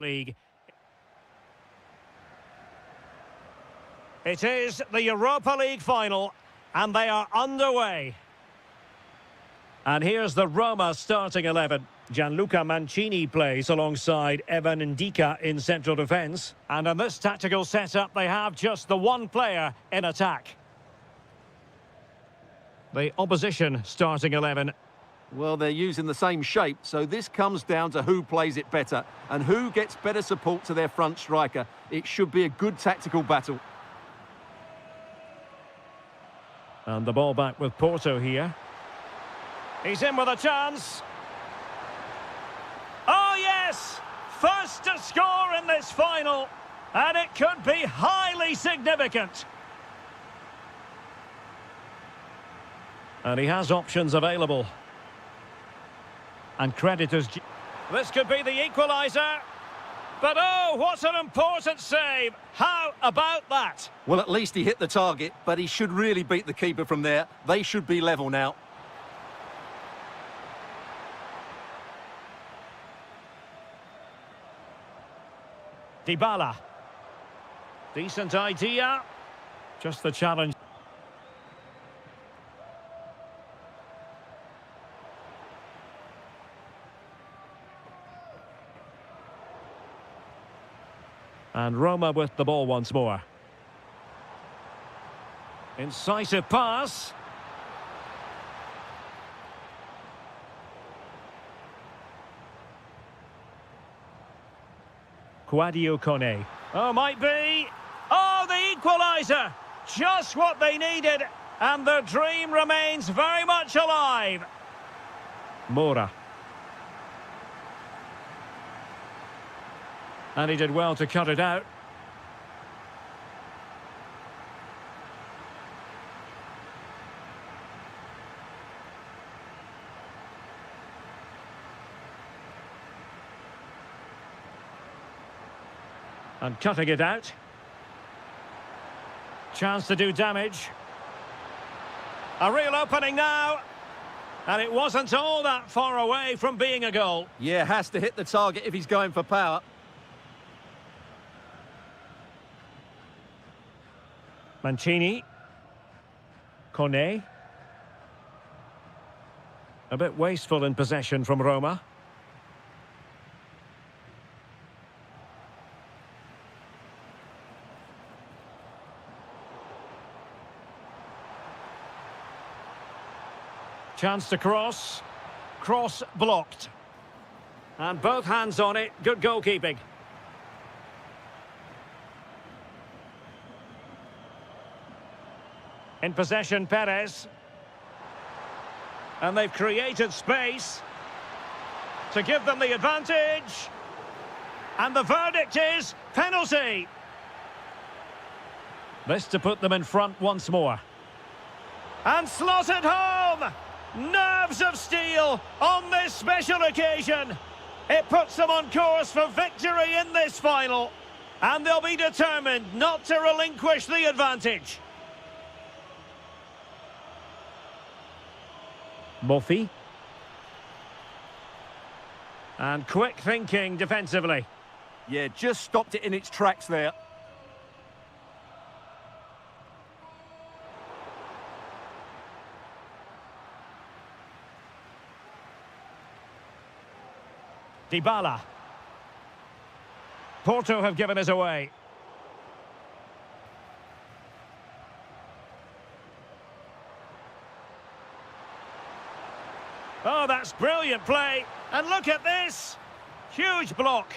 League. It is the Europa League final, and they are underway. And here's the Roma starting 11. Gianluca Mancini plays alongside Evan Ndika in central defence. And in this tactical setup, they have just the one player in attack. The opposition starting 11. Well, they're using the same shape, so this comes down to who plays it better and who gets better support to their front striker. It should be a good tactical battle. And the ball back with Porto here. He's in with a chance. Oh, yes! First to score in this final. And it could be highly significant. And he has options available. And creditors. This could be the equaliser. But oh, what an important save. How about that? Well, at least he hit the target, but he should really beat the keeper from there. They should be level now. Dybala. Decent idea. Just the challenge. And Roma with the ball once more. Incisive pass. Quadio Kone. Oh, might be. Oh, the equaliser. Just what they needed. And their dream remains very much alive. Mora. And he did well to cut it out. And cutting it out. Chance to do damage. A real opening now. And it wasn't all that far away from being a goal. Yeah, has to hit the target if he's going for power. Mancini. Kone. A bit wasteful in possession from Roma. Chance to cross. Cross blocked. And both hands on it. Good goalkeeping. In possession, Perez. And they've created space to give them the advantage. And the verdict is penalty. This to put them in front once more. And slotted home! Nerves of steel on this special occasion. It puts them on course for victory in this final. And they'll be determined not to relinquish the advantage. Murphy. And quick thinking defensively. Yeah, just stopped it in its tracks there. Dybala. Porto have given us away. Oh, that's brilliant play. And look at this. Huge block.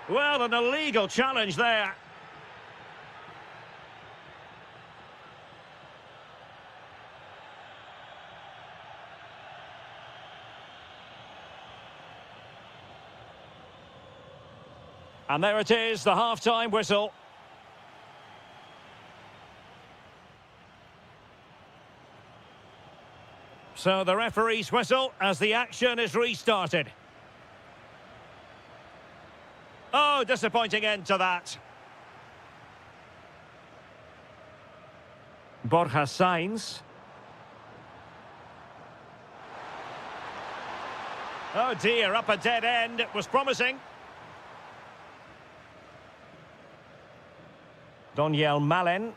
Well, an illegal challenge there. And there it is, the half-time whistle. So the referee's whistle as the action is restarted. Oh, disappointing end to that. Borja Sainz. Oh dear, up a dead end. It was promising. Doniel Malen.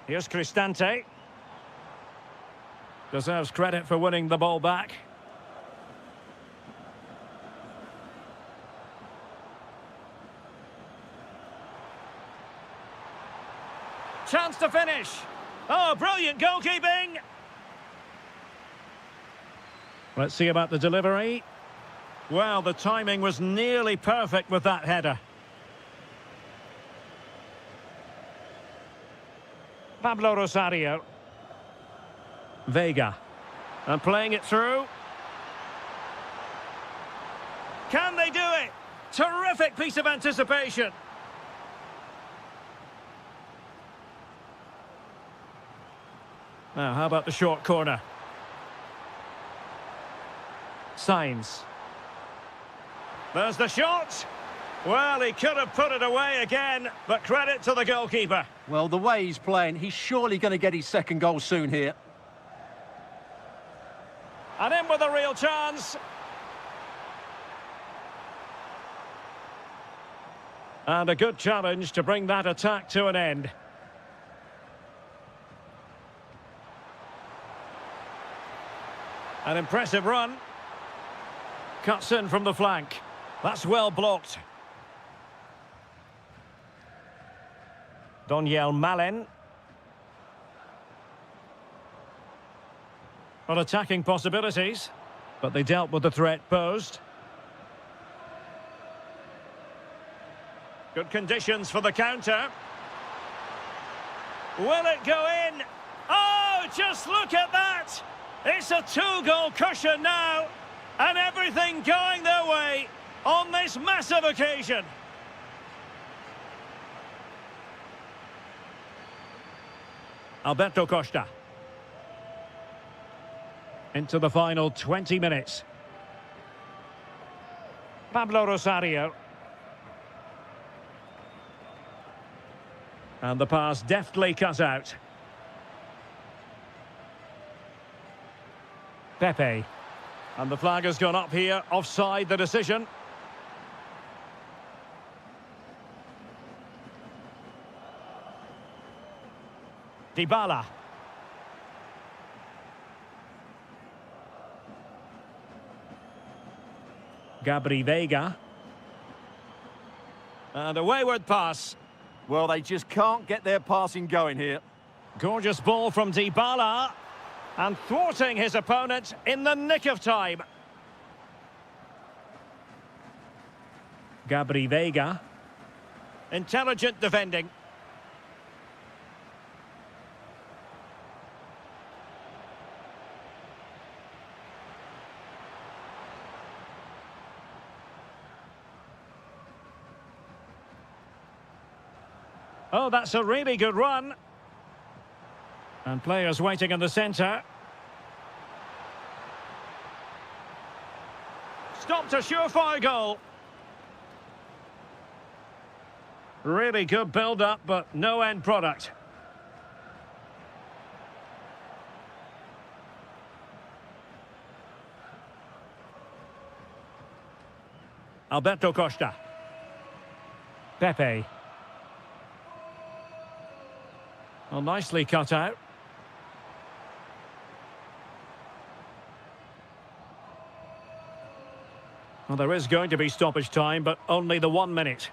Here's Cristante. Deserves credit for winning the ball back. Chance to finish. Oh, brilliant goalkeeping. Let's see about the delivery. Well, the timing was nearly perfect with that header. Pablo Rosario. Vega. And playing it through. Can they do it? Terrific piece of anticipation. Now, how about the short corner? Signs. There's the shot. Well, he could have put it away again, but credit to the goalkeeper. Well, the way he's playing, he's surely going to get his second goal soon here. And in with a real chance. And a good challenge to bring that attack to an end. An impressive run. Cuts in from the flank. That's well blocked. Doniel Malen. Well, attacking possibilities, but they dealt with the threat posed. Good conditions for the counter. Will it go in? Oh, just look at that! It's a two-goal cushion now, and everything going their way on this massive occasion. Alberto Costa. Into the final 20 minutes. Pablo Rosario. And the pass deftly cut out. Pepe. And the flag has gone up here, offside the decision. Dybala. Gabri Vega. And a wayward pass. Well, they just can't get their passing going here. Gorgeous ball from Dybala. And thwarting his opponent in the nick of time. Gabri Vega. Intelligent defending. Oh, that's a really good run. And players waiting in the centre. Stopped a surefire goal. Really good build-up, but no end product. Alberto Costa. Pepe. Well, nicely cut out. Well, there is going to be stoppage time, but only the 1 minute.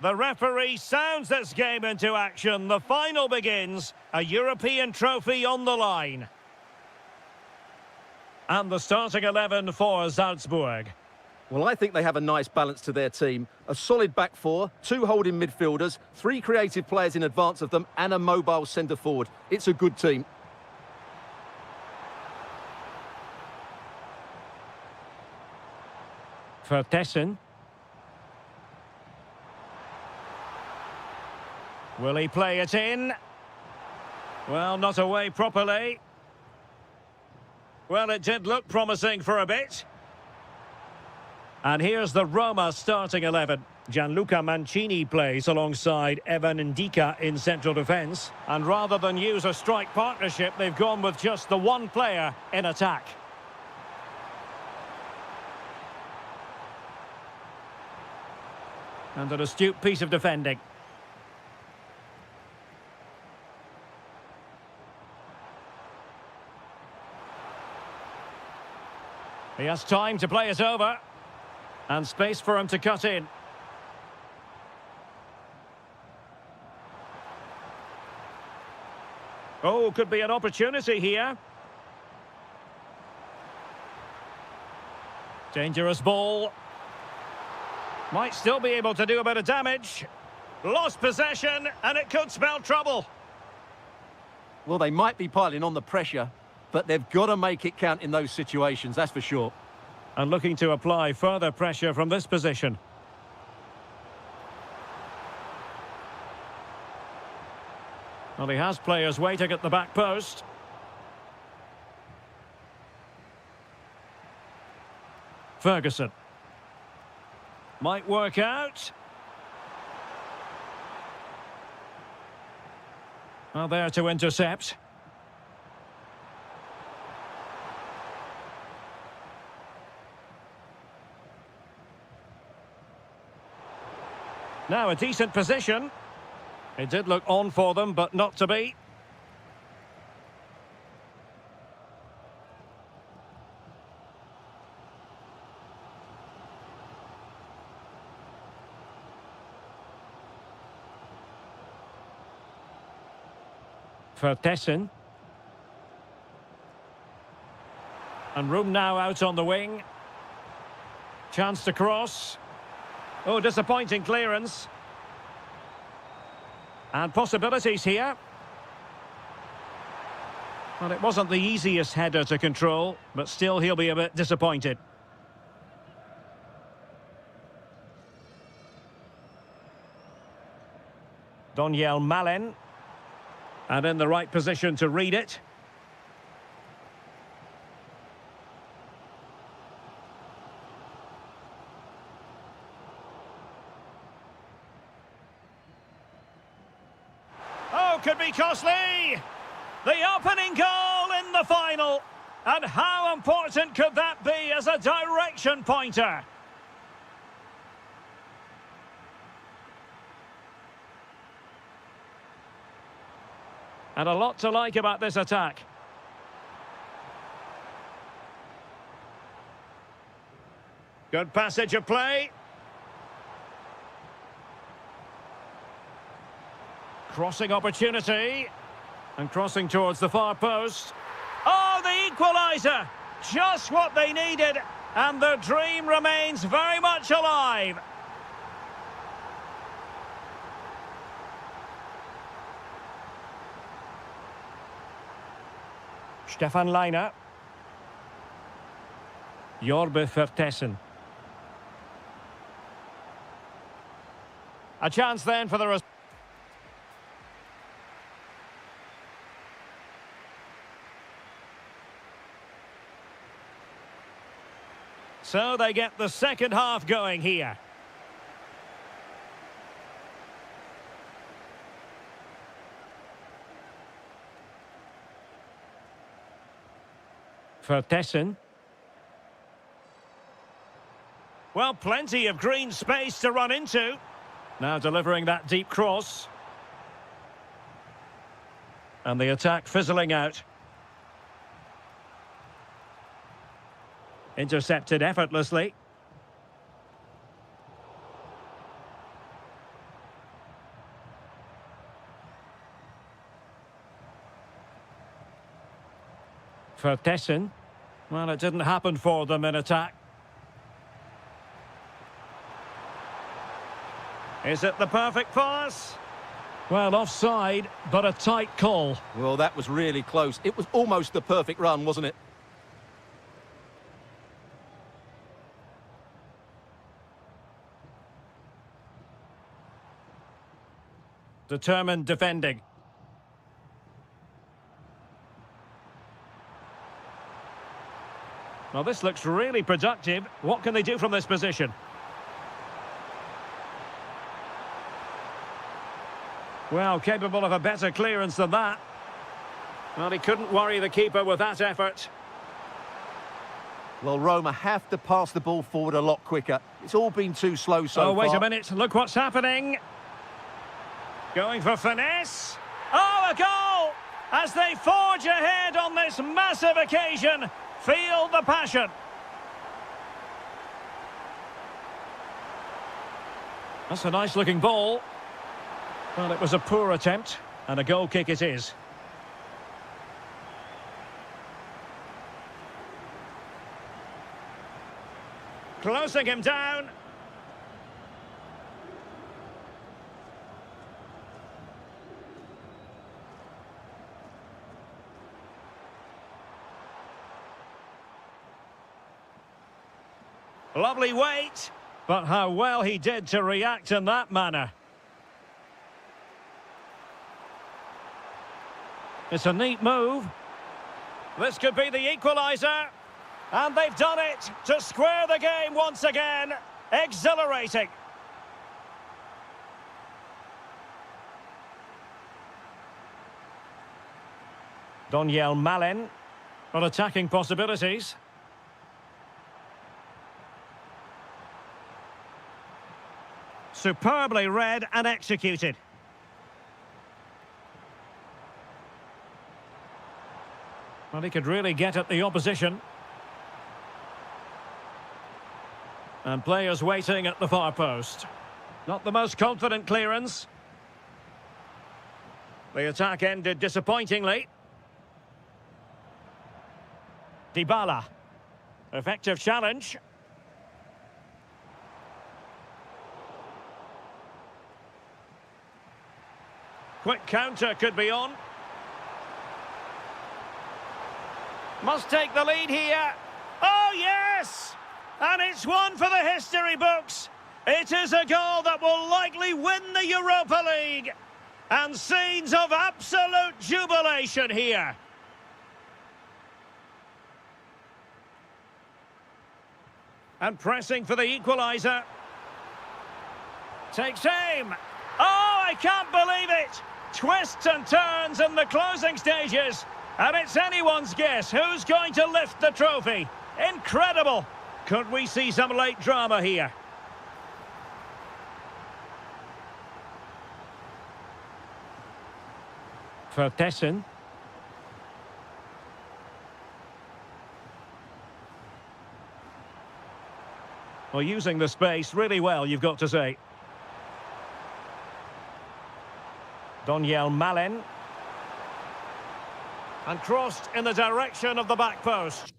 The referee sounds this game into action. The final begins. A European trophy on the line. And the starting 11 for Salzburg. Well, I think they have a nice balance to their team. A solid back four, two holding midfielders, three creative players in advance of them, and a mobile centre-forward. It's a good team. Vertessen. Will he play it in? Well, not away properly. Well, it did look promising for a bit. And here's the Roma starting 11. Gianluca Mancini plays alongside Evan Ndika in central defence. And rather than use a strike partnership, they've gone with just the one player in attack. And an astute piece of defending. He has time to play it over. And space for him to cut in. Oh, could be an opportunity here. Dangerous ball. Might still be able to do a bit of damage. Lost possession, and it could spell trouble. Well, they might be piling on the pressure, but they've got to make it count in those situations, that's for sure. And looking to apply further pressure from this position. Well, he has players waiting at the back post. Ferguson. Might work out. Well, there to intercept. Now a decent position. It did look on for them, but not to be. Vertessen. And room now out on the wing. Chance to cross. Oh, disappointing clearance. And possibilities here. Well, it wasn't the easiest header to control, but still he'll be a bit disappointed. Doniel Malen. And in the right position to read it. Oh, could be costly! The opening goal in the final. And how important could that be as a direction pointer? And a lot to like about this attack. Good passage of play. Crossing opportunity. And crossing towards the far post. Oh, the equaliser! Just what they needed. And the dream remains very much alive. Stefan Leiner. Jorbe Vertessen. A chance then for the... So they get the second half going here. Vertessen. Well, plenty of green space to run into. Now delivering that deep cross. And the attack fizzling out. Intercepted effortlessly. For Tessin. Well, it didn't happen for them in attack. Is it the perfect pass? Well, offside, but a tight call. Well, that was really close. It was almost the perfect run, wasn't it? Determined defending. Well, this looks really productive. What can they do from this position? Well, capable of a better clearance than that. Well, he couldn't worry the keeper with that effort. Well, Roma have to pass the ball forward a lot quicker. It's all been too slow so far. Oh, wait a minute. Look what's happening. Going for finesse. Oh, a goal! As they forge ahead on this massive occasion. Feel the passion. That's a nice-looking ball. Well, it was a poor attempt, and a goal kick it is. Closing him down. Lovely weight, but how well he did to react in that manner. It's a neat move. This could be the equaliser. And they've done it to square the game once again. Exhilarating. Doniel Malen. On attacking possibilities. Superbly read and executed. Well, he could really get at the opposition. And players waiting at the far post. Not the most confident clearance. The attack ended disappointingly. Dybala. Effective challenge. Quick counter could be on. Must take the lead here. Oh, yes! And it's one for the history books. It is a goal that will likely win the Europa League. And scenes of absolute jubilation here. And pressing for the equaliser. Takes aim. Oh, I can't believe it. Twists and turns in the closing stages. And it's anyone's guess who's going to lift the trophy. Incredible. Could we see some late drama here? For Tessin. Well, using the space really well, you've got to say. Doniel Malen. And crossed in the direction of the back post.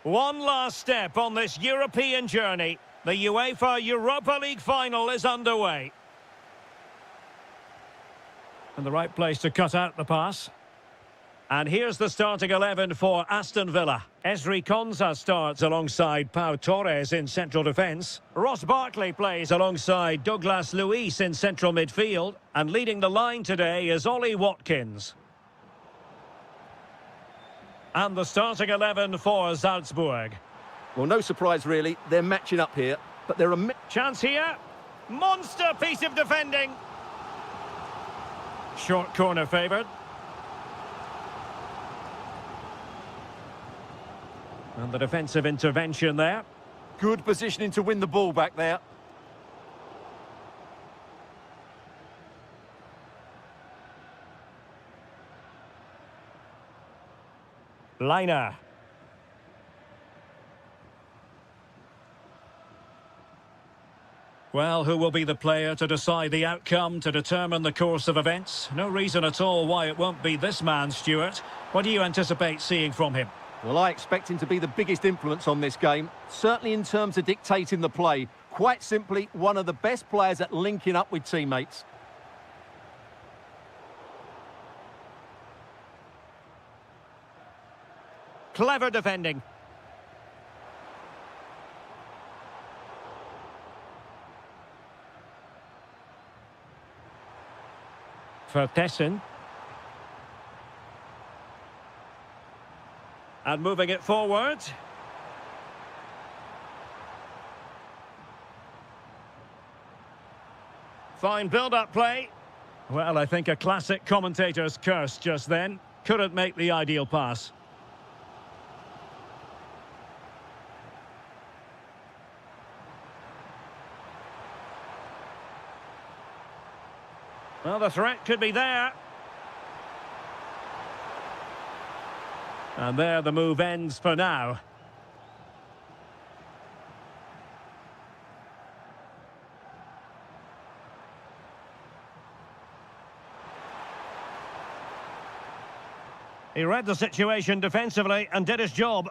One last step on this European journey. The UEFA Europa League final is underway. And the right place to cut out the pass. And here's the starting 11 for Aston Villa. Esri Konsa starts alongside Pau Torres in central defence. Ross Barkley plays alongside Douglas Luiz in central midfield. And leading the line today is Ollie Watkins. And the starting 11 for Salzburg. Well, no surprise really. They're matching up here, but there are... Chance here. Monster piece of defending. Short corner favoured. And the defensive intervention there. Good positioning to win the ball back there. Liner. Well, who will be the player to decide the outcome, to determine the course of events? No reason at all why it won't be this man, Stuart. What do you anticipate seeing from him? Well, I expect him to be the biggest influence on this game, certainly in terms of dictating the play. Quite simply, one of the best players at linking up with teammates. Clever defending. Vertessen. And moving it forward. Fine build-up play. Well, I think a classic commentator's curse just then. Couldn't make the ideal pass. Well, the threat could be there. And there the move ends for now. He read the situation defensively and did his job.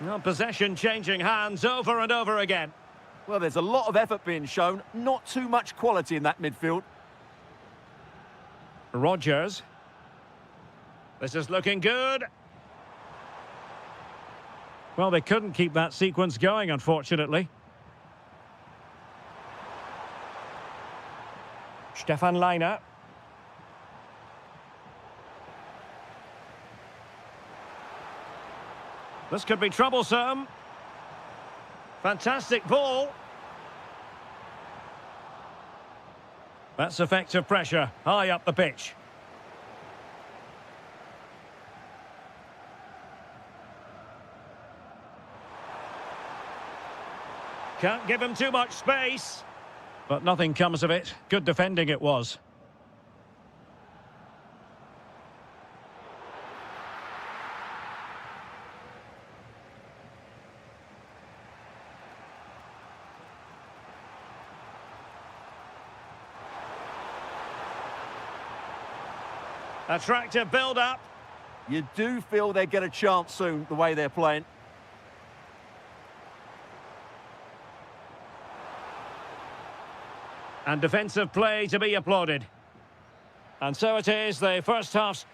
Well, possession changing hands over and over again. Well, there's a lot of effort being shown, not too much quality in that midfield. Rodgers. This is looking good. Well, they couldn't keep that sequence going, unfortunately. Stefan Leiner. This could be troublesome. Fantastic ball. That's effective pressure, high up the pitch. Can't give him too much space. But nothing comes of it. Good defending it was. Attractive build-up. You do feel they get a chance soon, the way they're playing. And defensive play to be applauded. And so it is, the first half.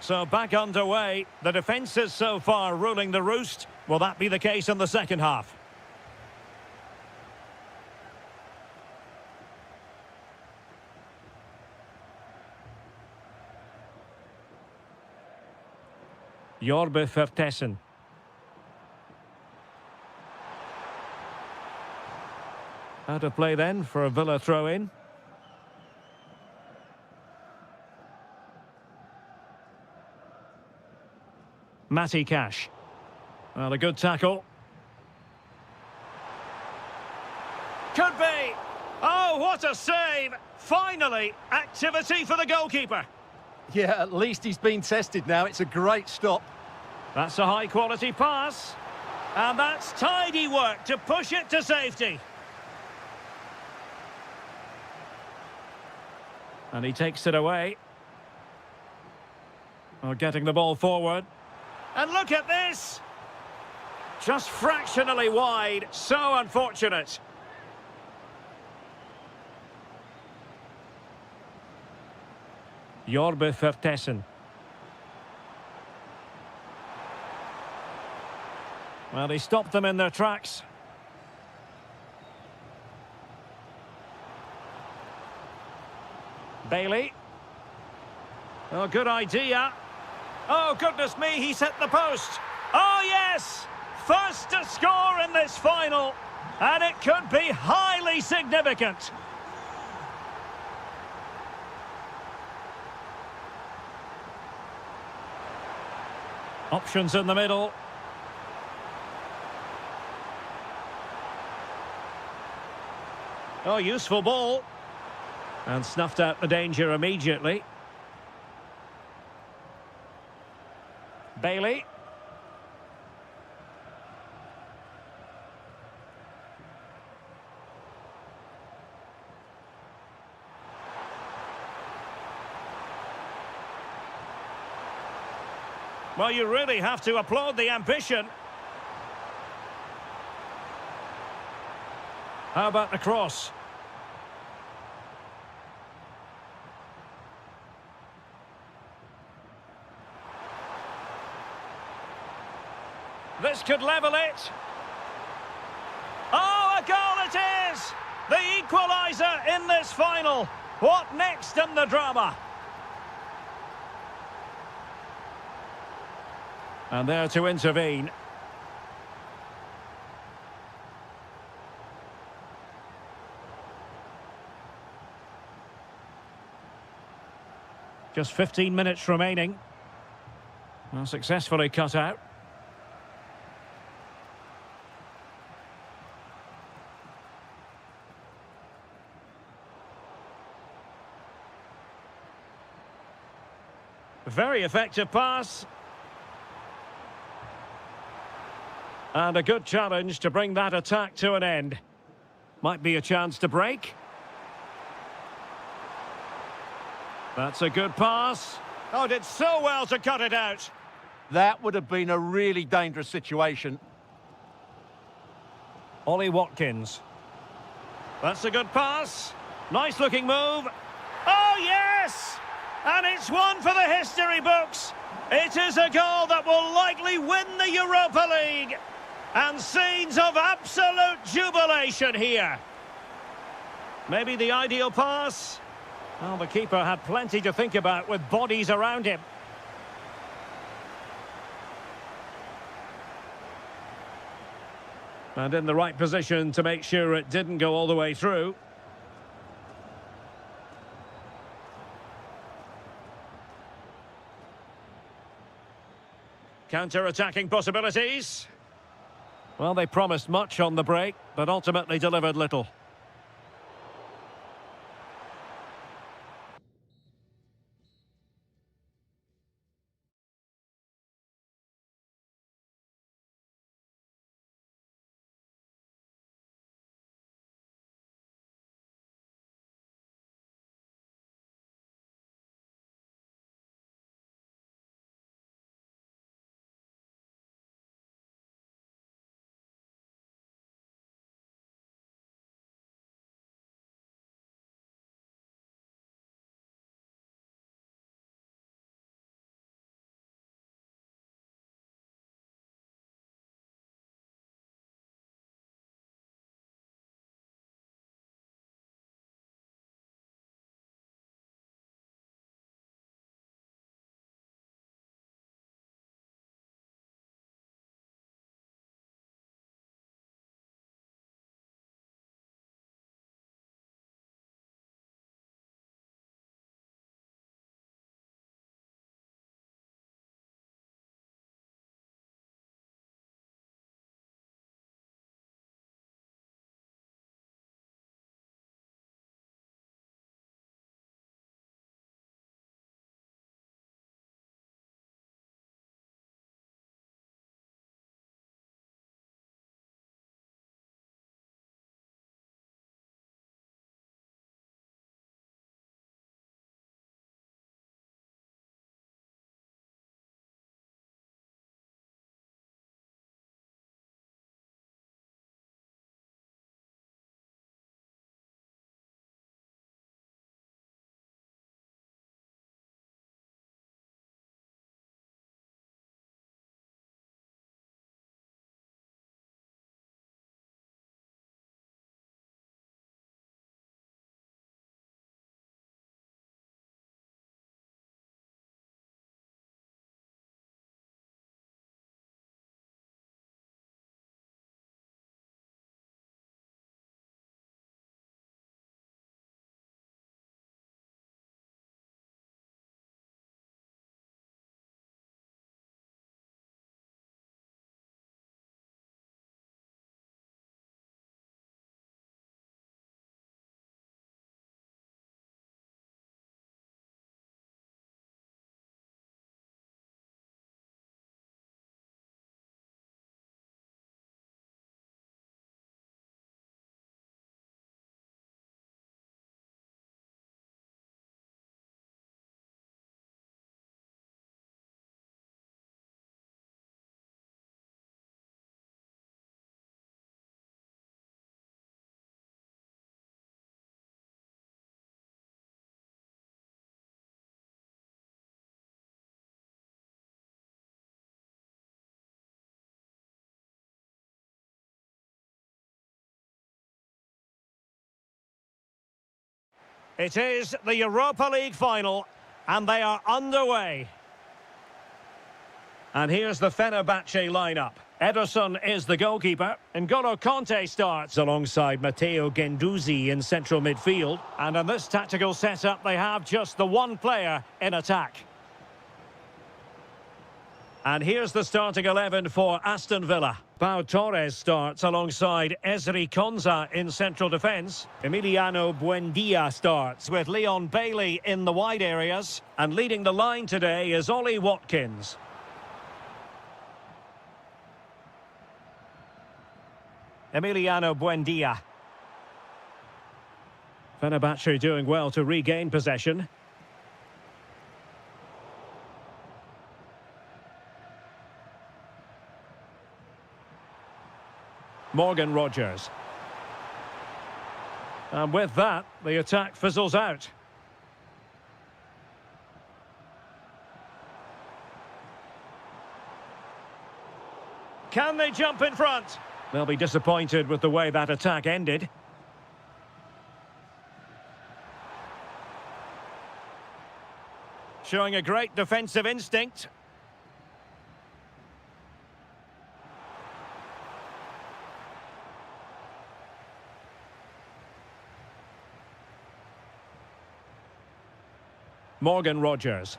So back underway. The defence is so far ruling the roost. Will that be the case in the second half? Jorbe Vertessen. Out of play then for a Villa throw-in. Matty Cash. Well, a good tackle. Could be. Oh, what a save! Finally, activity for the goalkeeper. Yeah, at least he's been tested now. It's a great stop. That's a high-quality pass. And that's tidy work to push it to safety. And he takes it away. Oh, getting the ball forward. And look at this! Just fractionally wide. So unfortunate. Jorbe Vertessen. Well, he stopped them in their tracks. Bailey. Oh, good idea. Oh, goodness me, he's hit the post. Oh, yes! First to score in this final. And it could be highly significant. Options in the middle. Oh, useful ball. And snuffed out the danger immediately. Bailey. Well, you really have to applaud the ambition. How about the cross? This could level it. Oh, a goal it is! The equaliser in this final. What next in the drama? And there to intervene. Just 15 minutes remaining. Well, successfully cut out. Very effective pass. And a good challenge to bring that attack to an end. Might be a chance to break. That's a good pass. Oh, did so well to cut it out. That would have been a really dangerous situation. Ollie Watkins. That's a good pass. Nice looking move. Oh, yes! And it's one for the history books. It is a goal that will likely win the Europa League. And scenes of absolute jubilation here. Maybe the ideal pass. Well, the keeper had plenty to think about with bodies around him. And in the right position to make sure it didn't go all the way through. Counter-attacking possibilities. Well, they promised much on the break, but ultimately delivered little. It is the Europa League final, and they are underway. And here's the Fenerbahce lineup. Ederson is the goalkeeper. N'Golo Kanté starts alongside Matteo Guendouzi in central midfield. And in this tactical setup, they have just the one player in attack. And here's the starting 11 for Aston Villa. Pau Torres starts alongside Ezri Konsa in central defence. Emiliano Buendia starts with Leon Bailey in the wide areas. And leading the line today is Ollie Watkins. Emiliano Buendia. Fenerbahce doing well to regain possession. Morgan Rogers. And with that, the attack fizzles out. Can they jump in front? They'll be disappointed with the way that attack ended. Showing a great defensive instinct. Morgan Rogers.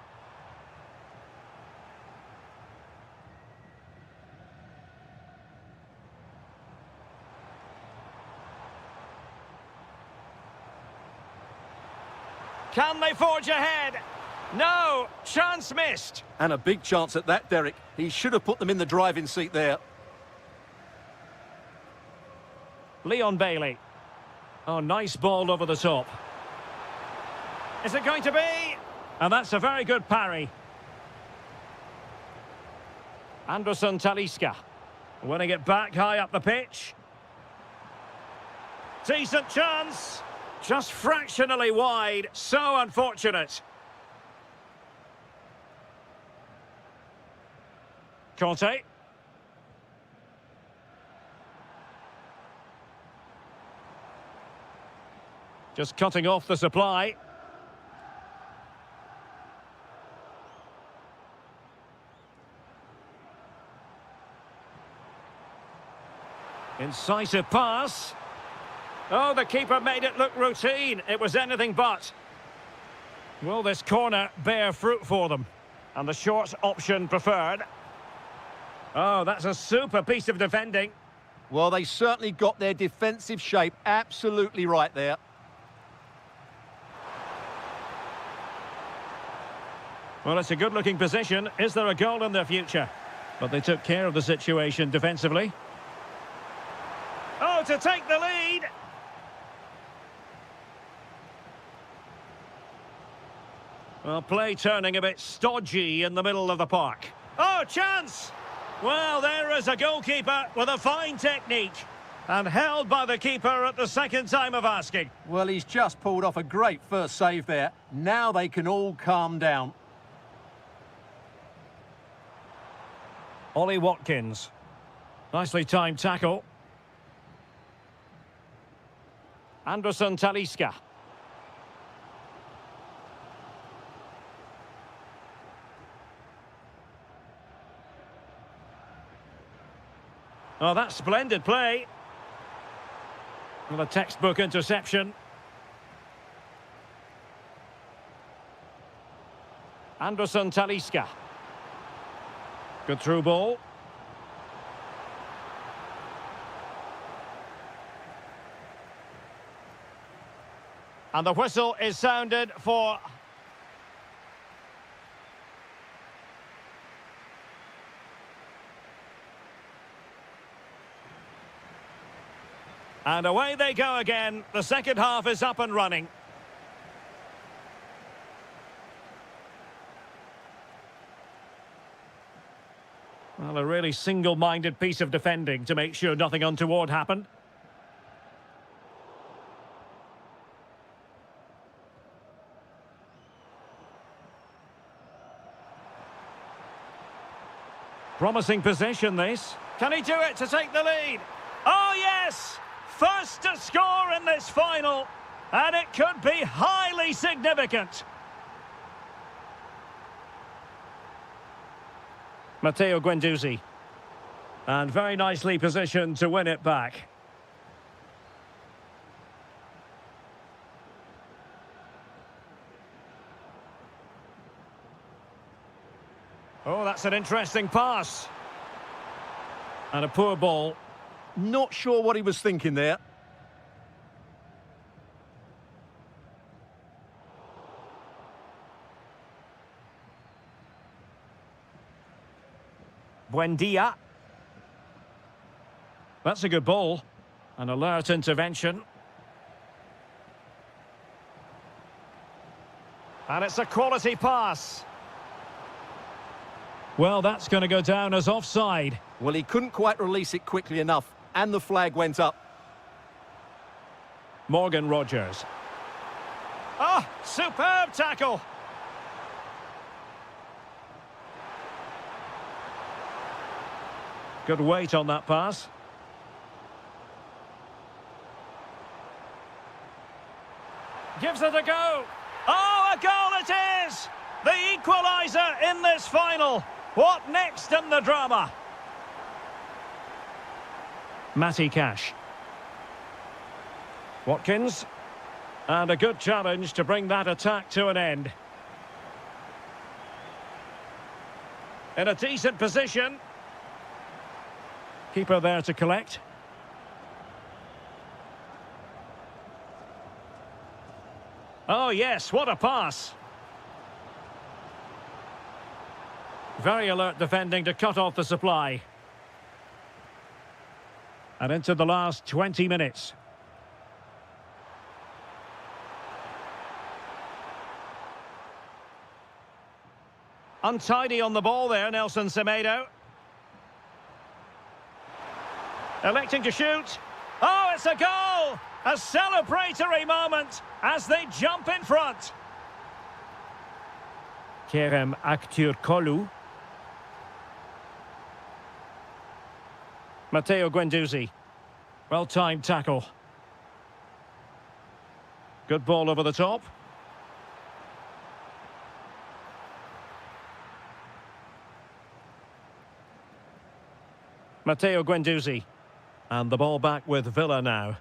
Can they forge ahead? No, chance missed. And a big chance at that, Derek. He should have put them in the driving seat there. Leon Bailey. Oh, nice ball over the top. Is it going to be? And that's a very good parry. Anderson Talisca. Winning it back high up the pitch. Decent chance. Just fractionally wide. So unfortunate. Conte. Just cutting off the supply. Incisive pass. Oh, the keeper made it look routine. It was anything but. Will this corner bear fruit for them? And the short option preferred. Oh, that's a super piece of defending. Well, they certainly got their defensive shape absolutely right there. Well, it's a good-looking position. Is there a goal in their future? But they took care of the situation defensively. Oh, to take the lead! Well, play turning a bit stodgy in the middle of the park. Oh, chance! Well, there is a goalkeeper with a fine technique. And held by the keeper at the second time of asking. Well, he's just pulled off a great first save there. Now they can all calm down. Ollie Watkins. Nicely timed tackle. Anderson Talisca. Oh, that's splendid play. Well, a textbook interception. Anderson Talisca. Good through ball. And the whistle is sounded for... And away they go again. The second half is up and running. Well, a really single-minded piece of defending to make sure nothing untoward happened. Promising possession, this. Can he do it to take the lead? Oh, yes! First to score in this final. And it could be highly significant. Matteo Guendouzi. And very nicely positioned to win it back. Oh, that's an interesting pass. And a poor ball. Not sure what he was thinking there. Buendia. That's a good ball. An alert intervention. And it's a quality pass. Well, that's going to go down as offside. Well, he couldn't quite release it quickly enough, and the flag went up. Morgan Rogers. Oh, superb tackle. Good weight on that pass. Gives it a go. Oh, a goal it is! The equaliser in this final. What next in the drama? Matty Cash. Watkins. And a good challenge to bring that attack to an end. In a decent position. Keeper there to collect. Oh yes, what a pass. Very alert defending to cut off the supply. And into the last 20 minutes. Untidy on the ball there, Nelson Semedo. Electing to shoot. Oh, it's a goal! A celebratory moment as they jump in front. Kerem Aktürkoğlu. Matteo Guendouzi. Well-timed tackle. Good ball over the top. Matteo Guendouzi. And the ball back with Villa now.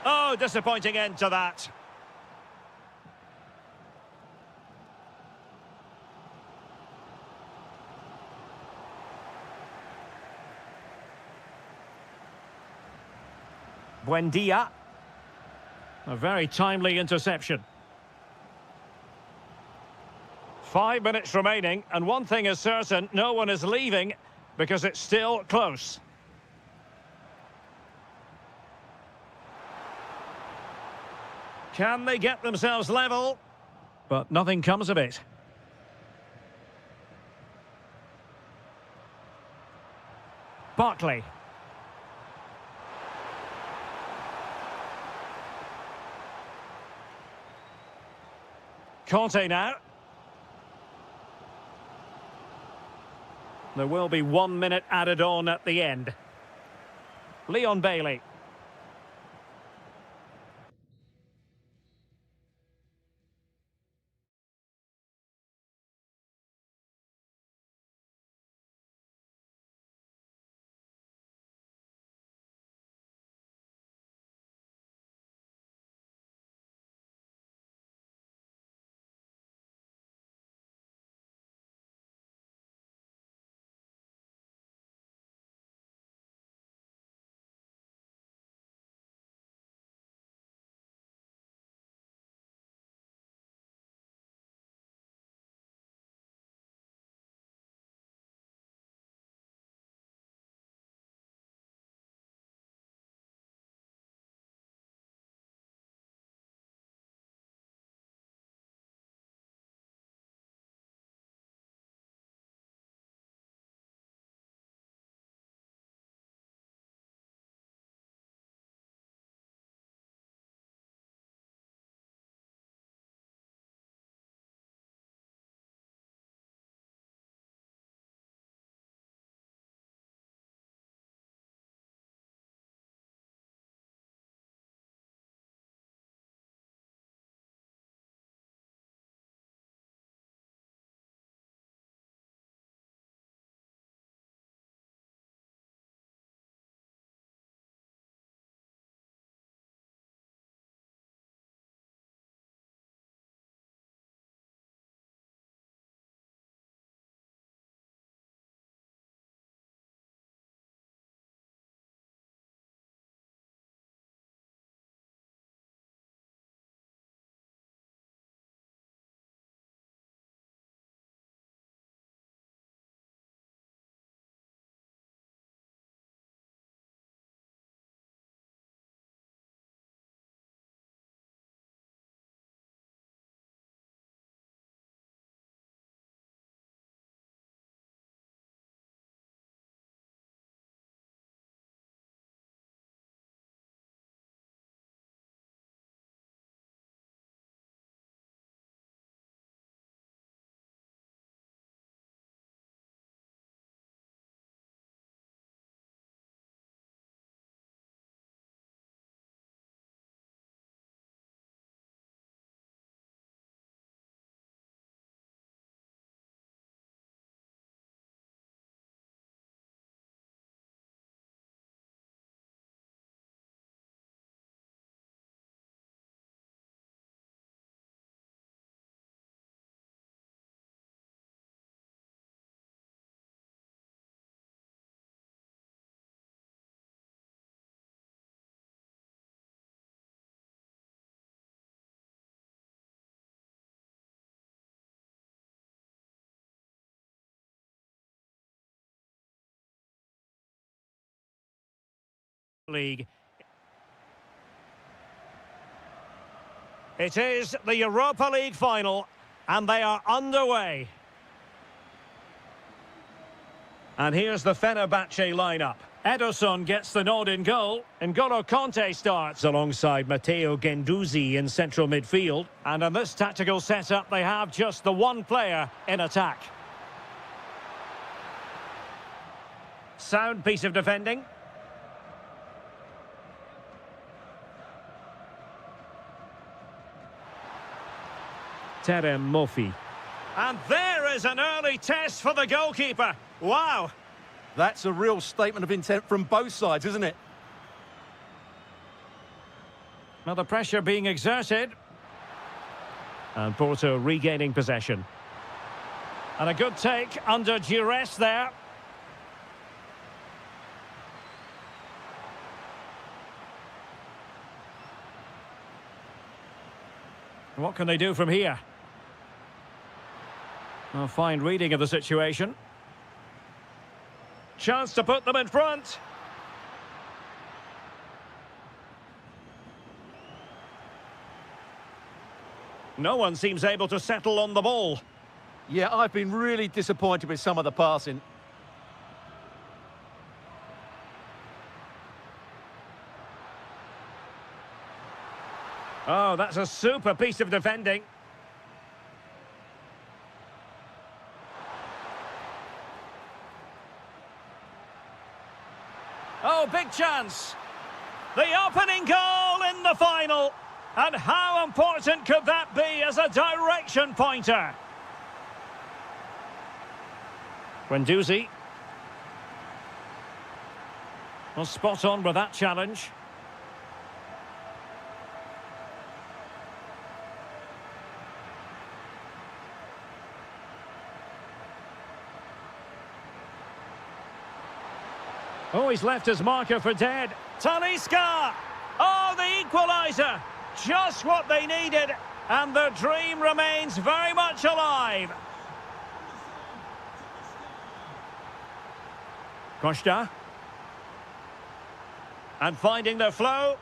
Oh, disappointing end to that. Buendia. A very timely interception. 5 minutes remaining, and one thing is certain, no one is leaving because it's still close. Can they get themselves level? But nothing comes of it. Barkley. Conte now. There will be 1 minute added on at the end. Leon Bailey. League. It is the Europa League final, and they are underway. And here's the Fenerbahce lineup. Ederson gets the nod in goal. N'Golo Kanté starts alongside Matteo Guendouzi in central midfield. And in this tactical setup, they have just the one player in attack. Sound piece of defending. Terem Moffi. And there is an early test for the goalkeeper. Wow. That's a real statement of intent from both sides, isn't it? Now the pressure being exerted. And Porto regaining possession. And a good take under duress there. What can they do from here? A fine reading of the situation. Chance to put them in front. No one seems able to settle on the ball. Yeah, I've been really disappointed with some of the passing. Oh, that's a super piece of defending. Oh, big chance. The opening goal in the final. And how important could that be as a direction pointer? Guendouzi. Well, spot on with that challenge. Oh, he's left his marker for dead. Talisca! Oh, the equaliser! Just what they needed, and the dream remains very much alive. Costa. And finding the flow.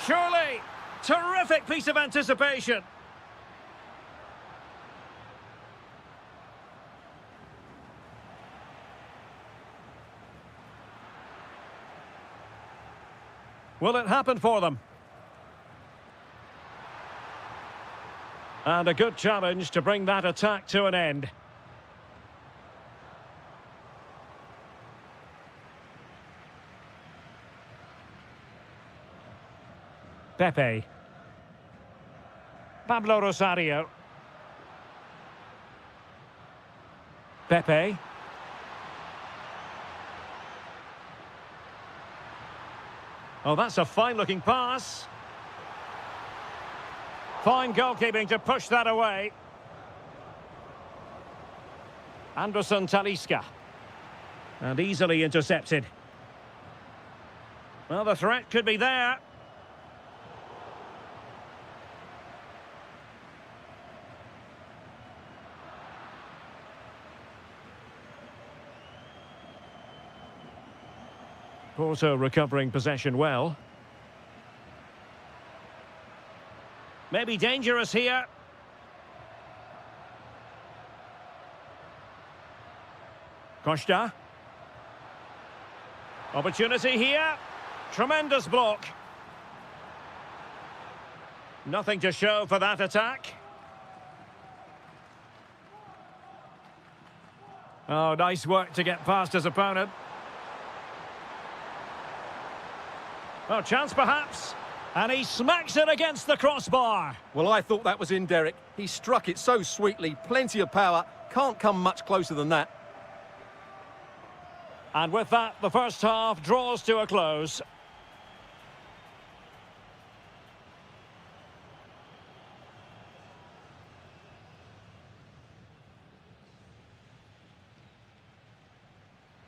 Surely! Terrific piece of anticipation. Will it happen for them? And a good challenge to bring that attack to an end. Pepe. Pablo Rosario. Pepe. Oh, that's a fine-looking pass. Fine goalkeeping to push that away. Anderson Talisca. And easily intercepted. Well, the threat could be there. Porto recovering possession well. Maybe dangerous here. Costa. Opportunity here. Tremendous block. Nothing to show for that attack. Oh, nice work to get past his opponent. Oh, chance perhaps. And he smacks it against the crossbar. Well, I thought that was in, Derek. He struck it so sweetly, plenty of power. Can't come much closer than that. And with that, the first half draws to a close.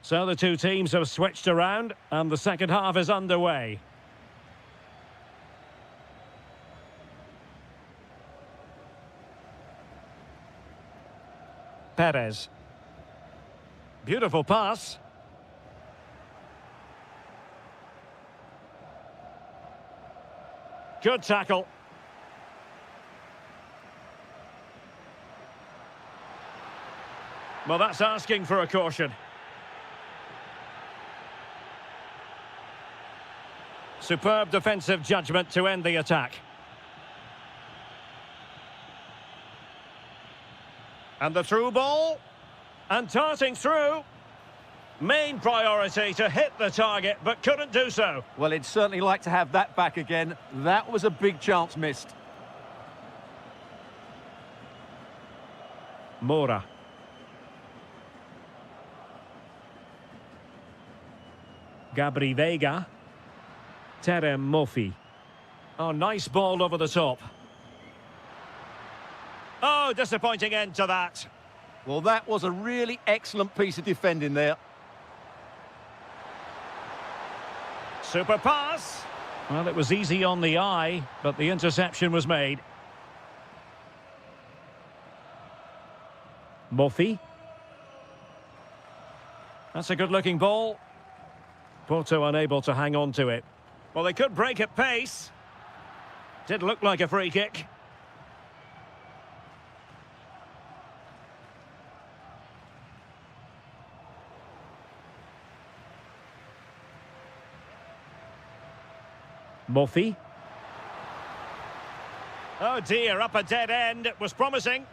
So the two teams have switched around, and the second half is underway. Perez. Beautiful pass. Good tackle. Well, that's asking for a caution. Superb defensive judgment to end the attack. And the through ball. And darting through. Main priority to hit the target, but couldn't do so. Well, he'd certainly like to have that back again. That was a big chance missed. Mora. Gabri Veiga. Terem Mofi. Oh, nice ball over the top. Oh, disappointing end to that. Well, that was a really excellent piece of defending there. Super pass. Well, it was easy on the eye, but the interception was made. Mofi. That's a good-looking ball. Porto unable to hang on to it. Well, they could break at pace. Did look like a free kick. Mofi. Oh dear, up a dead end. It was promising.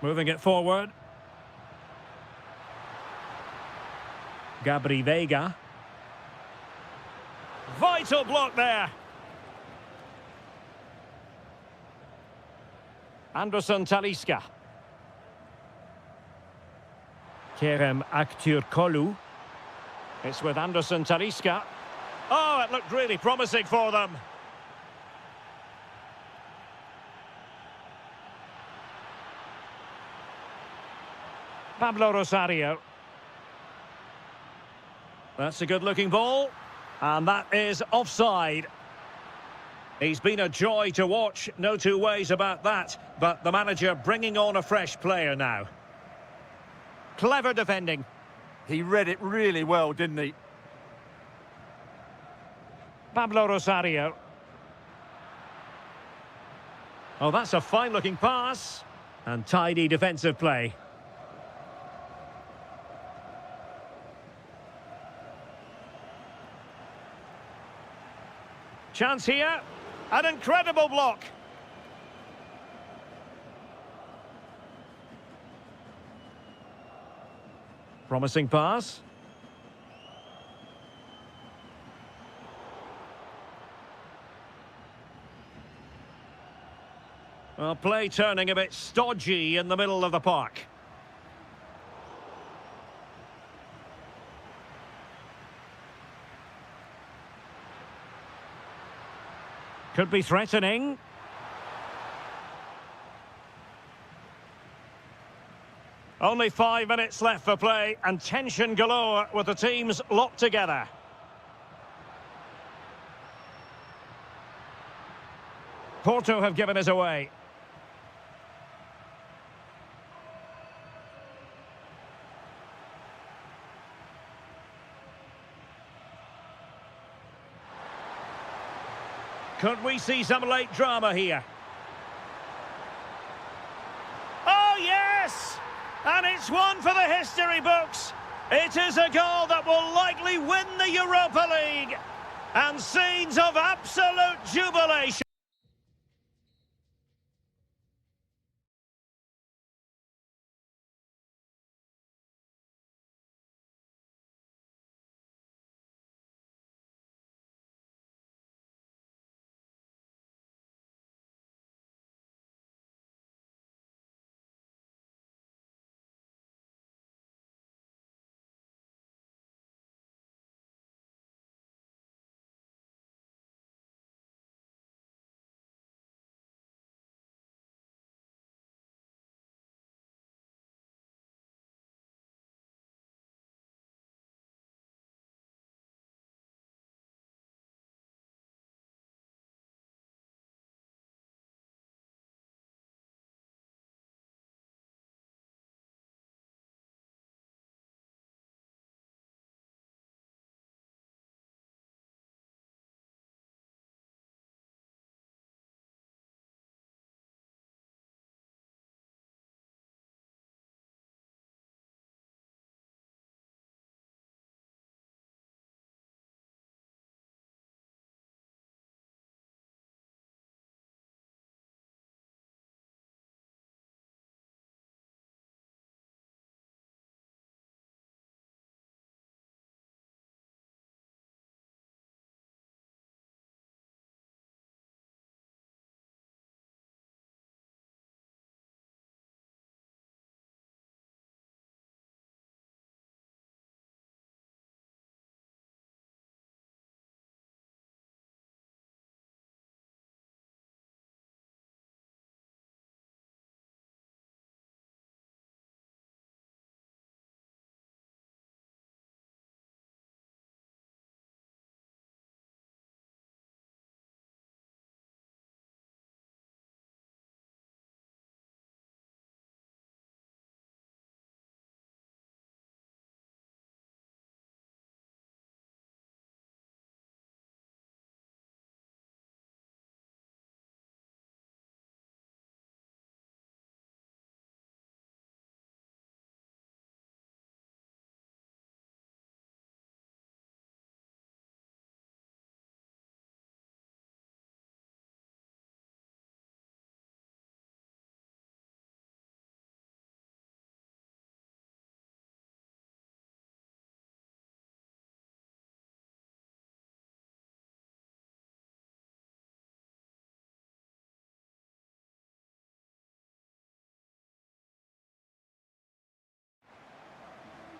Moving it forward. Gabri Veiga. Vital block there. Anderson Talisca. Kerem Aktürkoğlu. It's with Anderson Talisca. Oh, it looked really promising for them. Pablo Rosario. That's a good-looking ball. And that is offside. He's been a joy to watch, no two ways about that. But the manager bringing on a fresh player now. Clever defending. He read it really well, didn't he? Pablo Rosario. Oh, that's a fine-looking pass. And tidy defensive play. Chance here. An incredible block. Promising pass. Well, play turning a bit stodgy in the middle of the park. Could be threatening. Only 5 minutes left for play and tension galore with the teams locked together. Porto have given us away. Could we see some late drama here? Oh, yes! And it's one for the history books. It is a goal that will likely win the Europa League. And scenes of absolute jubilation.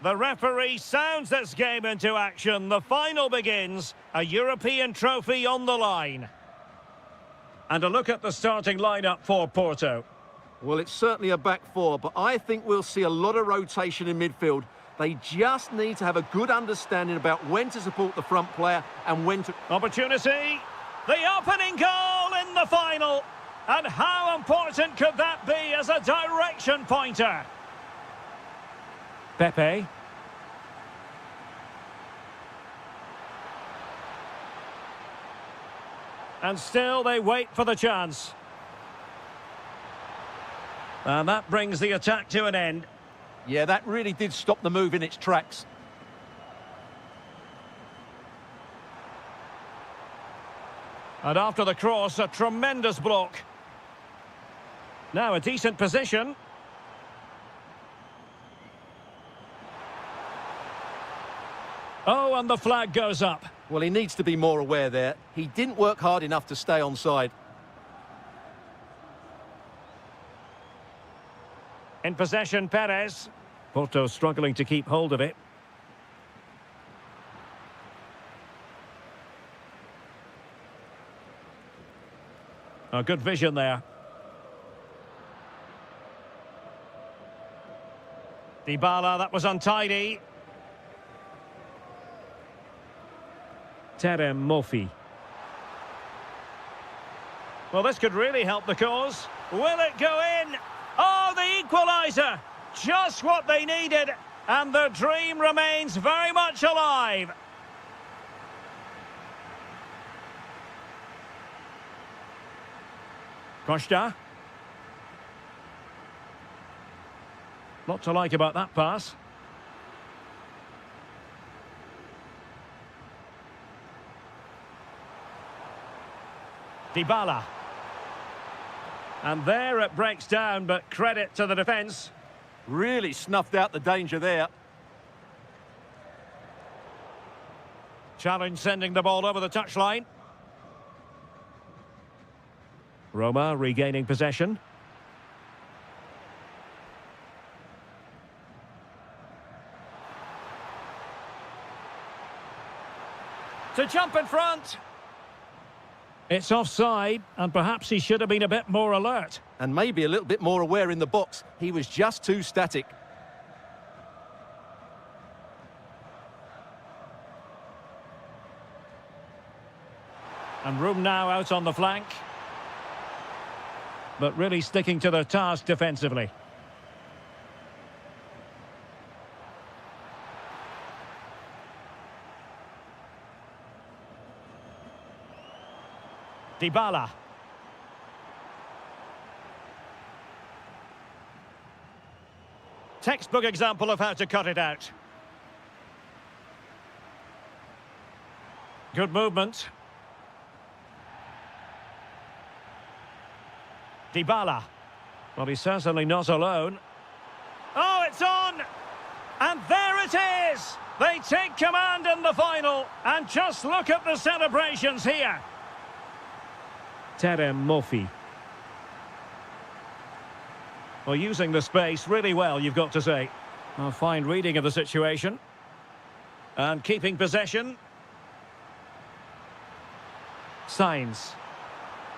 The referee sounds this game into action. The final begins. A European trophy on the line. And a look at the starting lineup for Porto. Well, it's certainly a back four, but I think we'll see a lot of rotation in midfield. They just need to have a good understanding about when to support the front player and when to... Opportunity. The opening goal in the final. And how important could that be as a direction pointer? Pepe. And still they wait for the chance. And that brings the attack to an end. Yeah, that really did stop the move in its tracks. And after the cross, a tremendous block. Now a decent position. Oh, and the flag goes up. Well, he needs to be more aware there. He didn't work hard enough to stay onside. In possession, Perez. Porto struggling to keep hold of it. A good vision there. Dybala, that was untidy. Mofi. Well, this could really help the cause. Will it go in? Oh, the equaliser! Just what they needed, and the dream remains very much alive. Costa. Lot to like about that pass. Dybala. And there it breaks down, but credit to the defence. Really snuffed out the danger there. Challenge sending the ball over the touchline. Roma regaining possession. To jump in front. It's offside, and perhaps he should have been a bit more alert. And maybe a little bit more aware in the box. He was just too static. And room now out on the flank. But really sticking to their task defensively. Dybala. Textbook example of how to cut it out. Good movement. Dybala. Well, he's certainly not alone. Oh, it's on! And there it is! They take command in the final. And just look at the celebrations here. Mofi. Well, using the space really well, you've got to say. A fine reading of the situation. And keeping possession. Signs.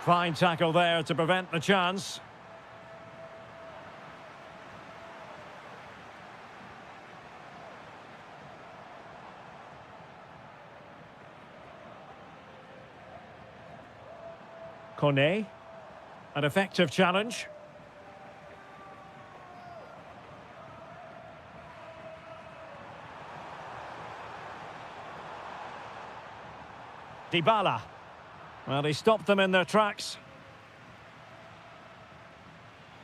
Fine tackle there to prevent the chance. Kone. An effective challenge. Dybala. Well, he stopped them in their tracks.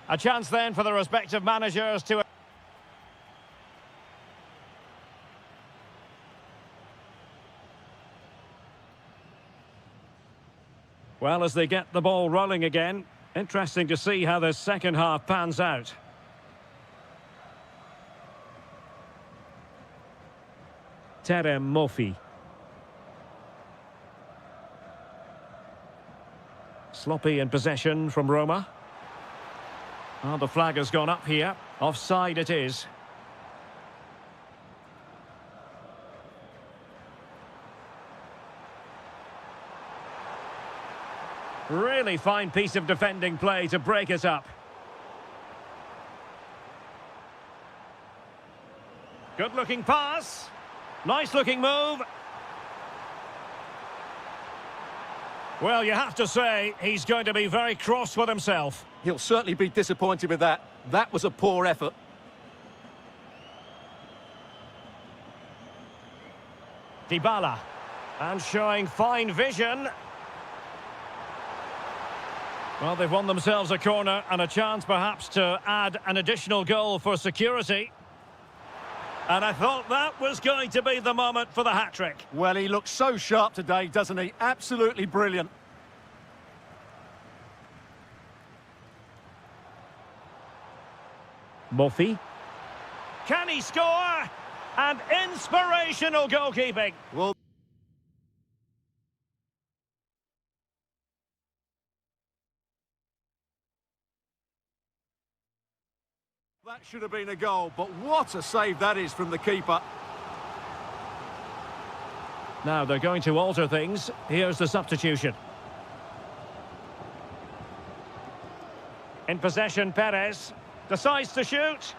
A chance then for the respective managers to... Well, as they get the ball rolling again, interesting to see how the second half pans out. Mofi. Sloppy in possession from Roma. Oh, the flag has gone up here. Offside it is. Really fine piece of defending play to break it up. Good-looking pass. Nice-looking move. Well, you have to say, he's going to be very cross with himself. He'll certainly be disappointed with that. That was a poor effort. Dybala. And showing fine vision. Well, they've won themselves a corner and a chance perhaps to add an additional goal for security. And I thought that was going to be the moment for the hat-trick. Well, he looks so sharp today, doesn't he? Absolutely brilliant. Murphy. Can he score? And inspirational goalkeeping. Well, that should have been a goal, but what a save that is from the keeper. Now they're going to alter things. Here's the substitution. In possession, Perez decides to shoot.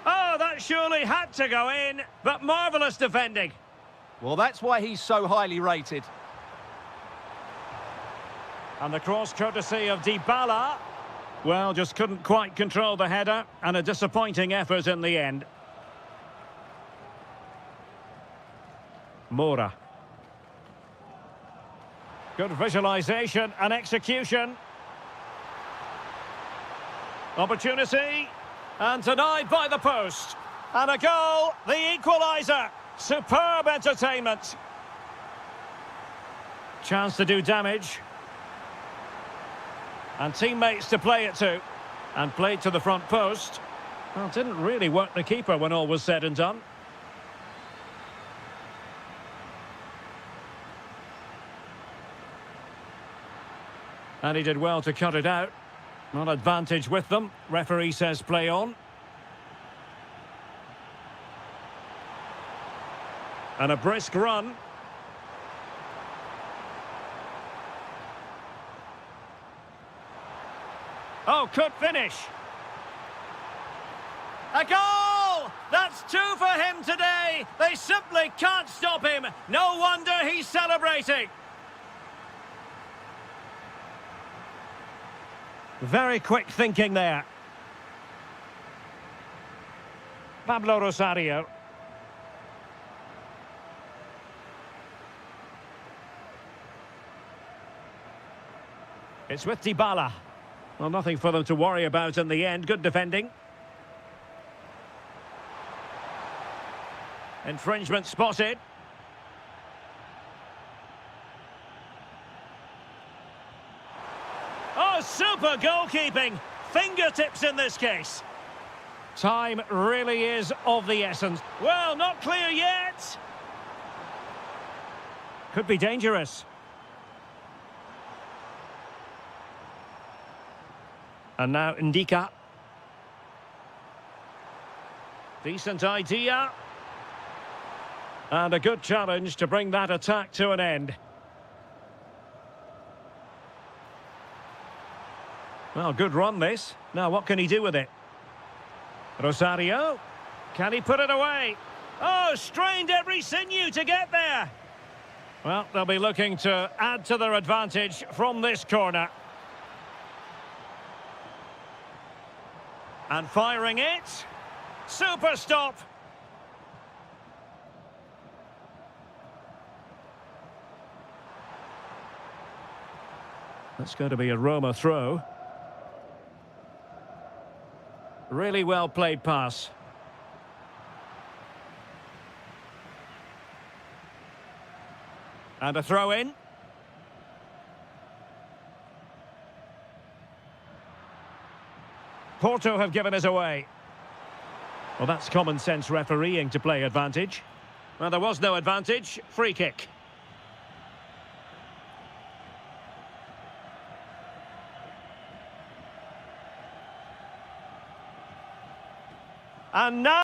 Oh, that surely had to go in, but marvellous defending. Well, that's why he's so highly rated. And the cross courtesy of Dybala. Well, just couldn't quite control the header, and a disappointing effort in the end. Moura. Good visualisation and execution. Opportunity, and denied by the post. And a goal, the equaliser. Superb entertainment. Chance to do damage. And teammates to play it to. And played to the front post. Well, didn't really work the keeper when all was said and done. And he did well to cut it out. Not advantage with them. Referee says play on. And a brisk run. Oh, could finish. A goal! That's two for him today. They simply can't stop him. No wonder he's celebrating. Very quick thinking there. Pablo Rosario. It's with Dybala. Well, nothing for them to worry about in the end. Good defending. Infringement spotted. Oh, super goalkeeping. Fingertips in this case. Time really is of the essence. Well, not clear yet. Could be dangerous. And now Ndika. Decent idea. And a good challenge to bring that attack to an end. Well, good run this. Now what can he do with it? Rosario. Can he put it away? Oh, strained every sinew to get there. Well, they'll be looking to add to their advantage from this corner. And firing it. Super stop. That's going to be a Roma throw. Really well played pass. And a throw in. Porto have given us away. Well, that's common sense refereeing to play advantage. Well, there was no advantage. Free kick. And now...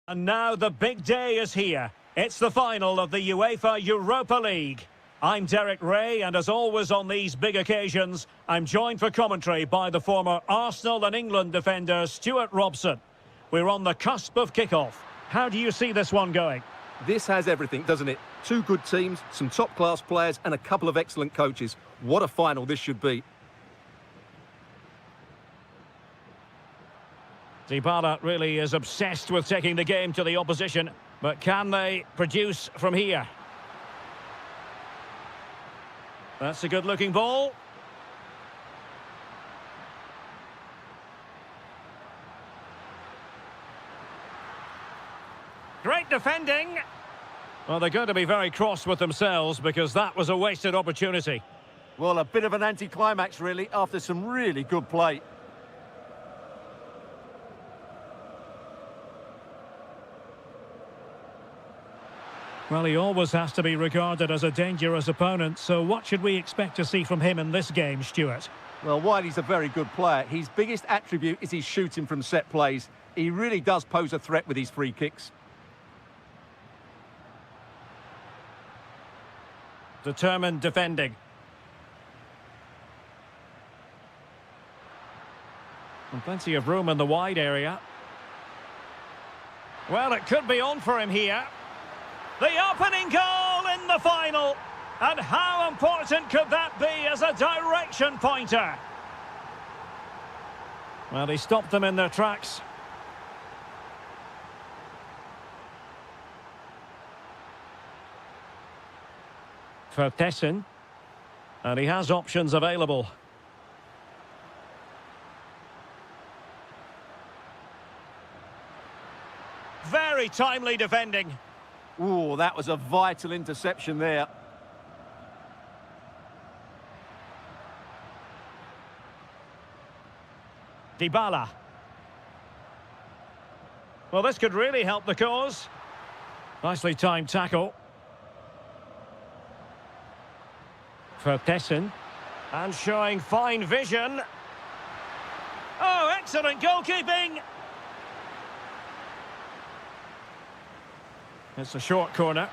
And now the big day is here. It's the final of the UEFA Europa League. I'm Derek Ray, and as always on these big occasions, I'm joined for commentary by the former Arsenal and England defender Stuart Robson. We're on the cusp of kickoff. How do you see this one going? This has everything, doesn't it? Two good teams, some top-class players, and a couple of excellent coaches. What a final this should be. Dybala really is obsessed with taking the game to the opposition, but can they produce from here? That's a good-looking ball. Great defending. Well, they're going to be very cross with themselves because that was a wasted opportunity. Well, a bit of an anticlimax, really, after some really good play. Well, he always has to be regarded as a dangerous opponent, so what should we expect to see from him in this game, Stuart? Well, while he's a very good player, his biggest attribute is his shooting from set plays. He really does pose a threat with his free kicks. Determined defending. And plenty of room in the wide area. Well, it could be on for him here. The opening goal in the final. And how important could that be as a direction pointer? Well, he stopped them in their tracks. Vertessen. And he has options available. Very timely defending. Ooh, that was a vital interception there. Dybala. Well, this could really help the cause. Nicely timed tackle. Vertessen. And showing fine vision. Oh, excellent goalkeeping. It's a short corner.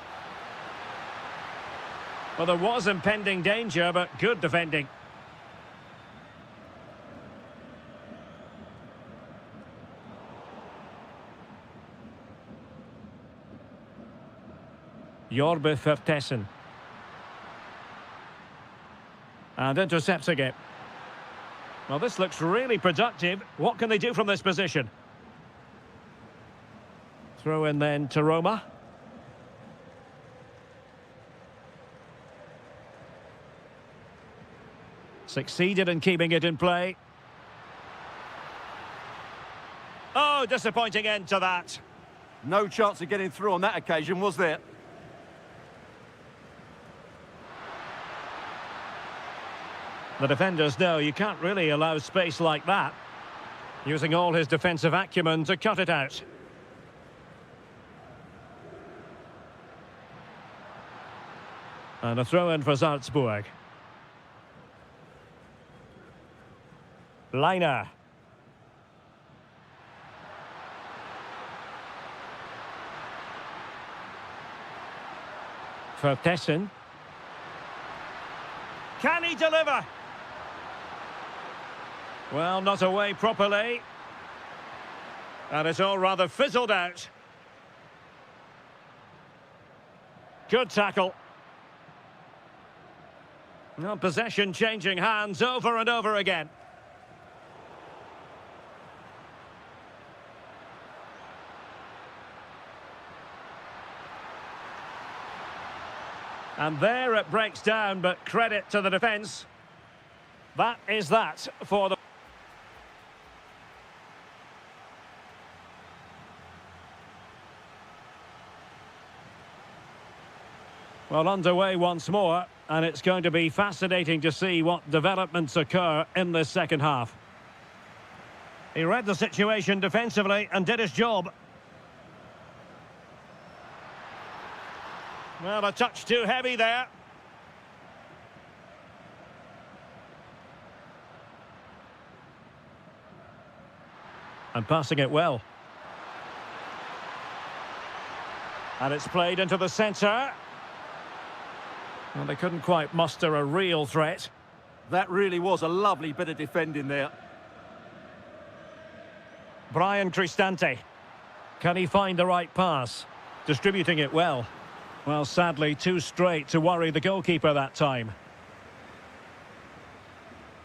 Well, there was impending danger, but good defending. Jorbe Vertessen. And intercepting it. Well, this looks really productive. What can they do from this position? Throw in then to Roma. Succeeded in keeping it in play. Oh, disappointing end to that. No chance of getting through on that occasion, was there? The defenders know you can't really allow space like that. Using all his defensive acumen to cut it out. And a throw-in for Salzburg. Liner. Vertessen. Can he deliver? Well, not away properly. And it's all rather fizzled out. Good tackle. Well, possession changing hands over and over again. And there it breaks down, but credit to the defence. That is that for the... Well, underway once more, and it's going to be fascinating to see what developments occur in this second half. He read the situation defensively and did his job. Well, a touch too heavy there. And passing it well. And it's played into the centre. Well, they couldn't quite muster a real threat. That really was a lovely bit of defending there. Brian Cristante. Can he find the right pass? Distributing it well. Well, sadly, too straight to worry the goalkeeper that time.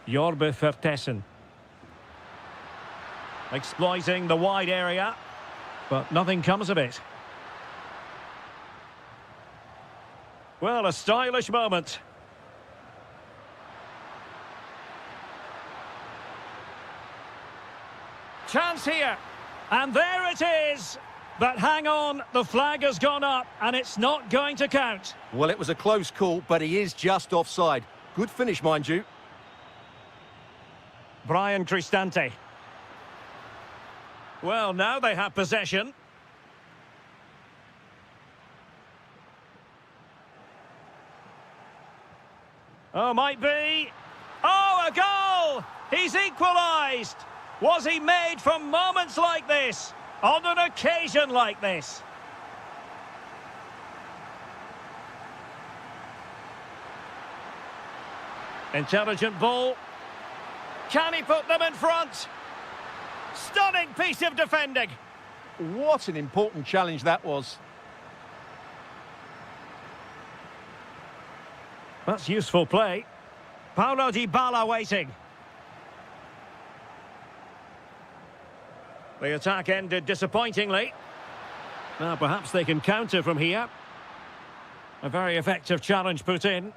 Jorbe Vertessen. Exploiting the wide area, but nothing comes of it. Well, a stylish moment. Chance here. And there it is. But hang on, the flag has gone up and it's not going to count. Well, it was a close call, but he is just offside. Good finish, mind you. Brian Cristante. Well, now they have possession. Oh, might be. Oh, a goal! He's equalised! Was he made from moments like this? On an occasion like this? Intelligent ball. Can he put them in front? Stunning piece of defending. What an important challenge that was. That's useful play. Paulo Dybala waiting. The attack ended disappointingly. Now perhaps they can counter from here. A very effective challenge put in.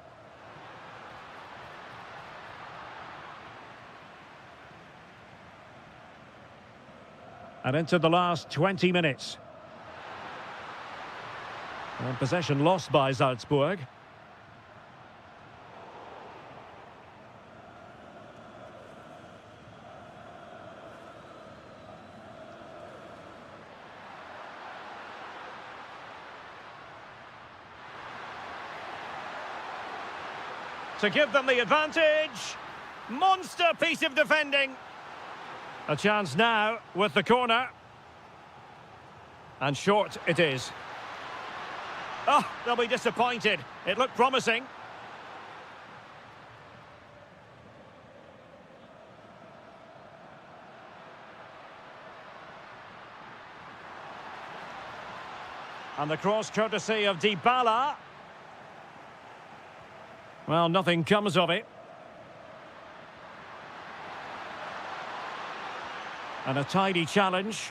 And into the last 20 minutes. And possession lost by Salzburg. To give them the advantage. Monster piece of defending. A chance now with the corner. And short it is. Oh, they'll be disappointed. It looked promising. And the cross courtesy of Dybala. Well, nothing comes of it. And a tidy challenge.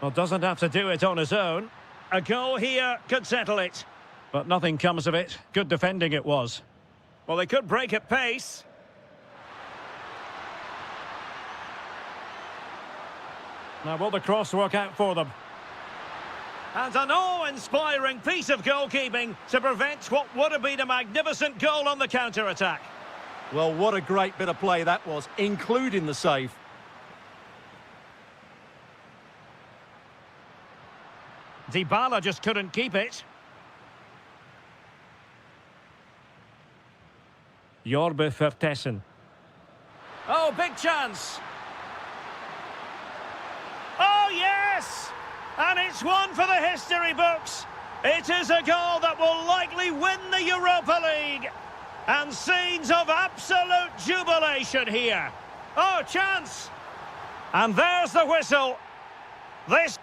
Well, doesn't have to do it on his own. A goal here could settle it. But nothing comes of it. Good defending it was. Well, they could break at pace. Now, will the cross work out for them? And an awe-inspiring piece of goalkeeping to prevent what would have been a magnificent goal on the counter-attack. Well, what a great bit of play that was, including the save. Dybala just couldn't keep it. Jorbe Vertessen. Oh, big chance. Oh, yes! And it's one for the history books. It is a goal that will likely win the Europa League. And scenes of absolute jubilation here. Oh, chance! And there's the whistle. This...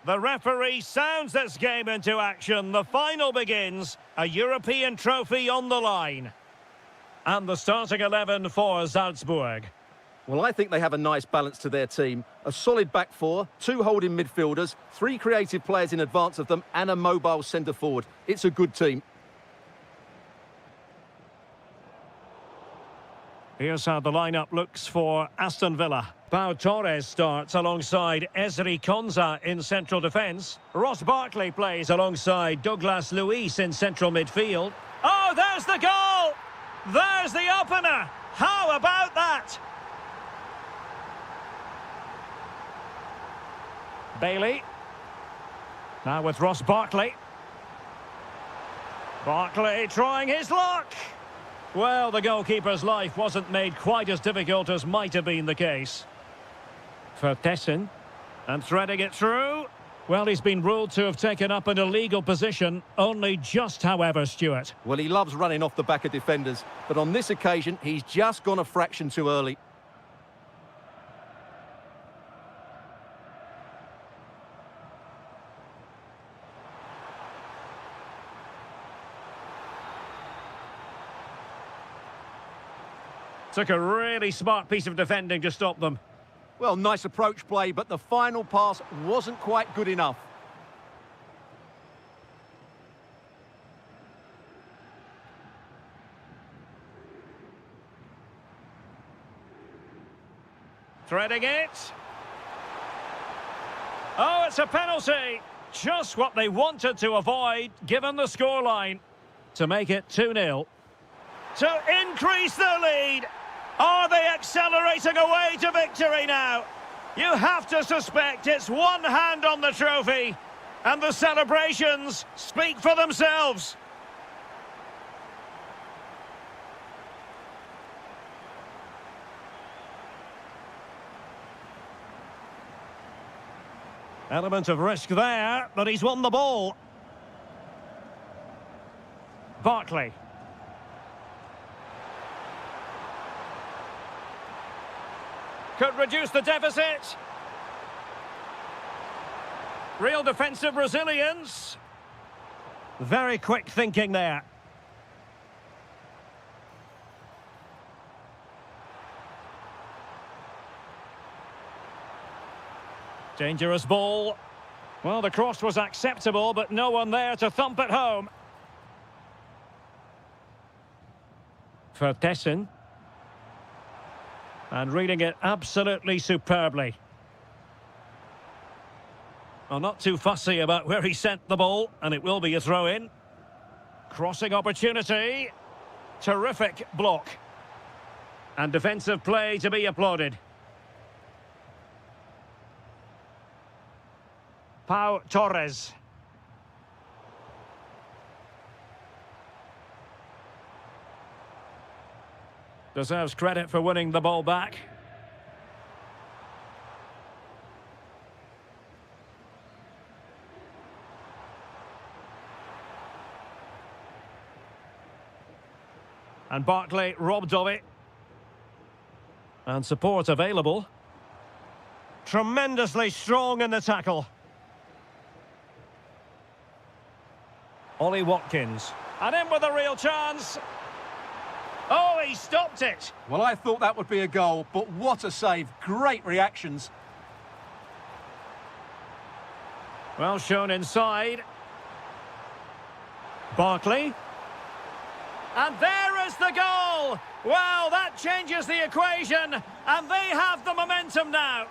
The referee sounds this game into action. The final begins. A European trophy on the line. And the starting 11 for Salzburg. Well, I think they have a nice balance to their team. A solid back four, two holding midfielders, three creative players in advance of them, and a mobile centre forward. It's a good team. Here's how the lineup looks for Aston Villa. Pau Torres starts alongside Ezri Konsa in central defence. Ross Barkley plays alongside Douglas Luiz in central midfield. Oh, there's the goal! There's the opener! How about that? Bailey. Now with Ross Barkley. Barkley trying his luck. Well, the goalkeeper's life wasn't made quite as difficult as might have been the case. For Tessin. And threading it through. Well, he's been ruled to have taken up an illegal position. Only just, however, Stuart. Well, he loves running off the back of defenders. But on this occasion, he's just gone a fraction too early. Took a really smart piece of defending to stop them. Well, nice approach play, but the final pass wasn't quite good enough. Threading it. Oh, it's a penalty. Just what they wanted to avoid, given the scoreline. To make it 2-0. To increase the lead. Are they accelerating away to victory now? You have to suspect it's one hand on the trophy. And the celebrations speak for themselves. Element of risk there, but he's won the ball. Barkley. Could reduce the deficit. Real defensive resilience. Very quick thinking there. Dangerous ball. Well, the cross was acceptable, but no one there to thump it home. For Tessin. And reading it absolutely superbly. Well, not too fussy about where he sent the ball, and it will be a throw-in. Crossing opportunity. Terrific block. And defensive play to be applauded. Pau Torres. Deserves credit for winning the ball back. And Barkley robbed of it. And support available. Tremendously strong in the tackle. Ollie Watkins. And in with a real chance. Oh, he stopped it. Well, I thought that would be a goal, but what a save. Great reactions. Well shown inside. Barkley. And there is the goal. Well, that changes the equation, and they have the momentum now.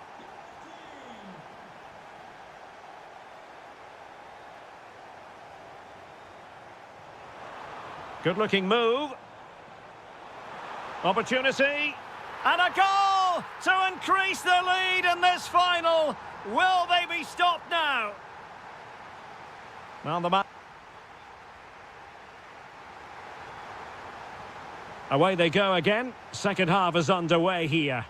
Good-looking move. Opportunity. And a goal to increase the lead in this final. Will they be stopped now? Well, the man. Away they go again. Second half is underway here.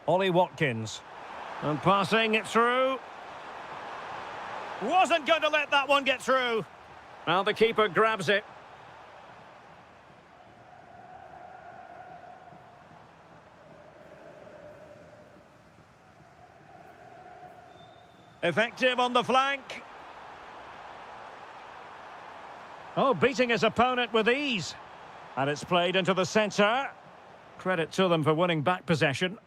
Ollie Watkins. And passing it through. Wasn't going to let that one get through. Well, the keeper grabs it. Effective on the flank. Oh, beating his opponent with ease. And it's played into the centre. Credit to them for winning back possession.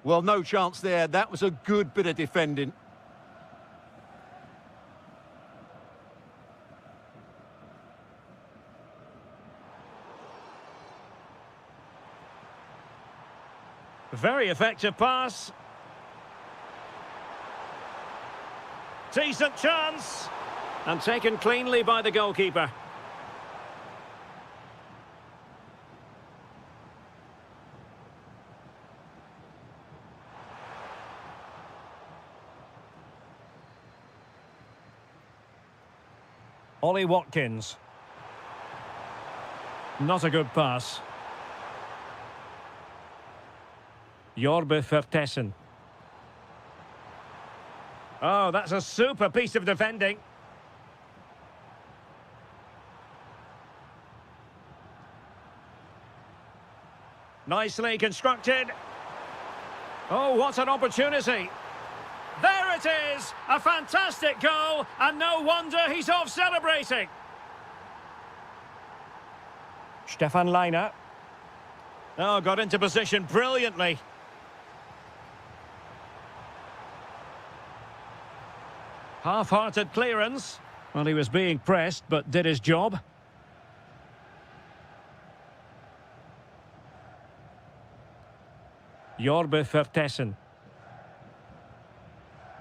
Well, no chance there. That was a good bit of defending. Very effective pass. Decent chance. And taken cleanly by the goalkeeper. Ollie Watkins. Not a good pass. Jorbe Vertessen. Oh, that's a super piece of defending. Nicely constructed. Oh, what an opportunity. There it is! A fantastic goal, and no wonder he's off celebrating. Stefan Leiner. Oh, got into position brilliantly. Half-hearted clearance. Well, he was being pressed, but did his job. Jorbe Vertessen.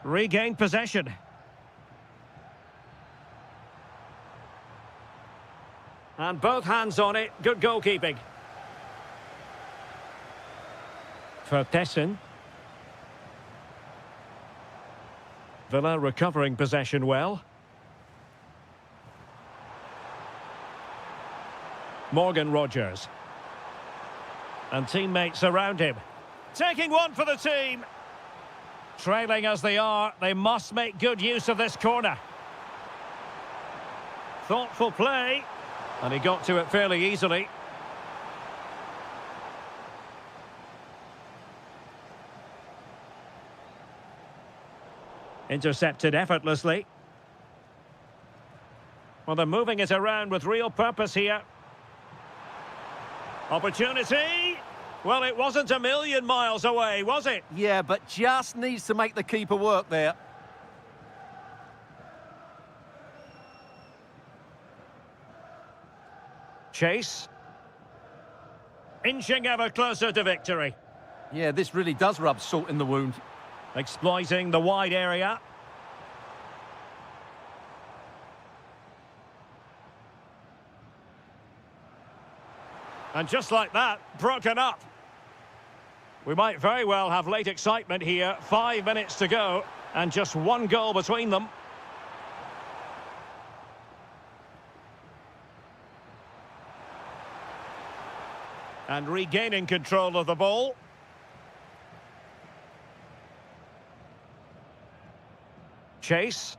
Regained possession. And both hands on it. Good goalkeeping. Vertessen. Villa recovering possession well. Morgan Rogers. And teammates around him. Taking one for the team. Trailing as they are, they must make good use of this corner. Thoughtful play. And he got to it fairly easily. Intercepted effortlessly. Well, they're moving it around with real purpose here. Opportunity. Well, it wasn't a million miles away, was it? Yeah, but just needs to make the keeper work there. Chase. Inching ever closer to victory. Yeah, this really does rub salt in the wound. Exploiting the wide area. And just like that, broken up. We might very well have late excitement here. 5 minutes to go, and just one goal between them. And regaining control of the ball. Chase.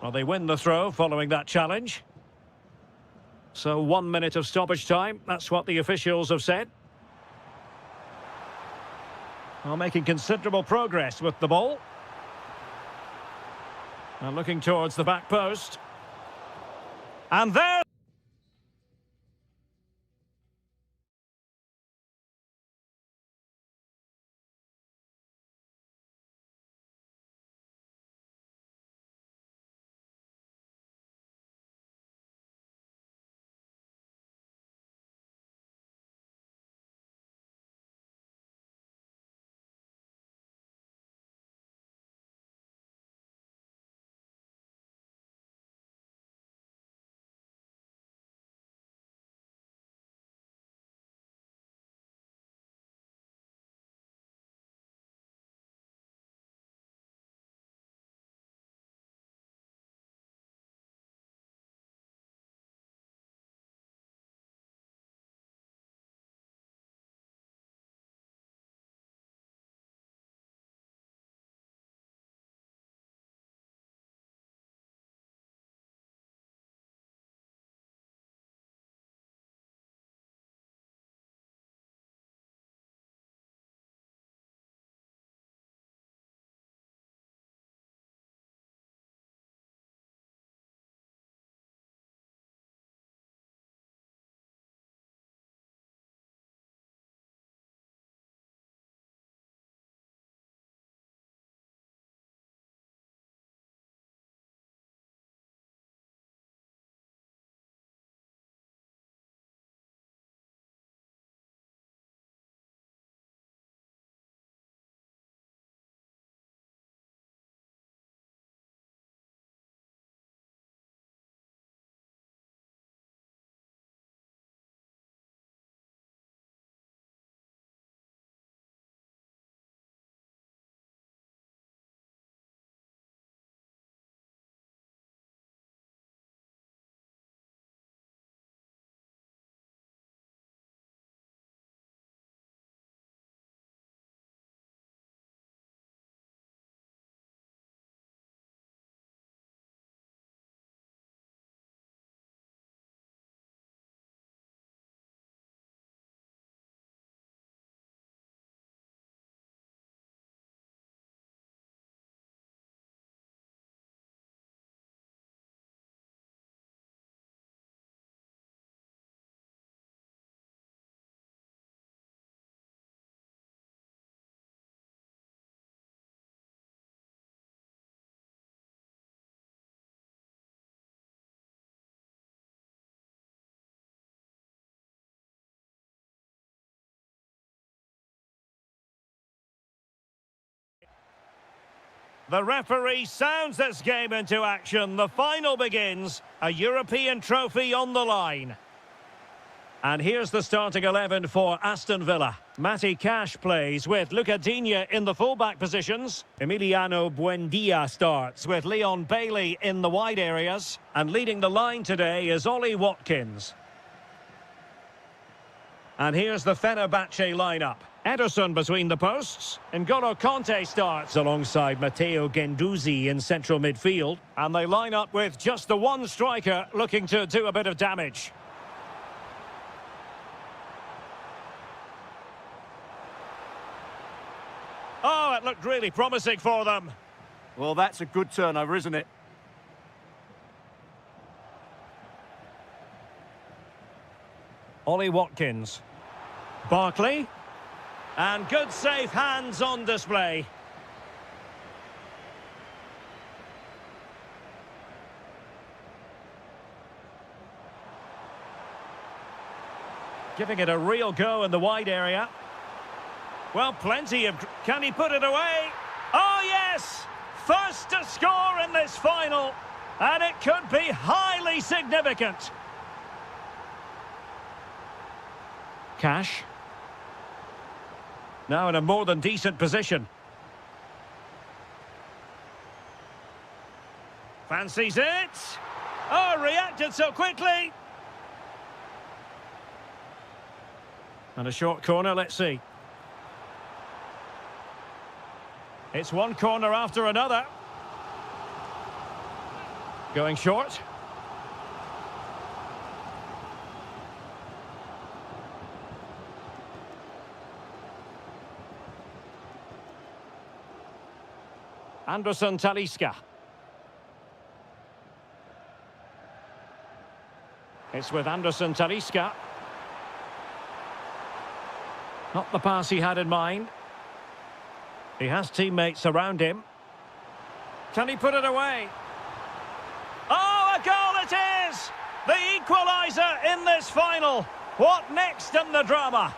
Well, they win the throw following that challenge. So 1 minute of stoppage time. That's what the officials have said. Well, making considerable progress with the ball. And looking towards the back post. And there... The referee sounds this game into action. The final begins. A European trophy on the line. And here's the starting 11 for Aston Villa. Matty Cash plays with Luca Digne in the fullback positions. Emiliano Buendia starts with Leon Bailey in the wide areas. And leading the line today is Ollie Watkins. And here's the Fenerbahce lineup. Ederson between the posts. N'Golo Kanté starts alongside Matteo Guendouzi in central midfield. And they line up with just the one striker looking to do a bit of damage. Oh, it looked really promising for them. Well, that's a good turnover, isn't it? Ollie Watkins. Barkley. And good safe hands on display. Giving it a real go in the wide area. Well, plenty of... Can he put it away? Oh, yes! First to score in this final. And it could be highly significant. Cash. Now in a more than decent position. Fancies it. Oh, reacted so quickly. And a short corner, let's see. It's one corner after another. Going short. Anderson Talisca. It's with Anderson Talisca. Not the pass he had in mind. He has teammates around him. Can he put it away? Oh, a goal it is! The equaliser in this final. What next in the drama?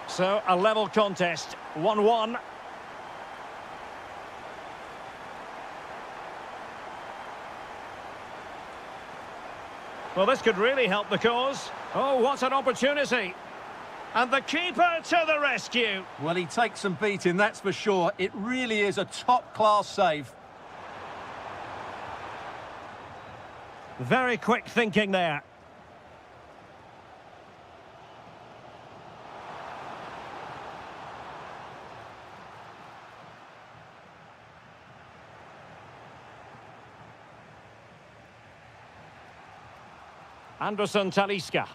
So, a level contest, 1-1. Well, this could really help the cause. Oh, what an opportunity. And the keeper to the rescue. Well, he takes some beating, that's for sure. It really is a top-class save. Very quick thinking there. Anderson Talisca.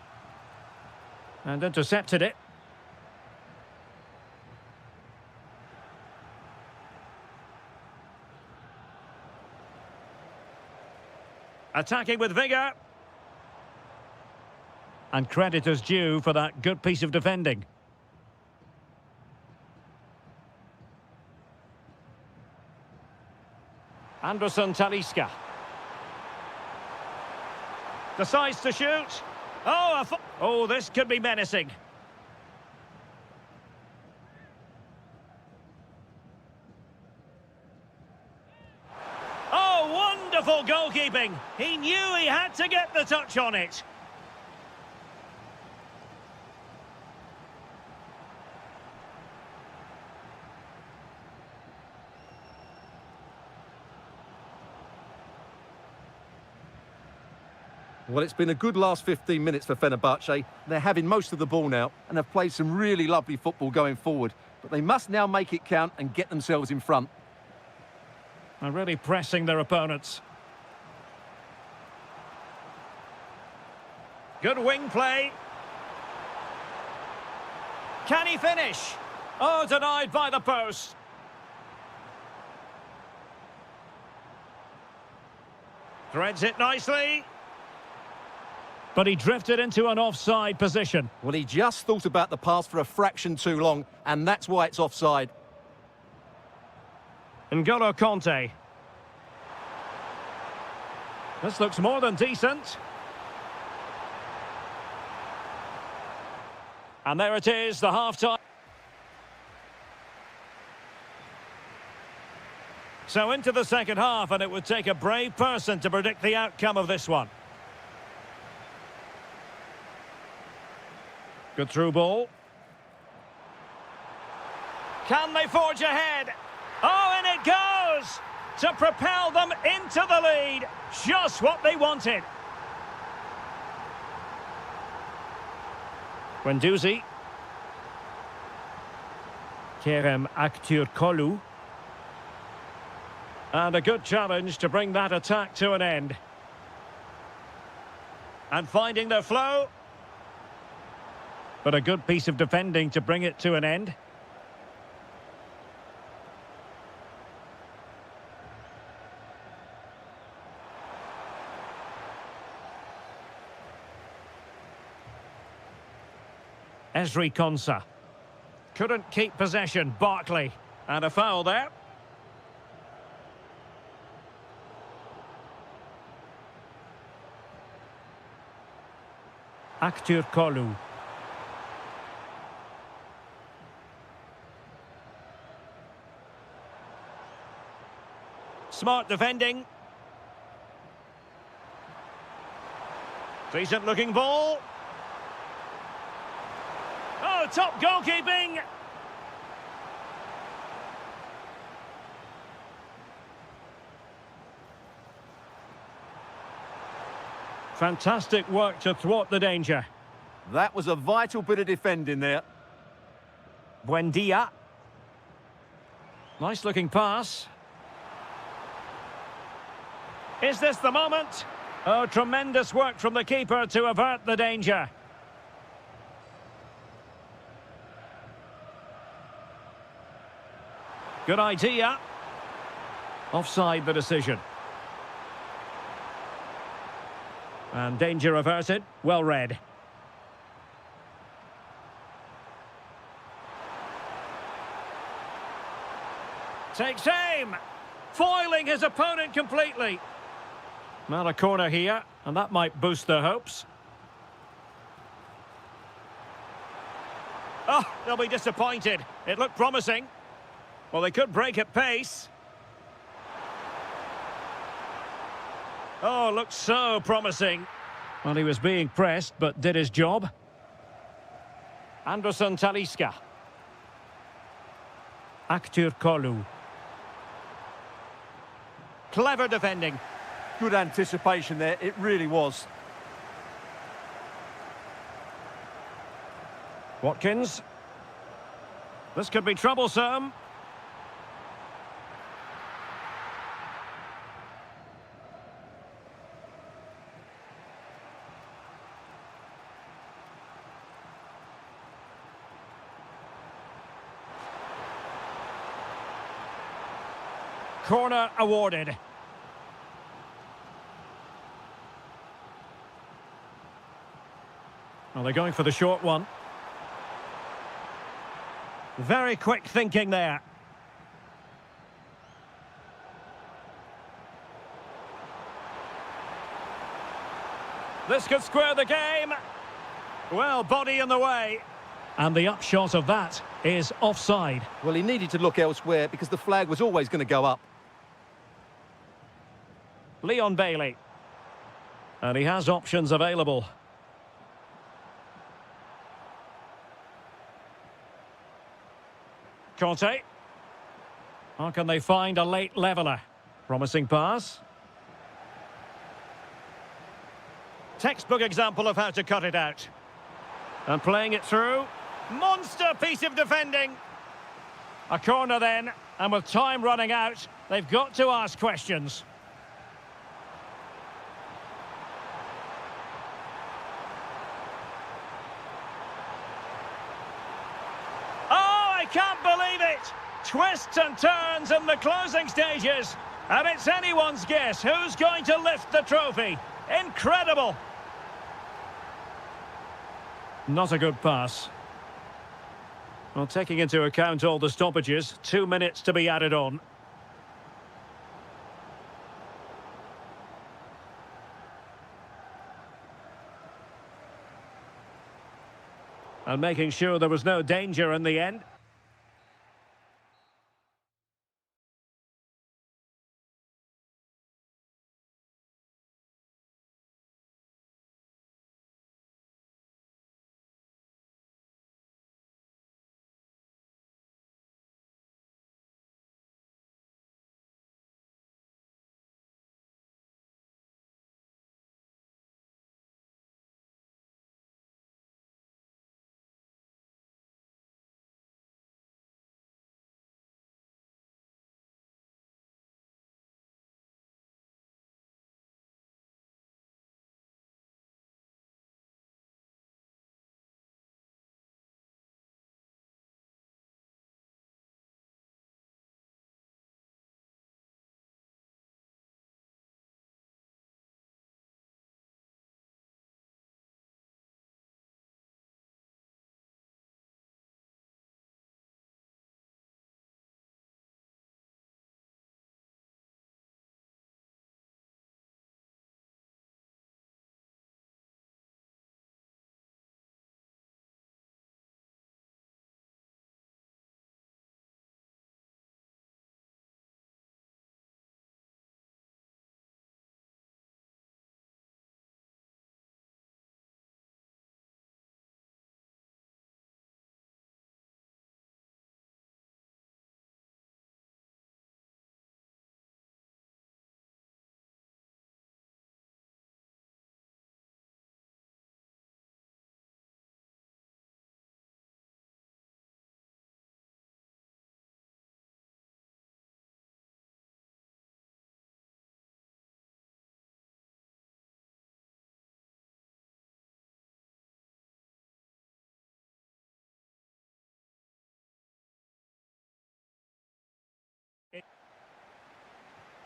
And intercepted it. Attacking with vigour. And credit is due for that good piece of defending. Anderson Talisca. Decides to shoot. Oh, this could be menacing. Oh, wonderful goalkeeping. He knew he had to get the touch on it. Well, it's been a good last 15 minutes for Fenerbahce. They're having most of the ball now and have played some really lovely football going forward. But they must now make it count and get themselves in front. They're really pressing their opponents. Good wing play. Can he finish? Oh, denied by the post. Threads it nicely. But he drifted into an offside position. Well, he just thought about the pass for a fraction too long, and that's why it's offside. N'Golo Kanté. This looks more than decent. And there it is, the half-time. So into the second half, and it would take a brave person to predict the outcome of this one. Good through ball. Can they forge ahead? Oh, in it goes! To propel them into the lead. Just what they wanted. Guendouzi. Kerem Aktürkoğlu. And a good challenge to bring that attack to an end. And finding their flow. But a good piece of defending to bring it to an end. Ezri Konsa. Couldn't keep possession, Barkley. And a foul there. Aktürkoğlu. Smart defending. Decent looking ball. Oh, top goalkeeping. Fantastic work to thwart the danger. That was a vital bit of defending there. Buendia. Nice looking pass. Is this the moment? Oh, tremendous work from the keeper to avert the danger. Good idea. Offside the decision. And danger averted. Well read. Takes aim. Foiling his opponent completely. Not a corner here, and that might boost their hopes. Oh, they'll be disappointed. It looked promising. Well, they could break at pace. Oh, looked so promising. Well, he was being pressed, but did his job. Anderson Talisca. Aktürkoğlu. Clever defending. Good anticipation there, it really was. Watkins. This could be troublesome. Corner awarded. Well, they're going for the short one. Very quick thinking there. This could square the game. Well, body in the way. And the upshot of that is offside. Well, he needed to look elsewhere because the flag was always going to go up. Leon Bailey. And he has options available. Conte. How can they find a late leveller? Promising pass. Textbook example of how to cut it out. And playing it through. Monster piece of defending. A corner then, and with time running out, they've got to ask questions. I can't believe it! Twists and turns in the closing stages. And it's anyone's guess who's going to lift the trophy. Incredible! Not a good pass. Well, taking into account all the stoppages, 2 minutes to be added on. And making sure there was no danger in the end.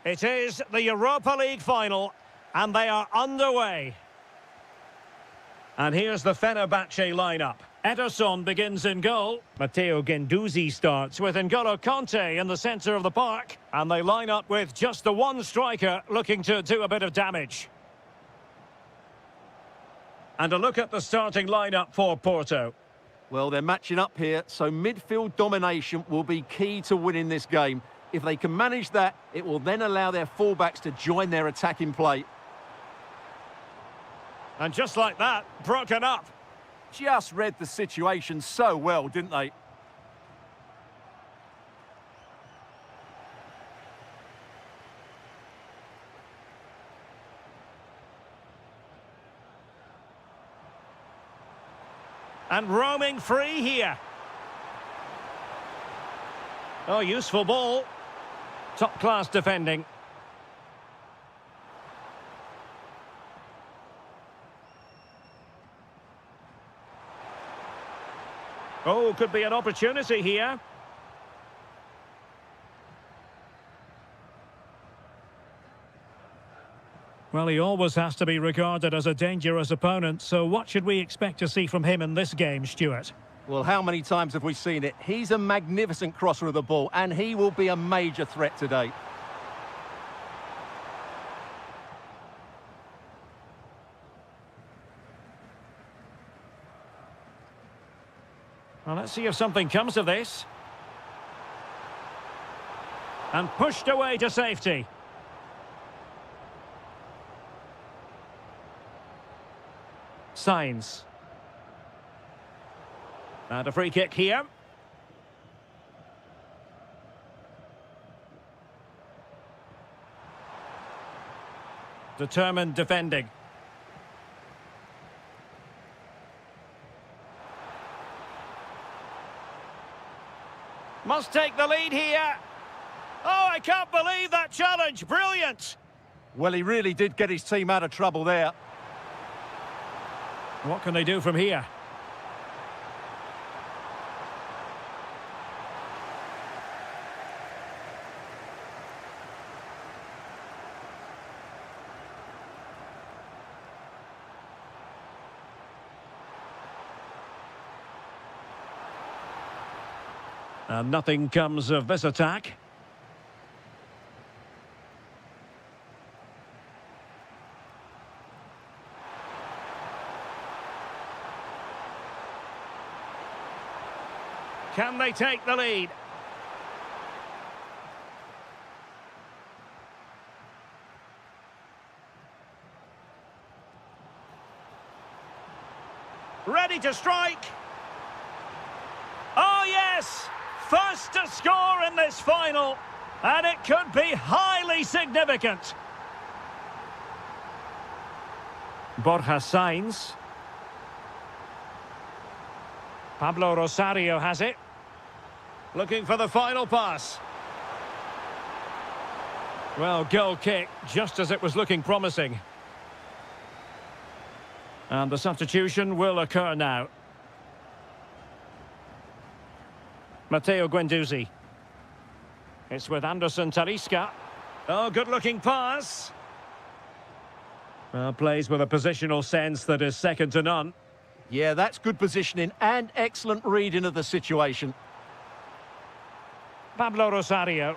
It is the Europa League final, and they are underway. And here's the Fenerbahce lineup. Ederson begins in goal. Matteo Guendouzi starts with N'Golo Kanté in the centre of the park. And they line up with just the one striker looking to do a bit of damage. And a look at the starting lineup for Porto. Well, they're matching up here, so midfield domination will be key to winning this game. If they can manage that, it will then allow their fullbacks to join their attacking play. And just like that, broken up. Just read the situation so well, didn't they? And roaming free here. Oh, useful ball. Top-class defending. Oh, could be an opportunity here. Well, he always has to be regarded as a dangerous opponent, so what should we expect to see from him in this game, Stuart? Well, how many times have we seen it? He's a magnificent crosser of the ball, and he will be a major threat today. Well, let's see if something comes of this. And pushed away to safety. Signs. And a free kick here. Determined defending. Must take the lead here. Oh, I can't believe that challenge. Brilliant. Well, he really did get his team out of trouble there. What can they do from here? And nothing comes of this attack. Can they take the lead? Ready to strike. Oh, yes! First to score in this final, and it could be highly significant. Borja Sainz. Pablo Rosario has it. Looking for the final pass. Well, goal kick, just as it was looking promising. And the substitution will occur now. Matteo Guendouzi. It's with Anderson Talisca. Oh, good-looking pass. Well, plays with a positional sense that is second to none. Yeah, that's good positioning and excellent reading of the situation. Pablo Rosario.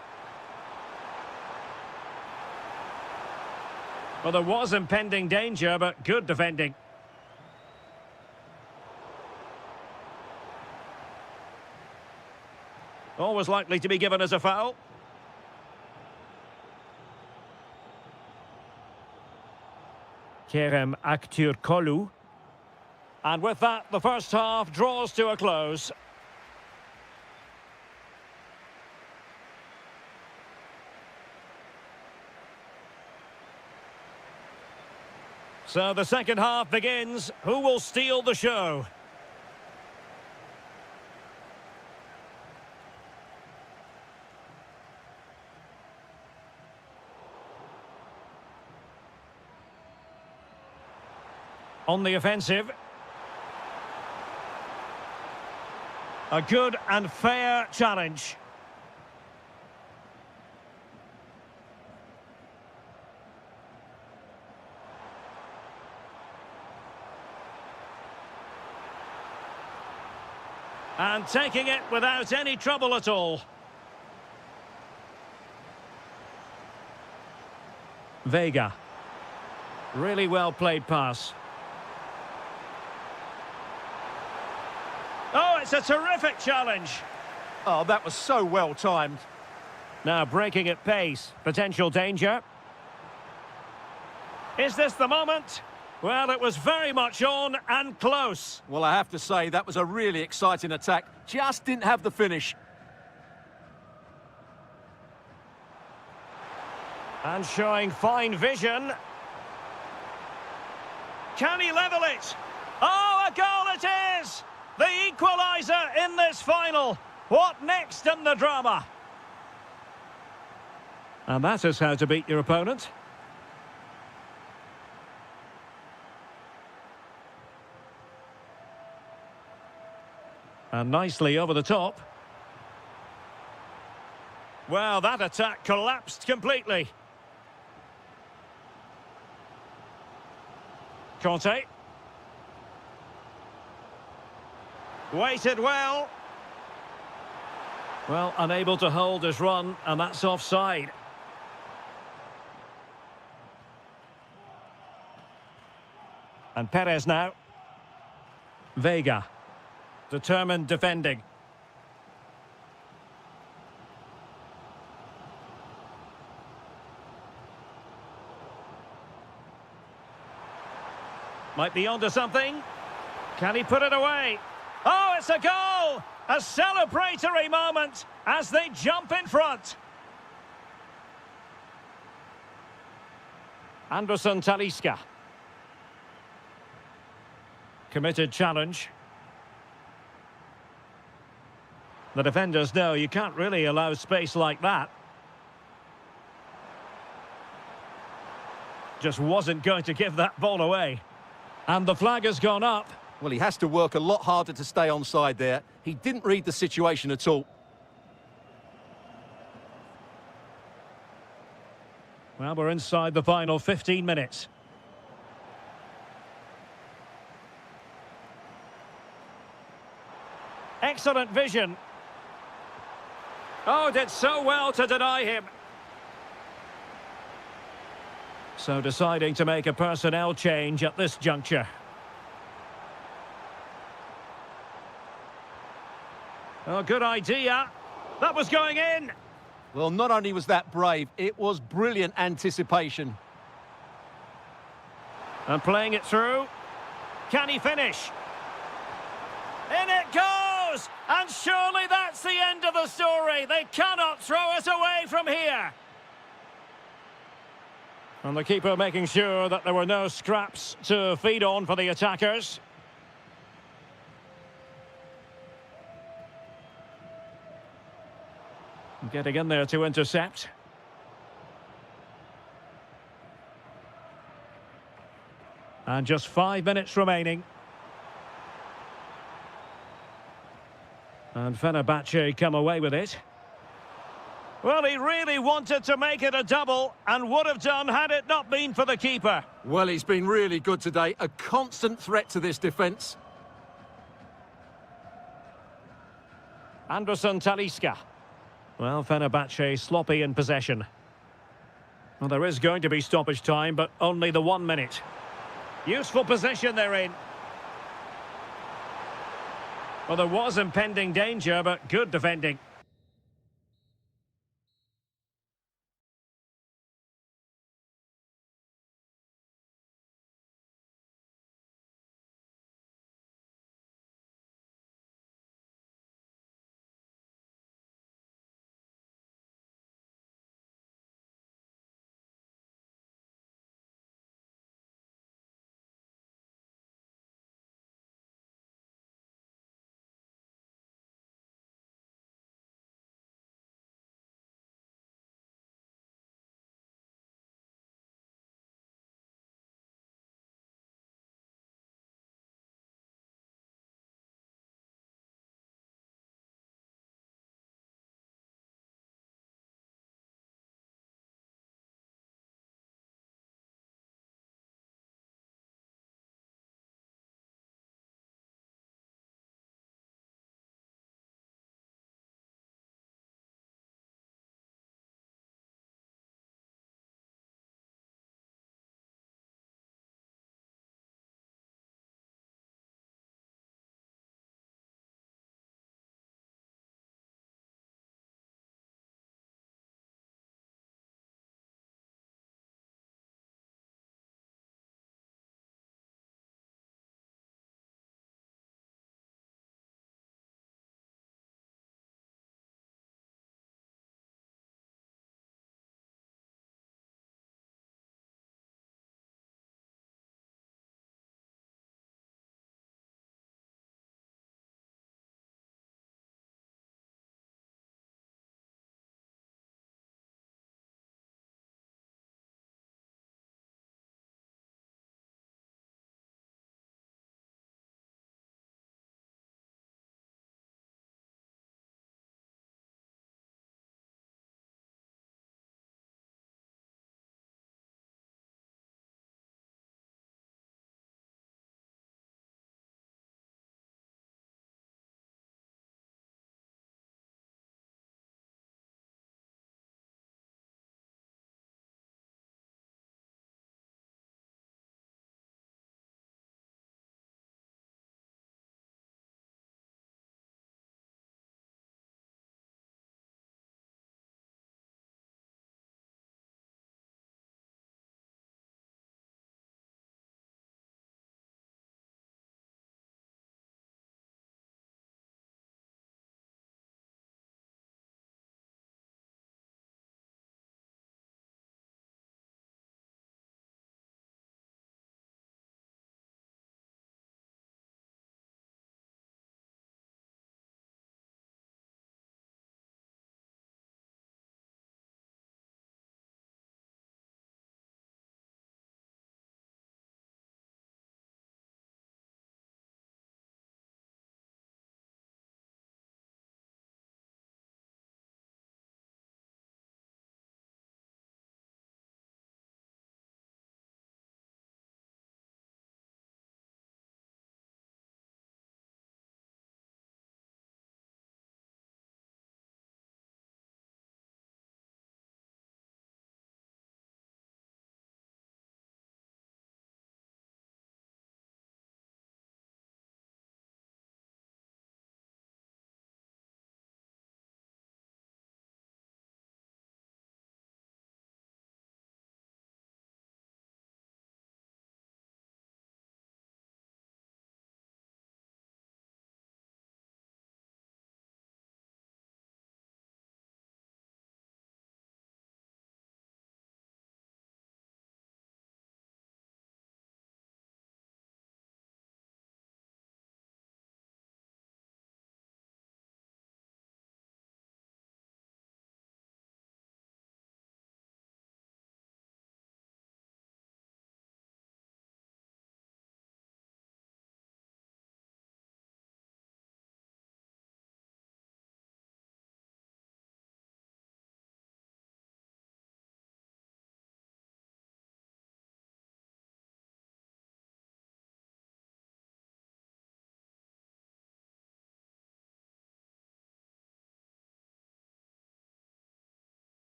Well, there was impending danger, but good defending. Always likely to be given as a foul. Kerem Aktürkoğlu. And with that, the first half draws to a close. So the second half begins. Who will steal the show? On the offensive. A good and fair challenge. And taking it without any trouble at all. Vega. Really well played pass. Oh, it's a terrific challenge. Oh, that was so well timed. Now breaking at pace. Potential danger. Is this the moment? Well, it was very much on and close. Well, I have to say, that was a really exciting attack. Just didn't have the finish. And showing fine vision. Can he level it? Oh, a goal it is! The equaliser in this final. What next in the drama? And that is how to beat your opponent. And nicely over the top. Well, that attack collapsed completely. Conte. Waited well. Well, unable to hold his run, and that's offside. And Perez now. Vega. Determined defending. Might be onto something. Can he put it away? Oh, it's a goal! A celebratory moment as they jump in front. Anderson Talisca. Committed challenge. The defenders know you can't really allow space like that. Just wasn't going to give that ball away. And the flag has gone up. Well, he has to work a lot harder to stay onside there. He didn't read the situation at all. Well, we're inside the final 15 minutes. Excellent vision. Oh, did so well to deny him. So deciding to make a personnel change at this juncture. Oh, good idea. That was going in. Well, not only was that brave, it was brilliant anticipation. And playing it through. Can he finish? In it goes! And surely that's the end of the story. They cannot throw us away from here. And the keeper making sure that there were no scraps to feed on for the attackers. Getting in there to intercept. And just 5 minutes remaining. And Fenerbahce come away with it. Well, he really wanted to make it a double and would have done had it not been for the keeper. Well, he's been really good today. A constant threat to this defence. Anderson Talisca. Well, Fenerbahce sloppy in possession. Well, there is going to be stoppage time, but only the 1 minute. Useful position they're in. Well, there was impending danger, but good defending.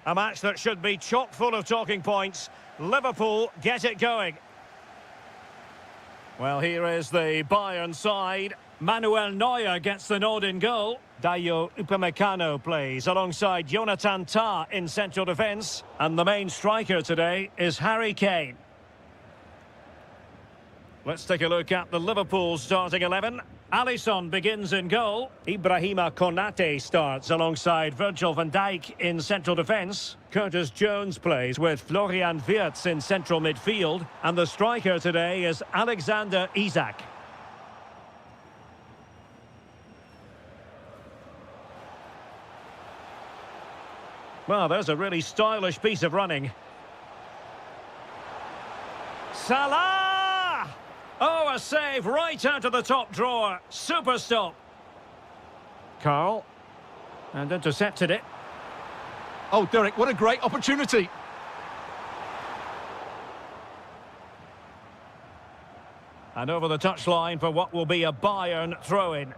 A match that should be chock full of talking points. Liverpool get it going. Well, here is the Bayern side. Manuel Neuer gets the nod in goal. Dayo Upamecano plays alongside Jonathan Tah in central defence. And the main striker today is Harry Kane. Let's take a look at the Liverpool starting 11. Alisson begins in goal. Ibrahima Konate starts alongside Virgil van Dijk in central defence. Curtis Jones plays with Florian Wirtz in central midfield. And the striker today is Alexander Isak. Well, there's a really stylish piece of running. Salah! Oh, a save right out of the top drawer. Super stop. Carl. And intercepted it. Oh, Derek, what a great opportunity. And over the touchline for what will be a Bayern throw-in.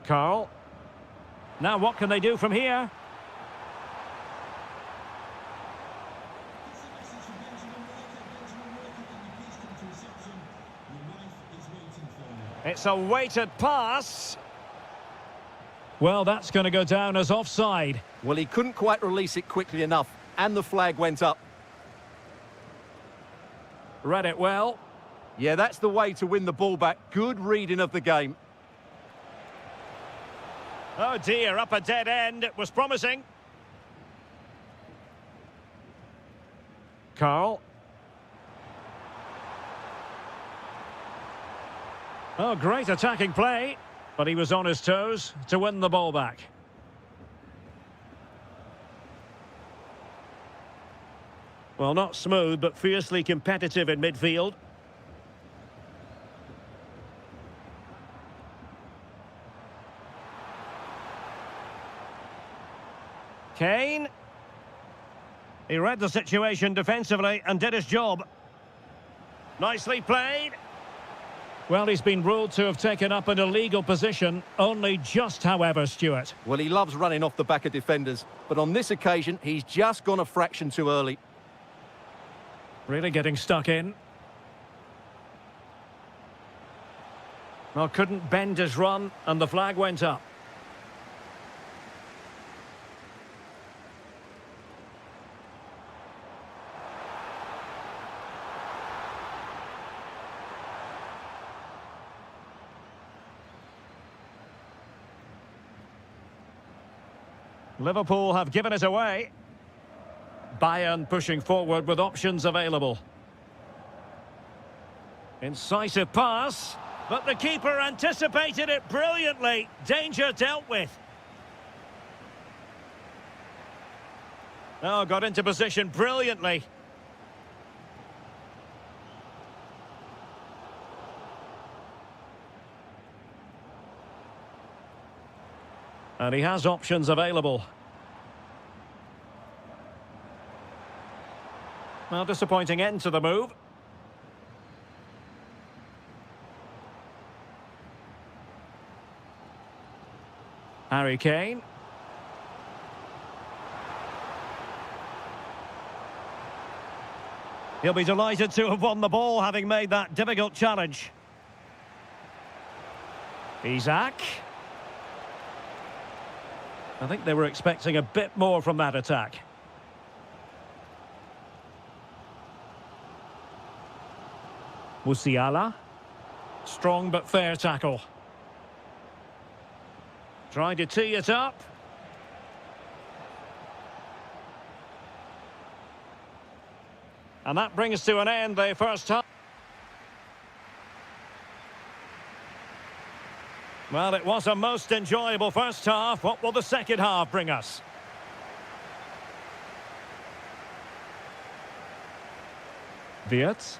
Carl. Now what can they do from here? It's a weighted pass. Well, that's going to go down as offside. Well, he couldn't quite release it quickly enough, and the flag went up. Read it well. Yeah, that's the way to win the ball back. Good reading of the game. Oh dear, up a dead end. It was promising. Carl. Oh, great attacking play. But he was on his toes to win the ball back. Well, not smooth, but fiercely competitive in midfield. Kane. He read the situation defensively and did his job. Nicely played. Well, he's been ruled to have taken up an illegal position, only just, however, Stuart. Well, he loves running off the back of defenders, but on this occasion, he's just gone a fraction too early. Really getting stuck in. Well, couldn't bend his run, and the flag went up. Liverpool have given it away. Bayern pushing forward with options available. Incisive pass, but the keeper anticipated it brilliantly. Danger dealt with. Oh, got into position brilliantly. And he has options available. Well, disappointing end to the move. Harry Kane. He'll be delighted to have won the ball, having made that difficult challenge. Isak. I think they were expecting a bit more from that attack. Musiala. Strong but fair tackle. Trying to tee it up. And that brings to an end the first half. Well, it was a most enjoyable first half. What will the second half bring us? Wirtz.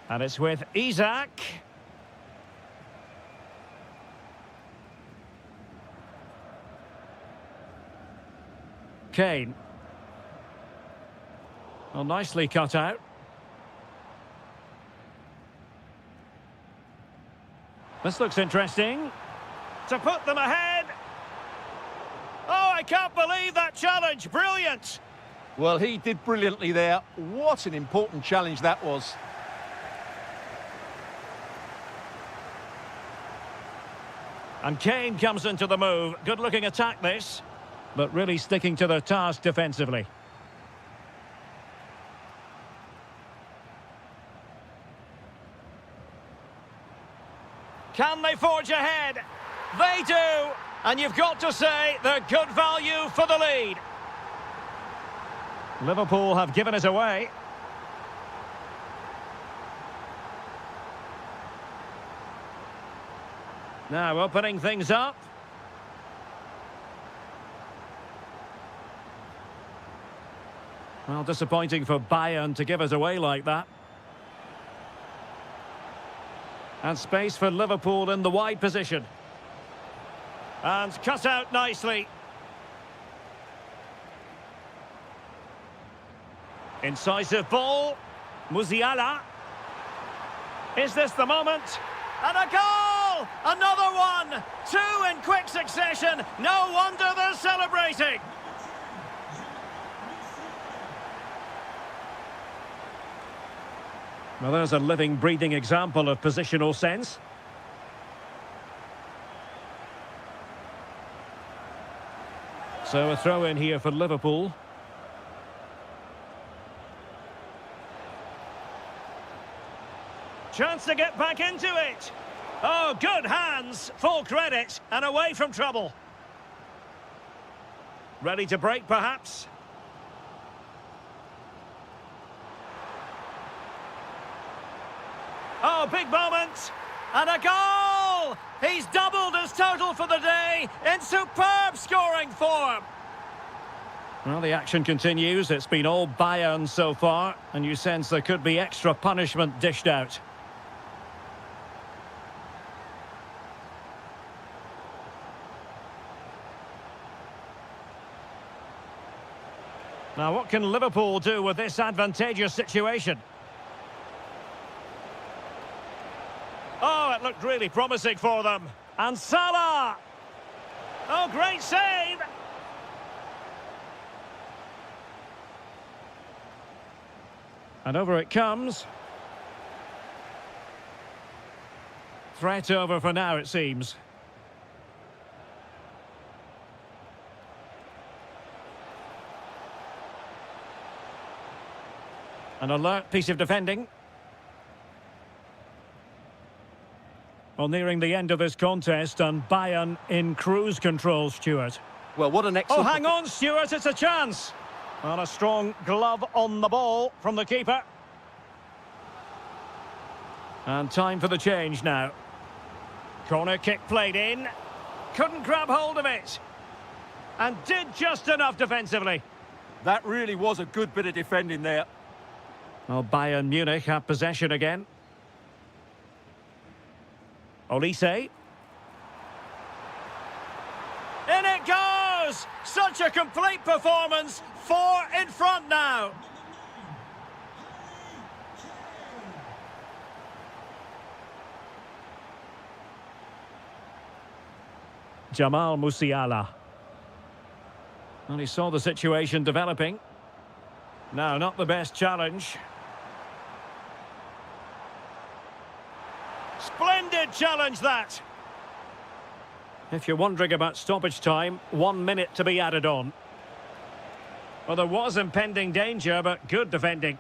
And it's with Isak. Kane. Well, nicely cut out. This looks interesting. To put them ahead. Oh, I can't believe that challenge. Brilliant. Well, he did brilliantly there. What an important challenge that was. And Kane comes into the move. Good-looking attack, this. But really sticking to their task defensively. Can they forge ahead? They do! And you've got to say they're good value for the lead. Liverpool have given it away. Now opening things up. Well, disappointing for Bayern to give us away like that. And space for Liverpool in the wide position. And cut out nicely. Incisive ball. Musiala. Is this the moment? And a goal! Another one! Two in quick succession. No wonder they're celebrating. Well, there's a living, breathing example of positional sense. So a throw in here for Liverpool. Chance to get back into it. Oh, good hands. Full credit and away from trouble. Ready to break, perhaps? Oh, big moment. And a goal! He's doubled his total for the day in superb scoring form. Well, the action continues. It's been all Bayern so far, and you sense there could be extra punishment dished out. Now, what can Liverpool do with this advantageous situation? Oh, it looked really promising for them. And Salah! Oh, great save! And over it comes. Threat over for now, it seems. An alert piece of defending. Well, nearing the end of this contest, and Bayern in cruise control, Stuart. Well, what an Oh, excellent... hang on, Stuart, it's a chance. And a strong glove on the ball from the keeper. And time for the change now. Corner kick played in. Couldn't grab hold of it. And did just enough defensively. That really was a good bit of defending there. Well, Bayern Munich have possession again. Olise. In it goes! Such a complete performance. 4 in front now. Jamal Musiala. Well, he saw the situation developing. No, not the best challenge. Splendid challenge, that. If you're wondering about stoppage time, 1 minute to be added on. Well, there was impending danger, but good defending.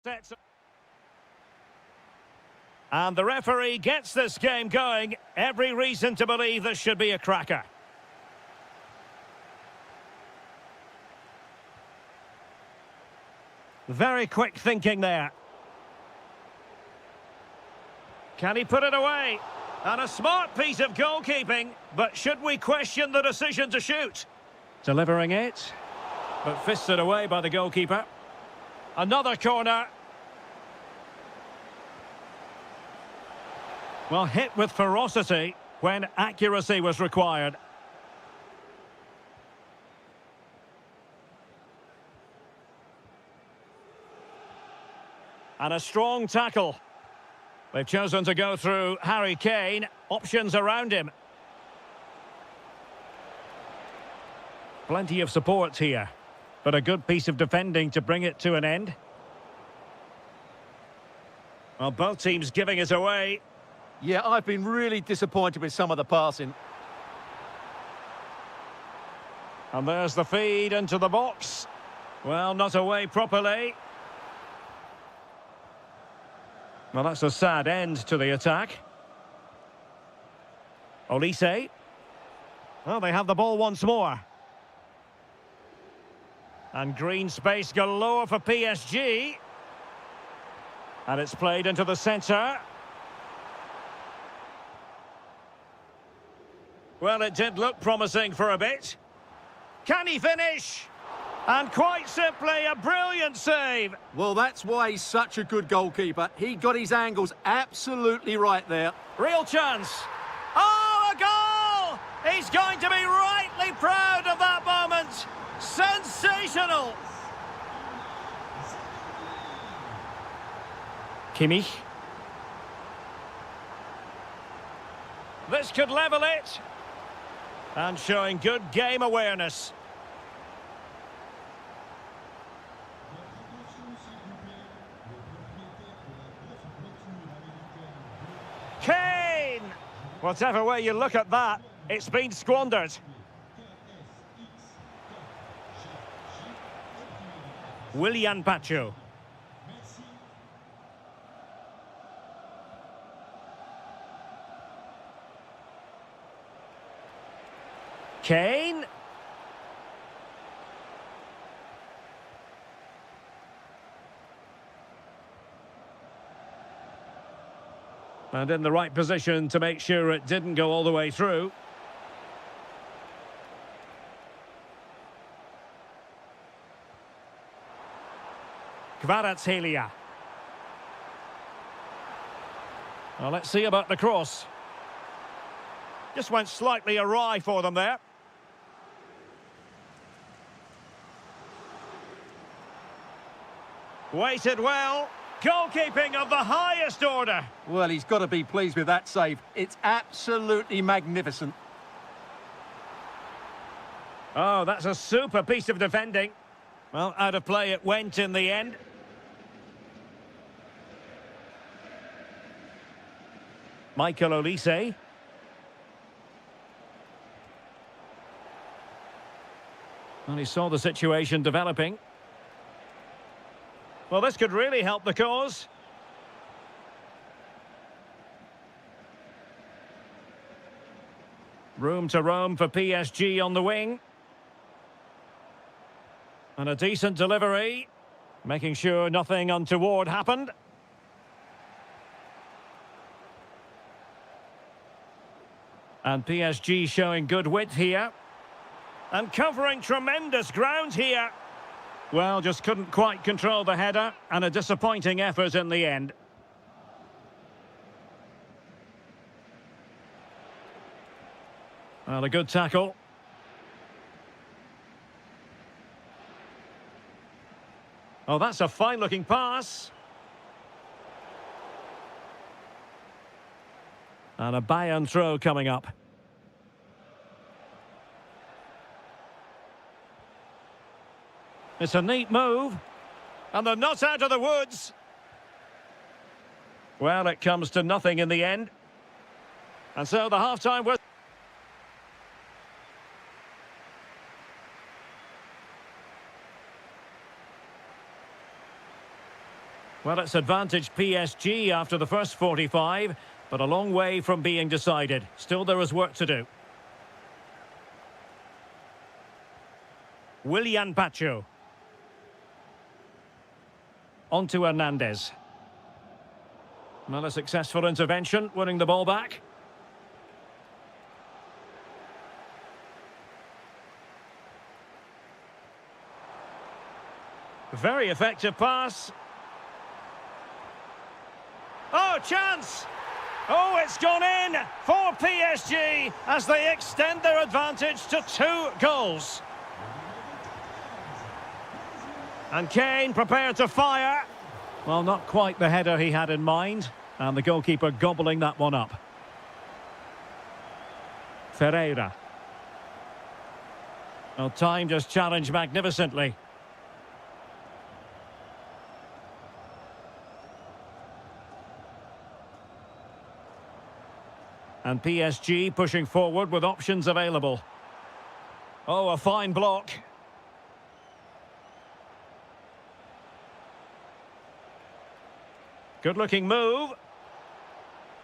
Sets. And the referee gets this game going. Every reason to believe this should be a cracker. Very quick thinking there. Can he put it away? And a smart piece of goalkeeping, but should we question the decision to shoot? Delivering it, but fisted away by the goalkeeper. Another corner. Well, hit with ferocity when accuracy was required. And a strong tackle. They've chosen to go through Harry Kane. Options around him. Plenty of support here, but a good piece of defending to bring it to an end. Well, both teams giving it away. Yeah, I've been really disappointed with some of the passing. And there's the feed into the box. Well, not away properly. Well, that's a sad end to the attack. Olise. Well, they have the ball once more. And green space galore for PSG. And it's played into the centre. Well, it did look promising for a bit. Can he finish? And quite simply, a brilliant save. Well, that's why he's such a good goalkeeper. He got his angles absolutely right there. Real chance. Oh, a goal! He's going to be rightly proud of that moment. Sensational. Kimmich. This could level it. And showing good game awareness. Kane! Whatever way you look at that, it's been squandered. Willian Pacho. Kane. And in the right position to make sure it didn't go all the way through. Kvaratskhelia. Well, let's see about the cross. Just went slightly awry for them there. Weighted well. Goalkeeping of the highest order. Well, he's got to be pleased with that save. It's absolutely magnificent. Oh, that's a super piece of defending. Well, out of play it went in the end. Michael Olise. And he saw the situation developing. Well, this could really help the cause. Room to roam for PSG on the wing. And a decent delivery. Making sure nothing untoward happened. And PSG showing good width here. And covering tremendous ground here. Well, just couldn't quite control the header, and a disappointing effort in the end. Well, a good tackle. Oh, that's a fine-looking pass. And a Bayern throw coming up. It's a neat move. And they're not out of the woods. Well, it comes to nothing in the end. And so the half-time was... Well, it's advantage PSG after the first 45, but a long way from being decided. Still, there is work to do. Willian Pacho. On to Hernandez. Not a successful intervention, winning the ball back. Very effective pass. Oh, chance! Oh, it's gone in for PSG as they extend their advantage to 2 goals. And Kane prepared to fire. Well, not quite the header he had in mind. And the goalkeeper gobbling that one up. Ferreira. Well, time just challenged magnificently. And PSG pushing forward with options available. Oh, a fine block. Good-looking move.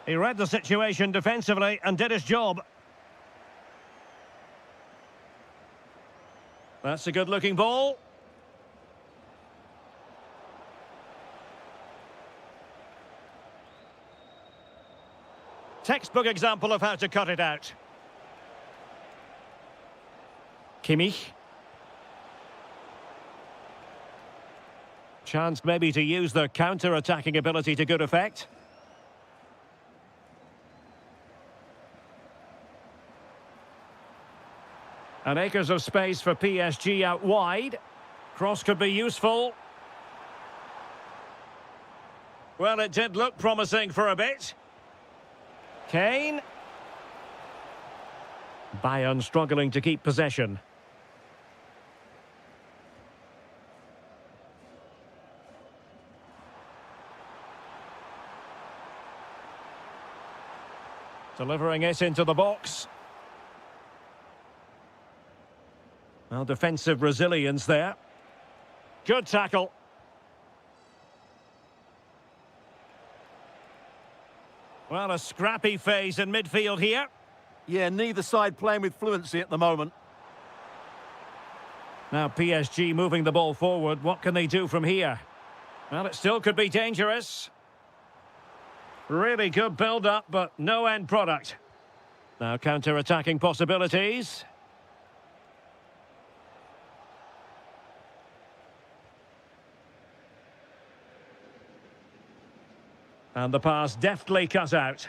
He read the situation defensively and did his job. That's a good-looking ball. Textbook example of how to cut it out. Kimmich. Chance maybe to use their counter-attacking ability to good effect. And acres of space for PSG out wide. Cross could be useful. Well, it did look promising for a bit. Kane. Bayern struggling to keep possession. Delivering it into the box. Well, defensive resilience there. Good tackle. Well, a scrappy phase in midfield here. Yeah, neither side playing with fluency at the moment. Now PSG moving the ball forward. What can they do from here? Well, it still could be dangerous. Really good build-up, but no end product. Now counter-attacking possibilities. And the pass deftly cut out.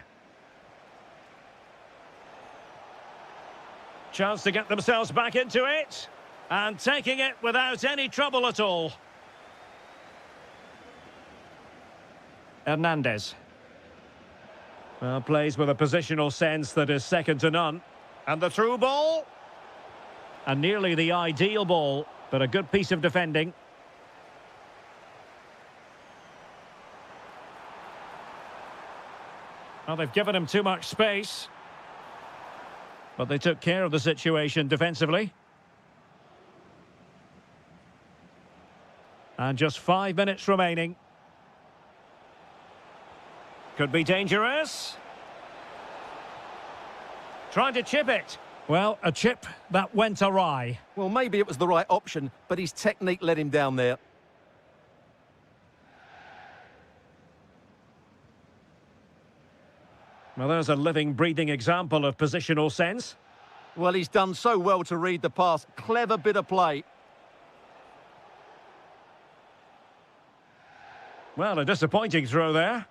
Chance to get themselves back into it. And taking it without any trouble at all. Hernandez. Well, plays with a positional sense that is second to none. And the through ball. And nearly the ideal ball, but a good piece of defending. Well, they've given him too much space. But they took care of the situation defensively. And just 5 minutes remaining. Could be dangerous. Trying to chip it. Well, a chip that went awry. Well, maybe it was the right option, but his technique let him down there. Well, there's a living, breathing example of positional sense. Well, he's done so well to read the pass. Clever bit of play. Well, a disappointing throw there.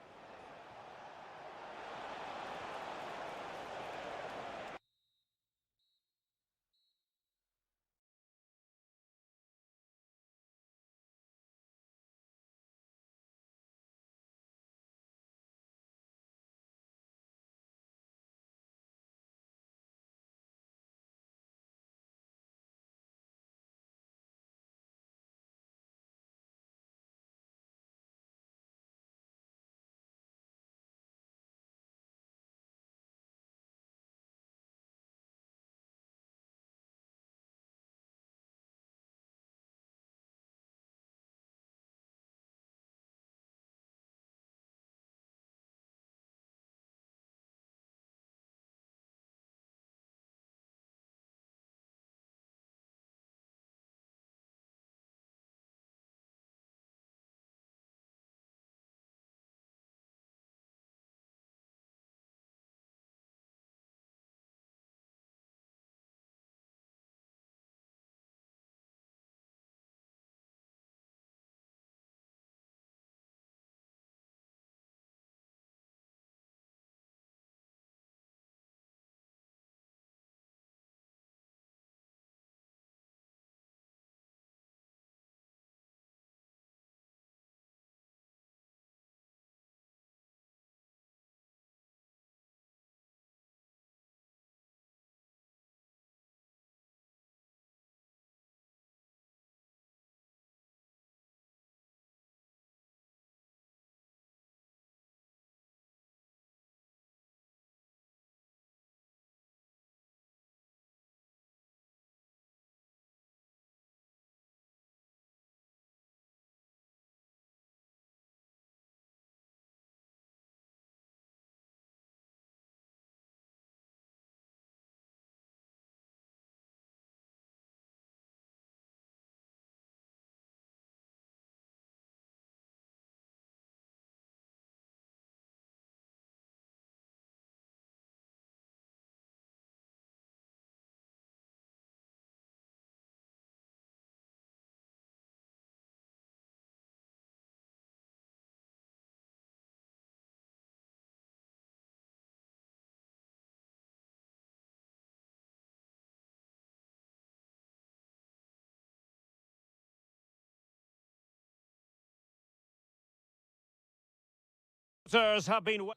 Have been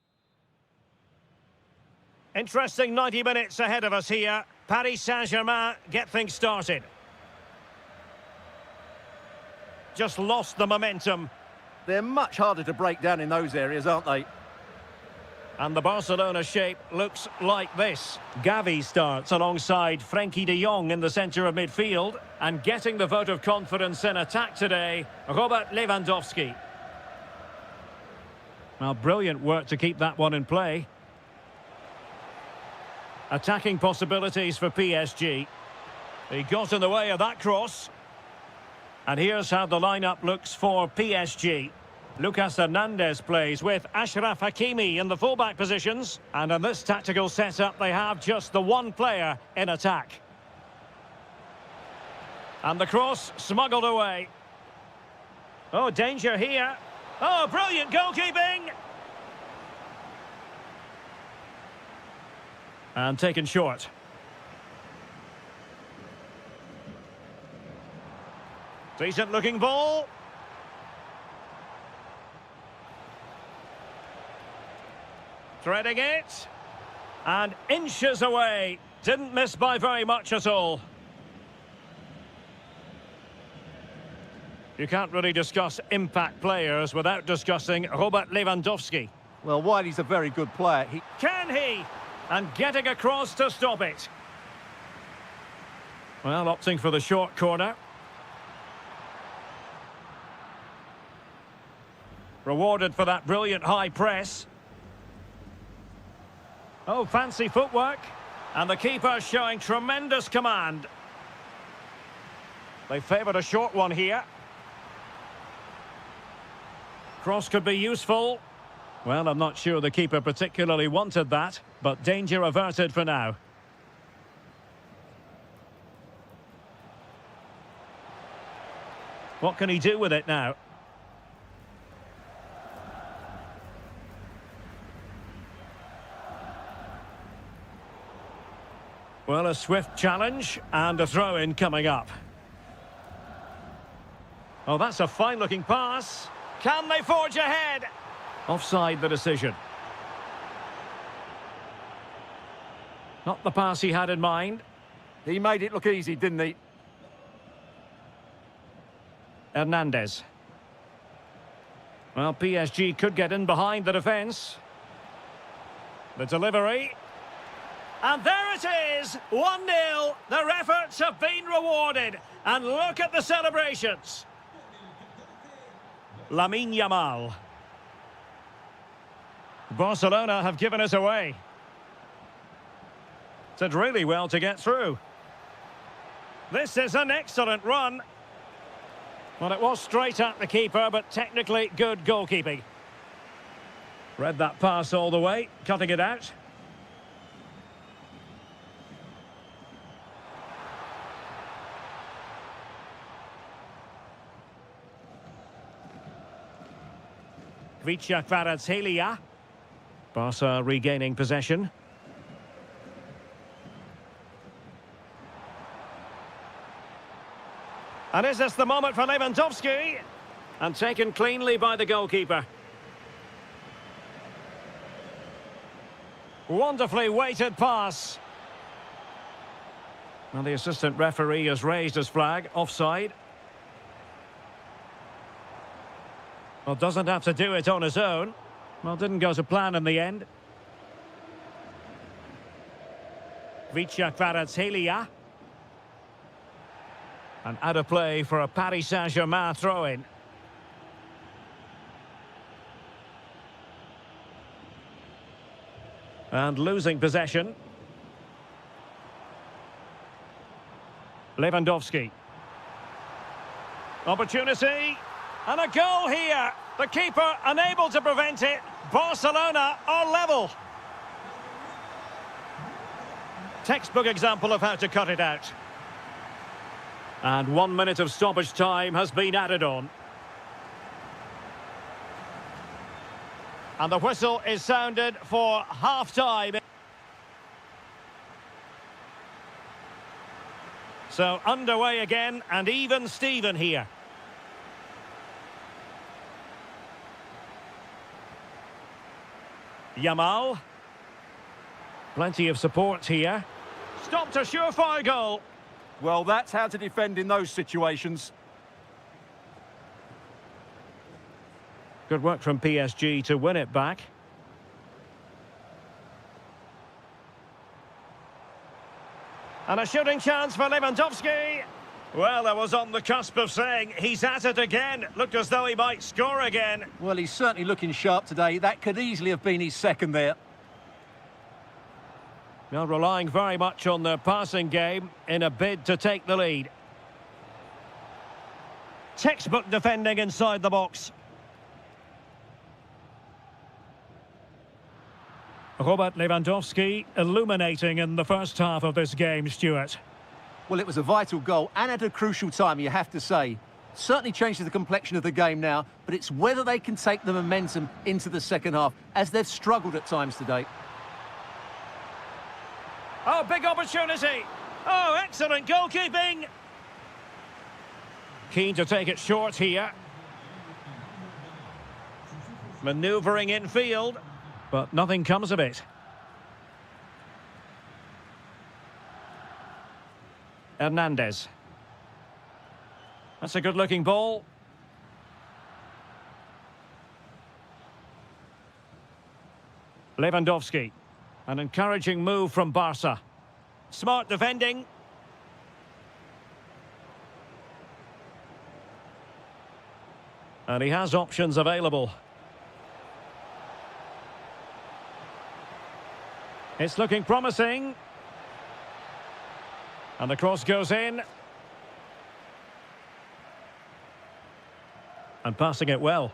interesting 90 minutes ahead of us here. Paris Saint-Germain get things started. Just lost the momentum. They're much harder to break down in those areas, aren't they? And the Barcelona shape looks like this. Gavi starts alongside Frenkie de Jong in the centre of midfield. And getting the vote of confidence in attack today, Robert Lewandowski. Well, brilliant work to keep that one in play. Attacking possibilities for PSG. He got in the way of that cross. And here's how the lineup looks for PSG. Lucas Hernandez plays with Achraf Hakimi in the fullback positions. And in this tactical setup, they have just the one player in attack. And the cross smuggled away. Oh, danger here. Oh, brilliant goalkeeping! And taken short. Decent looking ball. Threading it. And inches away. Didn't miss by very much at all. You can't really discuss impact players without discussing Robert Lewandowski. Well, while he's a very good player, Can he? And getting across to stop it. Well, opting for the short corner. Rewarded for that brilliant high press. Oh, fancy footwork. And the keeper showing tremendous command. They favoured a short one here. Cross could be useful. Well, I'm not sure the keeper particularly wanted that, but danger averted for now. What can he do with it now? Well, a swift challenge and a throw-in coming up. Oh, that's a fine-looking pass. Can they forge ahead? Offside the decision. Not the pass he had in mind. he made it look easy, didn't he? Hernandez. Well, PSG could get in behind the defence. The delivery. And there it is, 1-0. Their efforts have been rewarded. And look at the celebrations. Lamine Yamal. Barcelona have given it away. Did really well to get through. This is an excellent run. Well, it was straight at the keeper, but technically good goalkeeping. Read that pass all the way, cutting it out. Kvaratskhelia. Barca regaining possession. And is this the moment for Lewandowski? And taken cleanly by the goalkeeper. Wonderfully weighted pass. Well, the assistant referee has raised his flag, offside. Well, doesn't have to do it on his own. Well, didn't go to plan in the end. Kvaratskhelia. And out of play for a Paris Saint-Germain throw-in. And losing possession. Lewandowski. Opportunity. And a goal here. The keeper unable to prevent it. Barcelona are level. Textbook example of how to cut it out. And 1 minute of stoppage time has been added on. And the whistle is sounded for half-time. So underway again, and even Steven here. Yamal. Plenty of support here. Stopped a surefire goal. Well, that's how to defend in those situations. Good work from PSG to win it back. And a shooting chance for Lewandowski. Well, I was on the cusp of saying he's at it again. Looked as though he might score again. Well, he's certainly looking sharp today. That could easily have been his second there. Well, relying very much on their passing game in a bid to take the lead. Textbook defending inside the box. Robert Lewandowski illuminating in the first half of this game, Stuart. Well, it was a vital goal and at a crucial time, you have to say. Certainly changes the complexion of the game now, but it's whether they can take the momentum into the second half, as they've struggled at times today. Oh, big opportunity. Oh, excellent goalkeeping. Keen to take it short here. Manoeuvring infield, but nothing comes of it. Hernandez. That's a good-looking ball. Lewandowski. An encouraging move from Barca. Smart defending. And he has options available. It's looking promising. And the cross goes in. And passing it well.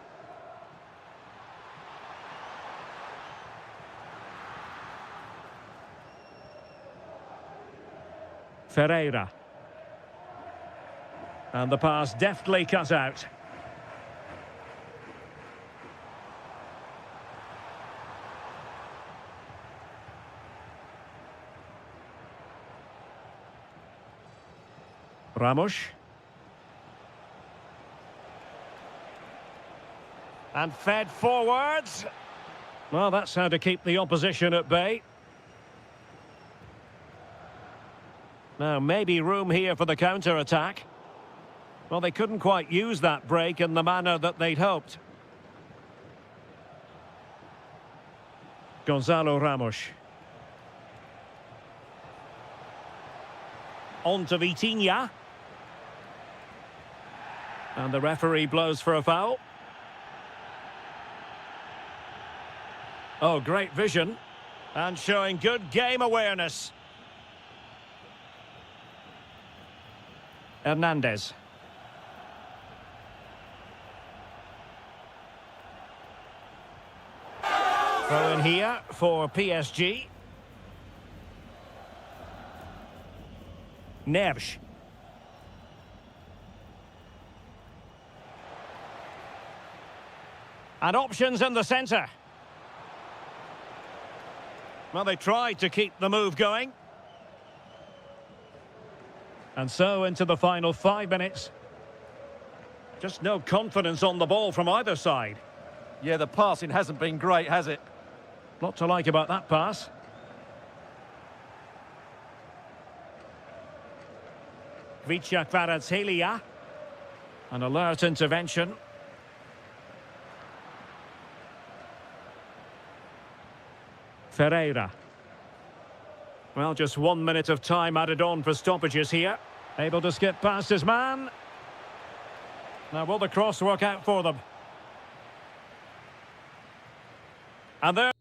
Ferreira. And the pass deftly cut out. Ramos. And fed forwards. Well, that's how to keep the opposition at bay. Now, maybe room here for the counter-attack. Well, they couldn't quite use that break in the manner that they'd hoped. Gonzalo Ramos. On to Vitinha. And the referee blows for a foul. Oh, great vision. And showing good game awareness. Hernandez. Throw in here for PSG. Neves. And options in the centre. Well, they tried to keep the move going. And so into the final 5 minutes. Just no confidence on the ball from either side. Yeah, the passing hasn't been great, has it? Lot to like about that pass. Kvicha Kvaratskhelia. An alert intervention. Ferreira. Well, just 1 minute of time added on for stoppages here. Able to skip past his man. Now, will the cross work out for them? And there...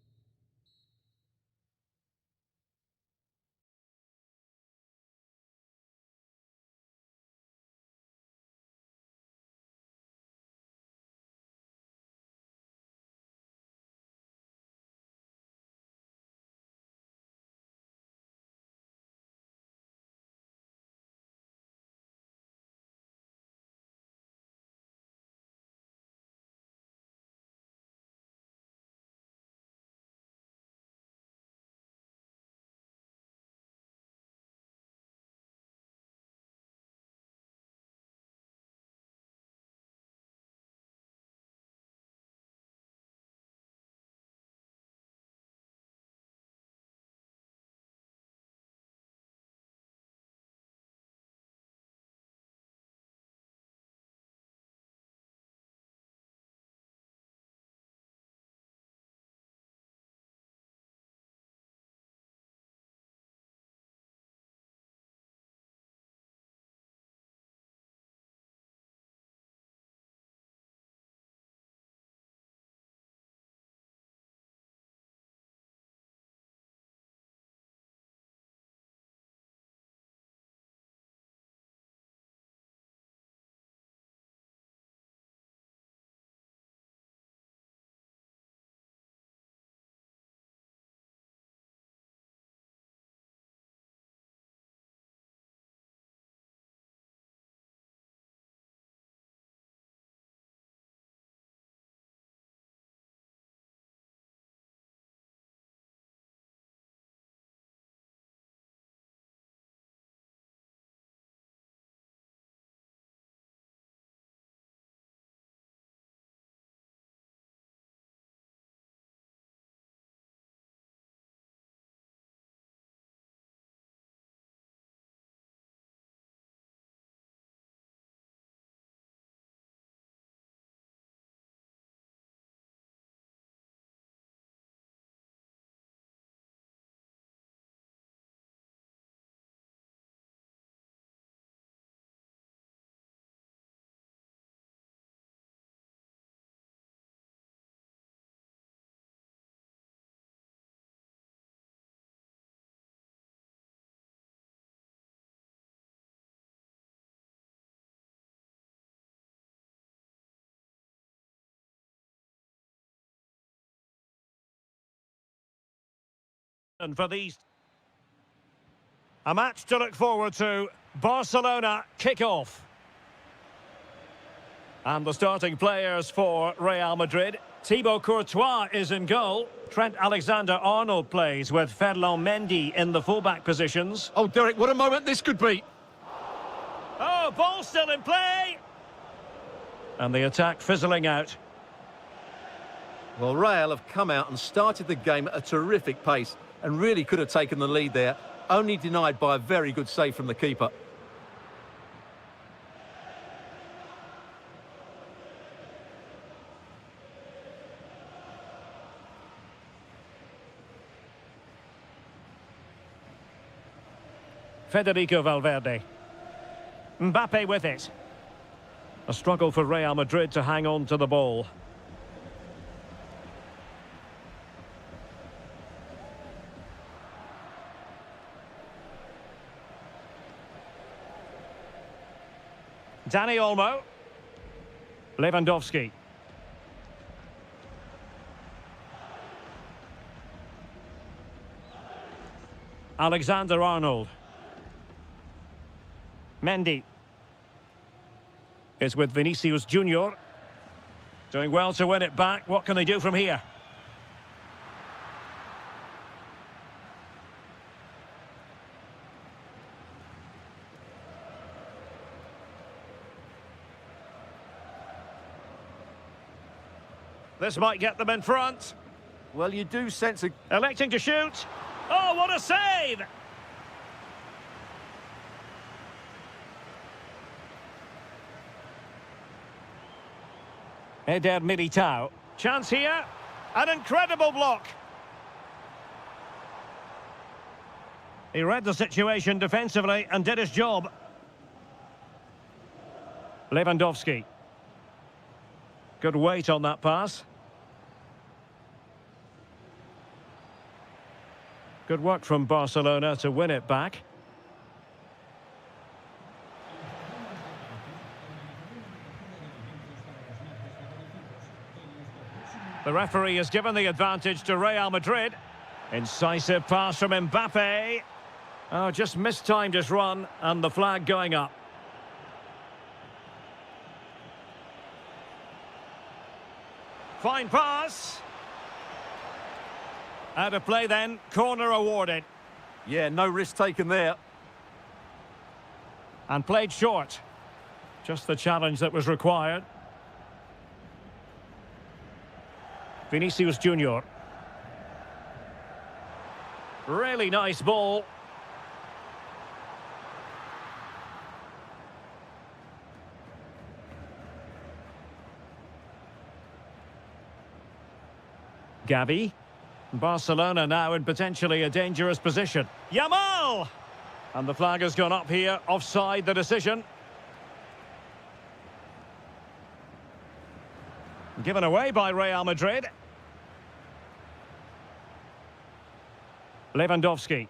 And for these... A match to look forward to. Barcelona kick-off. And the starting players for Real Madrid. Thibaut Courtois is in goal. Trent Alexander-Arnold plays with Ferland Mendy in the fullback positions. Oh, Derek, what a moment this could be. Oh, ball still in play. And the attack fizzling out. Well, Real have come out and started the game at a terrific pace and really could have taken the lead there, only denied by a very good save from the keeper. Federico Valverde. Mbappe with it. A struggle for Real Madrid to hang on to the ball. Dani Olmo. Lewandowski. Alexander-Arnold. Mendy is with Vinicius Junior. Doing well to win it back. What can they do from here? This might get them in front. Well, you do sense a... Electing to shoot. Oh, what a save! Eder Militao. Chance here. An incredible block. He read the situation defensively and did his job. Lewandowski. Good weight on that pass. Good work from Barcelona to win it back. The referee has given the advantage to Real Madrid. Incisive pass from Mbappe. Oh, just mistimed his run and the flag going up. Fine pass. Out of play then, corner awarded. Yeah, no risk taken there. And played short. Just the challenge that was required. Vinicius Junior. Really nice ball. Gavi. Barcelona now in potentially a dangerous position. Yamal! And the flag has gone up here, offside the decision. Given away by Real Madrid. Lewandowski.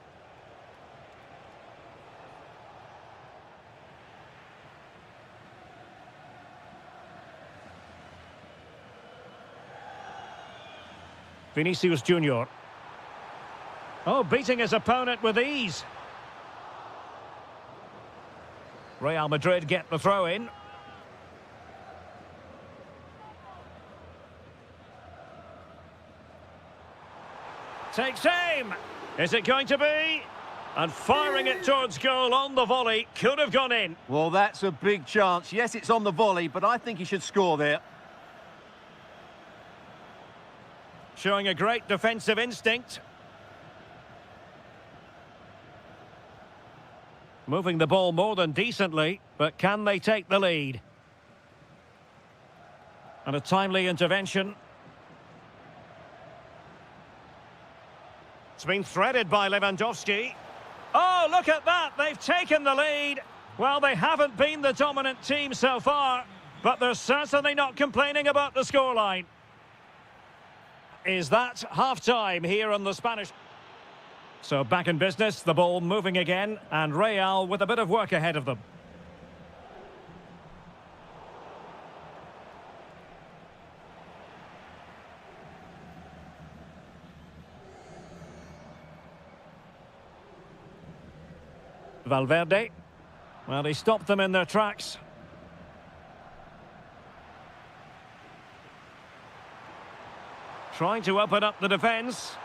Vinicius Junior. Oh, beating his opponent with ease. Real Madrid get the throw in. Takes aim. Is it going to be? And firing it towards goal on the volley. Could have gone in. Well, that's a big chance. Yes, it's on the volley, but I think he should score there. Showing a great defensive instinct. Moving the ball more than decently, but can they take the lead? And a timely intervention. It's been threaded by Lewandowski. Oh, look at that! They've taken the lead. Well, they haven't been the dominant team so far, but they're certainly not complaining about the scoreline. Is that half-time here on the Spanish? So back in business, the ball moving again, and Real with a bit of work ahead of them. Valverde. Well, he stopped them in their tracks. Trying to open up the defence.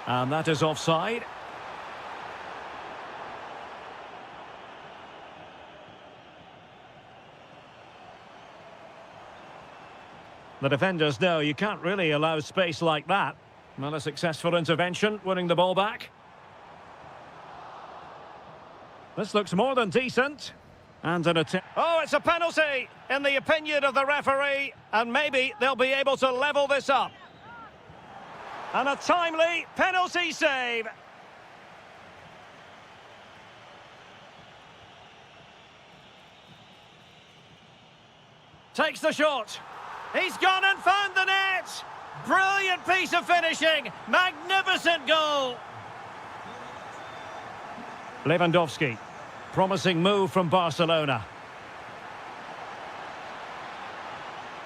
And that is offside. The defenders know you can't really allow space like that. Well, a successful intervention, winning the ball back. This looks more than decent. And an attempt. Oh, it's a penalty, in the opinion of the referee. And maybe they'll be able to level this up. And a timely penalty save. Takes the shot. He's gone and found the net. Brilliant piece of finishing. Magnificent goal. Lewandowski. Promising move from Barcelona.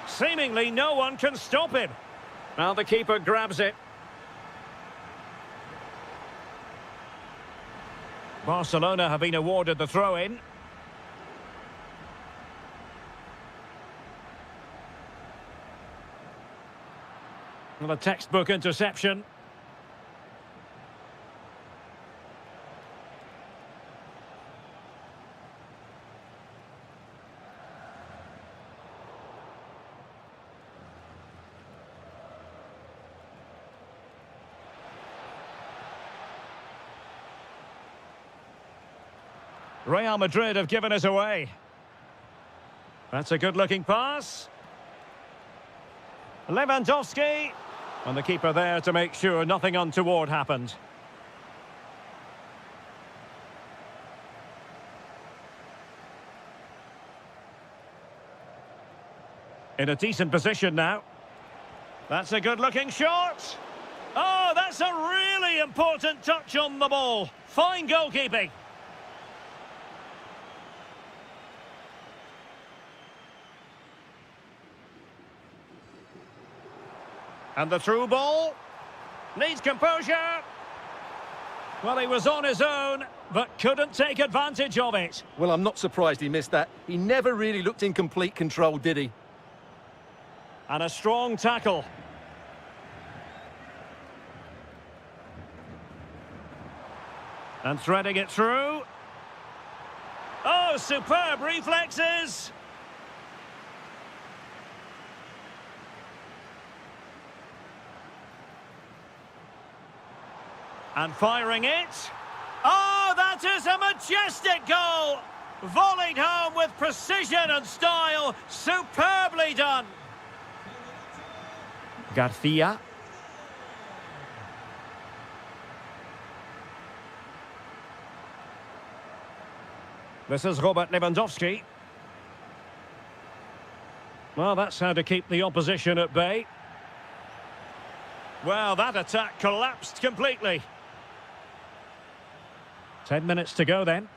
Seemingly no one can stop him. Now the keeper grabs it. Barcelona have been awarded the throw-in. Well, a textbook interception. Real Madrid have given us away. That's a good-looking pass. Lewandowski. And the keeper there to make sure nothing untoward happened. In a decent position now. That's a good-looking shot. Oh, that's a really important touch on the ball. Fine goalkeeping. And the through ball. Needs composure. Well, he was on his own, but couldn't take advantage of it. Well, I'm not surprised he missed that. He never really looked in complete control, did he? And a strong tackle. And threading it through. Oh, superb reflexes. And firing it. Oh, that is a majestic goal! Volleyed home with precision and style. Superbly done. Garcia. This is Robert Lewandowski. Well, that's how to keep the opposition at bay. Well, that attack collapsed completely. 10 minutes to go then.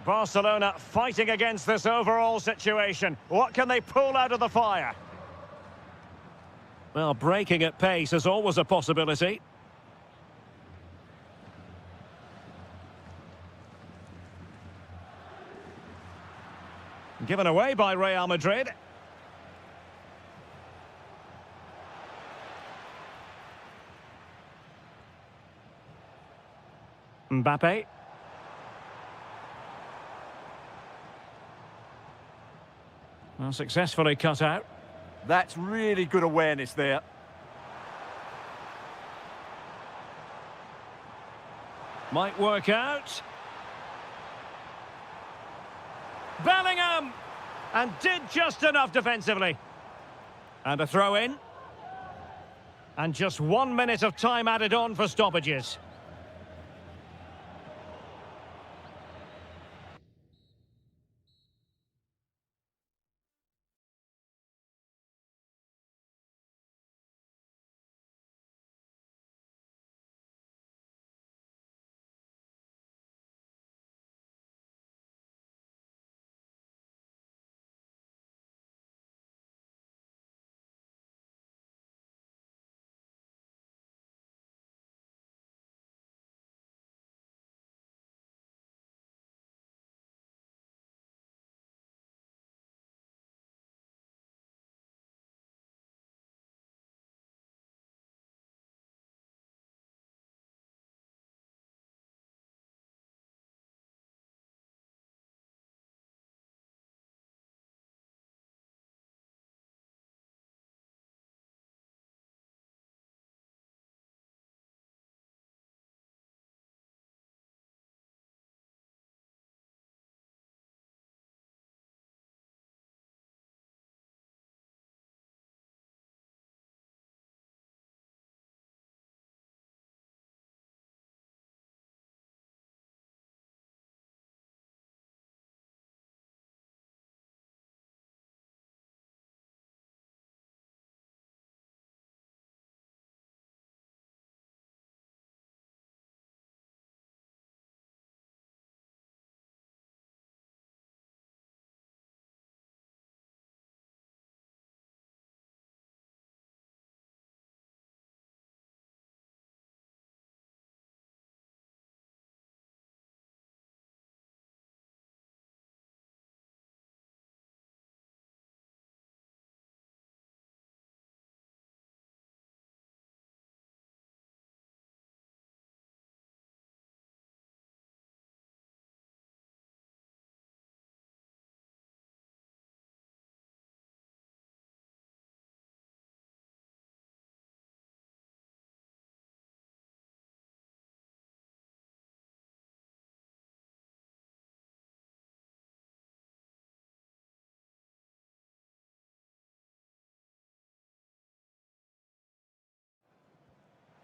Barcelona fighting against this overall situation. What can they pull out of the fire? Well, breaking at pace is always a possibility. Given away by Real Madrid. Mbappe. Well, successfully cut out. That's really good awareness there. Might work out. Bellingham! And did just enough defensively. And a throw-in. And just 1 minute of time added on for stoppages.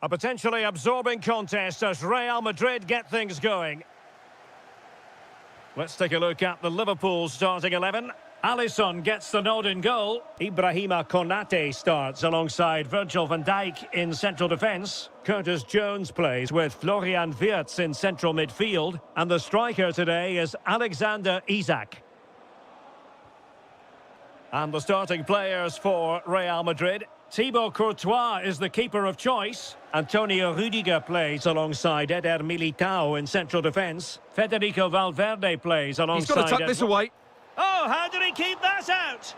A potentially absorbing contest as Real Madrid get things going. Let's take a look at the Liverpool starting 11. Alisson gets the nod in goal. Ibrahima Konate starts alongside Virgil van Dijk in central defence. Curtis Jones plays with Florian Wirtz in central midfield. And the striker today is Alexander Isak. And the starting players for Real Madrid. Thibaut Courtois is the keeper of choice. Antonio Rudiger plays alongside Eder Militao in central defence. Federico Valverde plays alongside... He's got to tuck this away. Oh, how did he keep that out?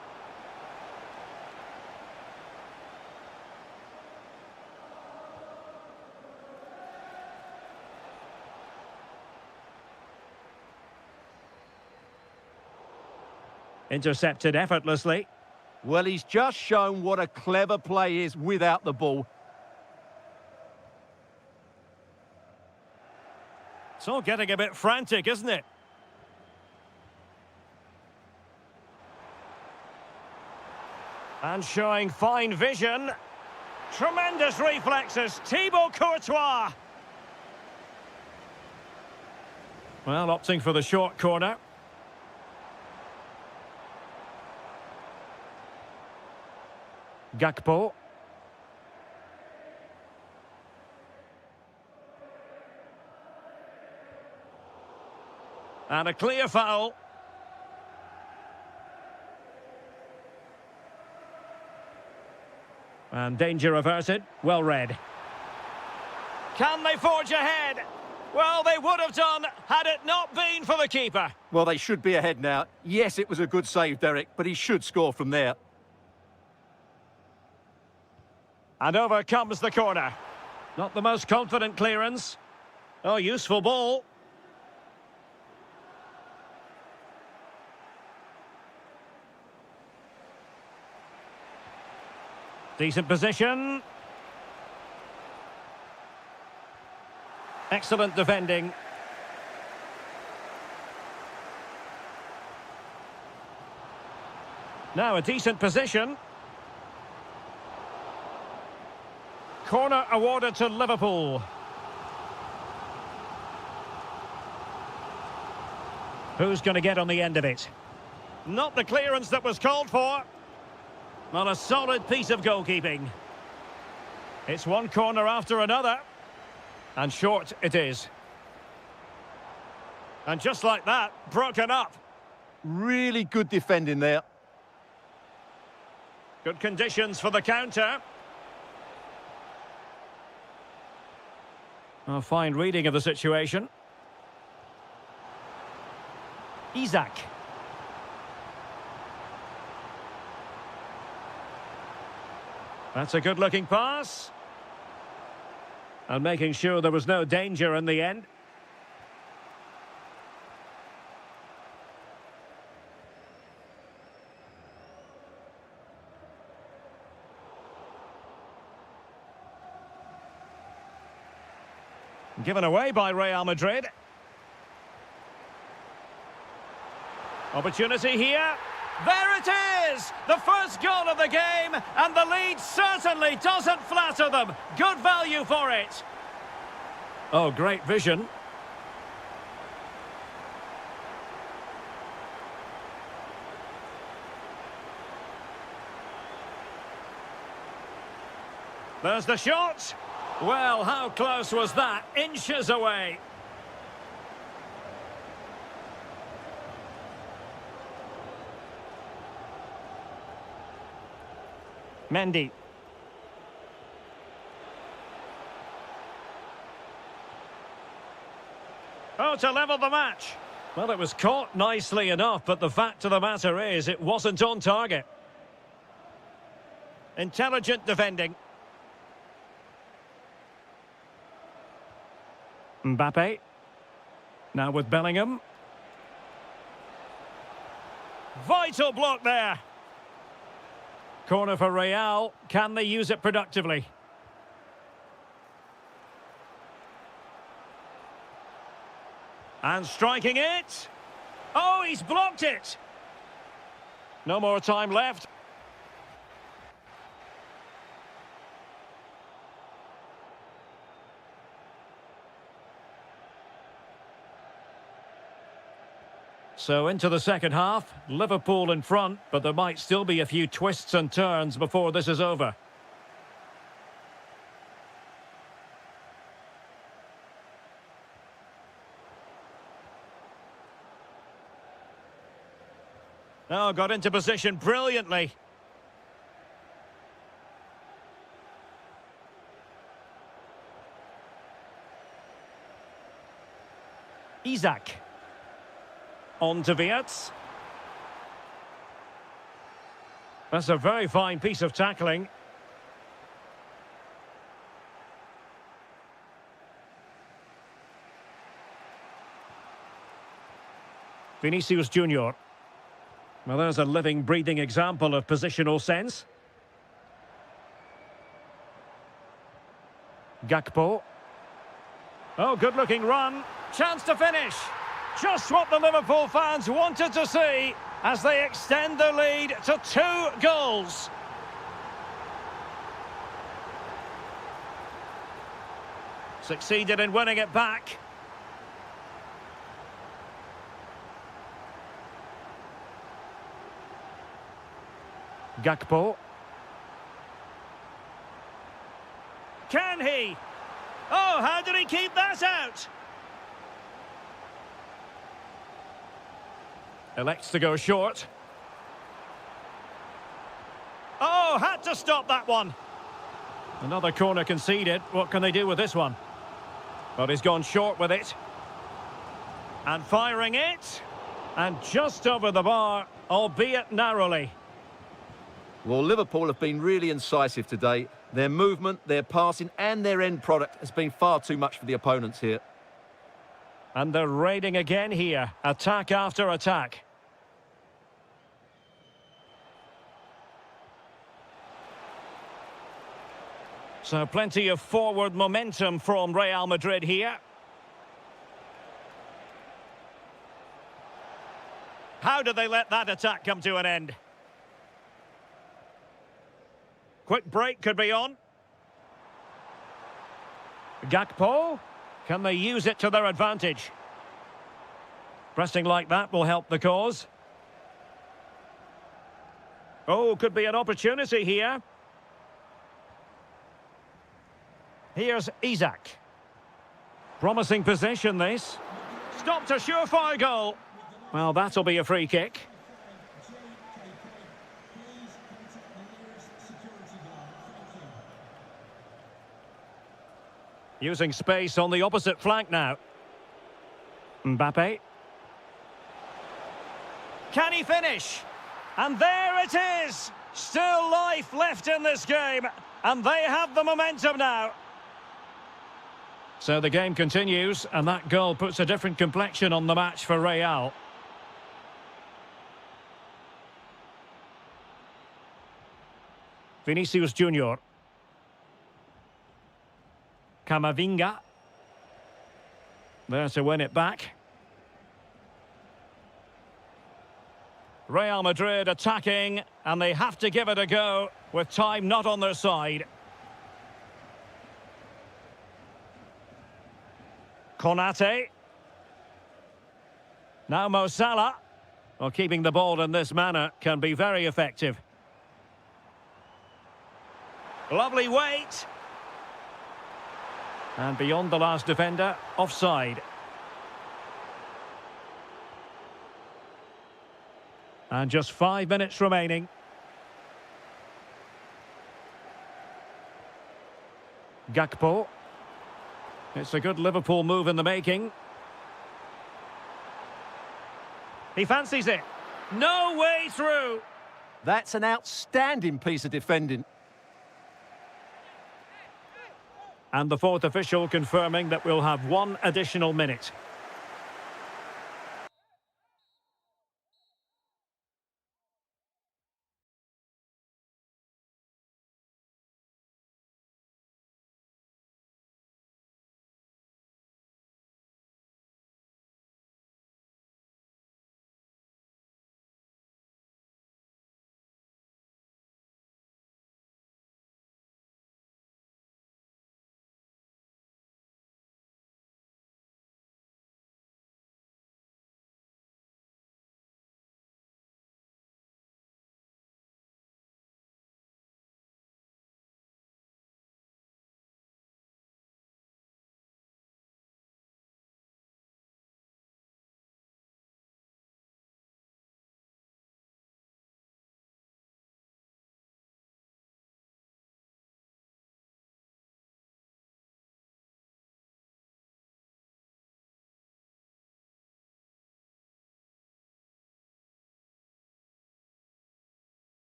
Intercepted effortlessly. Well, he's just shown what a clever play is without the ball. It's all getting a bit frantic, isn't it? And showing fine vision. Tremendous reflexes. Thibaut Courtois. Well, opting for the short corner. Gakpo. And a clear foul. And danger averted. Well read. Can they forge ahead? Well, they would have done had it not been for the keeper. Well, they should be ahead now. Yes, it was a good save, Derek, but he should score from there. And over comes the corner. Not the most confident clearance. Oh, useful ball. Decent position. Excellent defending. Now a decent position. Corner awarded to Liverpool. Who's going to get on the end of it? Not the clearance that was called for. Not a solid piece of goalkeeping. It's one corner after another. And short it is. And just like that, broken up. Really good defending there. Good conditions for the counter. A fine reading of the situation. Isak. That's a good-looking pass. And making sure there was no danger in the end. Given away by Real Madrid. Opportunity here. There it is! The first goal of the game, and the lead certainly doesn't flatter them. Good value for it. Oh, great vision. There's the shot. Well, how close was that? Inches away. Mendy. Oh, to level the match. Well, it was caught nicely enough, but the fact of the matter is it wasn't on target. Intelligent defending. Mbappe. Now with Bellingham. Vital block there. Corner for Real. Can they use it productively? And striking it. Oh, he's blocked it. No more time left. So into the second half, Liverpool in front, but there might still be a few twists and turns before this is over. Oh, got into position brilliantly. Isak. On to Wirtz. That's a very fine piece of tackling. Vinicius Junior. Well, there's a living, breathing example of positional sense. Gakpo. Oh, good-looking run. Chance to finish. Just what the Liverpool fans wanted to see as they extend the lead to 2 goals. Succeeded in winning it back. Gakpo. Can he? Oh, how did he keep that out? Elects to go short. Oh, had to stop that one. Another corner conceded. What can they do with this one? But he's gone short with it. And firing it. And just over the bar, albeit narrowly. Well, Liverpool have been really incisive today. Their movement, their passing and their end product has been far too much for the opponents here. And they're raiding again here. Attack after attack. So plenty of forward momentum from Real Madrid here. How did they let that attack come to an end? Quick break could be on. Gakpo. Can they use it to their advantage? Pressing like that will help the cause. Oh, could be an opportunity here. Here's Isak. Promising possession, this. Stopped a surefire goal. Well, that'll be a free kick. Using space on the opposite flank now. Mbappe. Can he finish? And there it is! Still life left in this game. And they have the momentum now. So the game continues, and that goal puts a different complexion on the match for Real. Vinicius Junior. Camavinga. There to win it back. Real Madrid attacking, and they have to give it a go with time not on their side. Konate. Now Mo Salah. Well, keeping the ball in this manner can be very effective. Lovely weight. And beyond the last defender, offside. And just 5 minutes remaining. Gakpo. It's a good Liverpool move in the making. He fancies it. No way through. That's an outstanding piece of defending. And the fourth official confirming that we'll have 1 additional minute.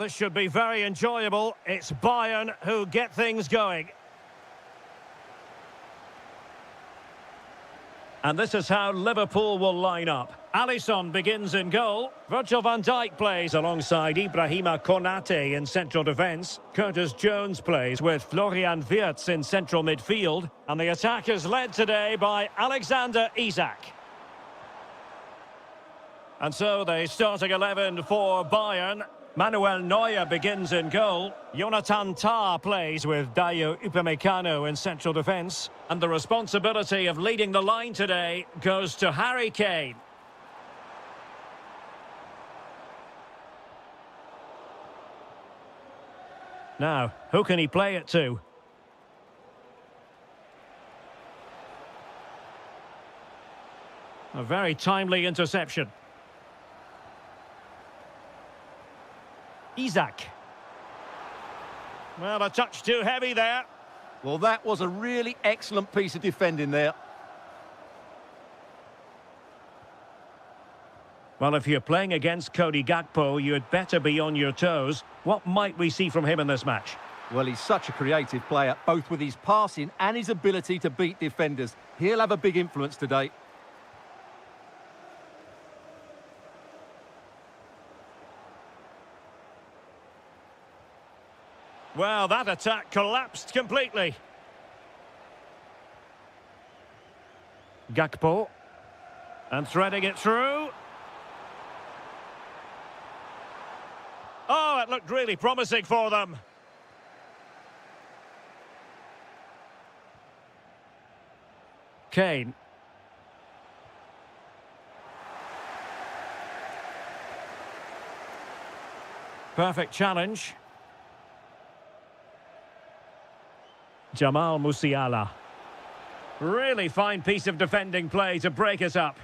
this should be very enjoyable. It's Bayern who get things going. And this is how Liverpool will line up. Alisson begins in goal. Virgil van Dijk plays alongside Ibrahima Konate in central defence. Curtis Jones plays with Florian Wirtz in central midfield. And the attack is led today by Alexander Isak. And so the starting 11 for Bayern. Manuel Neuer begins in goal. Jonathan Tah plays with Dayo Upamecano in central defence. And the responsibility of leading the line today goes to Harry Kane. Now, who can he play it to? A very timely interception. Isak. Well, a touch too heavy there. Well, that was a really excellent piece of defending there. Well, if you're playing against Cody Gakpo, you'd better be on your toes. What might we see from him in this match? Well, he's such a creative player, both with his passing and his ability to beat defenders. He'll have a big influence today. Well, that attack collapsed completely. Gakpo. And threading it through. Oh, it looked really promising for them. Kane. Perfect challenge. Jamal Musiala. Really fine piece of defending play to break it up.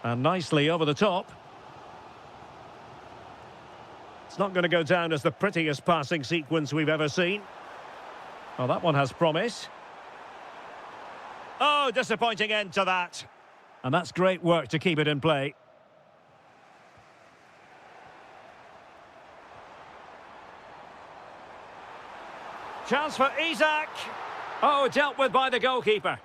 And nicely over the top. It's not going to go down as the prettiest passing sequence we've ever seen. Oh, that one has promise. Oh, disappointing end to that. And that's great work to keep it in play. Chance for Isak. Oh, dealt with by the goalkeeper.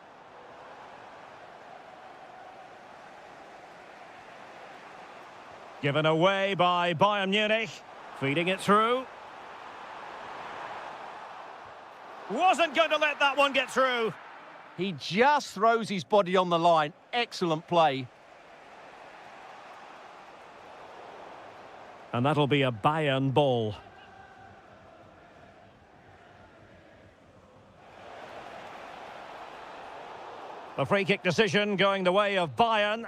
Given away by Bayern Munich. Feeding it through. Wasn't going to let that one get through. He just throws his body on the line. Excellent play. And that'll be a Bayern ball. The free kick decision going the way of Bayern.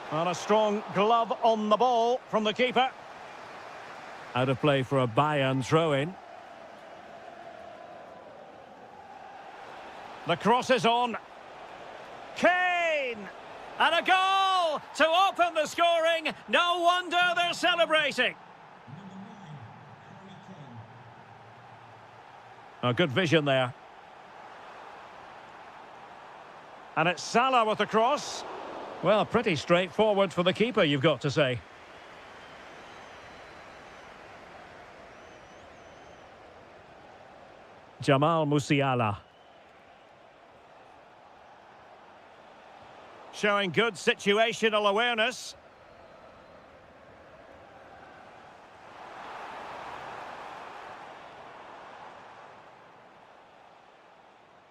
And a strong glove on the ball from the keeper. Out of play for a Bayern throw-in. The cross is on. Kane! And a goal to open the scoring. No wonder they're celebrating. A good vision there. And it's Salah with the cross. Well, pretty straightforward for the keeper, you've got to say. Jamal Musiala. Showing good situational awareness.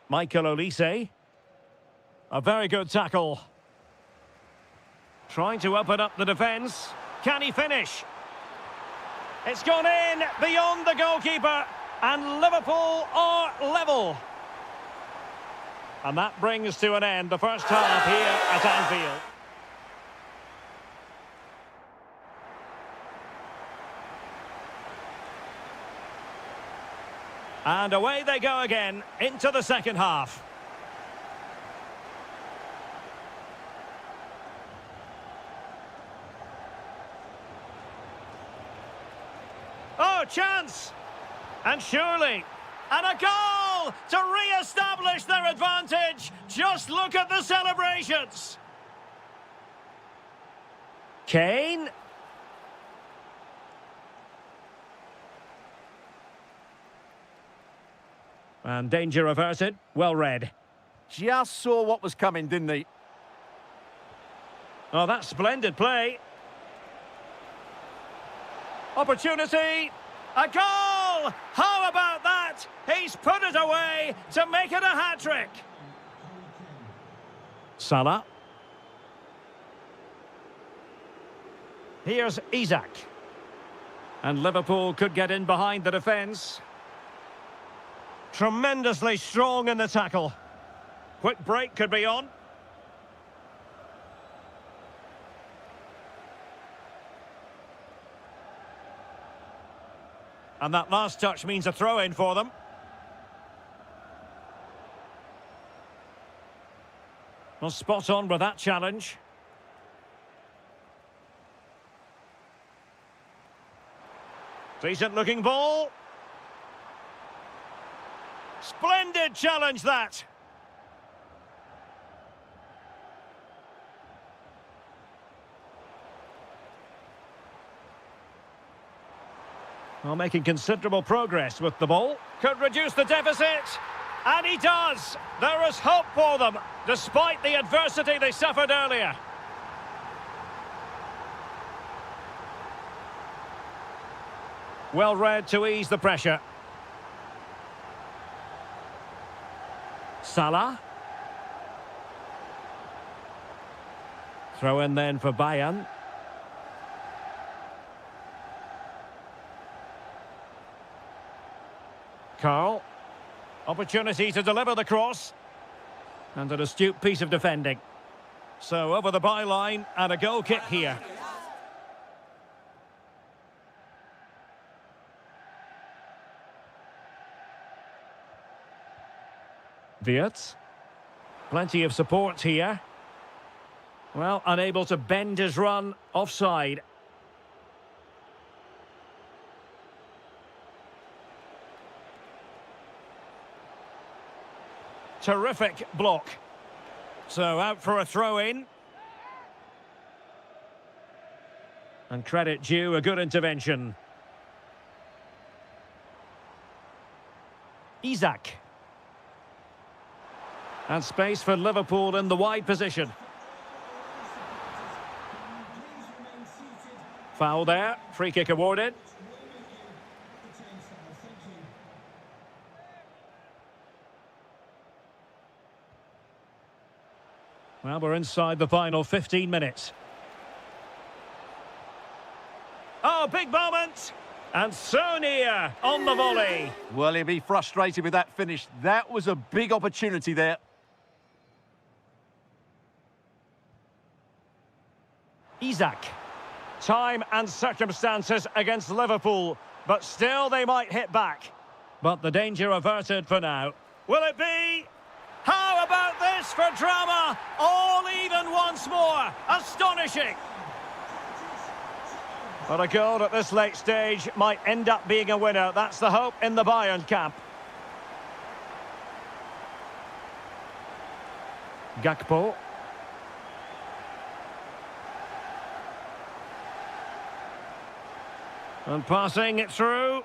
Michael Olise. A very good tackle. Trying to open up the defence. Can he finish? It's gone in beyond the goalkeeper. And Liverpool are level. And that brings to an end the first half here at Anfield. And away they go again into the second half. Oh, chance! And surely, and a goal! goal to re-establish their advantage. Just look at the celebrations. Kane. And danger averted. Well read. Just saw what was coming, didn't he? Oh, that's splendid play. Opportunity. A goal! How about that? He's put it away to make it a hat-trick. Salah. Here's Isak. And Liverpool could get in behind the defence. Tremendously strong in the tackle. Quick break could be on. And that last touch means a throw-in for them. Well, spot on with that challenge. Decent-looking ball. Splendid challenge, that. Well, making considerable progress with the ball. Could reduce the deficit. And he does. There is hope for them, despite the adversity they suffered earlier. Well read to ease the pressure. Salah. Throw in then for Bayern. Carl. Opportunity to deliver the cross. And an astute piece of defending. So over the byline and a goal kick here. Wirtz. Plenty of support here. Well, unable to bend his run, offside. Terrific block. So out for a throw-in. And credit due, a good intervention. Isak. And space for Liverpool in the wide position. Foul there, free kick awarded. Well, we're inside the final 15 minutes. Oh, big moment! And so near on the volley. Well, he'll be frustrated with that finish. That was a big opportunity there. Isak. Time and circumstances against Liverpool, but still they might hit back. But the danger averted for now. Will it be? How about this for drama? All even once more. Astonishing. But a goal at this late stage might end up being a winner. That's the hope in the Bayern camp. Gakpo. And passing it through.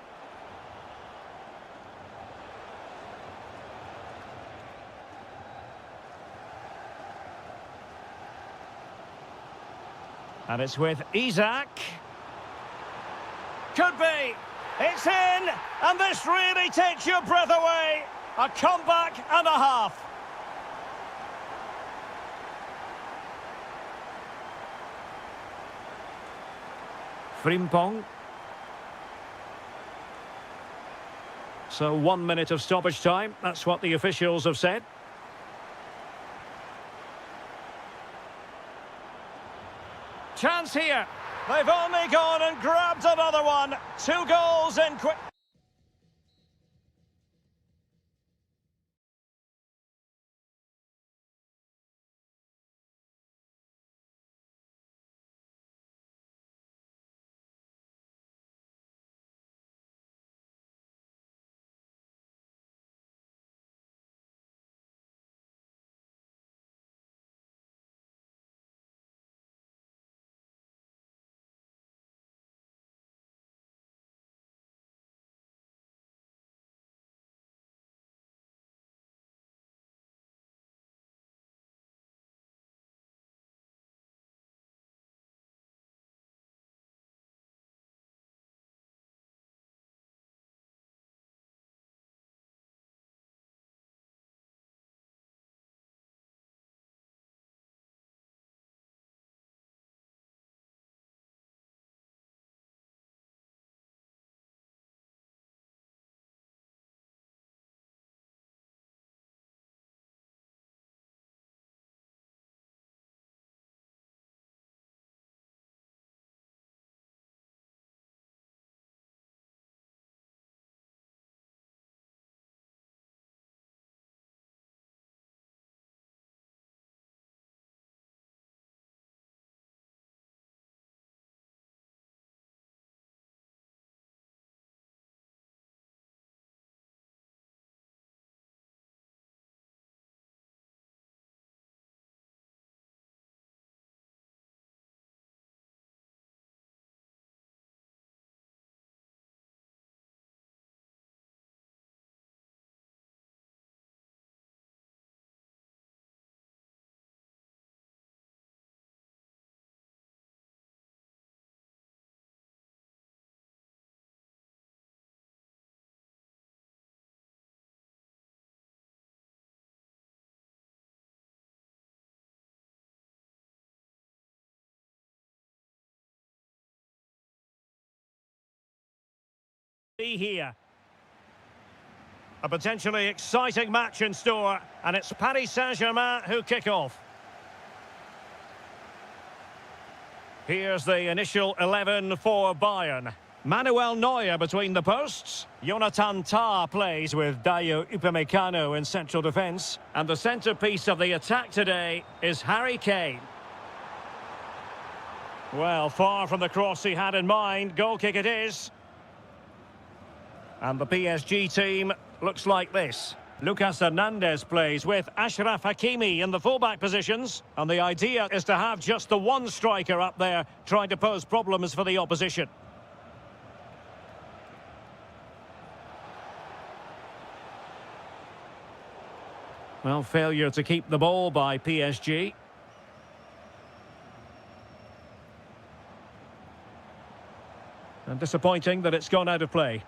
And it's with Isak. Could be. It's in. And this really takes your breath away. A comeback and a half. Frimpong. So 1 minute of stoppage time. That's what the officials have said. Chance here. They've only gone and grabbed another one. 2 goals in quick... Here. A potentially exciting match in store, and it's Paris Saint-Germain who kick off. Here's the initial 11 for Bayern. Manuel Neuer between the posts. Jonathan Tah plays with Dayo Upamecano in central defence. And the centrepiece of the attack today is Harry Kane. Well, far from the cross he had in mind. Goal kick it is. And the PSG team looks like this. Lucas Hernandez plays with Achraf Hakimi in the fullback positions. And the idea is to have just the one striker up there trying to pose problems for the opposition. Well, failure to keep the ball by PSG. And disappointing that it's gone out of play.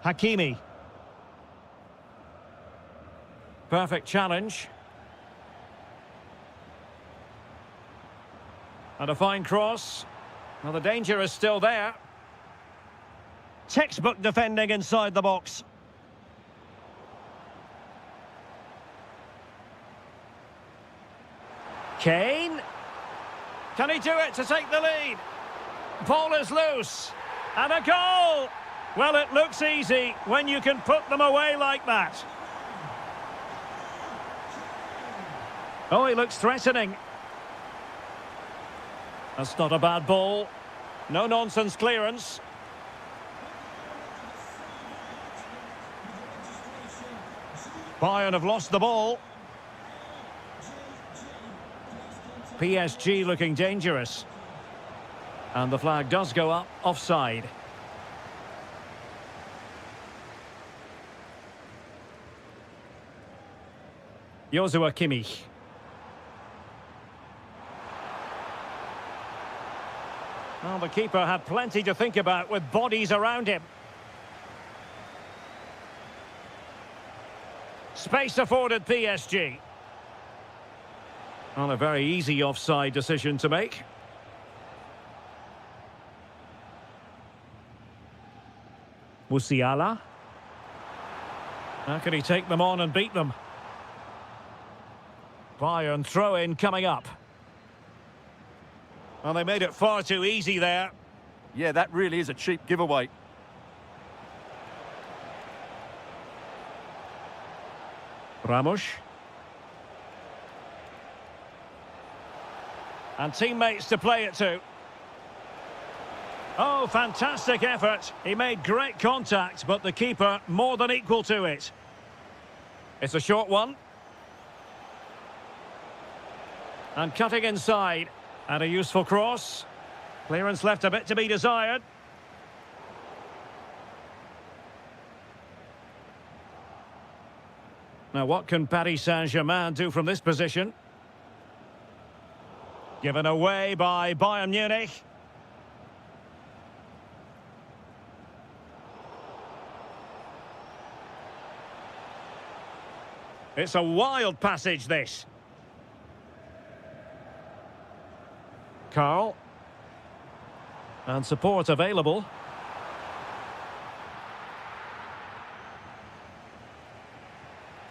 Hakimi. Perfect challenge. And a fine cross. Well, the danger is still there. Textbook defending inside the box. Kane. Can he do it to take the lead? Ball is loose. And a goal! Well, it looks easy when you can put them away like that. Oh, he looks threatening. That's not a bad ball. No-nonsense clearance. Bayern have lost the ball. PSG looking dangerous. And the flag does go up, offside. Joshua Kimmich. Well, the keeper had plenty to think about with bodies around him. Space afforded PSG. Well, a very easy offside decision to make. Musiala. How can he take them on and beat them? Bayern throw-in coming up. Well, they made it far too easy there. Yeah, that really is a cheap giveaway. Ramos. And teammates to play it to. Oh, fantastic effort. He made great contact, but the keeper more than equal to it. It's a short one. And cutting inside. And a useful cross. Clearance left a bit to be desired. Now, what can Paris Saint-Germain do from this position? Given away by Bayern Munich. It's a wild passage, this. Carl. And support available.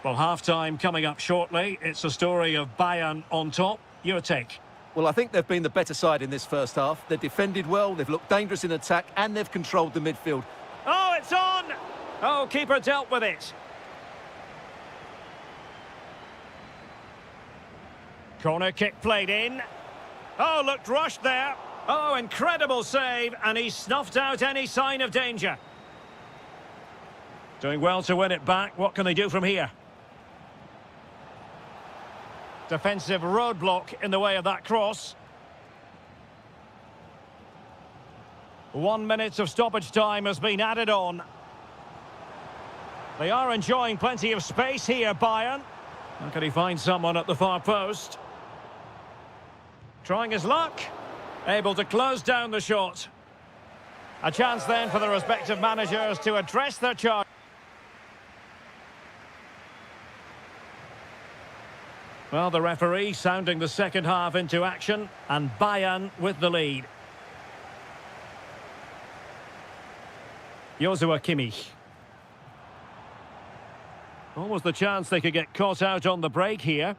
Well, half-time coming up shortly. It's a story of Bayern on top. Your take? Well, I think they've been the better side in this first half. They've defended well, they've looked dangerous in attack, and they've controlled the midfield. Oh, it's on! Oh, keeper dealt with it. Corner kick played in. Oh, looked rushed there. Oh, incredible save, and he snuffed out any sign of danger. Doing well to win it back. What can they do from here? Defensive roadblock in the way of that cross. 1 minute of stoppage time has been added on. They are enjoying plenty of space here, Bayern. How can he find someone at the far post? Trying his luck. Able to close down the shot. A chance then for the respective managers to address their charge. Well, the referee sounding the second half into action, and Bayern with the lead. Joshua Kimmich. Almost the chance they could get caught out on the break here.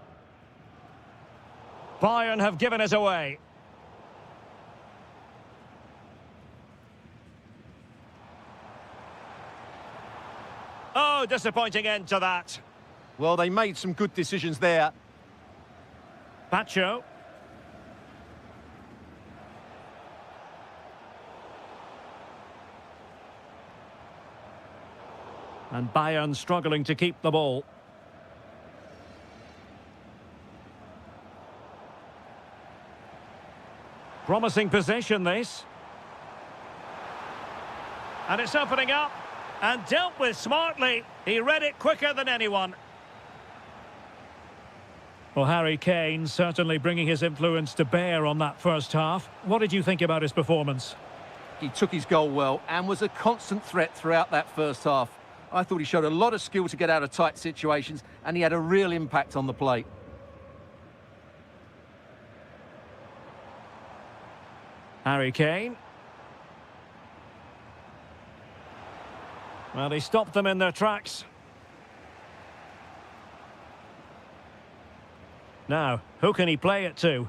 Bayern have given it away. Oh, disappointing end to that. Well, they made some good decisions there. Pacho. And Bayern struggling to keep the ball. Promising possession, this. And it's opening up. And dealt with smartly. He read it quicker than anyone. Well, Harry Kane certainly bringing his influence to bear on that first half. What did you think about his performance? He took his goal well and was a constant threat throughout that first half. I thought he showed a lot of skill to get out of tight situations, and he had a real impact on the plate. Harry Kane. Well, he stopped them in their tracks. Now, who can he play it to?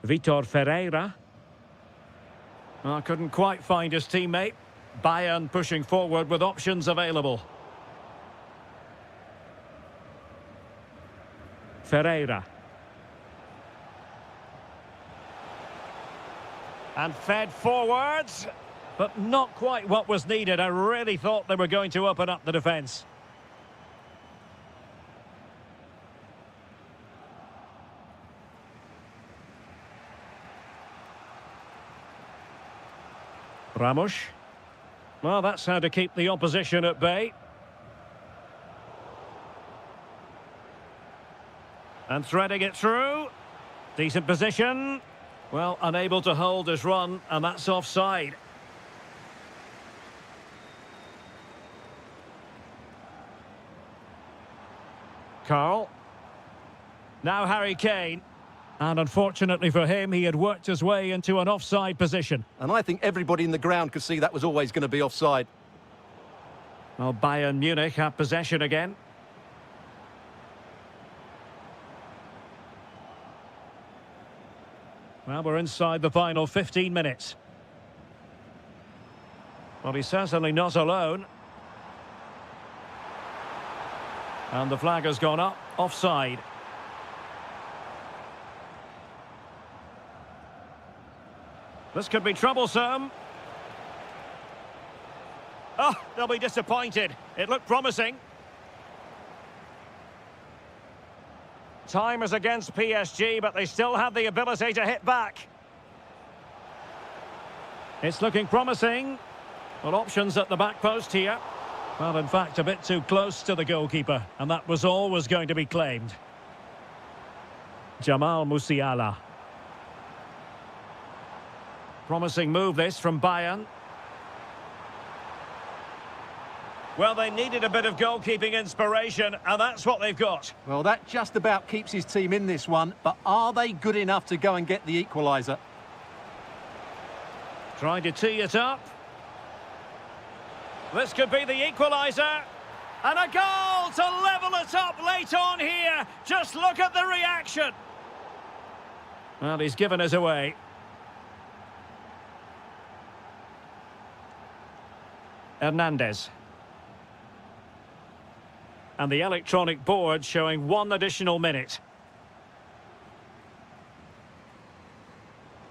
Vitor Ferreira. Well, couldn't quite find his teammate. Bayern pushing forward with options available. Ferreira. And fed forwards, but not quite what was needed. I really thought they were going to open up the defence. Ramos. Well, that's how to keep the opposition at bay. And threading it through. Decent position. Well, unable to hold his run, and that's offside. Carl. Now Harry Kane. And unfortunately for him, he had worked his way into an offside position. And I think everybody in the ground could see that was always going to be offside. Well, Bayern Munich have possession again. Well, we're inside the final 15 minutes. Well, he's certainly not alone. And the flag has gone up, offside. This could be troublesome. Oh, they'll be disappointed. It looked promising. Time is against PSG, but they still have the ability to hit back. It's looking promising. Well, options at the back post here. Well, in fact, a bit too close to the goalkeeper, and that was always going to be claimed. Jamal Musiala. Promising move this from Bayern. Well, they needed a bit of goalkeeping inspiration, and that's what they've got. Well, that just about keeps his team in this one, but are they good enough to go and get the equaliser? Trying to tee it up. This could be the equaliser. And a goal to level it up late on here. Just look at the reaction. Well, he's given us away. Hernandez. And the electronic board showing 1 additional minute.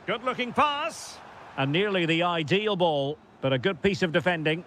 Good-looking pass. And nearly the ideal ball, but a good piece of defending.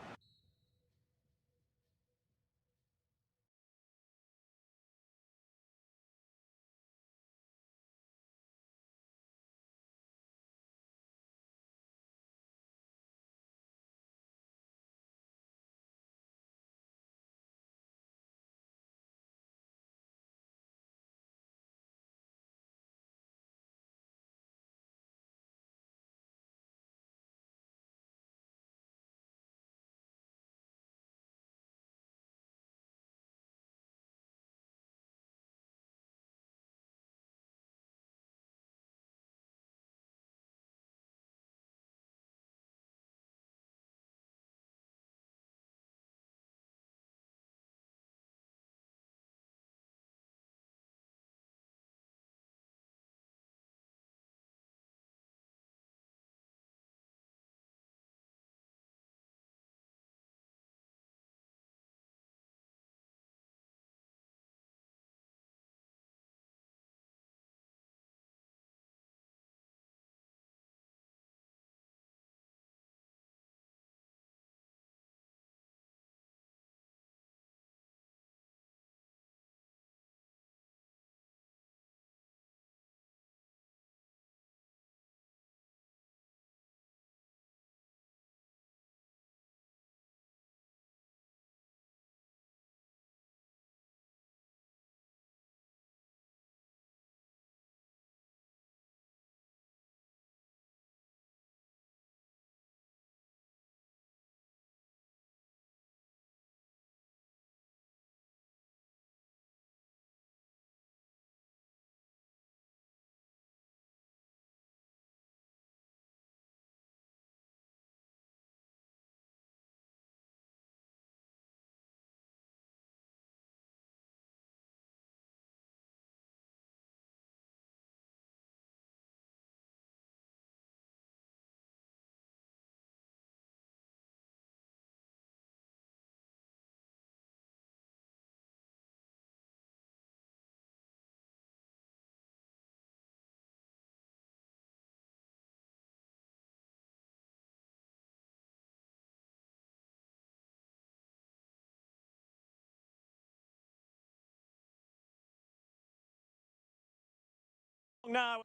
Now,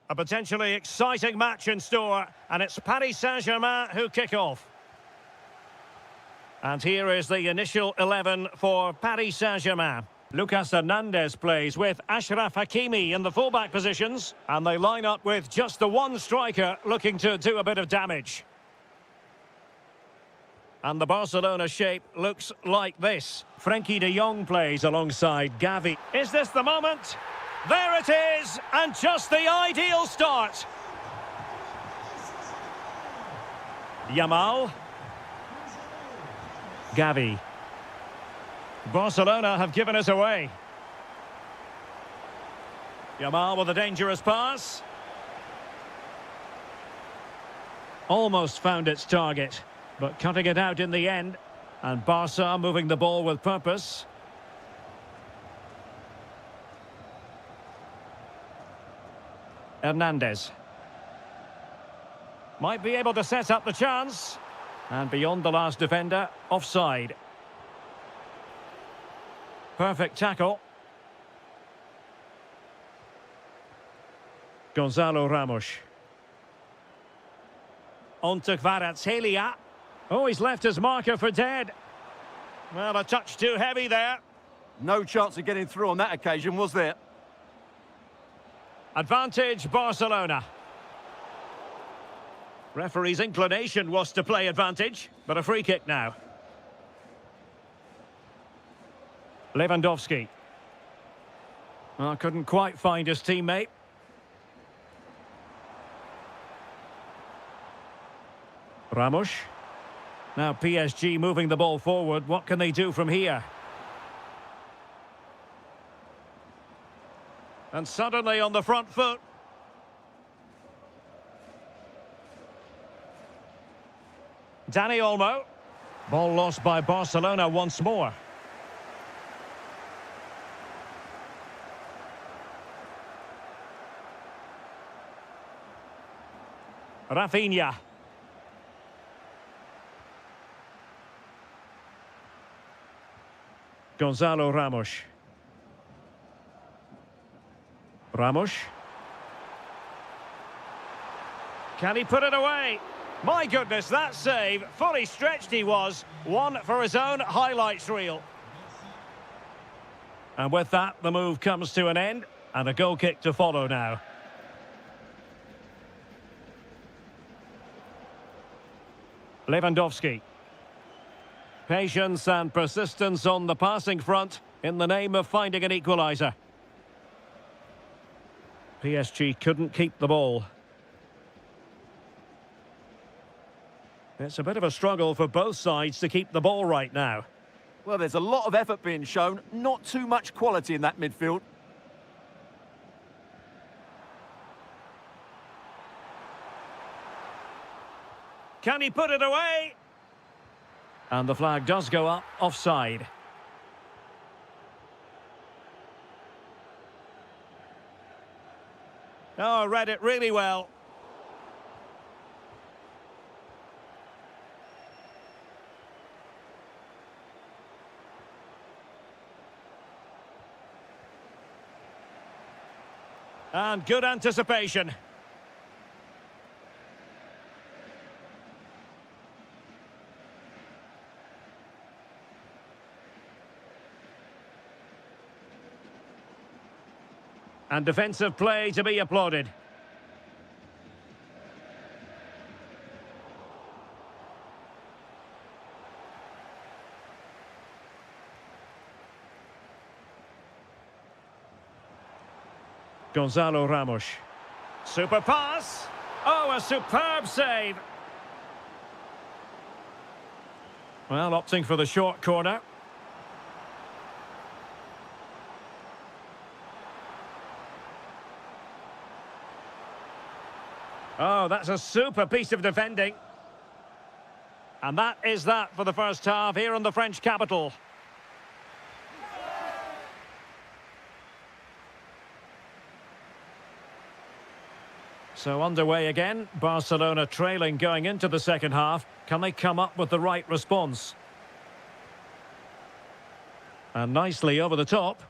a potentially exciting match in store, and it's Paris Saint-Germain who kick off. And here is the initial 11 for Paris Saint-Germain. Lucas Hernandez plays with Achraf Hakimi in the fullback positions, and they line up with just the one striker looking to do a bit of damage. And the Barcelona shape looks like this. Frenkie de Jong plays alongside Gavi. Is this the moment? There it is, and just the ideal start. Yamal. Gavi. Barcelona have given us away. Yamal with a dangerous pass. Almost found its target, but cutting it out in the end. And Barca moving the ball with purpose. Hernandez. Might be able to set up the chance. And beyond the last defender, offside. Perfect tackle. Gonzalo Ramos. On to Kvaratskhelia. Oh, he's left his marker for dead. Well, a touch too heavy there. No chance of getting through on that occasion, was there? Advantage Barcelona. Referee's inclination was to play advantage, but a free kick now. Lewandowski. Well, couldn't quite find his teammate. Ramos. Now PSG moving the ball forward. What can they do from here? And suddenly on the front foot. Dani Olmo. Ball lost by Barcelona once more. Rafinha. Gonzalo Ramos. Ramos. Can he put it away? My goodness, that save. Fully stretched he was. One for his own highlights reel. And with that, the move comes to an end. And a goal kick to follow now. Lewandowski. Patience and persistence on the passing front in the name of finding an equaliser. PSG couldn't keep the ball. It's a bit of a struggle for both sides to keep the ball right now. Well, there's a lot of effort being shown, not too much quality in that midfield. Can he put it away? And the flag does go up, offside. Oh, read it really well. And good anticipation. And defensive play to be applauded. Gonzalo Ramos. Super pass. Oh, a superb save. Well, opting for the short corner. Oh, that's a super piece of defending. And that is that for the first half here in the French capital. So underway again, Barcelona trailing going into the second half. Can they come up with the right response? And nicely over the top.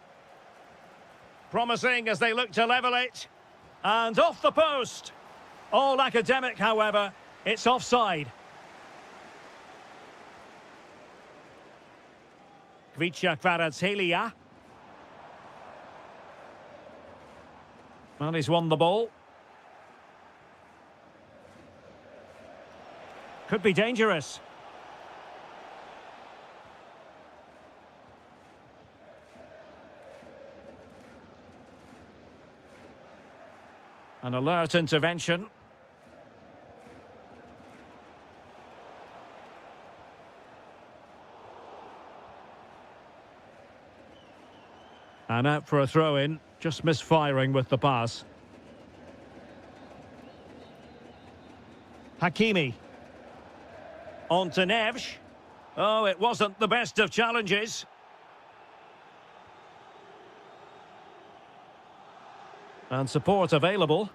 Promising as they look to level it. And off the post. All academic, however. It's offside. Kvaratskhelia. Well, he's won the ball. Could be dangerous. An alert intervention. And out for a throw-in, just misfiring with the pass. Hakimi. On to Neves. Oh, it wasn't the best of challenges. And support available.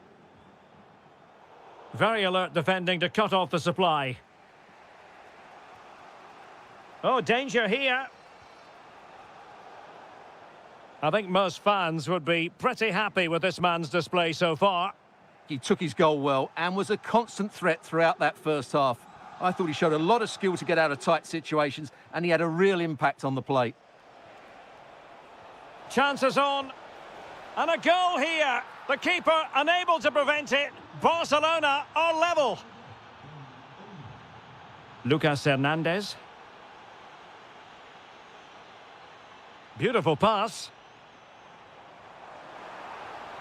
Very alert defending to cut off the supply. Oh, danger here. I think most fans would be pretty happy with this man's display so far. He took his goal well and was a constant threat throughout that first half. I thought he showed a lot of skill to get out of tight situations, and he had a real impact on the plate. Chances on. And a goal here. The keeper unable to prevent it. Barcelona are level. Lucas Hernandez. Beautiful pass.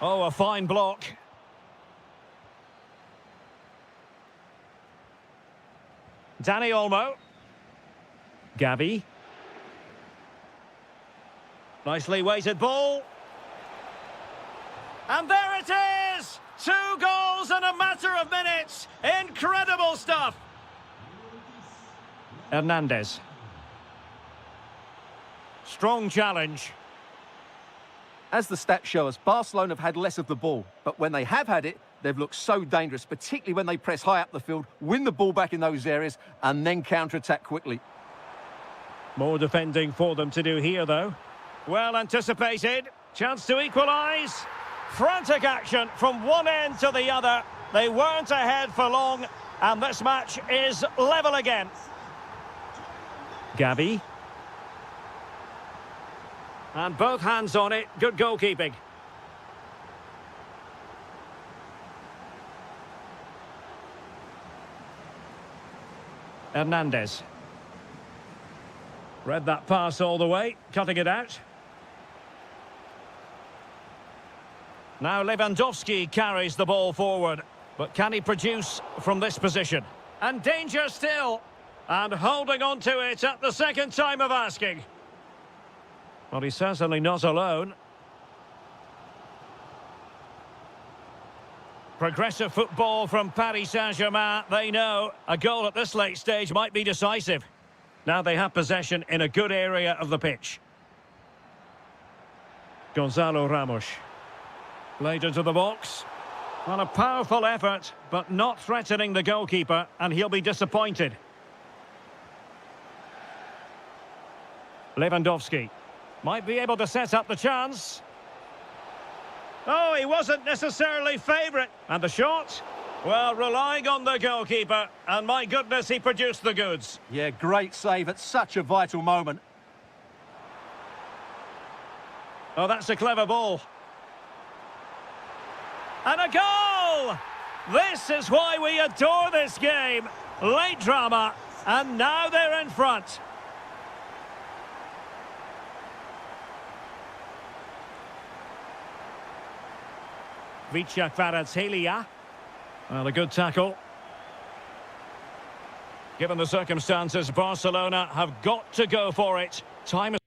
Oh, a fine block. Dani Olmo. Gavi. Nicely weighted ball. And there it is! 2 goals in a matter of minutes. Incredible stuff. Hernandez. Strong challenge. As the stats show us, Barcelona have had less of the ball, but when they have had it, they've looked so dangerous, particularly when they press high up the field, win the ball back in those areas, and then counter-attack quickly. More defending for them to do here, though. Well anticipated. Chance to equalise. Frantic action from one end to the other. They weren't ahead for long, and this match is level again. Gavi. And both hands on it. Good goalkeeping. Hernandez. Read that pass all the way, cutting it out. Now Lewandowski carries the ball forward, but can he produce from this position? And danger still, and holding on to it at the second time of asking. Well, he's certainly not alone. Progressive football from Paris Saint-Germain. They know a goal at this late stage might be decisive. Now they have possession in a good area of the pitch. Gonzalo Ramos. Played into the box. Well, a powerful effort, but not threatening the goalkeeper, and he'll be disappointed. Lewandowski. Might be able to set up the chance. Oh, he wasn't necessarily favourite. And the shot? Well, relying on the goalkeeper, and my goodness, he produced the goods. Yeah, great save at such a vital moment. Oh, that's a clever ball. And a goal! This is why we adore this game. Late drama, and now they're in front. Kvaratskhelia. Well, a good tackle. Given the circumstances, Barcelona have got to go for it. Time is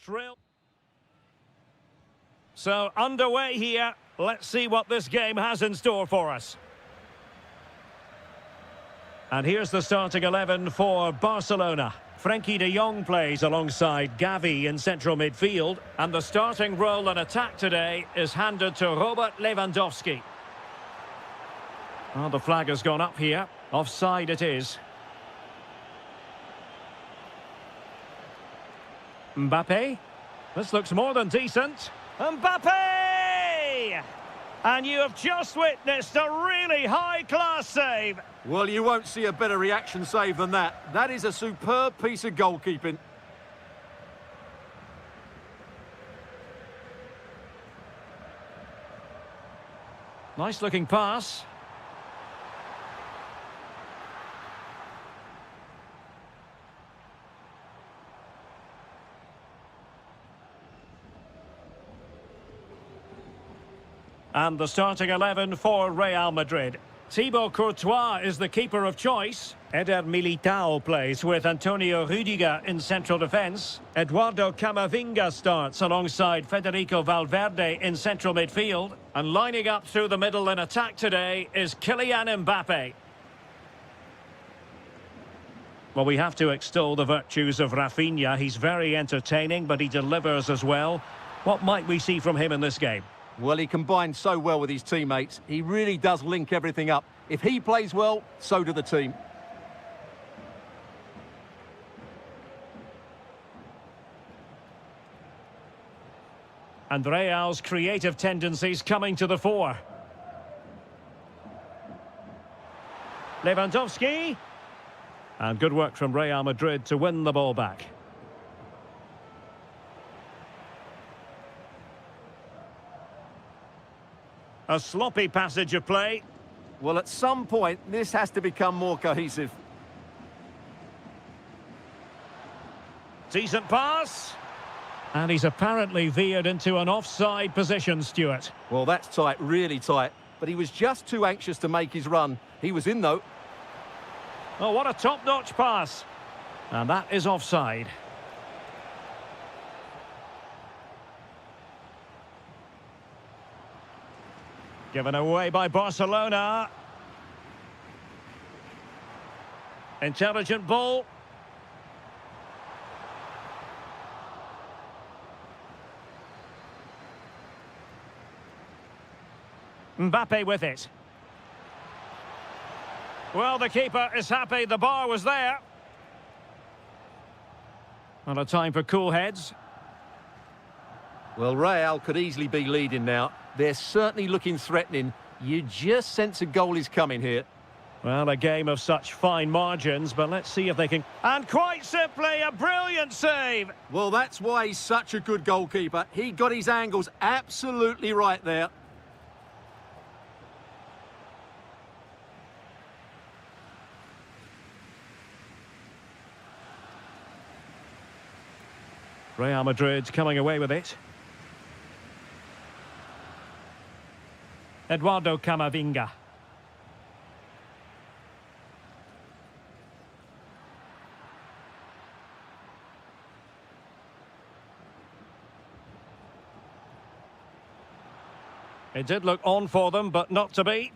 thrill. So, underway here. Let's see what this game has in store for us. And here's the starting 11 for Barcelona. Frenkie de Jong plays alongside Gavi in central midfield. And the starting role in attack today is handed to Robert Lewandowski. Well, the flag has gone up here. Offside it is. Mbappe. This looks more than decent. Mbappe! And you have just witnessed a really high-class save. Well, you won't see a better reaction save than that. That is a superb piece of goalkeeping. Nice-looking pass. And the starting 11 for Real Madrid. Thibaut Courtois is the keeper of choice. Eder Militao plays with Antonio Rüdiger in central defence. Eduardo Camavinga starts alongside Federico Valverde in central midfield. And lining up through the middle in attack today is Kylian Mbappe. Well, we have to extol the virtues of Rafinha. He's very entertaining, but he delivers as well. What might we see from him in this game? Well, he combines so well with his teammates. He really does link everything up. If he plays well, so do the team. And Real's creative tendencies coming to the fore. Lewandowski. And good work from Real Madrid to win the ball back. A sloppy passage of play. Well, at some point, this has to become more cohesive. Decent pass. And he's apparently veered into an offside position, Stuart. Well, that's tight, really tight. But he was just too anxious to make his run. He was in, though. Oh, what a top-notch pass. And that is offside. Given away by Barcelona. Intelligent ball. Mbappe with it. Well, the keeper is happy the bar was there. Not a time for cool heads. Well, Real could easily be leading now. They're certainly looking threatening. You just sense a goal is coming here. Well, a game of such fine margins, but let's see if they can... And quite simply, a brilliant save! Well, that's why he's such a good goalkeeper. He got his angles absolutely right there. Real Madrid coming away with it. Eduardo Camavinga. It did look on for them, but not to be.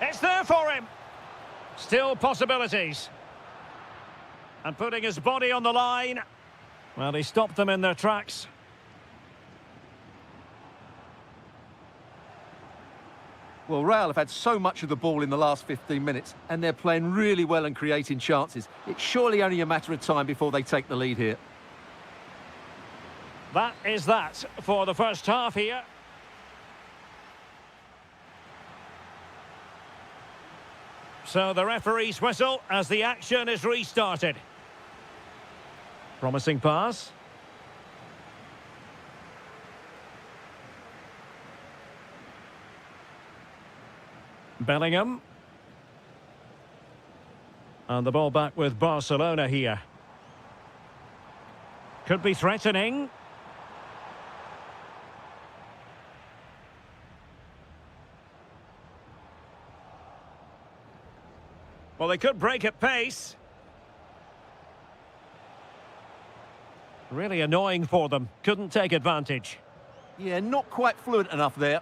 It's there for him. Still possibilities. And putting his body on the line. Well, he stopped them in their tracks. Well, Real have had so much of the ball in the last 15 minutes, and they're playing really well and creating chances. It's surely only a matter of time before they take the lead here. That is that for the first half here. So the referee's whistle as the action is restarted. Promising pass. Bellingham. And the ball back with Barcelona here. Could be threatening. Well, they could break at pace. Really annoying for them. Couldn't take advantage. Yeah, not quite fluent enough there.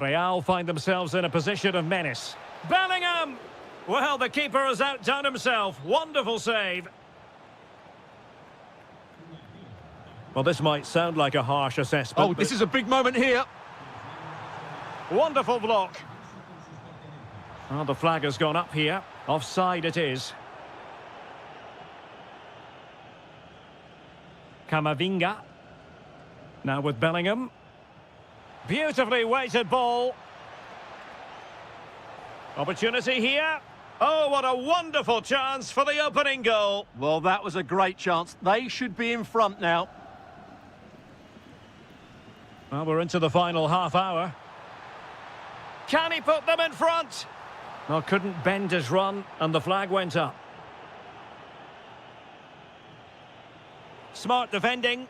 Real find themselves in a position of menace. Bellingham! Well, the keeper has outdone himself. Wonderful save. Well, this might sound like a harsh assessment. Oh, this is a big moment here. Wonderful block. Oh, the flag has gone up here. Offside it is. Camavinga. Now with Bellingham. Beautifully weighted ball. Opportunity here. Oh, what a wonderful chance for the opening goal. Well, that was a great chance. They should be in front now. Well, we're into the final half hour. Can he put them in front? Well, couldn't bend his run, and the flag went up. Smart defending.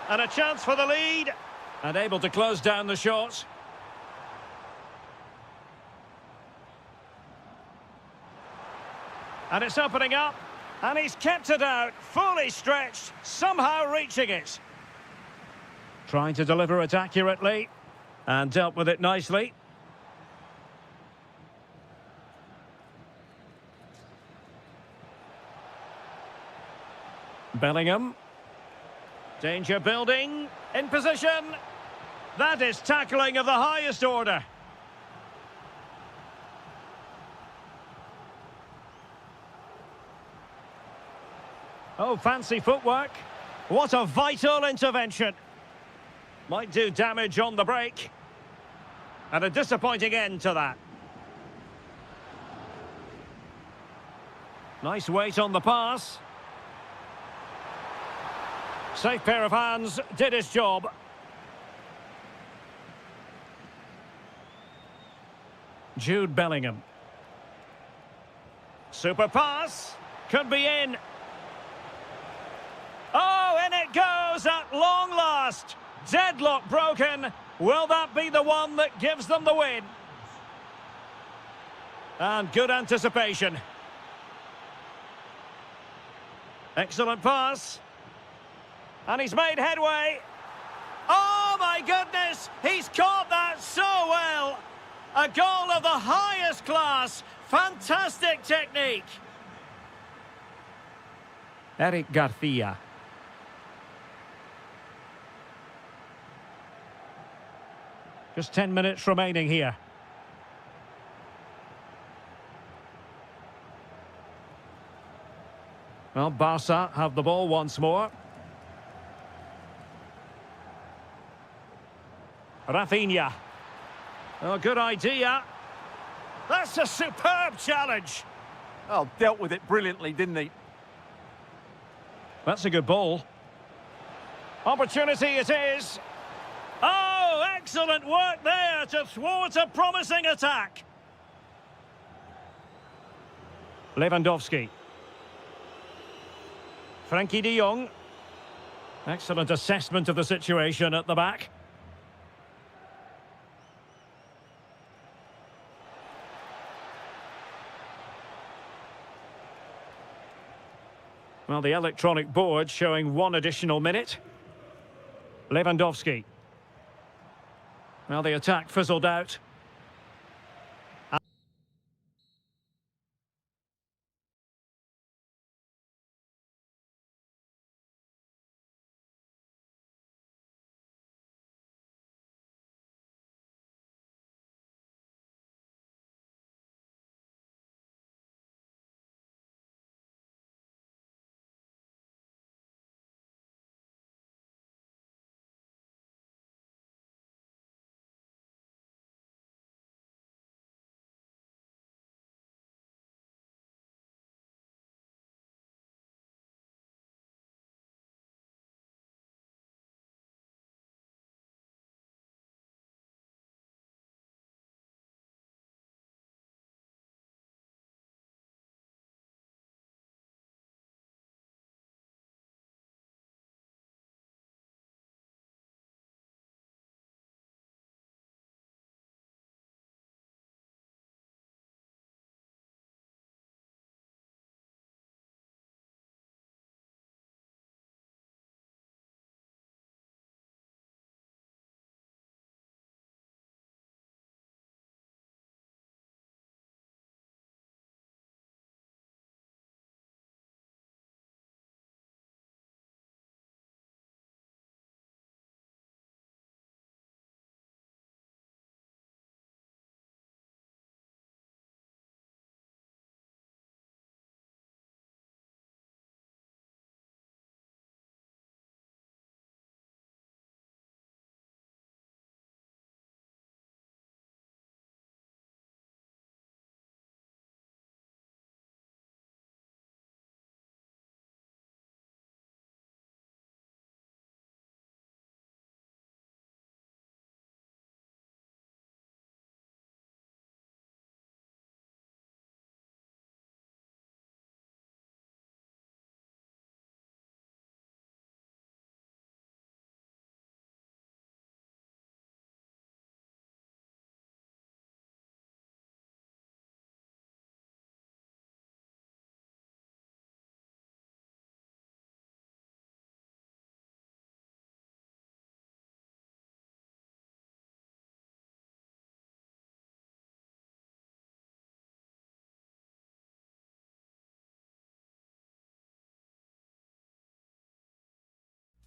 And a chance for the lead. And able to close down the shots. And it's opening up. And he's kept it out, fully stretched, somehow reaching it. Trying to deliver it accurately. And dealt with it nicely. Bellingham. Danger building. In position. That is tackling of the highest order. Oh, fancy footwork. What a vital intervention. Might do damage on the break. And a disappointing end to that. Nice weight on the pass. Safe pair of hands, did his job. Jude Bellingham. Super pass. Could be in. Oh, in it goes at long last. Deadlock broken. Will that be the one that gives them the win? And good anticipation. Excellent pass. And he's made headway. Oh, my goodness. He's caught that so well. A goal of the highest class. Fantastic technique. Eric Garcia. Just 10 minutes remaining here. Well, Barca have the ball once more. Rafinha. Oh, good idea. That's a superb challenge. Oh, dealt with it brilliantly, didn't he? That's a good ball. Opportunity it is. Oh, excellent work there to thwart a promising attack. Lewandowski. Frankie de Jong. Excellent assessment of the situation at the back. Well, the electronic board showing one additional minute. Lewandowski. Well, the attack fizzled out.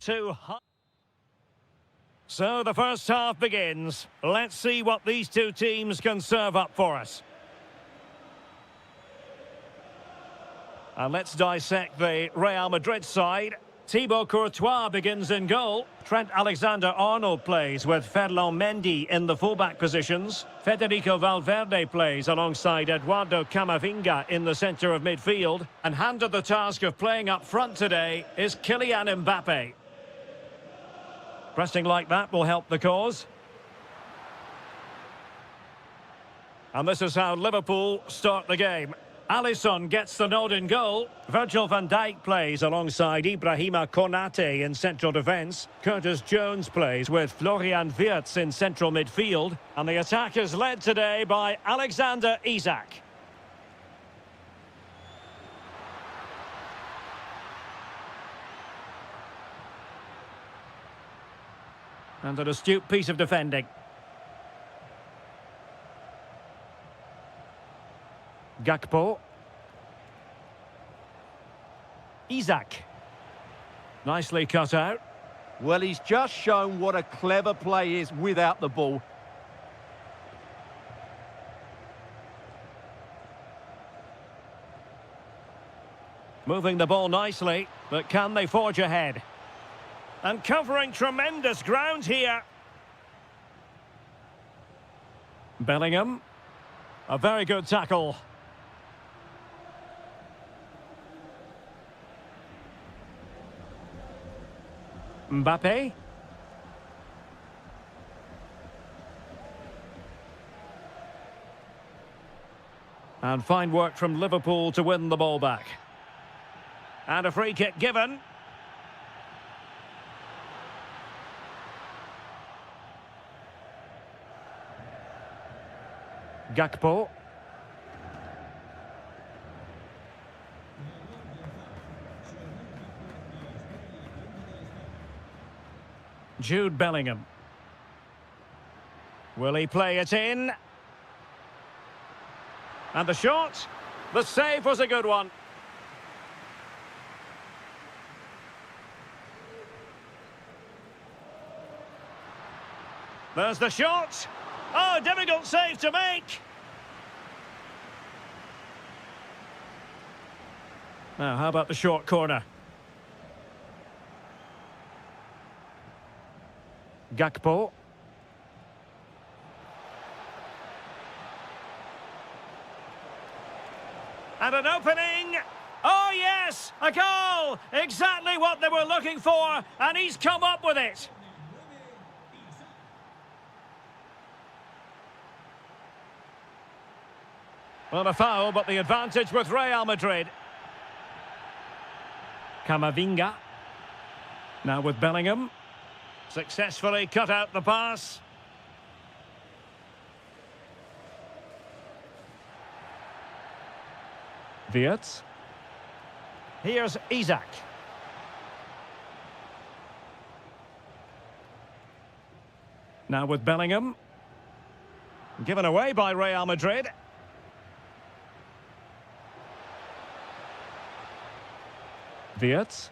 too high. So the first half begins. Let's see what these two teams can serve up for us. And let's dissect the Real Madrid side. Thibaut Courtois begins in goal. Trent Alexander-Arnold plays with Ferland Mendy in the fullback positions. Federico Valverde plays alongside Eduardo Camavinga in the centre of midfield. And handed the task of playing up front today is Kylian Mbappe. Pressing like that will help the cause. And this is how Liverpool start the game. Alisson gets the nod in goal. Virgil van Dijk plays alongside Ibrahima Konate in central defence. Curtis Jones plays with Florian Wirtz in central midfield. And the attack is led today by Alexander Isak. And an astute piece of defending. Gakpo. Isak. Nicely cut out. Well, he's just shown what a clever play is without the ball. Moving the ball nicely, but can they forge ahead? And covering tremendous ground here. Bellingham. A very good tackle. Mbappe. And fine work from Liverpool to win the ball back. And a free kick given. Gakpo. Jude Bellingham. Will he play it in? And the shot. The save was a good one. There's the shot. Oh, difficult save to make. Now, how about the short corner? Gakpo. And an opening. Oh, yes, a goal. Exactly what they were looking for, and he's come up with it. Well, a foul, but the advantage with Real Madrid. Camavinga. Now with Bellingham. Successfully cut out the pass. Wirtz. Here's Isak. Now with Bellingham. Given away by Real Madrid. Wirtz.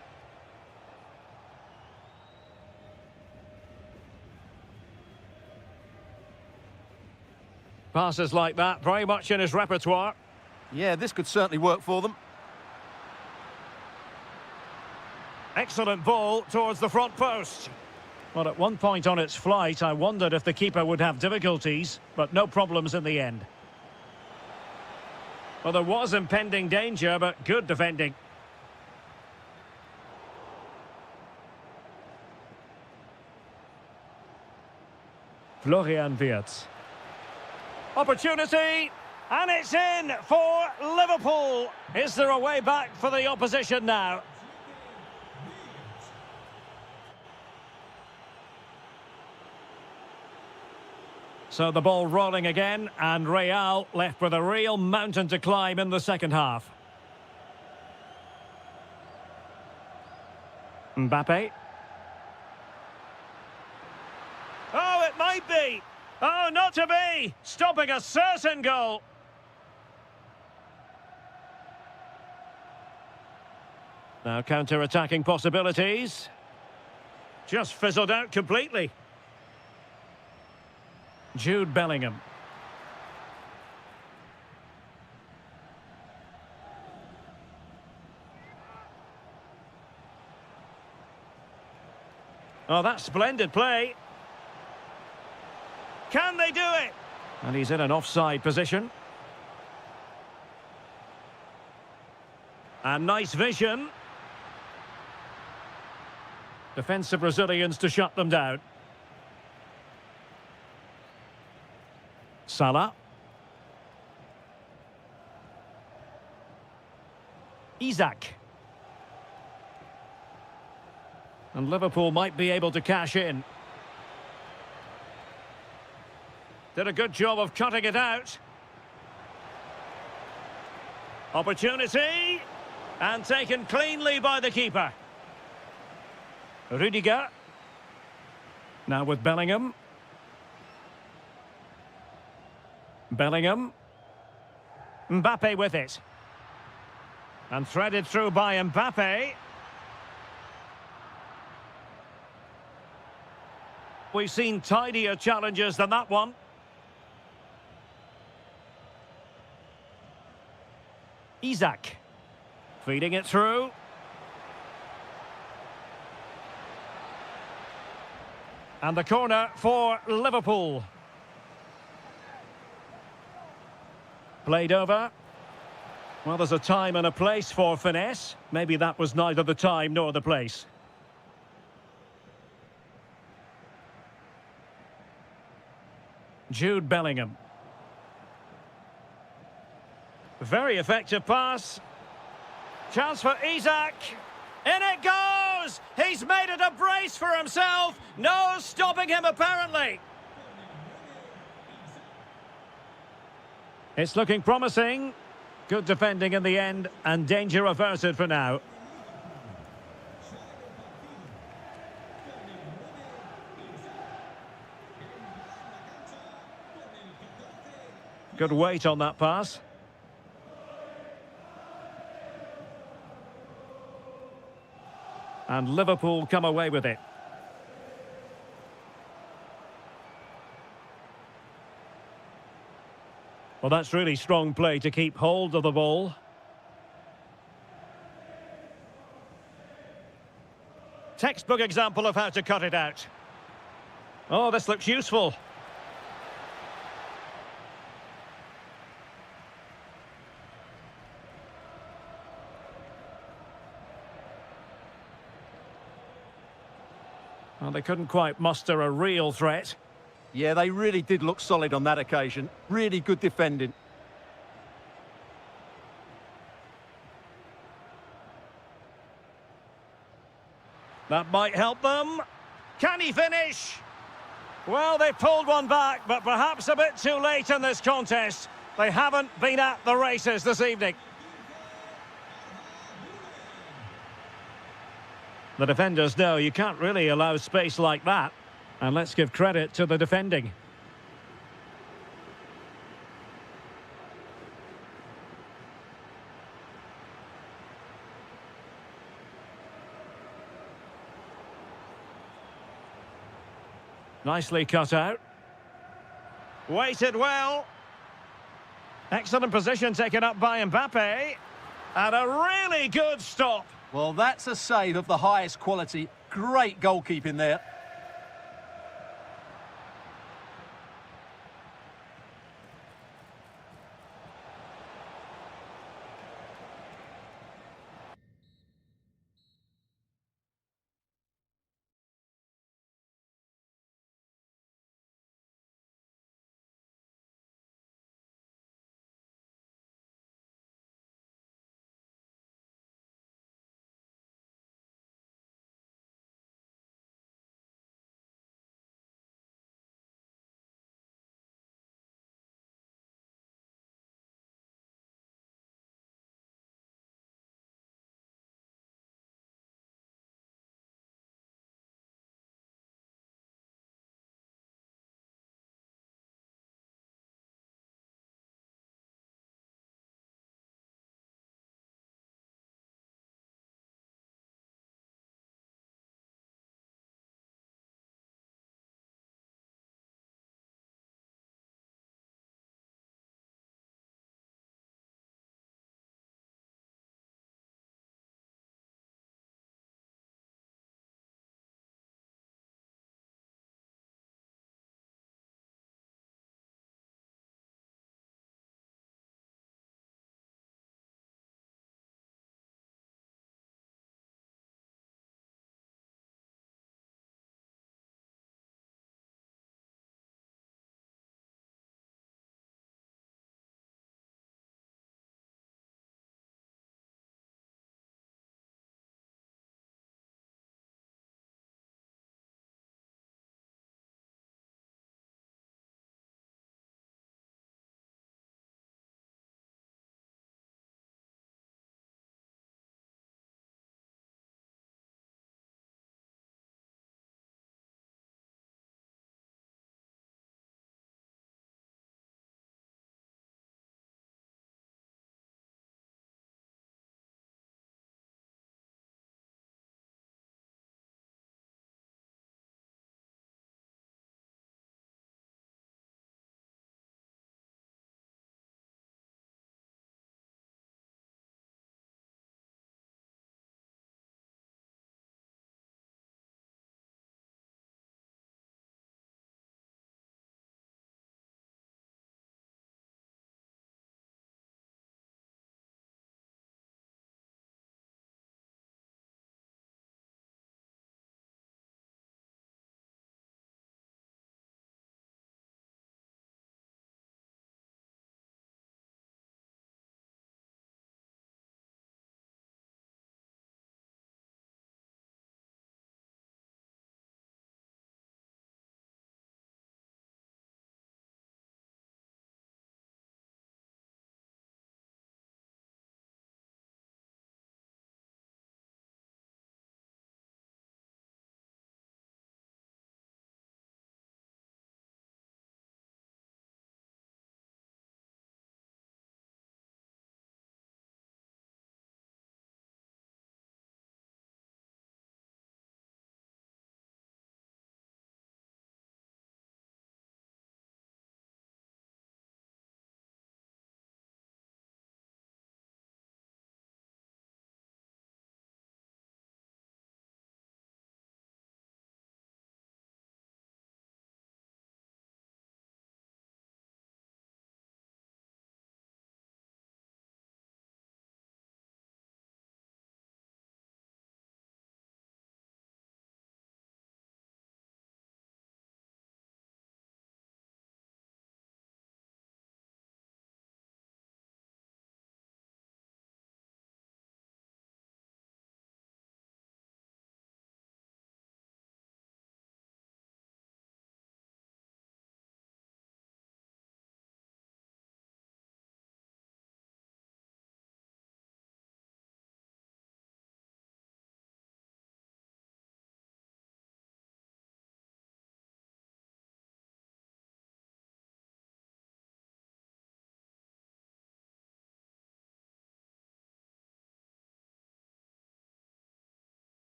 Passes like that, very much in his repertoire. Yeah, this could certainly work for them. Excellent ball towards the front post. Well, at one point on its flight, I wondered if the keeper would have difficulties, but no problems in the end. Well, there was impending danger, but good defending. Florian Wirtz. Opportunity, and it's in for Liverpool. Is there a way back for the opposition now? So the ball rolling again, and Real left with a real mountain to climb in the second half. Mbappe. Oh, it might be. Oh, not to be! Stopping a certain goal. Now counter-attacking possibilities. Just fizzled out completely. Jude Bellingham. Oh, that's splendid play. Can they do it? And he's in an offside position. And nice vision. Defensive Brazilians to shut them down. Salah. Isak. And Liverpool might be able to cash in. Did a good job of cutting it out. Opportunity. And taken cleanly by the keeper. Rudiger. Now with Bellingham. Bellingham. Mbappe with it. And threaded through by Mbappe. We've seen tidier challenges than that one. Isak. Feeding it through. And the corner for Liverpool. Played over. Well, there's a time and a place for finesse. Maybe that was neither the time nor the place. Jude Bellingham. Very effective pass. Chance for Isak. In it goes! He's made it a brace for himself. No stopping him, apparently. It's looking promising. Good defending in the end, and danger averted for now. Good weight on that pass. And Liverpool come away with it. Well, that's really strong play to keep hold of the ball. Textbook example of how to cut it out. Oh, this looks useful. Well, they couldn't quite muster a real threat. Yeah, they really did look solid on that occasion. Really good defending. That might help them. Can he finish? Well, they pulled one back, but perhaps a bit too late in this contest. They haven't been at the races this evening. The defenders know you can't really allow space like that. And let's give credit to the defending. Nicely cut out. Weighted well. Excellent position taken up by Mbappe. And a really good stop. Well, that's a save of the highest quality. Great goalkeeping there.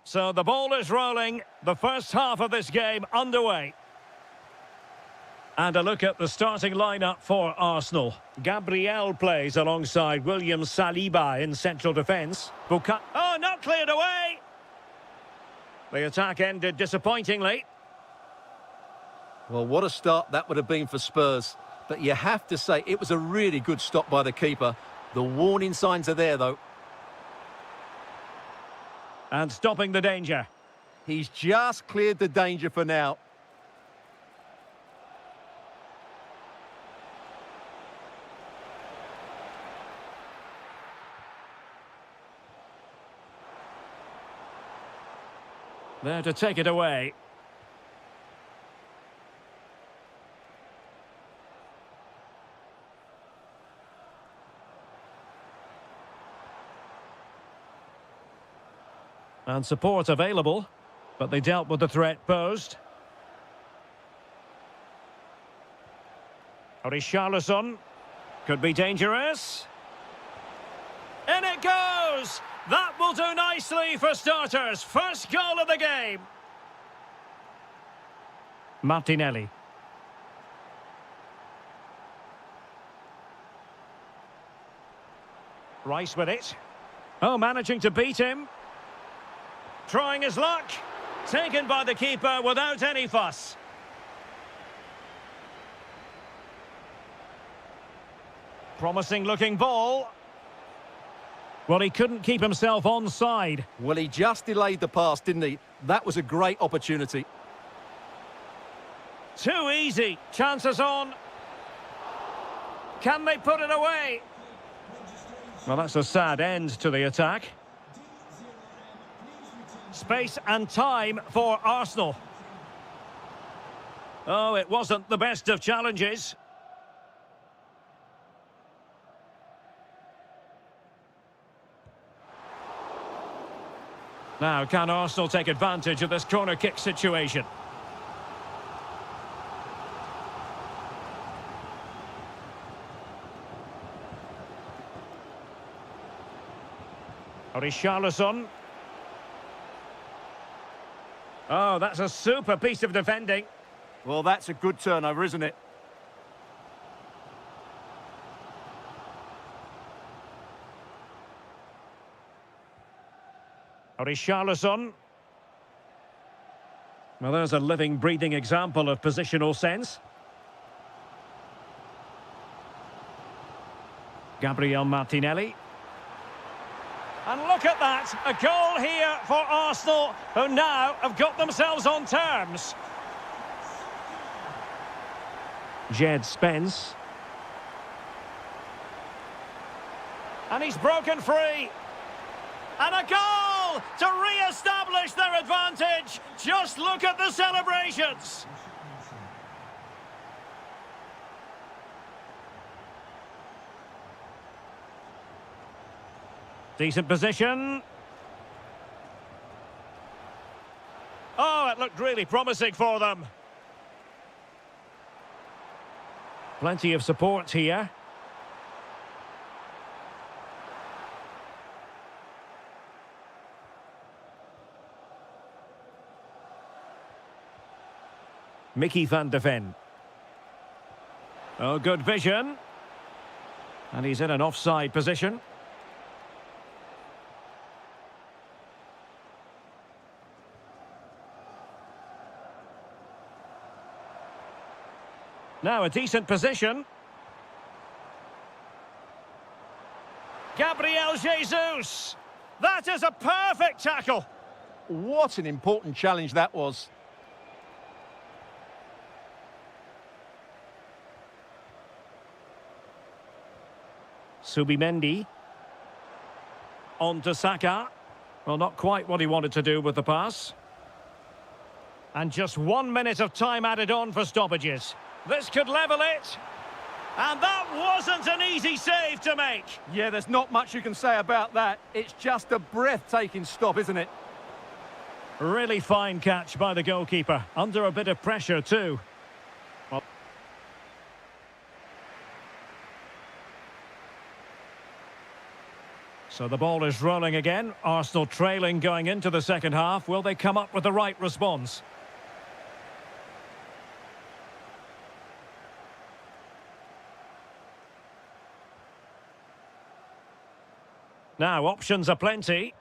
So the ball is rolling. The first half of this game underway. And a look at the starting lineup for Arsenal. Gabriel plays alongside William Saliba in central defence. Oh, not cleared away! The attack ended disappointingly. Well, what a start that would have been for Spurs. But you have to say, it was a really good stop by the keeper. The warning signs are there, though. And stopping the danger. He's just cleared the danger for now. There to take it away. And support available, but they dealt with the threat posed. Richarlison could be dangerous. In it goes! That will do nicely for starters. First goal of the game. Martinelli. Rice with it. Oh, managing to beat him. Trying his luck. Taken by the keeper without any fuss. Promising looking ball. Well, he couldn't keep himself onside. Well, he just delayed the pass, didn't he? That was a great opportunity. Too easy. Chances on. Can they put it away? Well, that's a sad end to the attack. Space and time for Arsenal. Oh, it wasn't the best of challenges. Now, can Arsenal take advantage of this corner kick situation? Richarlison. Oh, that's a super piece of defending. Well, that's a good turnover, isn't it? Richarlison. Well, there's a living, breathing example of positional sense. Gabriel Martinelli. And look at that, a goal here for Arsenal, who now have got themselves on terms. Jed Spence. And he's broken free. And a goal to re-establish their advantage. Just look at the celebrations. Decent position. Oh, it looked really promising for them. Plenty of support here. Mickey van de Ven. Oh, good vision. And he's in an offside position. Now a decent position. Gabriel Jesus. That is a perfect tackle. What an important challenge that was. Subimendi. On to Saka. Well, not quite what he wanted to do with the pass. And just 1 minute of time added on for stoppages. This could level it. And that wasn't an easy save to make. Yeah, there's not much you can say about that. It's just a breathtaking stop, isn't it? Really fine catch by the goalkeeper. Under a bit of pressure too. Well, So the ball is rolling again. Arsenal trailing going into the second half. Will they come up with the right response? Now, options are plenty.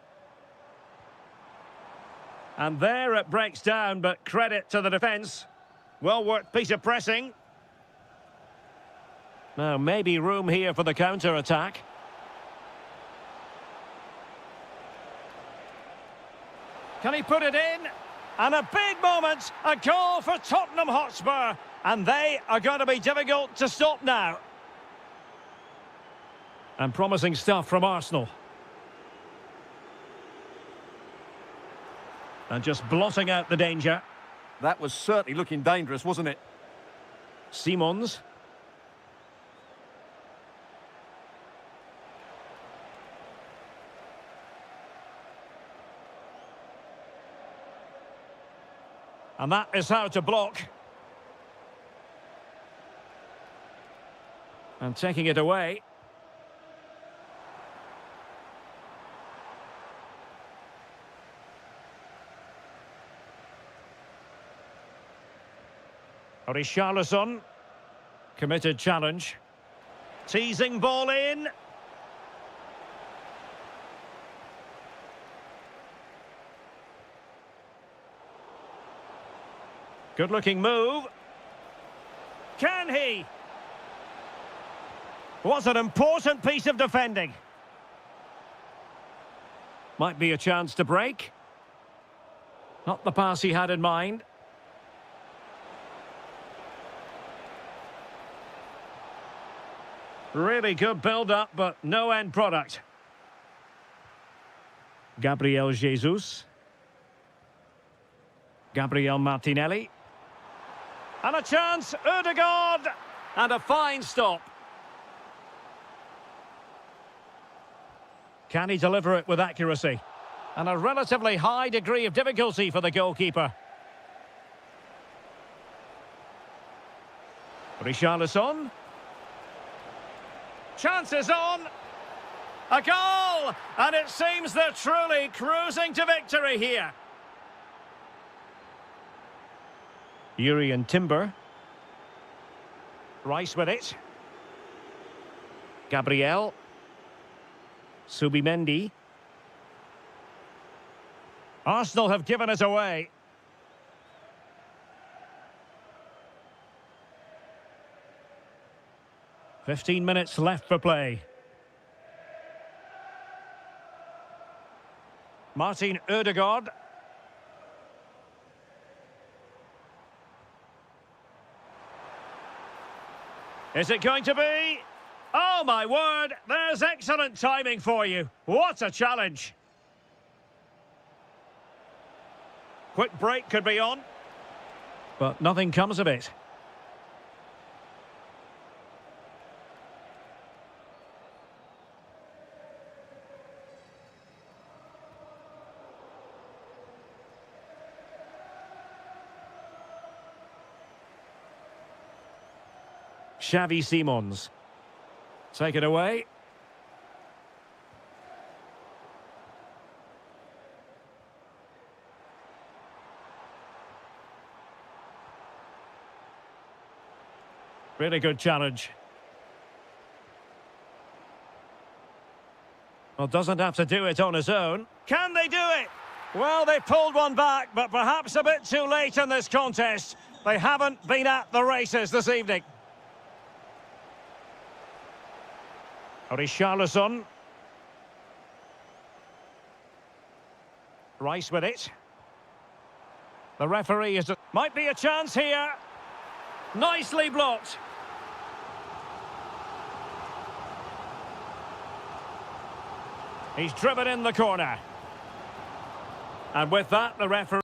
And there it breaks down, but credit to the defence. Well-worked piece of pressing. Now, maybe room here for the counter-attack. Can he put it in? And a big moment, a goal for Tottenham Hotspur. And they are going to be difficult to stop now. And promising stuff from Arsenal. And just blotting out the danger. That was certainly looking dangerous, wasn't it? Simons. And that is how to block. And taking it away. Richarlison. Committed challenge. Teasing ball in. Good-looking move. Can he? What an important piece of defending. Might be a chance to break. Not the pass he had in mind. Really good build-up, but no end product. Gabriel Jesus. Gabriel Martinelli. And a chance, Ødegaard! And a fine stop. Can he deliver it with accuracy? And a relatively high degree of difficulty for the goalkeeper. Richarlison. Chances on. A goal! And it seems they're truly cruising to victory here. Yuri and Timber. Rice with it. Gabriel. Subimendi. Arsenal have given it away. "15 minutes left for play. Martin Ødegaard. Is it going to be? Oh, my word, there's excellent timing for you. What a challenge. Quick break could be on. But nothing comes of it. Xavi Simons. Take it away. Really good challenge. Well, doesn't have to do it on his own. Can they do it? Well, they pulled one back, but perhaps a bit too late in this contest. They haven't been at the races this evening. Richarlison. Rice with it. The referee is... Might be a chance here. Nicely blocked. He's driven in the corner. And with that, the referee...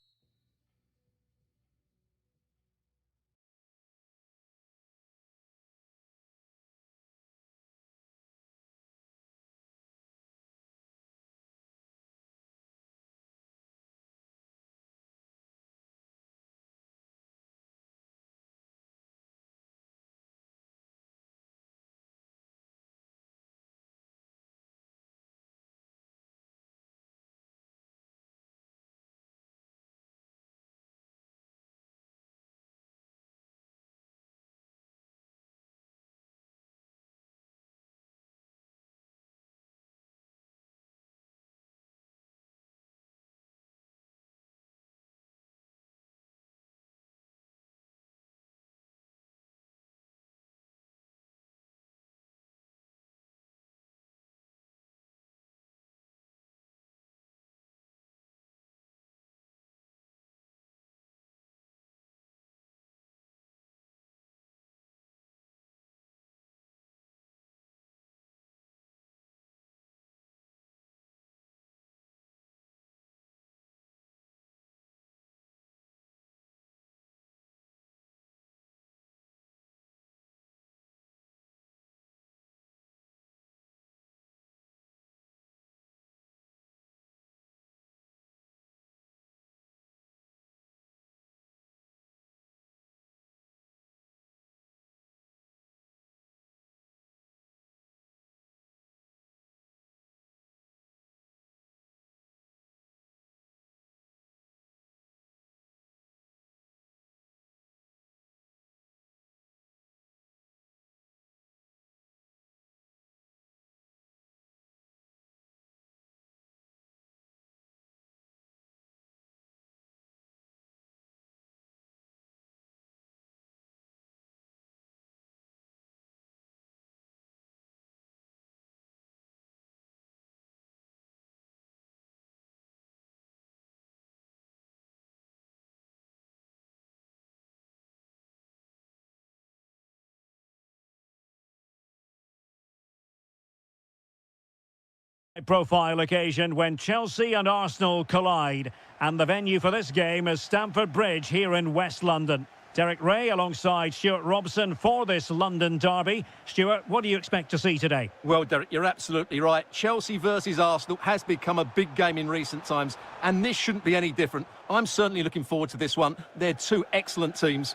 Profile occasion when Chelsea and Arsenal collide, and the venue for this game is Stamford Bridge here in West London. Derek Ray alongside Stuart Robson for this London derby. Stuart, what do you expect to see today? Well, Derek, you're absolutely right. Chelsea versus Arsenal has become a big game in recent times, and this shouldn't be any different. I'm certainly looking forward to this one. They're two excellent teams.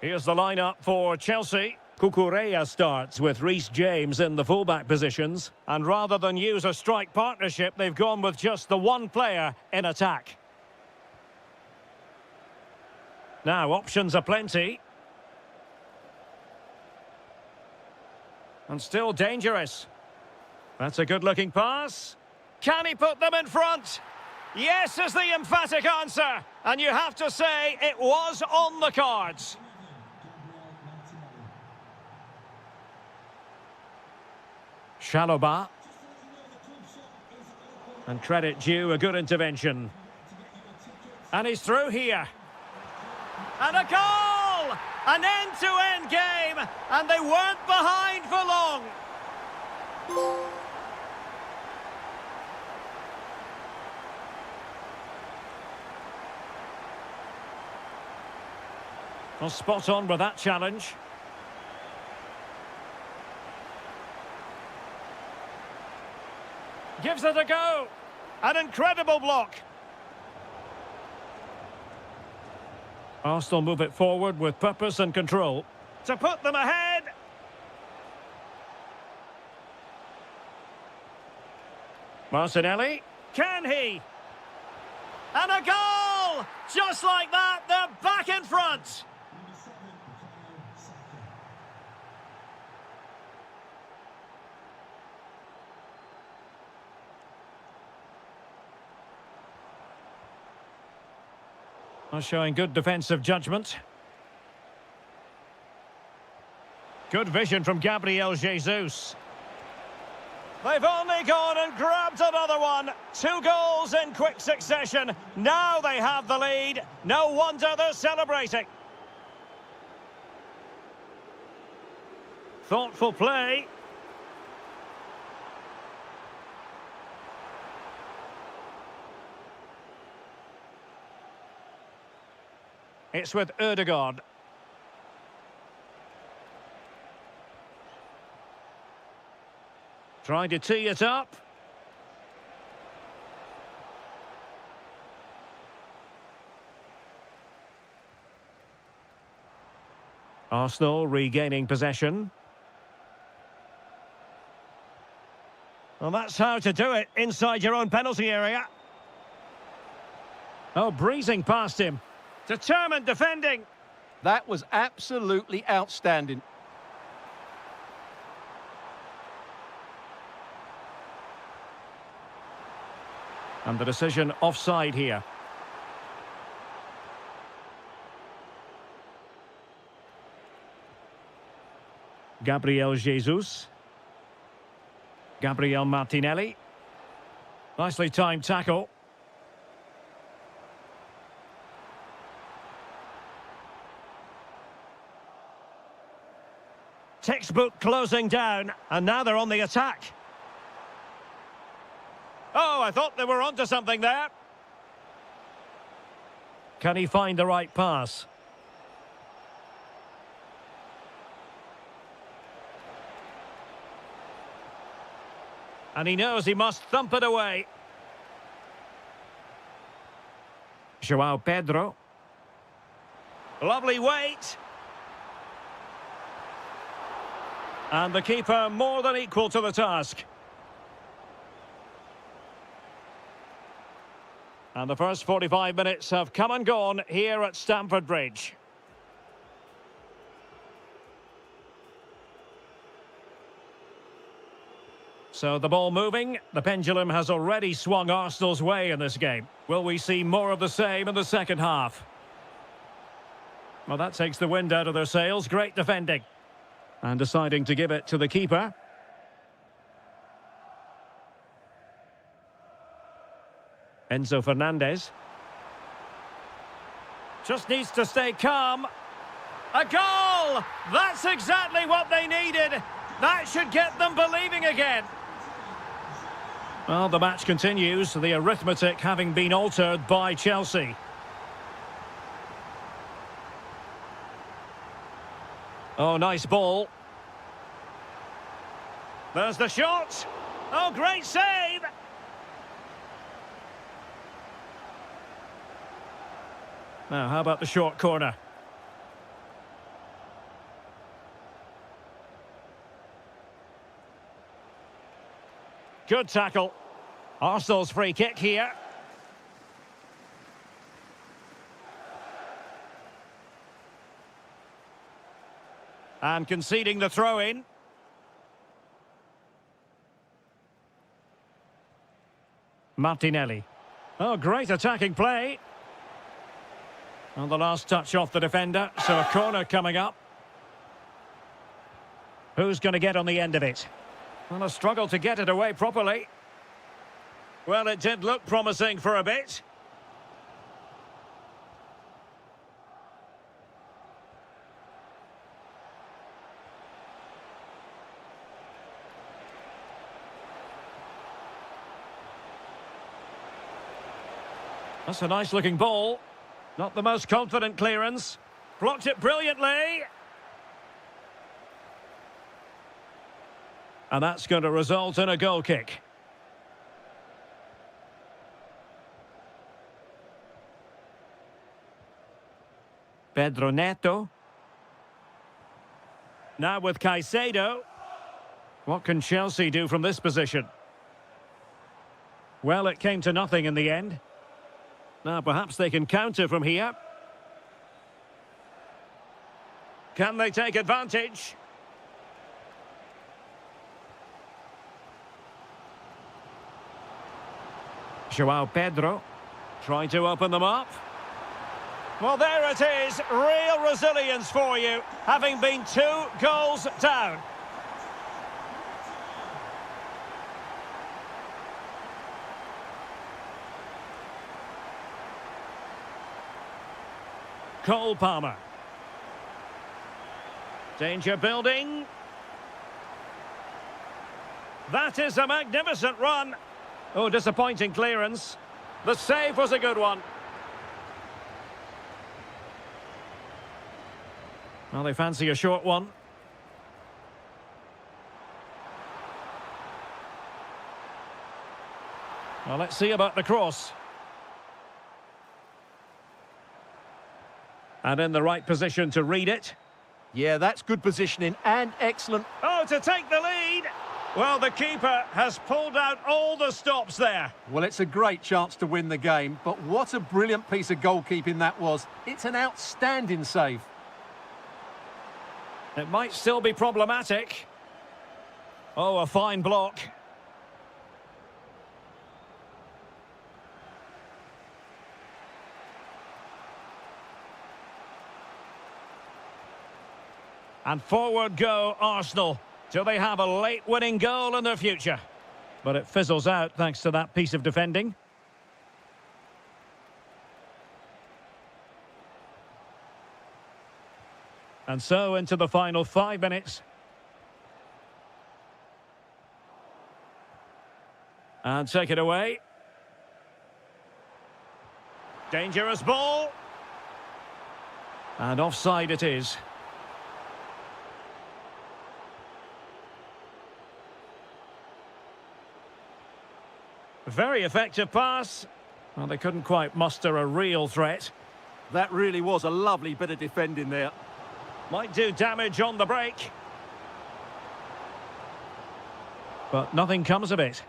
Here's the lineup for Chelsea. Cucurella starts with Reece James in the fullback positions. And rather than use a strike partnership, they've gone with just the one player in attack. Now, options are plenty. And still dangerous. That's a good-looking pass. Can he put them in front? Yes is the emphatic answer. And you have to say it was on the cards. Chalobah. And credit due, a good intervention. And he's through here. And a goal! An end-to-end game, and they weren't behind for long. Well, spot on with that challenge. Gives it a go. An incredible block. Arsenal move it forward with purpose and control. To put them ahead. Martinelli. Can he? And a goal! Just like that, they're back in front. Showing good defensive judgment. Good vision from Gabriel Jesus. They've only gone and grabbed another one. 2 goals in quick succession. Now they have the lead. No wonder they're celebrating. Thoughtful play. It's with Ødegaard. Trying to tee it up. Arsenal regaining possession. Well, that's how to do it inside your own penalty area. Oh, breezing past him. Determined defending. That was absolutely outstanding. And the decision offside here. Gabriel Jesus. Gabriel Martinelli. Nicely timed tackle. Textbook closing down, and now they're on the attack. Oh, I thought they were onto something there. Can he find the right pass? And he knows he must thump it away. João Pedro. Lovely weight. And the keeper more than equal to the task. And the first 45 minutes have come and gone here at Stamford Bridge. So the ball moving. The pendulum has already swung Arsenal's way in this game. Will we see more of the same in the second half? Well, that takes the wind out of their sails. Great defending. And deciding to give it to the keeper. Enzo Fernandez. Just needs to stay calm. A goal! That's exactly what they needed. That should get them believing again. Well, the match continues, the arithmetic having been altered by Chelsea. Oh, nice ball. There's the shot. Oh, great save. Now, how about the short corner? Good tackle. Arsenal's free kick here. And conceding the throw-in. Martinelli. Oh, great attacking play. And the last touch off the defender, so a corner coming up. Who's going to get on the end of it? Well, a struggle to get it away properly. Well, it did look promising for a bit. That's a nice-looking ball. Not the most confident clearance. Blocked it brilliantly. And that's going to result in a goal kick. Pedro Neto. Now with Caicedo. What can Chelsea do from this position? Well, it came to nothing in the end. Now perhaps they can counter from here. Can they take advantage? João Pedro trying to open them up. Well, there it is. Real resilience for you, having been 2 goals down. Cole Palmer. Danger building. That is a magnificent run. Oh, disappointing clearance. The save was a good one. Well, they fancy a short one. Well, let's see about the cross. And in the right position to read it. Yeah, that's good positioning and excellent. Oh, to take the lead. Well, the keeper has pulled out all the stops there. Well, it's a great chance to win the game, but what a brilliant piece of goalkeeping that was. It's an outstanding save. It might still be problematic. Oh, a fine block. And forward go Arsenal. Do they have a late winning goal in their future? But it fizzles out thanks to that piece of defending. And so into the final 5 minutes. And take it away. Dangerous ball. And offside it is. Very effective pass. Well, they couldn't quite muster a real threat. That really was a lovely bit of defending there. Might do damage on the break. But nothing comes of it.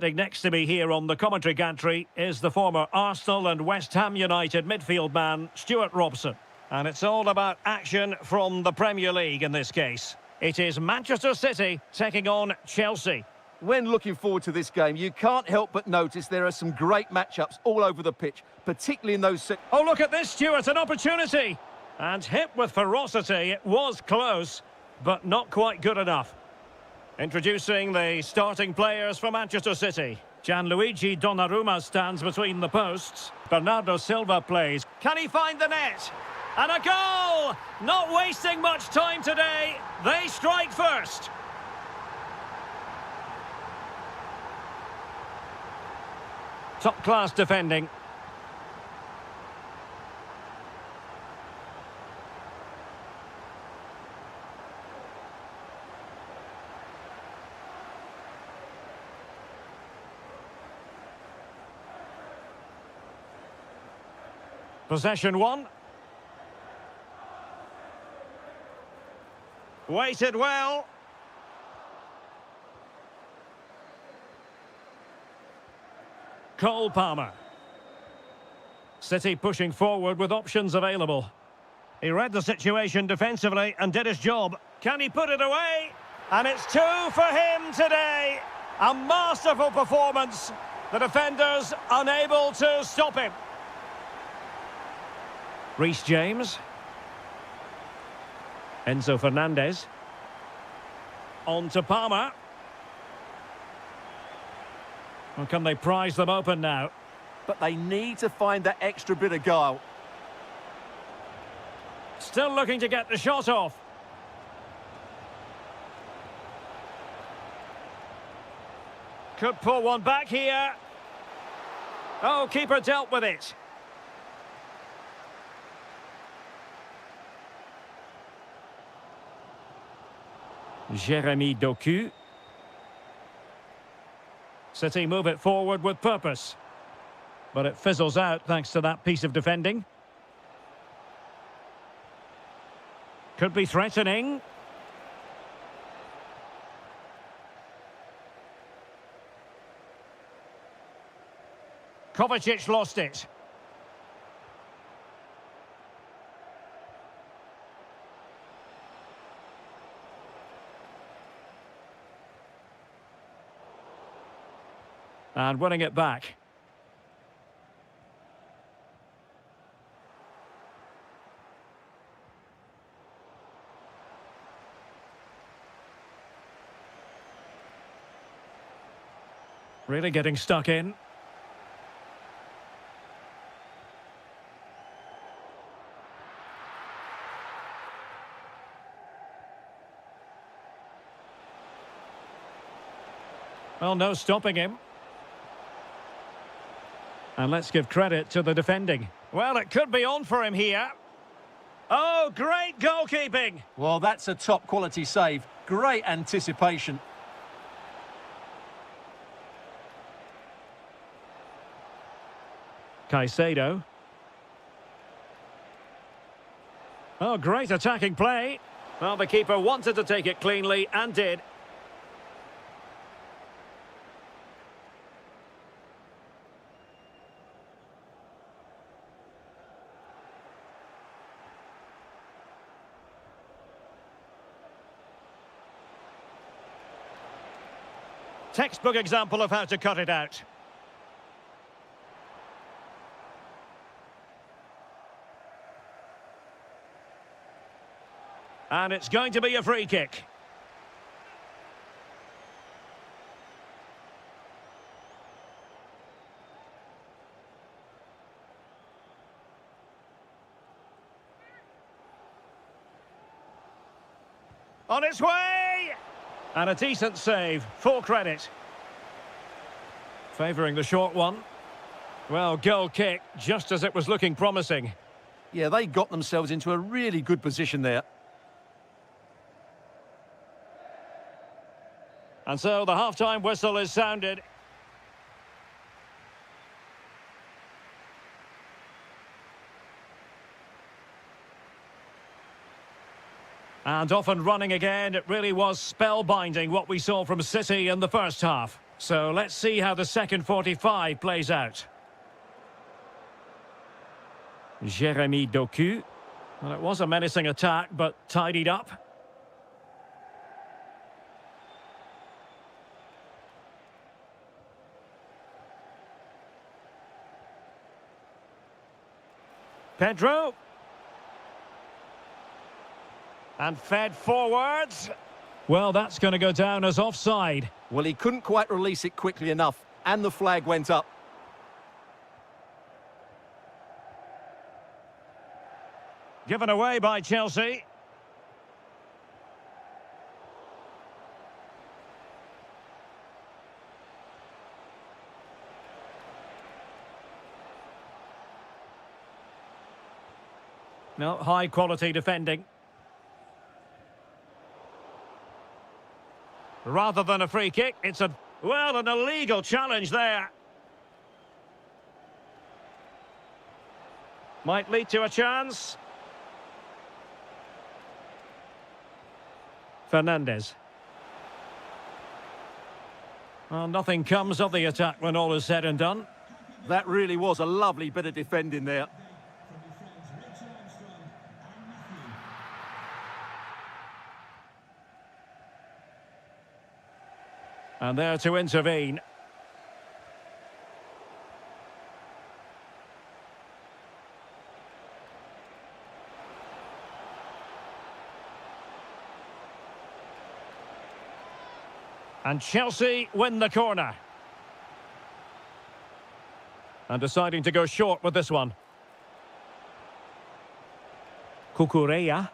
Next to me here on the commentary gantry is the former Arsenal and West Ham United midfield man, Stuart Robson. And it's all about action from the Premier League in this case. It is Manchester City taking on Chelsea. When looking forward to this game, you can't help but notice there are some great matchups all over the pitch, particularly in those... Oh, look at this, Stuart, an opportunity! And hit with ferocity, it was close, but not quite good enough. Introducing the starting players for Manchester City. Gianluigi Donnarumma stands between the posts. Bernardo Silva plays. Can he find the net? And a goal! Not wasting much time today. They strike first. Top-class defending. Possession one. Waited well. Cole Palmer. City pushing forward with options available. He read the situation defensively and did his job. Can he put it away? And it's two for him today. A masterful performance. The defenders unable to stop him. Reece James. Enzo Fernandez. On to Palmer. Well, can they prize them open now? But they need to find that extra bit of guile. Still looking to get the shot off. Could pull one back here. Oh, keeper dealt with it. Jeremy Doku. City move it forward with purpose. But it fizzles out thanks to that piece of defending. Could be threatening. Kovacic lost it. And winning it back. Really getting stuck in. Well, no stopping him. And let's give credit to the defending. Well, it could be on for him here. Oh, great goalkeeping. Well, that's a top-quality save. Great anticipation. Caicedo. Oh, great attacking play. Well, the keeper wanted to take it cleanly and did. Textbook example of how to cut it out. And it's going to be a free kick. On its way! And a decent save, full credit. Favouring the short one. Well, goal kick, just as it was looking promising. Yeah, they got themselves into a really good position there. And so the half-time whistle is sounded. And off and running again. It really was spellbinding what we saw from City in the first half. So let's see how the second 45 plays out. Jeremy Doku. Well, it was a menacing attack, but tidied up. Pedro. And fed forwards. Well, that's going to go down as offside. Well, he couldn't quite release it quickly enough, and the flag went up. Given away by Chelsea. No, high quality defending. Rather than a free kick, it's an illegal challenge there. Might lead to a chance. Fernandez. Well, nothing comes of the attack when all is said and done. That really was a lovely bit of defending there. And there to intervene. And Chelsea win the corner. And deciding to go short with this one. Kukureya.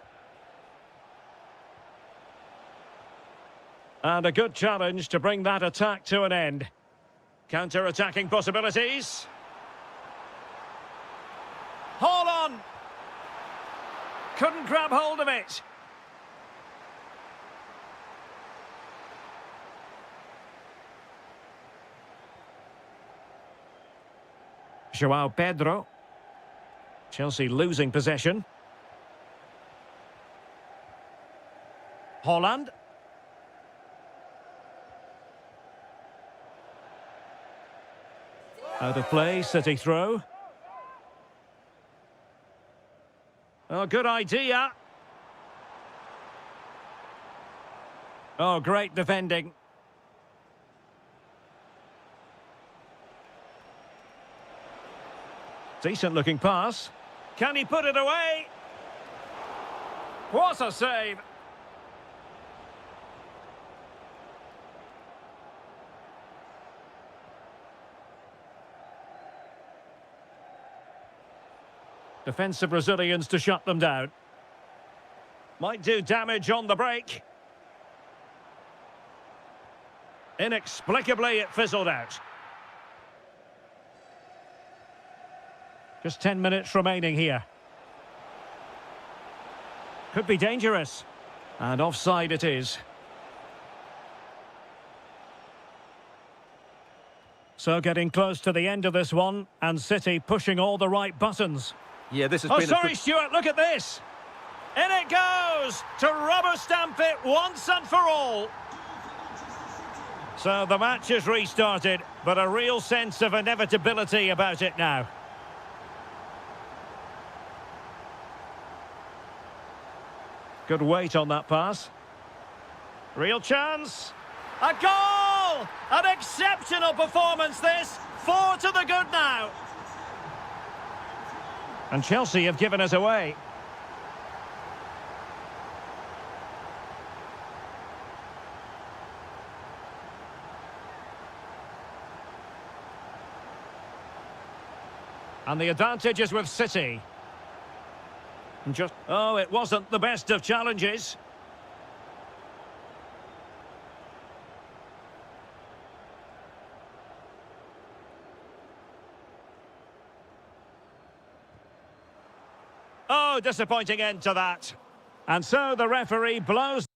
And a good challenge to bring that attack to an end. Counter-attacking possibilities. Hold on! Couldn't grab hold of it. João Pedro. Chelsea losing possession. Holland. Out of play, City throw. Oh, good idea. Oh, great defending. Decent looking pass. Can he put it away? What a save. Defensive Brazilians to shut them down. Might do damage on the break. Inexplicably, it fizzled out. Just 10 minutes remaining here. Could be dangerous. And offside it is. So getting close to the end of this one, and City pushing all the right buttons. Yeah, this has been... Oh, sorry, Stuart, look at this. In it goes to rubber stamp it once and for all. So the match has restarted, but a real sense of inevitability about it now. Good weight on that pass. Real chance. A goal! An exceptional performance this. 4 to the good now. And Chelsea have given us away. And the advantage is with City. Oh, it wasn't the best of challenges. Oh, disappointing end to that. And so the referee blows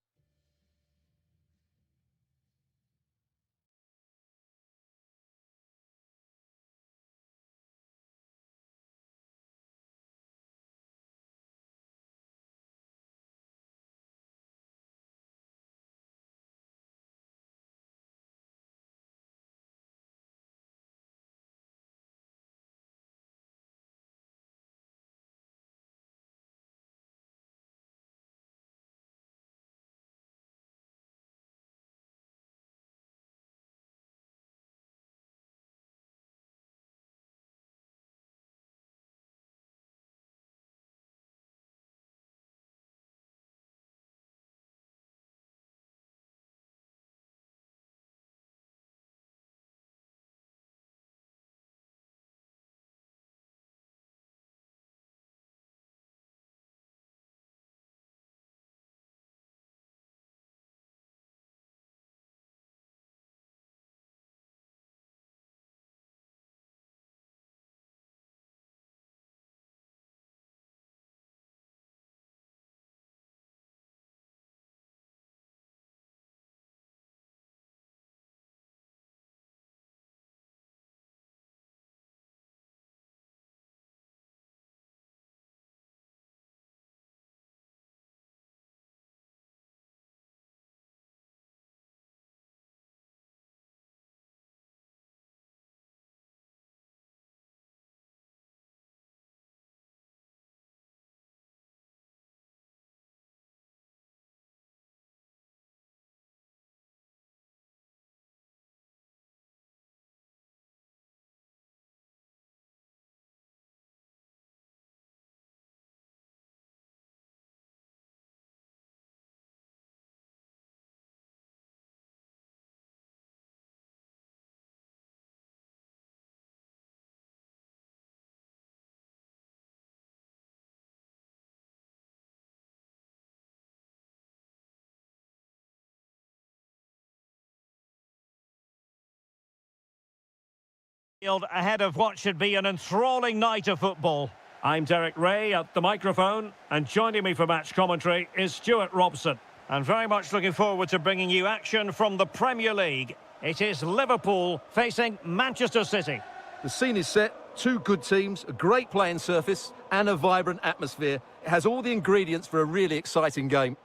Ahead of what should be an enthralling night of football. I'm Derek Ray at the microphone, and joining me for match commentary is Stuart Robson. And very much looking forward to bringing you action from the Premier League. It is Liverpool facing Manchester City. The scene is set, two good teams, a great playing surface and a vibrant atmosphere. It has all the ingredients for a really exciting game.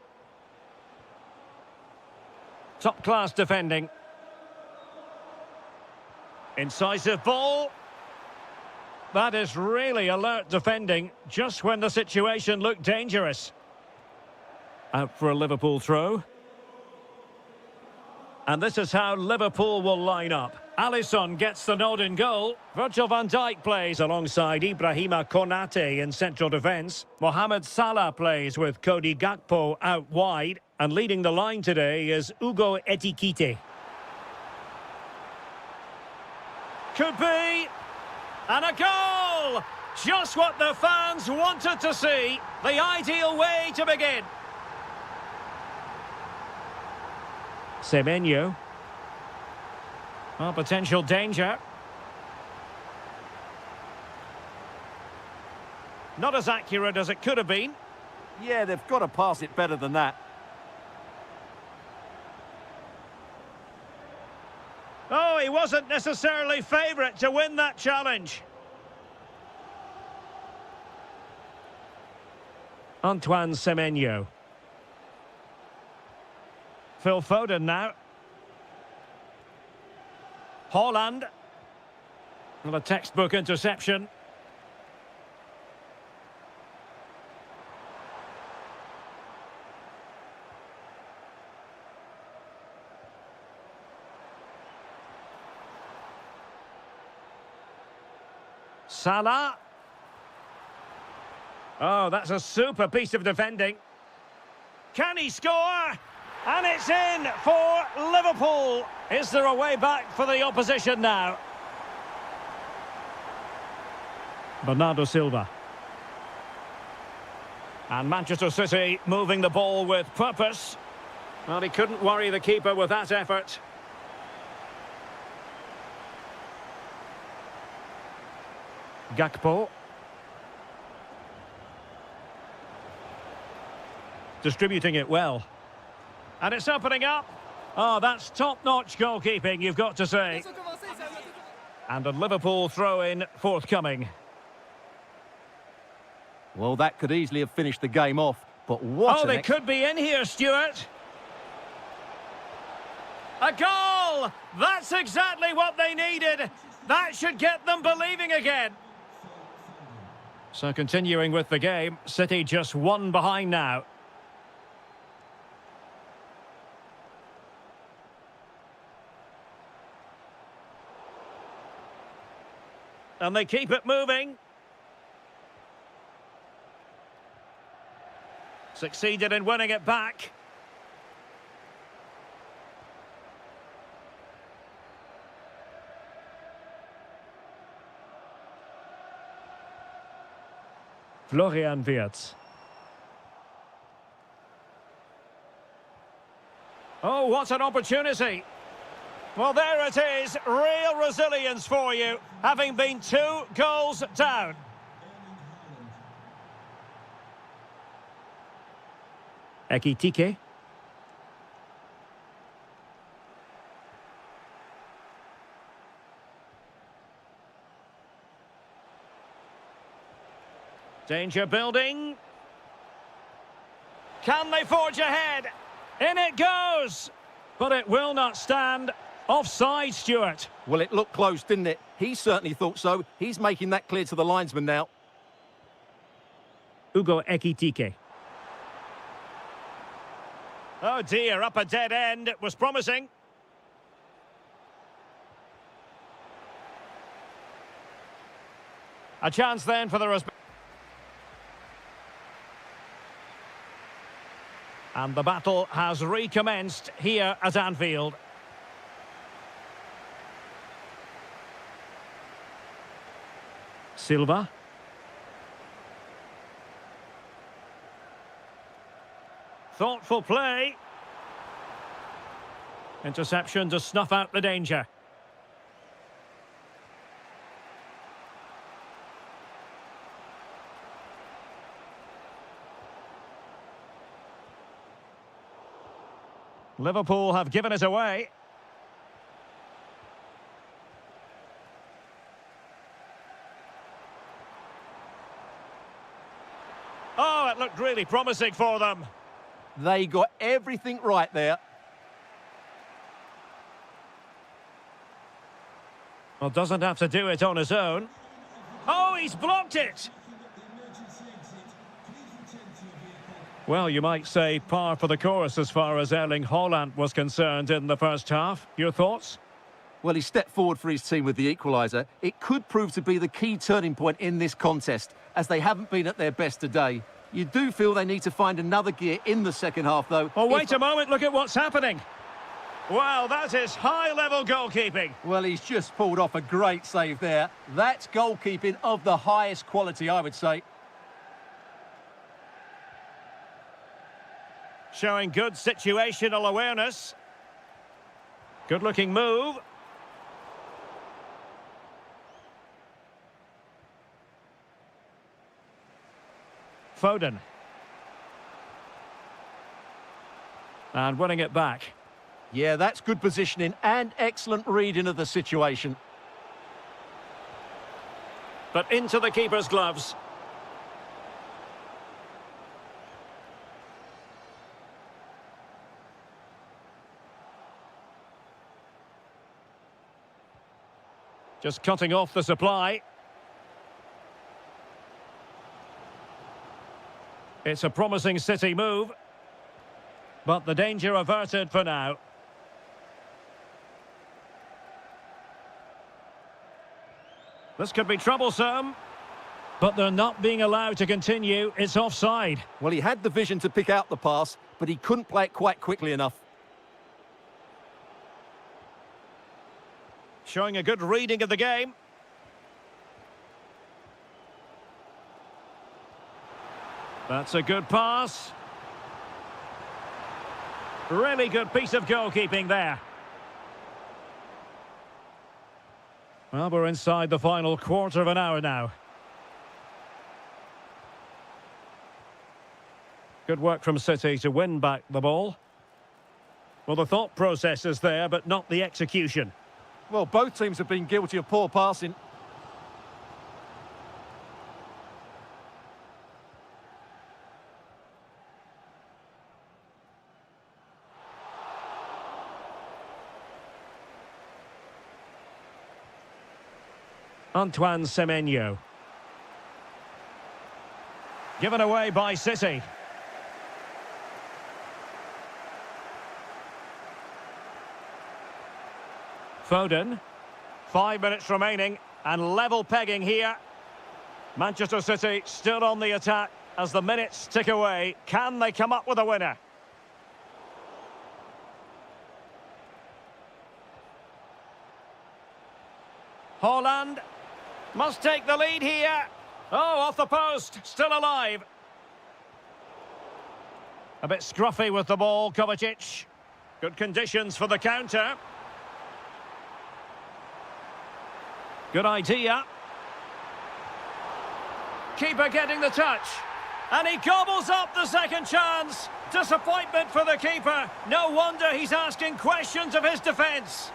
Top-class defending. Incisive ball. That is really alert defending, just when the situation looked dangerous. Out for a Liverpool throw. And this is how Liverpool will line up. Alisson gets the nod in goal. Virgil van Dijk plays alongside Ibrahima Konate in central defence. Mohamed Salah plays with Cody Gakpo out wide. And leading the line today is Ugo Etikite. Could be. And a goal! Just what the fans wanted to see. The ideal way to begin. Semenyo. Oh, potential danger. Not as accurate as it could have been. Yeah, they've got to pass it better than that. Oh, he wasn't necessarily favourite to win that challenge. Antoine Semenyo. Phil Foden now. Haaland. Well, a textbook interception. Salah. Oh, that's a super piece of defending. Can he score? And it's in for Liverpool. Is there a way back for the opposition now? Bernardo Silva. And Manchester City moving the ball with purpose. Well, he couldn't worry the keeper with that effort. Gakpo. Distributing it well. And it's opening up. Oh, that's top-notch goalkeeping, you've got to say. And a Liverpool throw-in forthcoming. Well, that could easily have finished the game off, but what Oh, they could be in here, Stuart. A goal! That's exactly what they needed. That should get them believing again. So continuing with the game, City just one behind now. And they keep it moving. Succeeded in winning it back. Florian Wirtz. Oh, what an opportunity. Well, there it is. Real resilience for you, having been 2 goals down. Ekitike. Danger building. Can they forge ahead? In it goes! But it will not stand. Offside, Stuart. Well, it looked close, didn't it? He certainly thought so. He's making that clear to the linesman now. Ugo Ekitike. Oh dear, up a dead end. It was promising. A chance then for the... And the battle has recommenced here at Anfield. Silva. Thoughtful play. Interception to snuff out the danger. Liverpool have given it away. Oh, it looked really promising for them. They got everything right there. Well, doesn't have to do it on his own. Oh, he's blocked it! Well, you might say par for the course as far as Erling Haaland was concerned in the first half. Your thoughts? Well, he stepped forward for his team with the equaliser. It could prove to be the key turning point in this contest, as they haven't been at their best today. You do feel they need to find another gear in the second half, though. Oh, wait a moment, look at what's happening. Wow, that is high-level goalkeeping. Well, he's just pulled off a great save there. That's goalkeeping of the highest quality, I would say. Showing good situational awareness. Good-looking move. Foden. And winning it back. Yeah, that's good positioning and excellent reading of the situation. But into the keeper's gloves. Just cutting off the supply. It's a promising City move. But the danger averted for now. This could be troublesome. But they're not being allowed to continue. It's offside. Well, he had the vision to pick out the pass, but he couldn't play it quite quickly enough. Showing a good reading of the game. That's a good pass. Really good piece of goalkeeping there. Well, we're inside the final quarter of an hour now. Good work from City to win back the ball. Well, the thought process is there, but not the execution. Well, both teams have been guilty of poor passing. Antoine Semenyo. Given away by City. Foden. 5 minutes remaining and level pegging here. Manchester City still on the attack as the minutes tick away. Can they come up with a winner? Haaland must take the lead here. Oh, off the post, still alive. A bit scruffy with the ball, Kovacic. Good conditions for the counter. Good idea. Keeper getting the touch. And he gobbles up the second chance. Disappointment for the keeper. No wonder he's asking questions of his defence.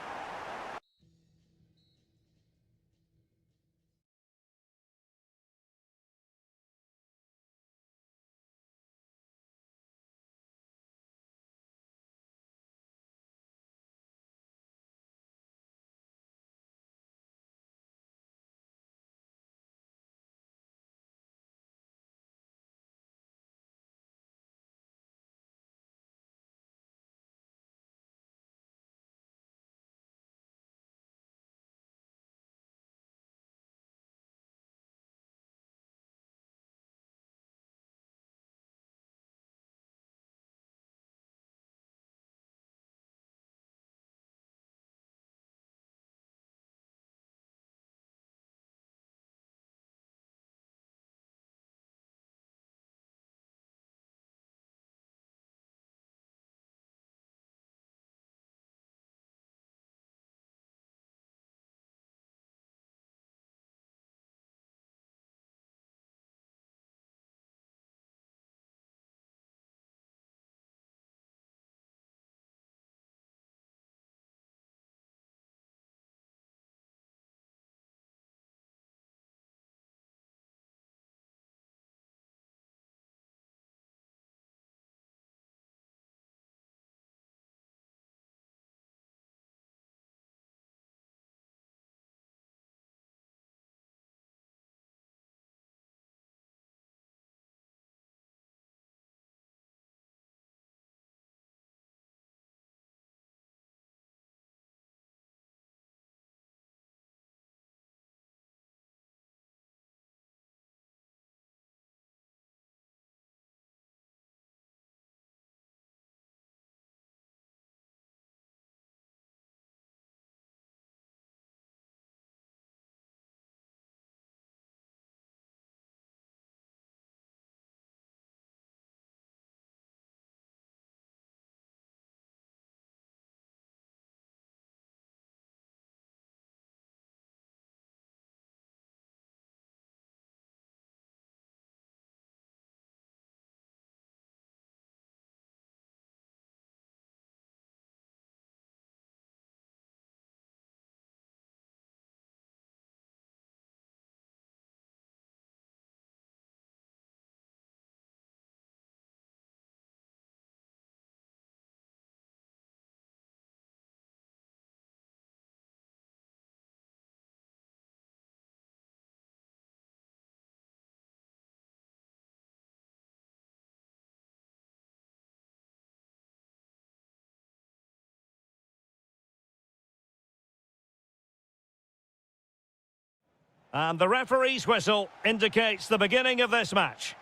And the referee's whistle indicates the beginning of this match.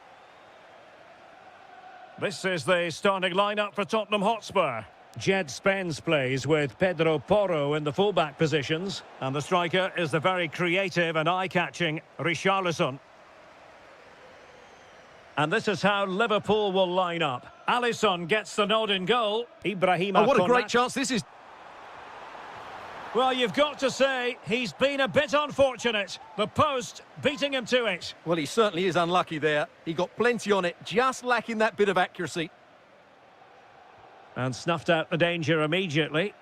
This is the starting lineup for Tottenham Hotspur. Jed Spence plays with Pedro Porro in the fullback positions. And the striker is the very creative and eye-catching Richarlison. And this is how Liverpool will line up. Alisson gets the nod in goal. Ibrahima. Oh, what a great chance this is. Well, you've got to say, he's been a bit unfortunate. The post beating him to it. Well, he certainly is unlucky there. He got plenty on it, just lacking that bit of accuracy. And snuffed out the danger immediately.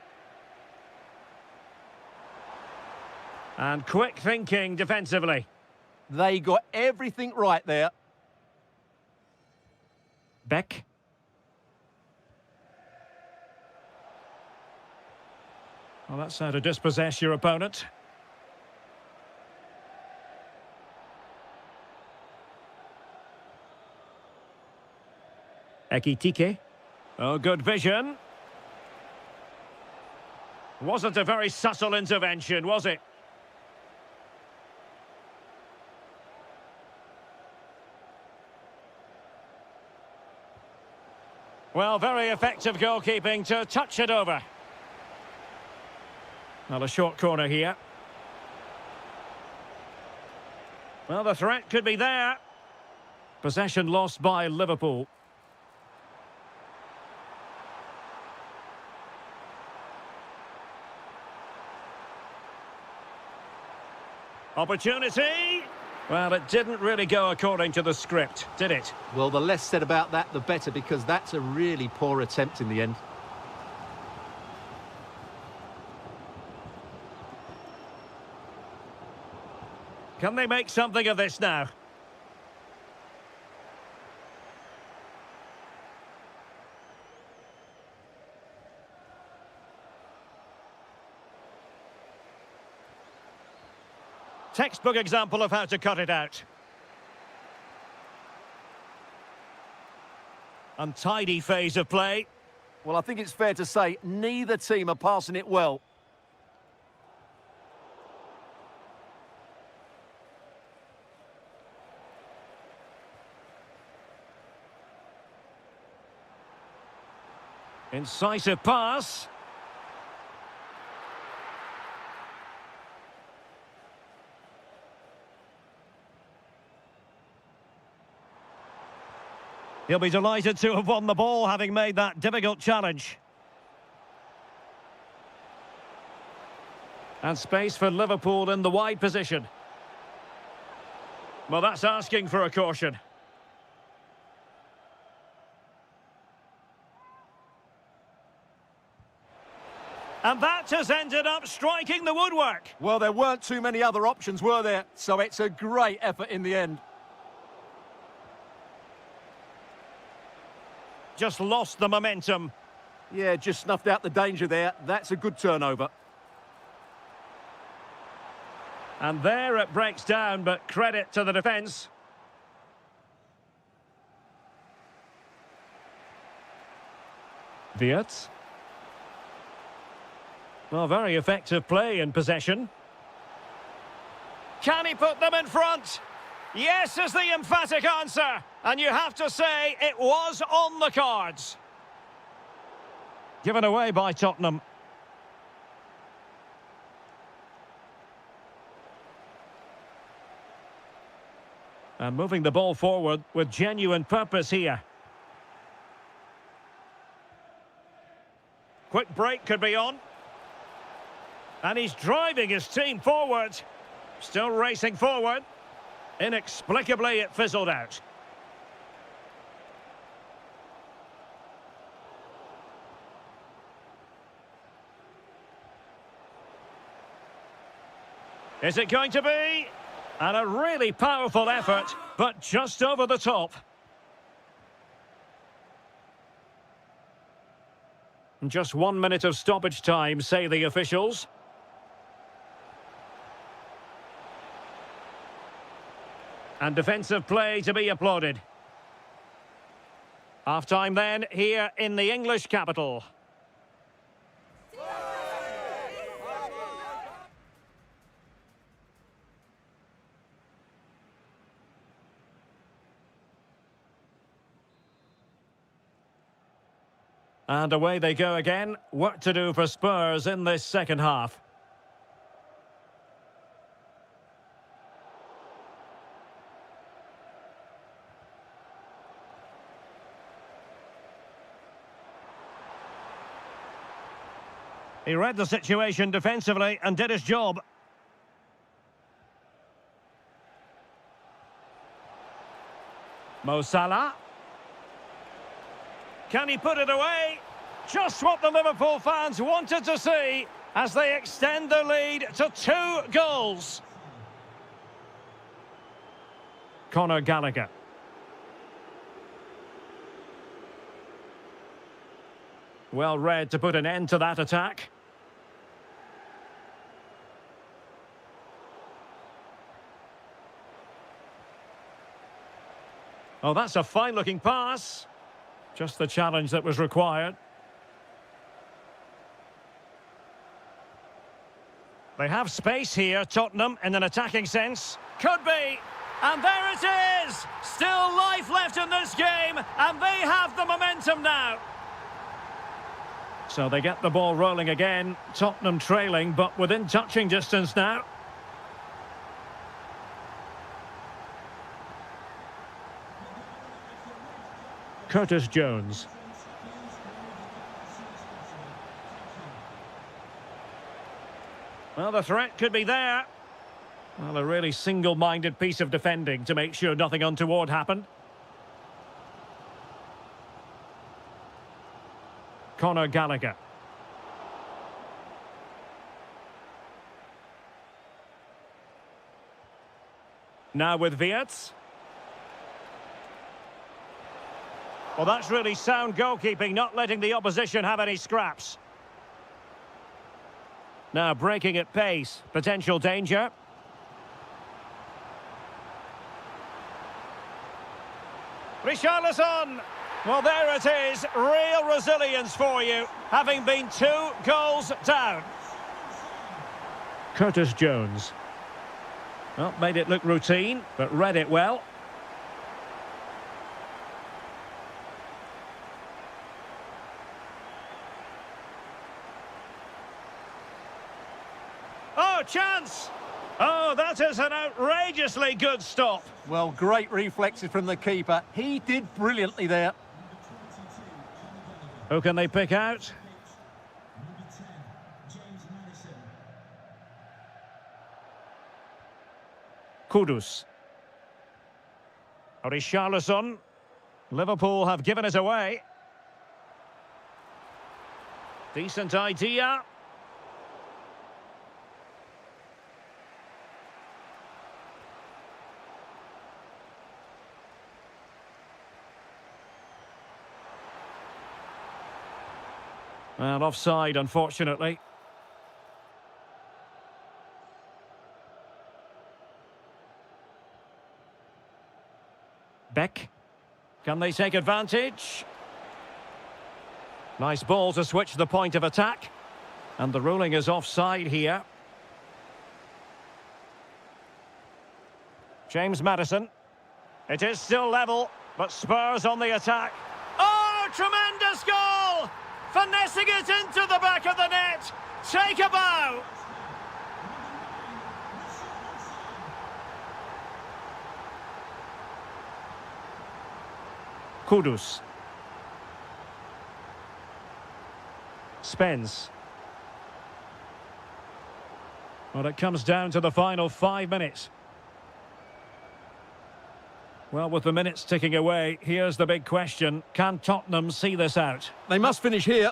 And quick thinking defensively. They got everything right there. Beck. Well, that's how to dispossess your opponent. Ekitike. Oh, good vision. Wasn't a very subtle intervention, was it? Well, very effective goalkeeping to touch it over. Well, a short corner here. Well, the threat could be there. Possession lost by Liverpool. Opportunity. Well, it didn't really go according to the script, did it? Well, the less said about that, the better, because that's a really poor attempt in the end. Can they make something of this now? Textbook example of how to cut it out. Untidy phase of play. Well, I think it's fair to say neither team are passing it well. Incisive pass. He'll be delighted to have won the ball, having made that difficult challenge. And space for Liverpool in the wide position. Well, that's asking for a caution. And that has ended up striking the woodwork. Well, there weren't too many other options, were there? So it's a great effort in the end. Just lost the momentum. Yeah, just snuffed out the danger there. That's a good turnover. And there it breaks down, but credit to the defence. Wirtz. Well, very effective play in possession. Can he put them in front? Yes is the emphatic answer. And you have to say it was on the cards. Given away by Tottenham. And moving the ball forward with genuine purpose here. Quick break could be on. And he's driving his team forward. Still racing forward. Inexplicably, it fizzled out. Is it going to be? And a really powerful effort, but just over the top. Just 1 minute of stoppage time, say the officials. And defensive play to be applauded. Half-time then, here in the English capital. And away they go again. Work to do for Spurs in this second half. He read the situation defensively and did his job. Mo Salah. Can he put it away? Just what the Liverpool fans wanted to see as they extend the lead to 2 goals. Conor Gallagher. Well read to put an end to that attack. Oh, that's a fine-looking pass. Just the challenge that was required. They have space here, Tottenham, in an attacking sense. Could be. And there it is! Still life left in this game, and they have the momentum now. So they get the ball rolling again. Tottenham trailing, but within touching distance now. Curtis Jones. Well, the threat could be there. Well, a really single-minded piece of defending to make sure nothing untoward happened. Conor Gallagher. Now with Wirtz. Well, that's really sound goalkeeping, not letting the opposition have any scraps. Now breaking at pace, potential danger. Richarlison! Well, there it is, real resilience for you, having been 2 goals down. Curtis Jones. Well, made it look routine, but read it well. Oh, chance! Oh, that is an outrageously good stop. Well, great reflexes from the keeper. He did brilliantly there. Who can they pick out? Kudus. Richarlison. Liverpool have given it away. Decent idea. And offside, unfortunately. Beck. Can they take advantage? Nice ball to switch the point of attack. And the ruling is offside here. James Maddison. It is still level, but Spurs on the attack. Oh, tremendous goal! Finessing it into the back of the net. Take a bow. Kudus. Spence. Well, it comes down to the final 5 minutes. Well, with the minutes ticking away, here's the big question. Can Tottenham see this out? They must finish here.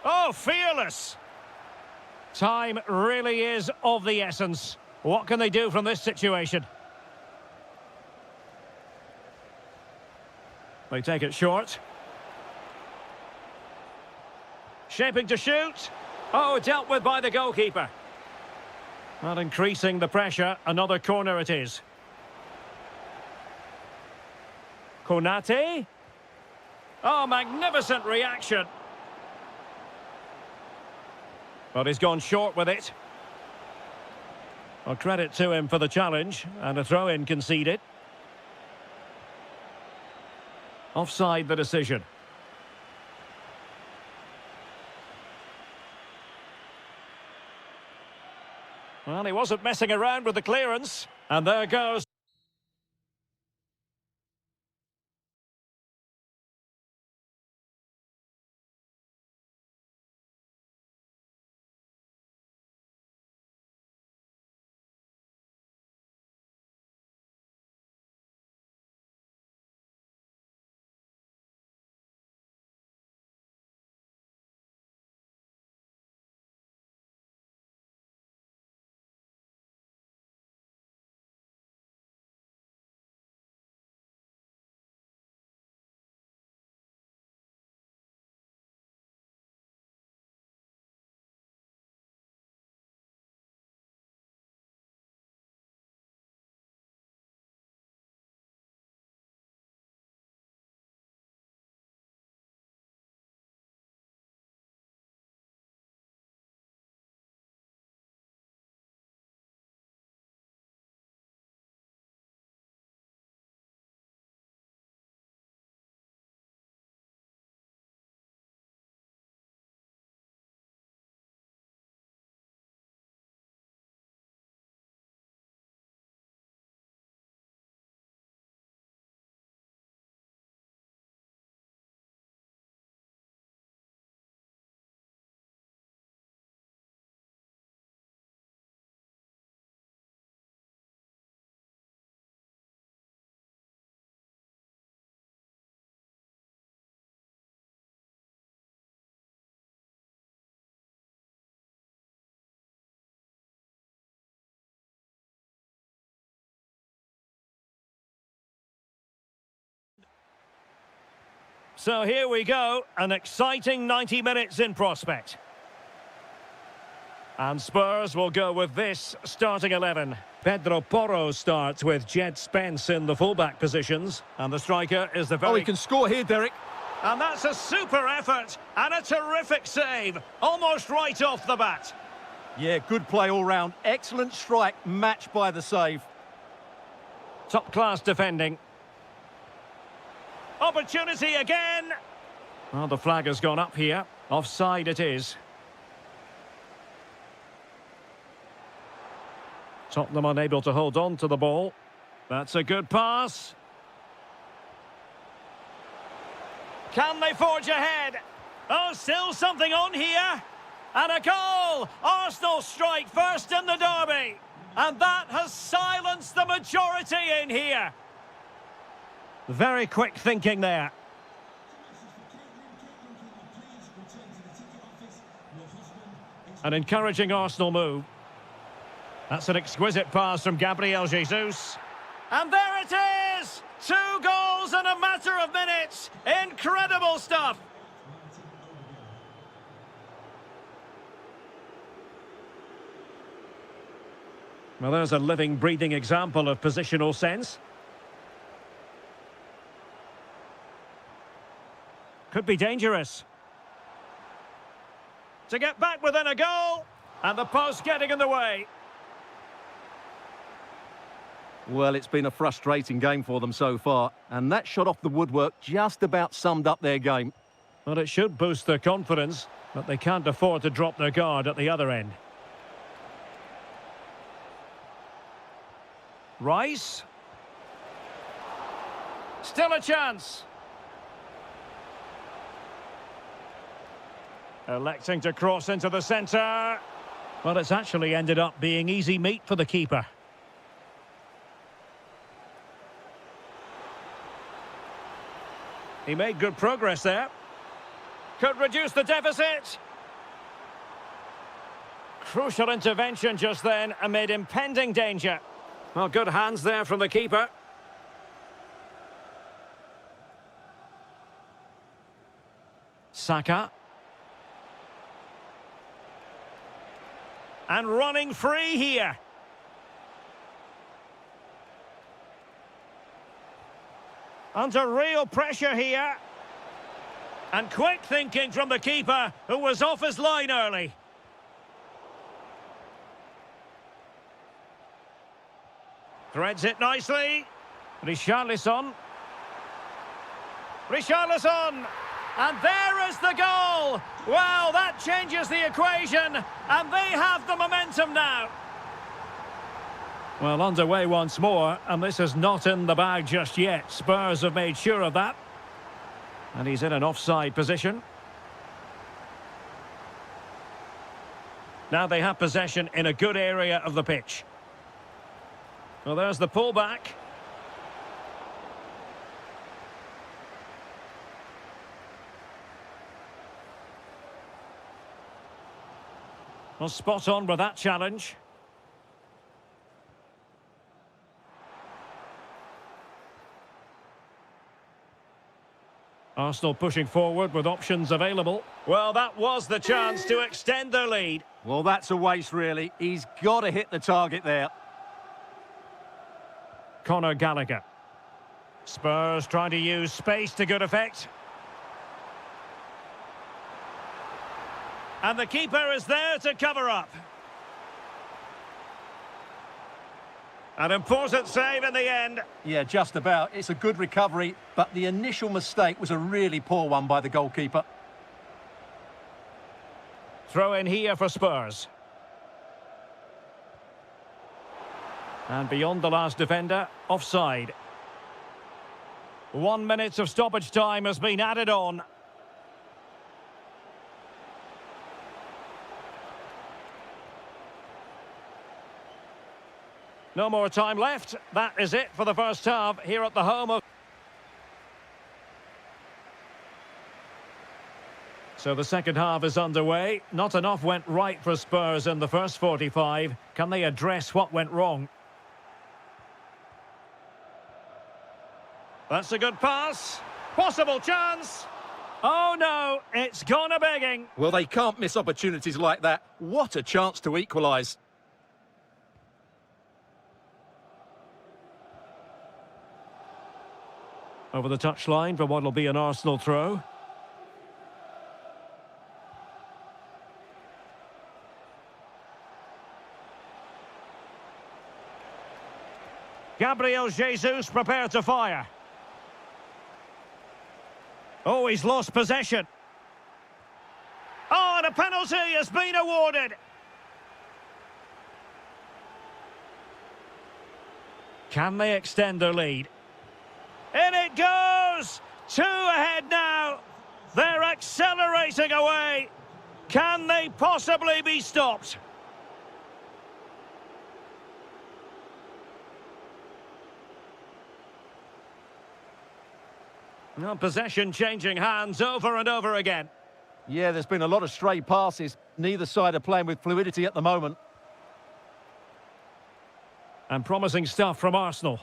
Oh, fearless! Time really is of the essence. What can they do from this situation? They take it short. Shaping to shoot. Oh, dealt with by the goalkeeper. Not increasing the pressure. Another corner it is. Konate. Oh, magnificent reaction. But he's gone short with it. Well, credit to him for the challenge, and a throw-in conceded. Offside the decision. Well, he wasn't messing around with the clearance. And there goes. So here we go, an exciting 90 minutes in prospect. And Spurs will go with this starting 11. Pedro Porro starts with Jed Spence in the fullback positions. And the striker is the very... Oh, he can score here, Derek. And that's a super effort and a terrific save, almost right off the bat. Yeah, good play all round. Excellent strike, matched by the save. Top-class defending. Opportunity again. Well, the flag has gone up here. Offside it is. Tottenham unable to hold on to the ball. That's a good pass. Can they forge ahead? Oh, still something on here. And a goal! Arsenal strike first in the derby. And that has silenced the majority in here. Very quick thinking there. An encouraging Arsenal move. That's an exquisite pass from Gabriel Jesus. And there it is! 2 goals in a matter of minutes. Incredible stuff. Well, there's a living, breathing example of positional sense. Could be dangerous. To get back within a goal. And the post getting in the way. Well, it's been a frustrating game for them so far. And that shot off the woodwork just about summed up their game. Well, it should boost their confidence, but they can't afford to drop their guard at the other end. Rice. Still a chance. Electing to cross into the centre. Well, it's actually ended up being easy meat for the keeper. He made good progress there. Could reduce the deficit. Crucial intervention just then amid impending danger. Well, good hands there from the keeper. Saka. And running free here. Under real pressure here. And quick thinking from the keeper, who was off his line early. Threads it nicely. Richarlison. Richarlison! And there is the goal! Well, that changes the equation, and they have the momentum now. Well, underway once more, and this is not in the bag just yet. Spurs have made sure of that. And he's in an offside position. Now they have possession in a good area of the pitch. Well, there's the pullback. Well, spot on with that challenge. Arsenal pushing forward with options available. Well, that was the chance to extend their lead. Well, that's a waste, really. He's got to hit the target there. Conor Gallagher. Spurs trying to use space to good effect. And the keeper is there to cover up. An important save in the end. Yeah, just about. It's a good recovery, but the initial mistake was a really poor one by the goalkeeper. Throw in here for Spurs. And beyond the last defender, offside. 1 minute of stoppage time has been added on. No more time left. That is it for the first half here at the home of... So the second half is underway. Not enough went right for Spurs in the first 45. Can they address what went wrong? That's a good pass. Possible chance. Oh no, it's gone a-begging. Well, they can't miss opportunities like that. What a chance to equalise. Over the touchline for what will be an Arsenal throw. Gabriel Jesus prepared to fire. Oh, he's lost possession. Oh, and a penalty has been awarded. Can they extend their lead? In it goes! 2 ahead now. They're accelerating away. Can they possibly be stopped? Well, possession changing hands over and over again. Yeah, there's been a lot of stray passes. Neither side are playing with fluidity at the moment. And promising stuff from Arsenal,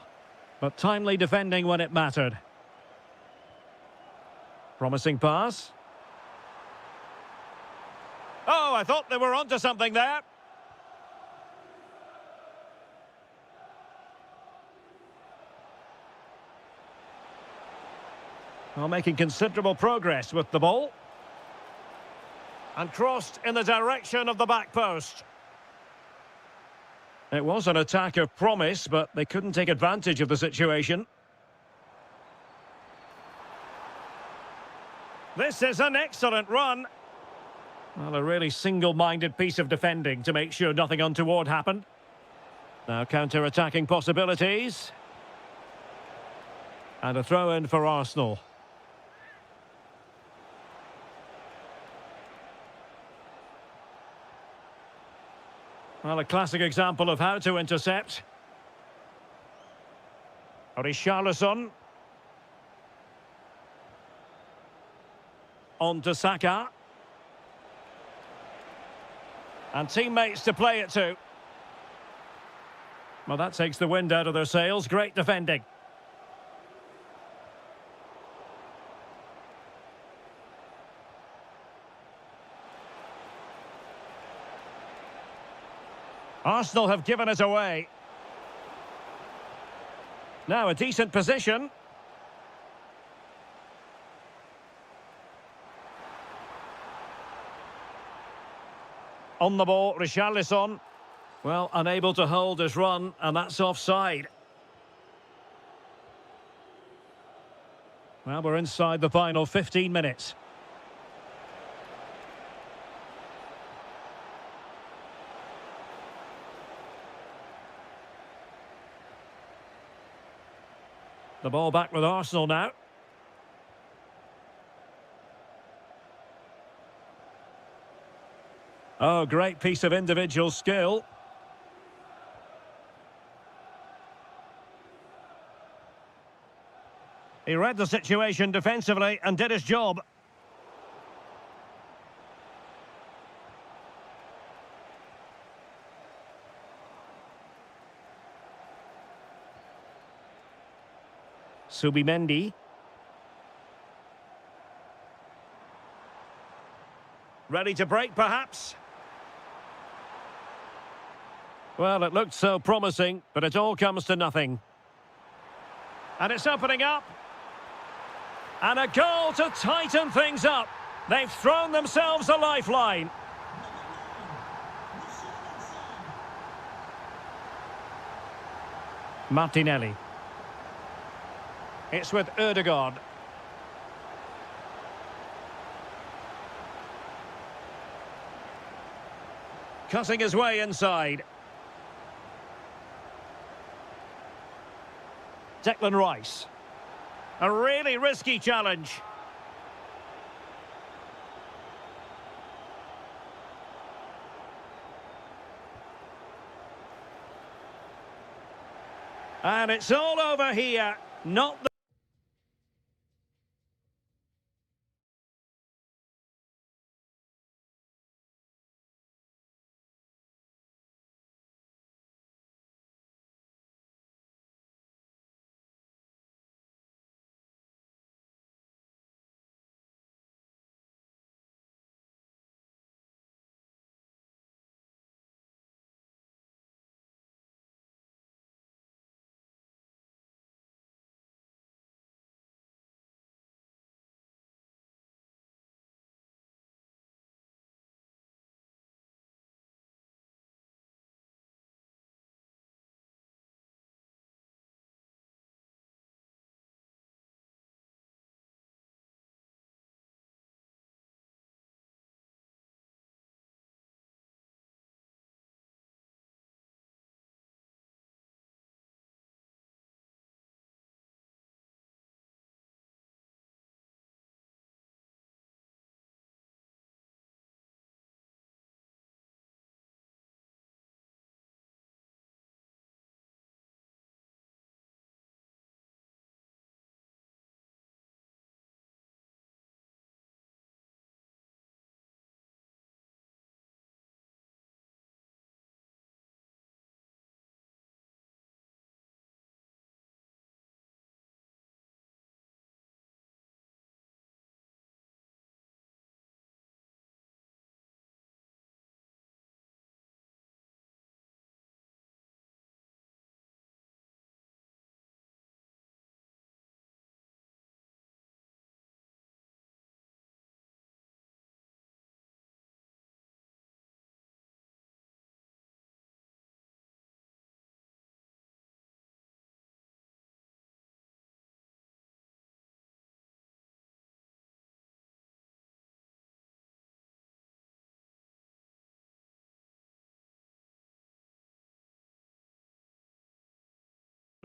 but timely defending when it mattered. Promising pass. Oh, I thought they were onto something there. Well, making considerable progress with the ball. And crossed in the direction of the back post. It was an attack of promise, but they couldn't take advantage of the situation. This is an excellent run. Well, a really single-minded piece of defending to make sure nothing untoward happened. Now counter-attacking possibilities. And a throw-in for Arsenal. Well, a classic example of how to intercept. Richarlison. On to Saka. And teammates to play it to. Well, that takes the wind out of their sails. Great defending. Arsenal have given it away. Now a decent position. On the ball, Richarlison. Well, unable to hold his run, and that's offside. Well, we're inside the final 15 minutes. The ball back with Arsenal now. Oh, great piece of individual skill. He read the situation defensively and did his job. Subimendi. Ready to break, perhaps? Well, it looked so promising, but it all comes to nothing. And it's opening up. And a goal to tighten things up. They've thrown themselves a lifeline. Martinelli. It's with Ødegaard. Cutting his way inside. Declan Rice. A really risky challenge. And it's all over here. Not the...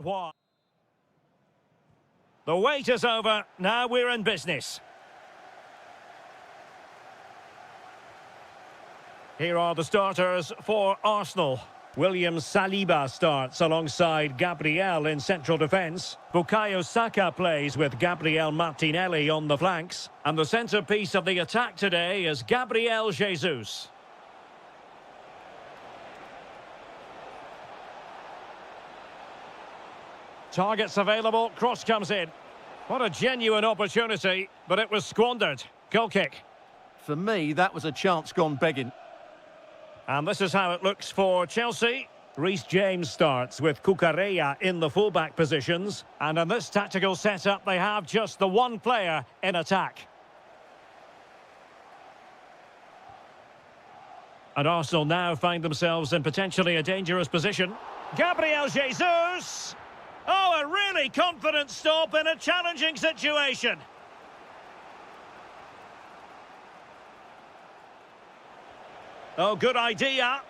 What? The wait is over. Now we're in business. Here are the starters for Arsenal. William Saliba starts alongside Gabriel in central defence. Bukayo Saka plays with Gabriel Martinelli on the flanks. And the centrepiece of the attack today is Gabriel Jesus. Targets available, cross comes in. What a genuine opportunity, but it was squandered. Goal kick. For me, that was a chance gone begging. And this is how it looks for Chelsea. Reece James starts with Cucurella in the fullback positions. And in this tactical setup, they have just the one player in attack. And Arsenal now find themselves in potentially a dangerous position. Gabriel Jesus! Oh, a really confident stop in a challenging situation. Oh, good idea.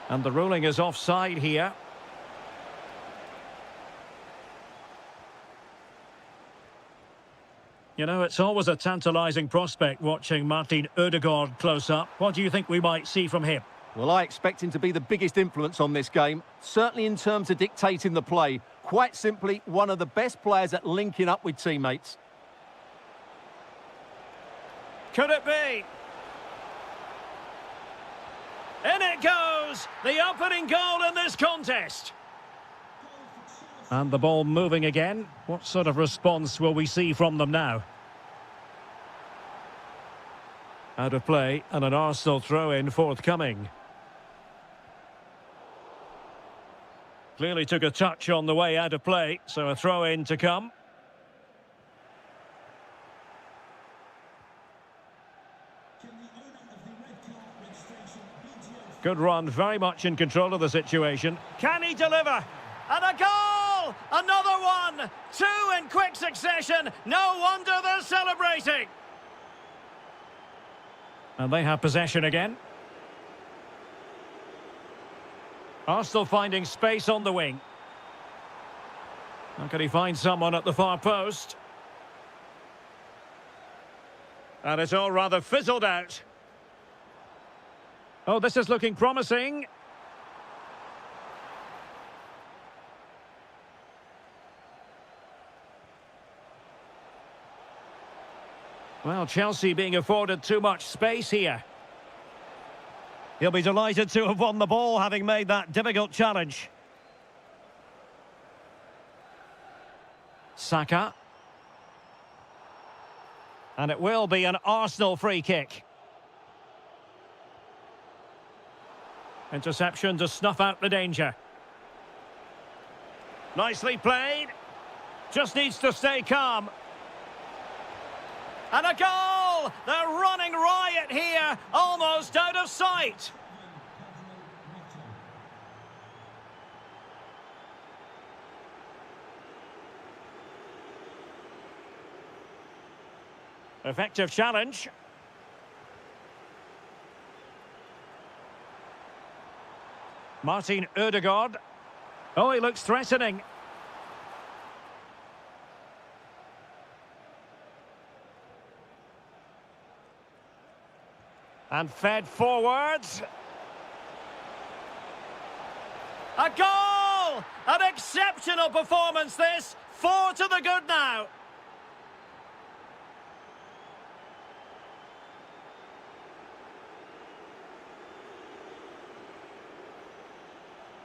And the ruling is offside here. You know, it's always a tantalising prospect watching Martin Ødegaard close up. What do you think we might see from him? Well, I expect him to be the biggest influence on this game, certainly in terms of dictating the play. Quite simply, one of the best players at linking up with teammates. Could it be? In it goes! The opening goal in this contest. And the ball moving again. What sort of response will we see from them now? Out of play and an Arsenal throw-in forthcoming. Clearly took a touch on the way out of play, so a throw-in to come. Good run, very much in control of the situation. Can he deliver? And a goal! Another one! Two in quick succession. No wonder they're celebrating. And they have possession again. Arsenal finding space on the wing. How can he find someone at the far post? And it's all rather fizzled out. Oh, this is looking promising. Well, Chelsea being afforded too much space here. He'll be delighted to have won the ball, having made that difficult challenge. Saka. And it will be an Arsenal free kick. Interception to snuff out the danger. Nicely played. Just needs to stay calm. And a goal! They're running riot here, almost out of sight. Effective challenge. Martin Ødegaard. Oh, he looks threatening. And fed forwards. A goal! An exceptional performance this. 4 to the good now.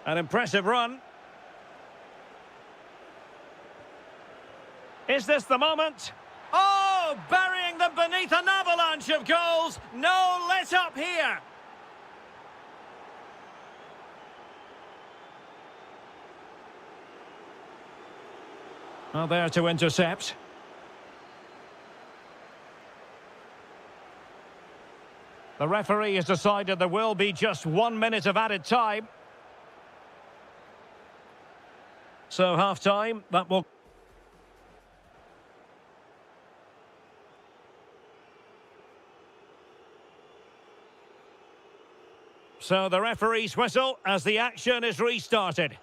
An impressive run. Is this the moment? Oh, burying them beneath an avalanche of goals. No let up here. Well, there to intercept. The referee has decided there will be just 1 minute of added time. So half-time, that will... So the referee's whistle as the action is restarted.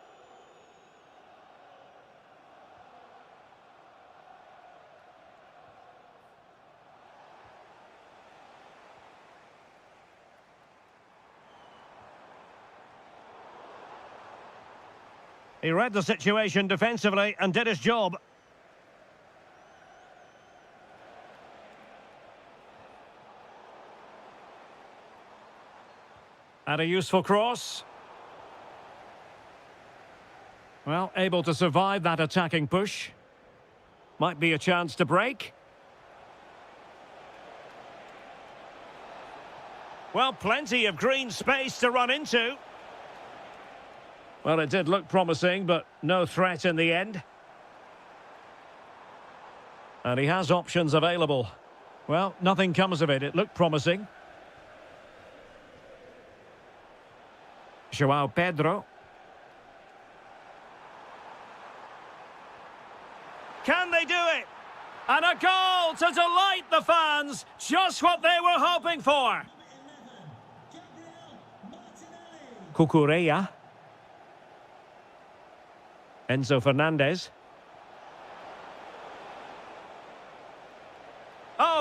He read the situation defensively and did his job. And a useful cross. Well, able to survive that attacking push. Might be a chance to break. Well, plenty of green space to run into. Well, it did look promising, but no threat in the end. And he has options available. Well, nothing comes of it. It looked promising. João Pedro. Can they do it? And a goal to delight the fans. Just what they were hoping for. Cucurella. Enzo Fernandez.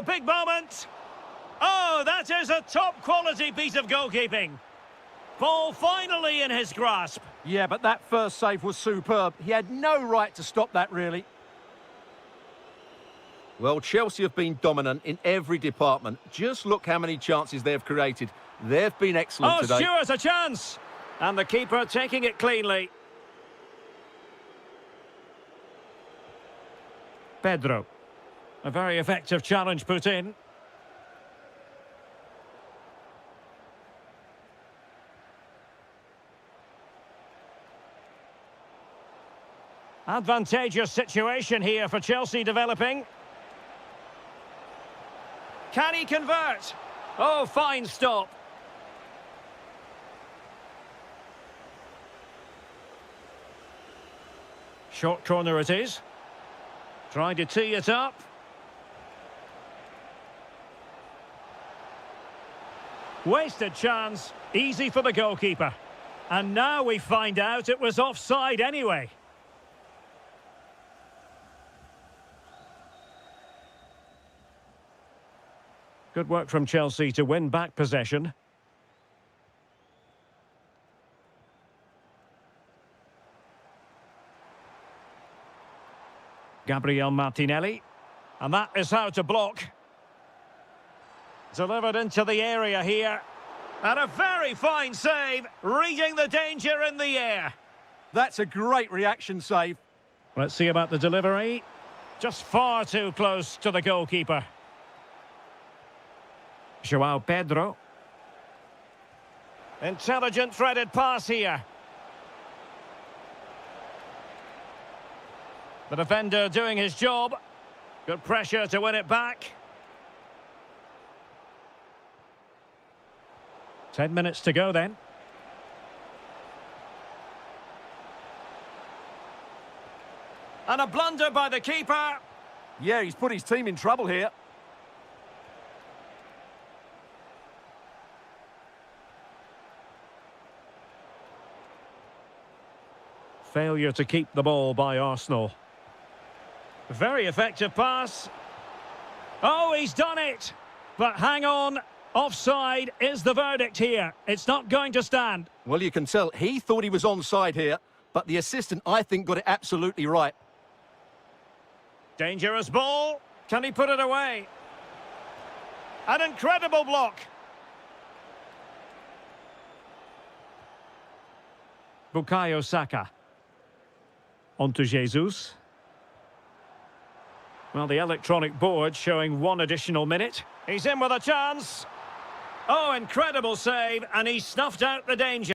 big moment. Oh, that is a top-quality piece of goalkeeping. Ball finally in his grasp. Yeah, but that first save was superb. He had no right to stop that, really. Well, Chelsea have been dominant in every department. Just look how many chances they've created. They've been excellent today. Oh, Stewart's a chance. And the keeper taking it cleanly. Pedro. A very effective challenge put in. Advantageous situation here for Chelsea developing. Can he convert? Oh, fine stop. Short corner it is. Trying to tee it up. Wasted chance. Easy for the goalkeeper. And now we find out it was offside anyway. Good work from Chelsea to win back possession. Gabriel Martinelli. And that is how to block. Delivered into the area here. And a very fine save, reading the danger in the air. That's a great reaction save. Let's see about the delivery. Just far too close to the goalkeeper. João Pedro. Intelligent threaded pass here. The defender doing his job. Good pressure to win it back. 10 minutes to go then. And a blunder by the keeper. Yeah, he's put his team in trouble here. Failure to keep the ball by Arsenal. Very effective pass. Oh, he's done it. But hang on. Offside is the verdict here. It's not going to stand. Well, you can tell he thought he was onside here, but the assistant, I think, got it absolutely right. Dangerous ball. Can he put it away? An incredible block. Bukayo Saka. On to Jesus. Well, the electronic board showing one additional minute. He's in with a chance. Oh, incredible save, and he snuffed out the danger.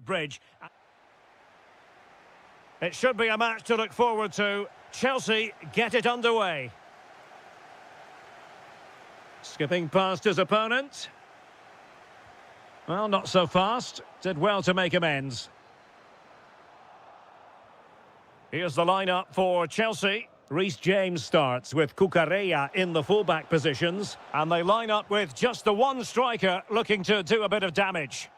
bridge. It should be a match to look forward to. Chelsea get it underway. Skipping past his opponent. Well, not so fast. Did well to make amends. Here's the lineup for Chelsea. Reece James starts with Cucurella in the fullback positions. And they line up with just the one striker looking to do a bit of damage.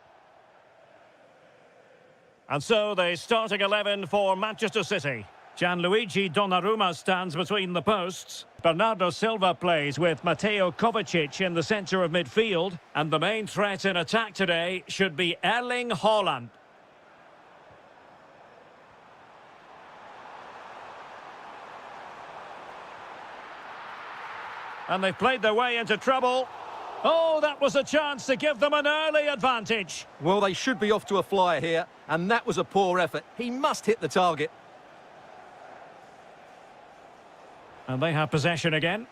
And so the starting 11 for Manchester City. Gianluigi Donnarumma stands between the posts. Bernardo Silva plays with Mateo Kovacic in the centre of midfield. And the main threat in attack today should be Erling Haaland. And they've played their way into trouble. Oh, that was a chance to give them an early advantage. Well, they should be off to a flyer here, and that was a poor effort. He must hit the target. And they have possession again.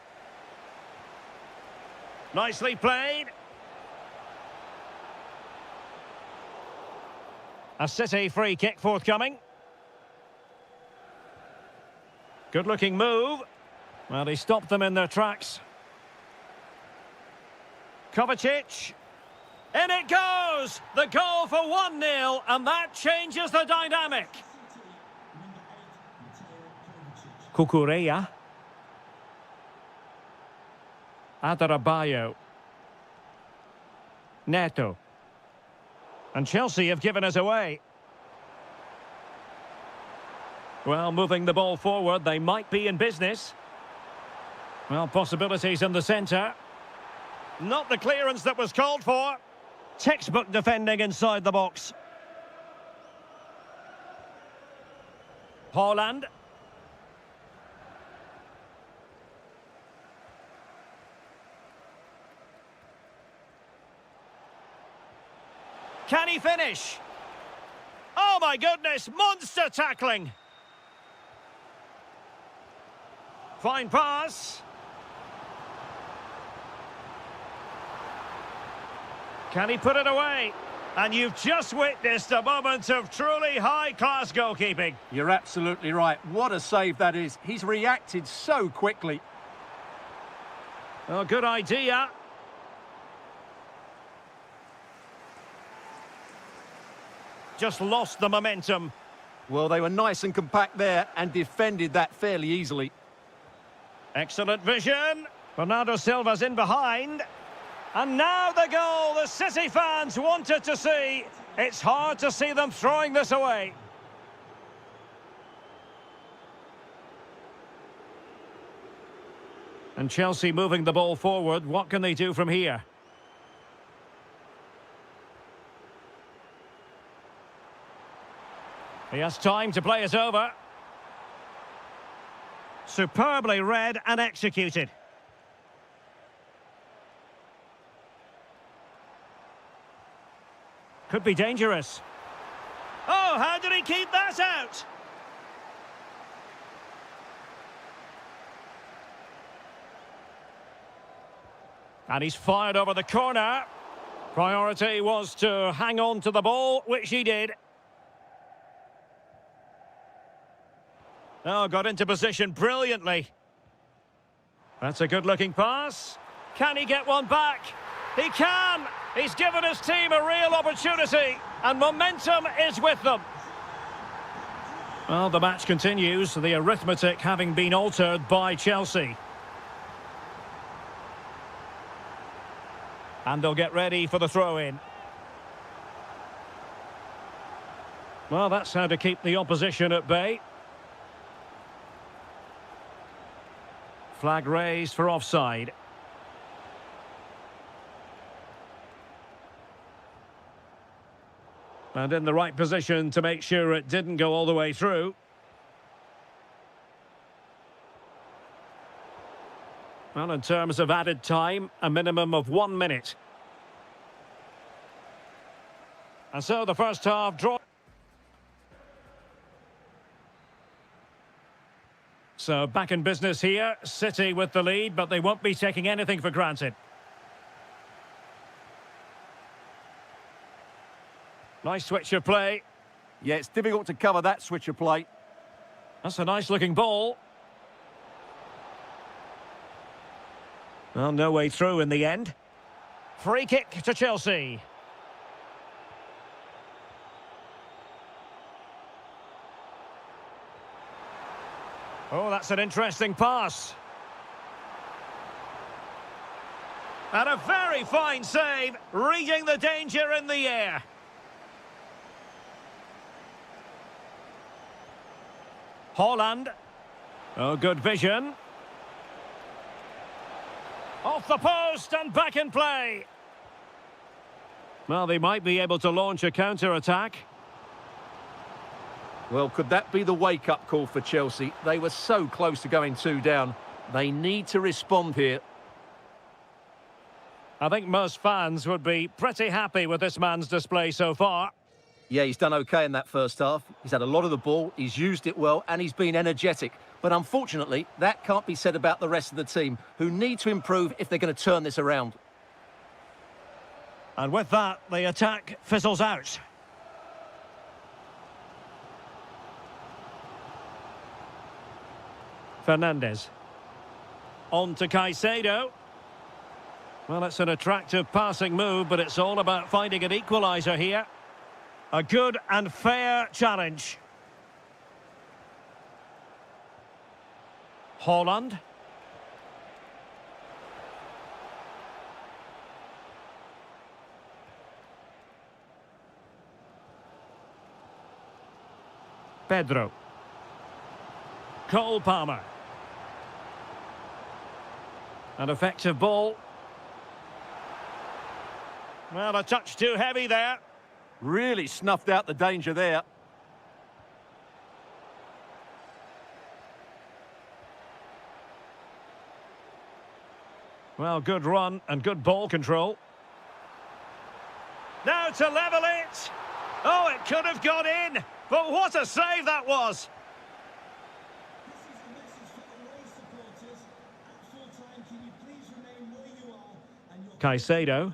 Nicely played. A City free kick forthcoming. Good-looking move. Well, he stopped them in their tracks. Kovacic. In it goes! The goal for 1-0, and that changes the dynamic. Cucurella. Adarabioyo. Neto. And Chelsea have given us away. Well, moving the ball forward, they might be in business. Well, possibilities in the centre. Not the clearance that was called for. Textbook defending inside the box. Haaland. Can he finish? Oh my goodness, monster tackling. Fine pass. Can he put it away? And you've just witnessed a moment of truly high-class goalkeeping. You're absolutely right. What a save that is. He's reacted so quickly. Oh, good idea. Just lost the momentum. Well, they were nice and compact there and defended that fairly easily. Excellent vision. Bernardo Silva's in behind. And now the goal the City fans wanted to see. It's hard to see them throwing this away. And Chelsea moving the ball forward. What can they do from here? He has time to play it over. Superbly read and executed. Could be dangerous. Oh, how did he keep that out? And he's fired over the corner. Priority was to hang on to the ball, which he did. Oh, got into position brilliantly. That's a good-looking pass. Can he get one back? He can! He's given his team a real opportunity, and momentum is with them. Well, the match continues, the arithmetic having been altered by Chelsea. And they'll get ready for the throw-in. Well, that's how to keep the opposition at bay. Flag raised for offside. And in the right position to make sure it didn't go all the way through. Well, in terms of added time, a minimum of 1 minute. And so the first half draw. So back in business here, City with the lead, but they won't be taking anything for granted. Nice switch of play. Yeah, it's difficult to cover that switch of play. That's a nice-looking ball. Well, no way through in the end. Free kick to Chelsea. Oh, that's an interesting pass. And a very fine save, reading the danger in the air. Haaland. Oh, good vision. Off the post and back in play. Well, they might be able to launch a counter-attack. Well, could that be the wake-up call for Chelsea? They were so close to going 2 down. They need to respond here. I think most fans would be pretty happy with this man's display so far. Yeah, he's done okay in that first half. He's had a lot of the ball, he's used it well, and he's been energetic. But unfortunately, that can't be said about the rest of the team, who need to improve if they're going to turn this around. And with that, the attack fizzles out. Fernandez. On to Caicedo. Well, it's an attractive passing move, but it's all about finding an equaliser here. A good and fair challenge. Haaland. Pedro. Cole Palmer. An effective ball. Well, a touch too heavy there. Really snuffed out the danger there. Well, good run and good ball control. Now to level it. Oh, it could have got in. But what a save that was. Caicedo.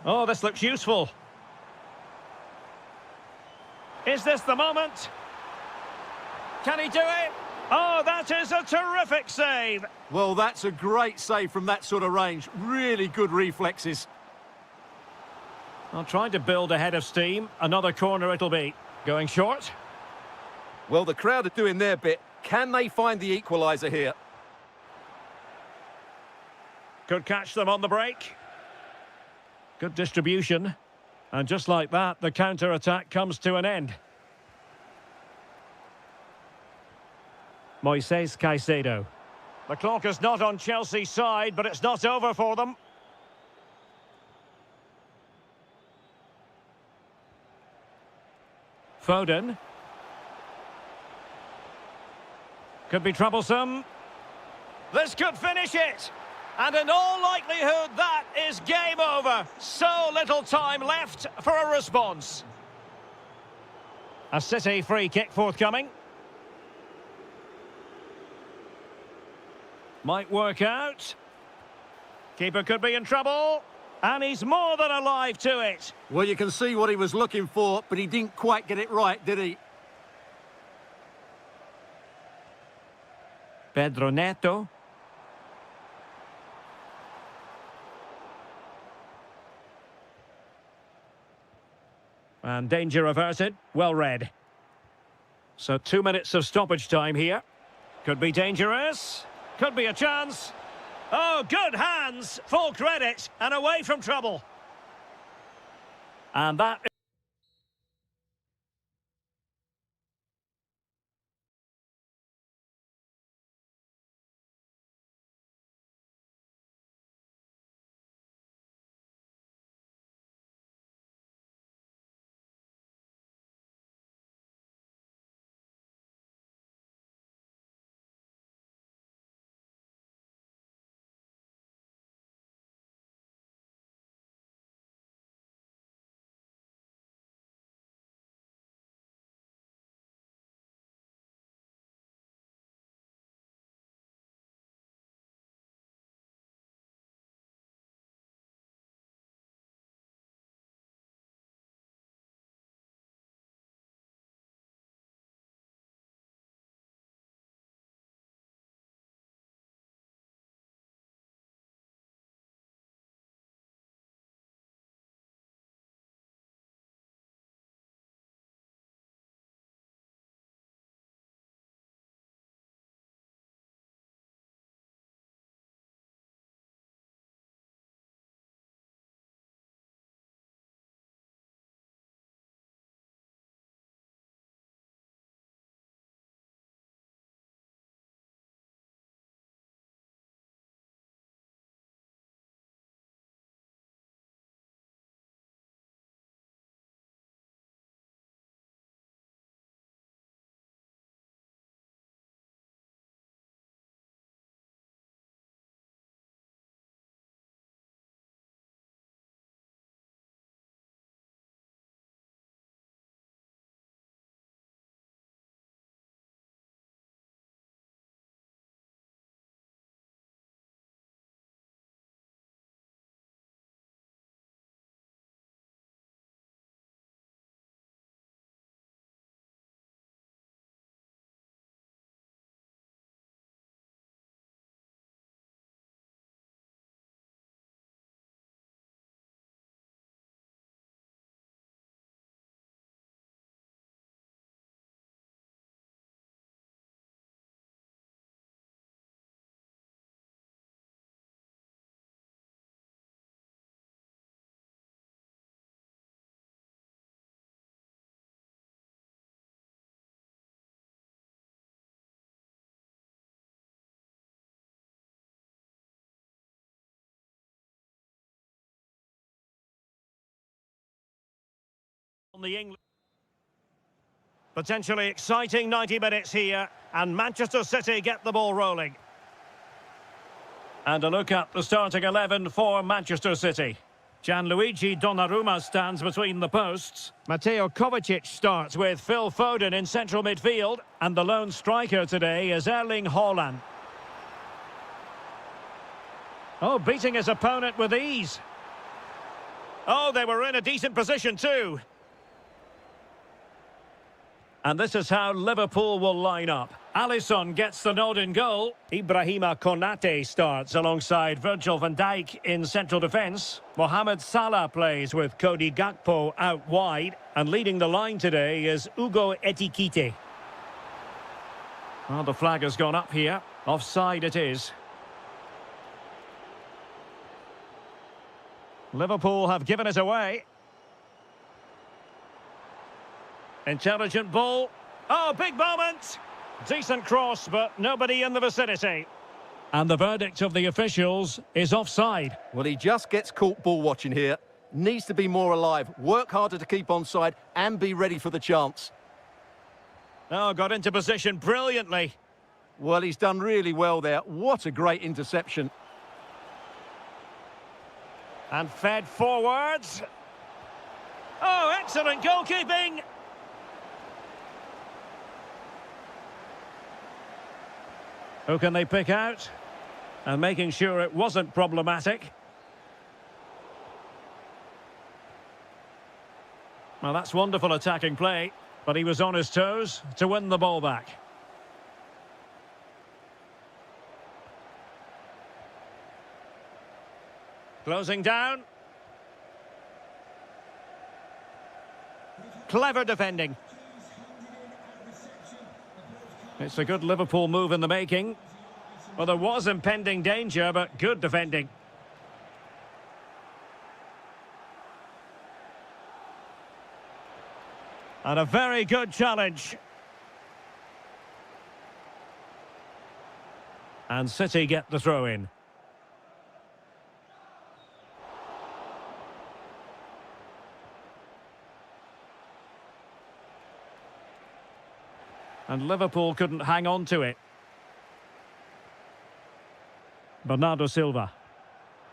Oh, this looks useful. Is this the moment? Can he do it? Oh, that is a terrific save. Well, that's a great save from that sort of range. Really good reflexes. Well, trying to build ahead of steam. Another corner it'll be. Going short. Well, the crowd are doing their bit. Can they find the equaliser here? Could catch them on the break. Good distribution. And just like that, the counter-attack comes to an end. Moises Caicedo. The clock is not on Chelsea's side, but it's not over for them. Foden. Could be troublesome. This could finish it. And in all likelihood, that is game over. So little time left for a response. A City free kick forthcoming. Might work out. Keeper could be in trouble. And he's more than alive to it. Well, you can see what he was looking for, but he didn't quite get it right, did he? Pedro Neto. And danger averted. Well read. So 2 minutes of stoppage time here. Could be dangerous. Could be a chance. Oh, good hands. Full credit. And away from trouble. And that... On the English. Potentially exciting 90 minutes here, and Manchester City get the ball rolling. And a look at the starting 11 for Manchester City. Gianluigi Donnarumma stands between the posts. Mateo Kovacic starts with Phil Foden in central midfield. And the lone striker today is Erling Haaland. Oh, beating his opponent with ease. Oh, they were in a decent position too. And this is how Liverpool will line up. Alisson gets the nod in goal. Ibrahima Konate starts alongside Virgil van Dijk in central defence. Mohamed Salah plays with Cody Gakpo out wide. And leading the line today is Ugo Etikite. Well, the flag has gone up here. Offside it is. Liverpool have given it away. Intelligent ball. Oh, big moment. Decent cross, but nobody in the vicinity. And the verdict of the officials is offside. Well, he just gets caught ball watching here. Needs to be more alive, work harder to keep onside and be ready for the chance. Oh, got into position brilliantly. Well, he's done really well there. What a great interception. And fed forwards. Oh, excellent goalkeeping. Who can they pick out? And making sure it wasn't problematic. Well, that's wonderful attacking play, but he was on his toes to win the ball back. Closing down. Clever defending. It's a good Liverpool move in the making. Well, there was impending danger, but good defending. And a very good challenge. And City get the throw in. And Liverpool couldn't hang on to it. Bernardo Silva.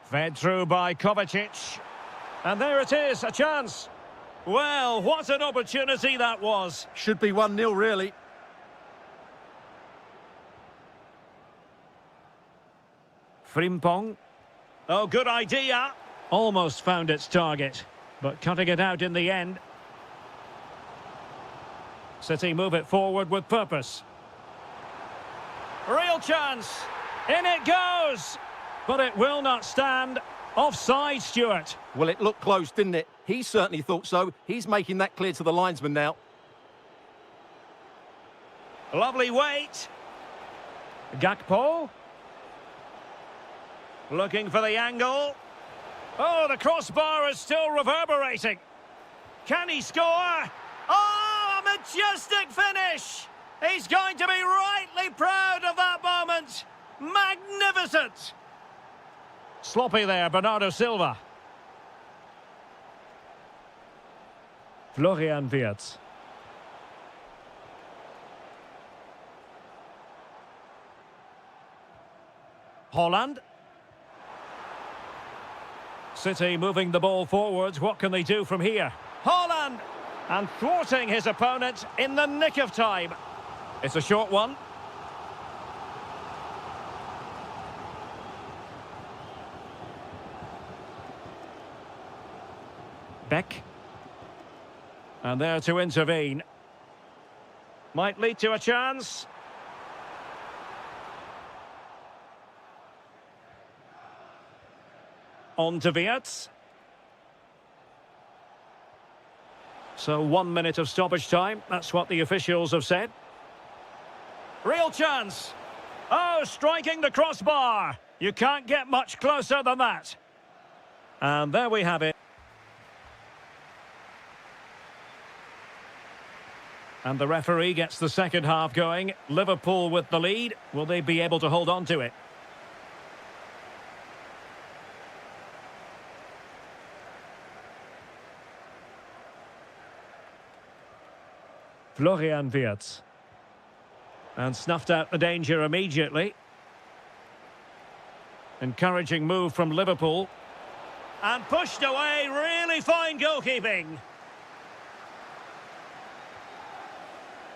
Fed through by Kovacic. And there it is, a chance. Well, what an opportunity that was. Should be 1-0, really. Frimpong. Oh, good idea. Almost found its target, but cutting it out in the end. City move it forward with purpose. Real chance. In it goes. But it will not stand. Offside, Stuart. Well, it looked close, didn't it? He certainly thought so. He's making that clear to the linesman now. Lovely weight. Gakpo. Looking for the angle. Oh, the crossbar is still reverberating. Can he score? Oh, a majestic finish. He's going to be rightly proud of that moment. Magnificent. Sloppy there, Bernardo Silva. Florian Wirtz. Haaland. City moving the ball forwards. What can they do from here? Haaland! And thwarting his opponent in the nick of time. It's a short one. Beck. And there to intervene. Might lead to a chance. On to Wirtz. So 1 minute of stoppage time. That's what the officials have said. Real chance. Oh, striking the crossbar. You can't get much closer than that. And there we have it. And the referee gets the second half going. Liverpool with the lead. Will they be able to hold on to it? Florian Wirtz. And snuffed out the danger immediately. Encouraging move from Liverpool. And pushed away, really fine goalkeeping.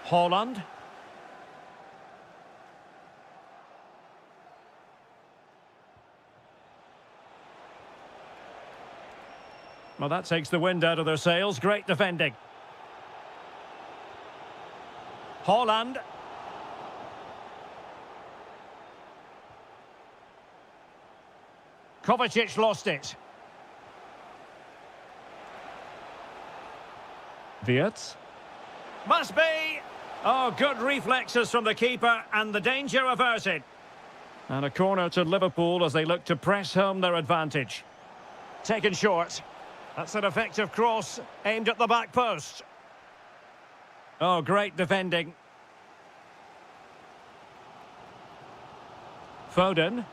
Holland. Well, that takes the wind out of their sails. Great defending. Holland. Kovacic lost it. Wirtz. Must be! Oh, good reflexes from the keeper and the danger averted. And a corner to Liverpool as they look to press home their advantage. Taken short. That's an effective cross aimed at the back post. Oh, great defending. Foden.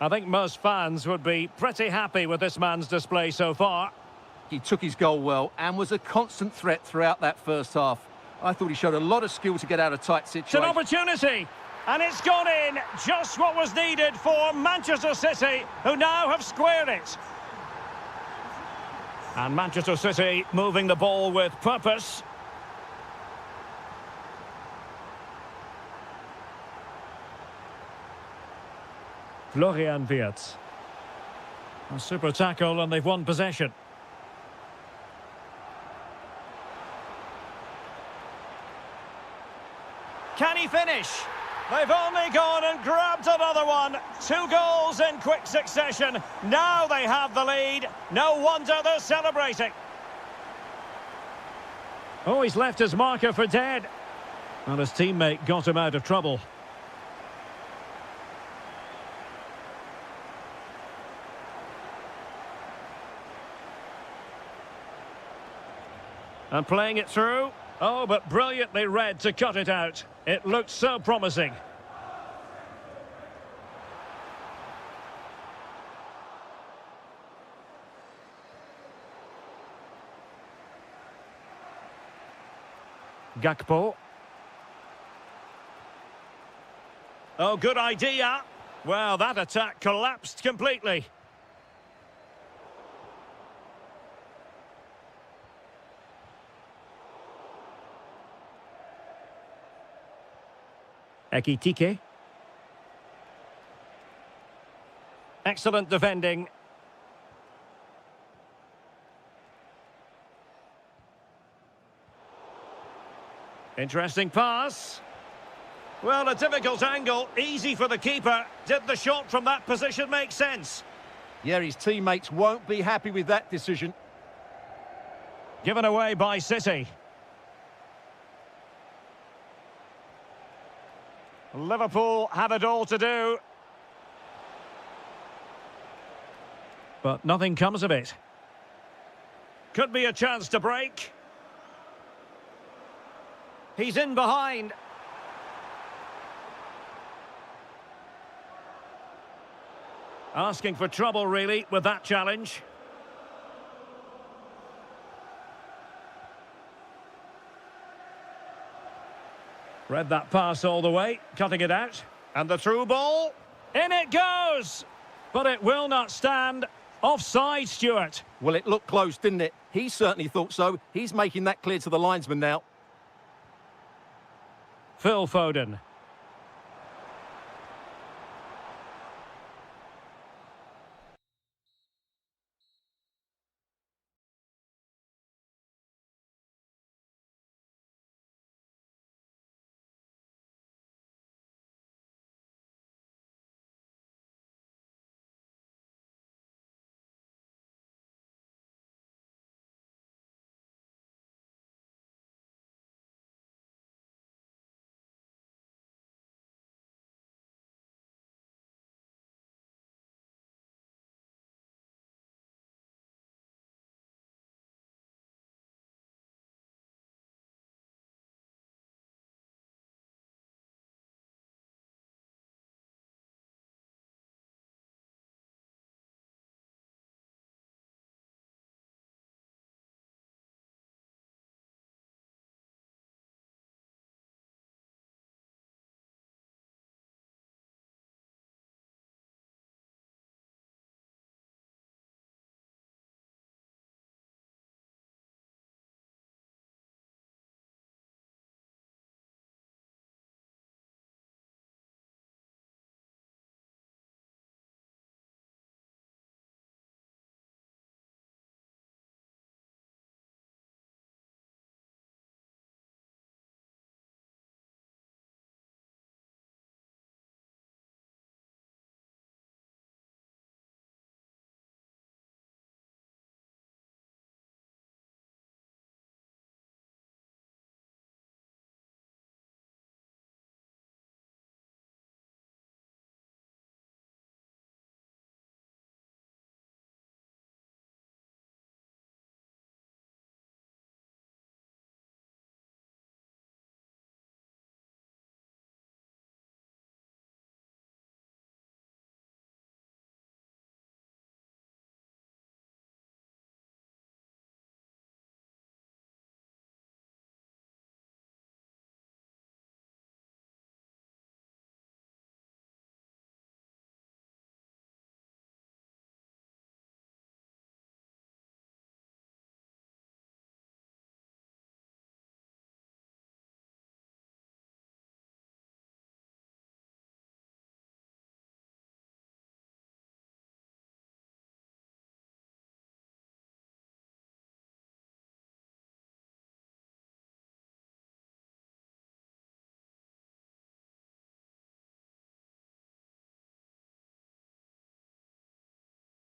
I think most fans would be pretty happy with this man's display so far. He took his goal well and was a constant threat throughout that first half. I thought he showed a lot of skill to get out of tight situations. It's an opportunity, and it's gone in. Just what was needed for Manchester City, who now have squared it. And Manchester City moving the ball with purpose. Florian Wirtz. A super tackle and they've won possession. Can he finish? They've only gone and grabbed another one. 2 goals in quick succession. Now they have the lead. No wonder they're celebrating. Oh, he's left his marker for dead. Well, his teammate got him out of trouble. And playing it through. Oh, but brilliantly read to cut it out. It looked so promising. Gakpo. Oh, good idea. Well, that attack collapsed completely. Ekitike. Excellent defending. Interesting pass. Well, a difficult angle, easy for the keeper. Did the shot from that position make sense? Yeah, his teammates won't be happy with that decision. Given away by City. Liverpool have it all to do. But nothing comes of it. Could be a chance to break. He's in behind. Asking for trouble, really, with that challenge. Read that pass all the way, cutting it out. And the through ball. In it goes! But it will not stand. Offside, Stuart. Well, it looked close, didn't it? He certainly thought so. He's making that clear to the linesman now. Phil Foden.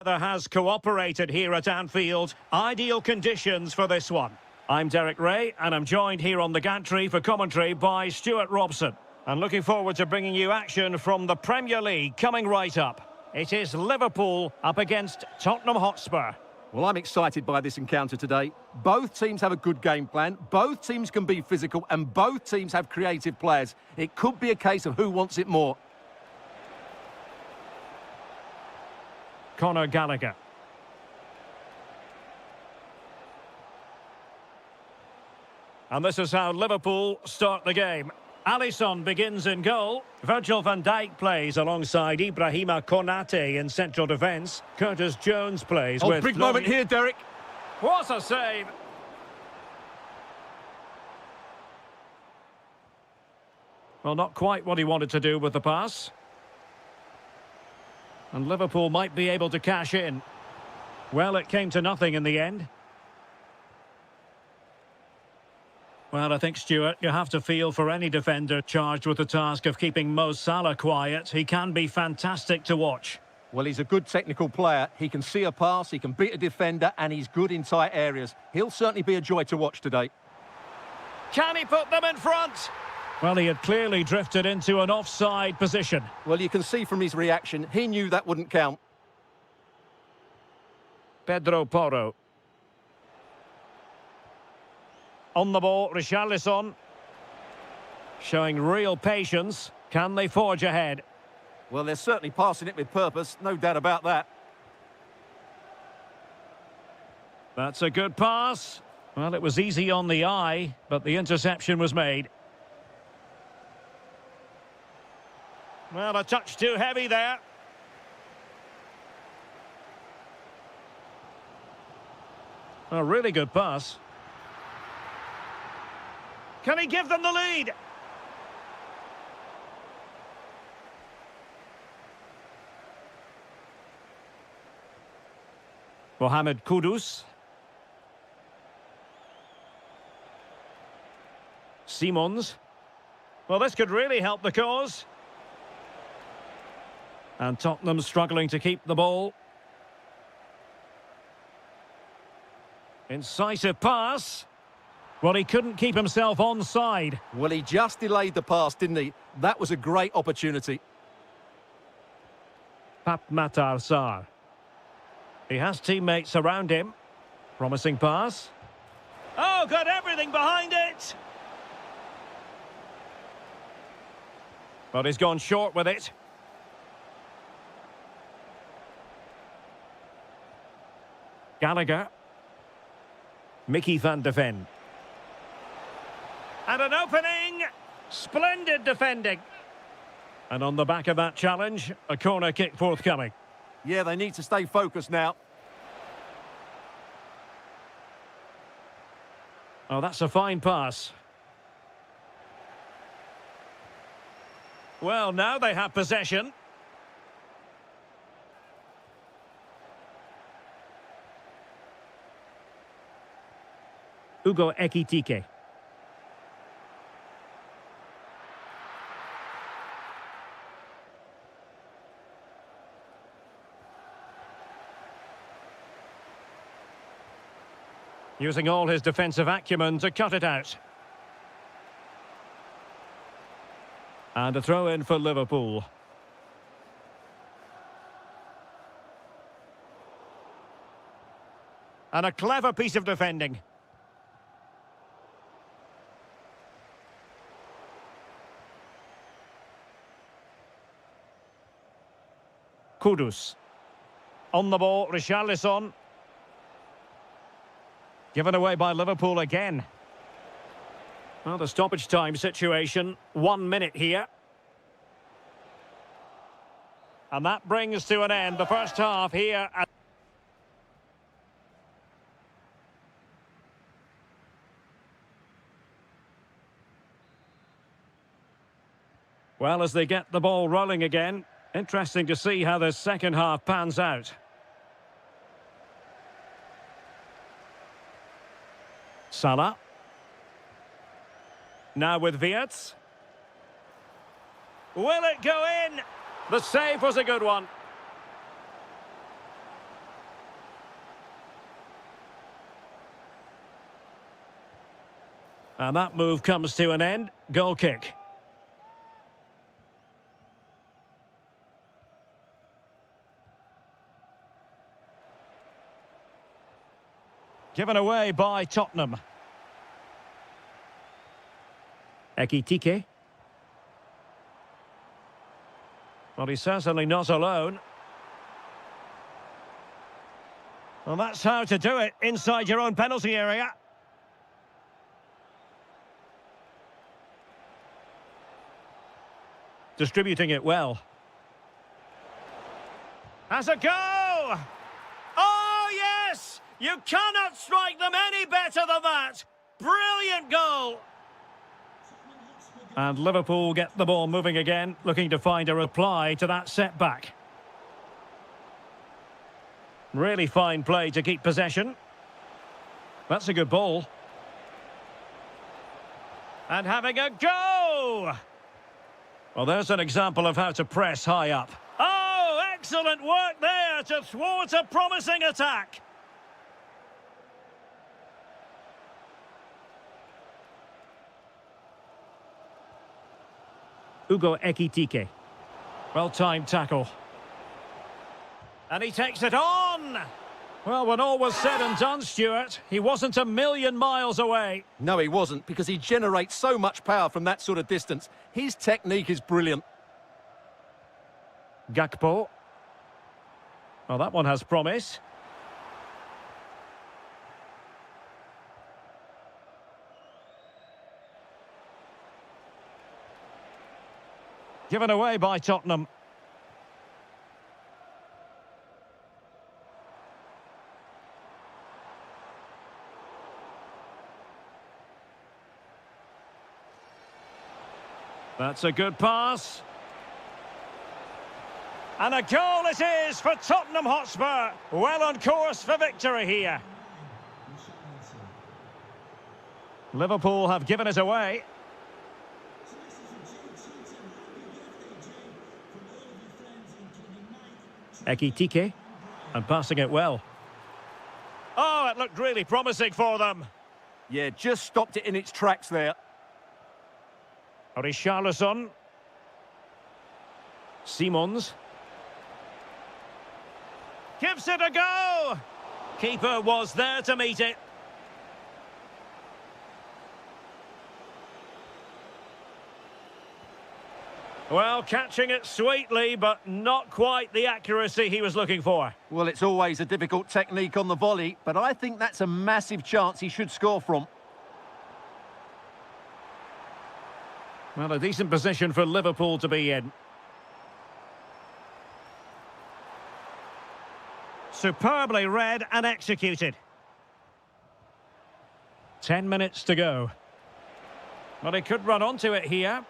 Has cooperated here at Anfield. Ideal conditions for this one. I'm Derek Ray, and I'm joined here on the gantry for commentary by Stuart Robson. And looking forward to bringing you action from the Premier League coming right up. It is Liverpool up against Tottenham Hotspur. Well, I'm excited by this encounter today. Both teams have a good game plan, both teams can be physical, and both teams have creative players. It could be a case of who wants it more. Conor Gallagher. And this is how Liverpool start the game. Alisson begins in goal. Virgil van Dijk plays alongside Ibrahima Konate in central defence. Curtis Jones plays with... Big moment here, Derek. What a save! Well, not quite what he wanted to do with the pass. And Liverpool might be able to cash in. Well, it came to nothing in the end. Well, I think, Stuart, you have to feel for any defender charged with the task of keeping Mo Salah quiet. He can be fantastic to watch. Well, he's a good technical player. He can see a pass, he can beat a defender, and he's good in tight areas. He'll certainly be a joy to watch today. Can he put them in front? Well, he had clearly drifted into an offside position. Well, you can see from his reaction, he knew that wouldn't count. Pedro Porro. On the ball, Richarlison. Showing real patience. Can they forge ahead? Well, they're certainly passing it with purpose, no doubt about that. That's a good pass. Well, it was easy on the eye, but the interception was made. Well, a touch too heavy there. A really good pass. Can he give them the lead? Mohamed Kudus. Simons. Well, this could really help the cause. And Tottenham struggling to keep the ball. Incisive pass. Well, he couldn't keep himself onside. Well, he just delayed the pass, didn't he? That was a great opportunity. Pape Matar Sarr. He has teammates around him. Promising pass. Oh, got everything behind it. But he's gone short with it. Gallagher. Mickey van de Ven. And an opening. Splendid defending. And on the back of that challenge, a corner kick forthcoming. Yeah, they need to stay focused now. Oh, that's a fine pass. Well, now they have possession. Ugo Ekitike. Using all his defensive acumen to cut it out. And a throw-in for Liverpool. And a clever piece of defending. Kudus. On the ball, Richarlison. Given away by Liverpool again. Well, the stoppage time situation, 1 minute here. And that brings to an end the first half here at... Well, as they get the ball rolling again, interesting to see how the second half pans out. Salah. Now with Wirtz. Will it go in? The save was a good one. And that move comes to an end. Goal kick. Given away by Tottenham. Ekitike. Well, he's certainly not alone. Well, that's how to do it inside your own penalty area. Distributing it well. Has a go! Oh, yes! You cannot strike them any better than that! Brilliant goal! And Liverpool get the ball moving again, looking to find a reply to that setback. Really fine play to keep possession. That's a good ball. And having a go! Well, there's an example of how to press high up. Oh, excellent work there to thwart a promising attack. Ugo Ekitike. Well-timed tackle. And he takes it on! Well, when all was said and done, Stuart, he wasn't a million miles away. No, he wasn't, because he generates so much power from that sort of distance. His technique is brilliant. Gakpo. Well, that one has promise. Given away by Tottenham. That's a good pass. And a goal it is for Tottenham Hotspur. Well on course for victory here. Liverpool have given it away. Ekitike, and passing it well. Oh, it looked really promising for them. Yeah, just stopped it in its tracks there. Richarlison. Simons. Gives it a go. Keeper was there to meet it. Well, catching it sweetly, but not quite the accuracy he was looking for. Well, it's always a difficult technique on the volley, but I think that's a massive chance he should score from. Well, a decent position for Liverpool to be in. Superbly read and executed. 10 minutes to go. Well, he could run onto it here.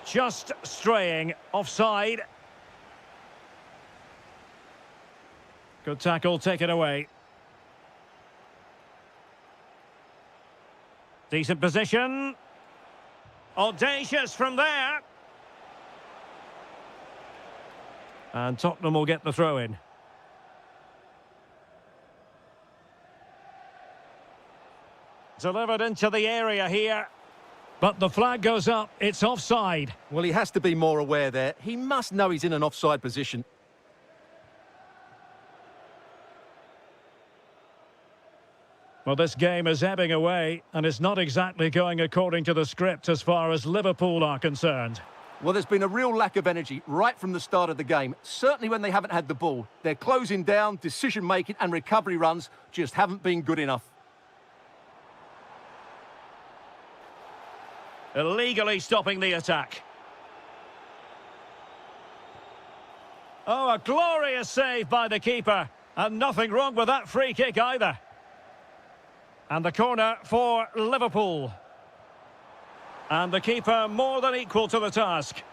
Just straying offside. Good tackle, taken away. Decent position. Audacious from there. And Tottenham will get the throw in. Delivered into the area here. But the flag goes up, it's offside. Well, he has to be more aware there. He must know he's in an offside position. Well, this game is ebbing away, and it's not exactly going according to the script as far as Liverpool are concerned. Well, there's been a real lack of energy right from the start of the game. Certainly when they haven't had the ball. Their closing down, decision-making and recovery runs just haven't been good enough. Illegally stopping the attack. Oh, a glorious save by the keeper. And nothing wrong with that free kick either. And the corner for Liverpool. And the keeper more than equal to the task.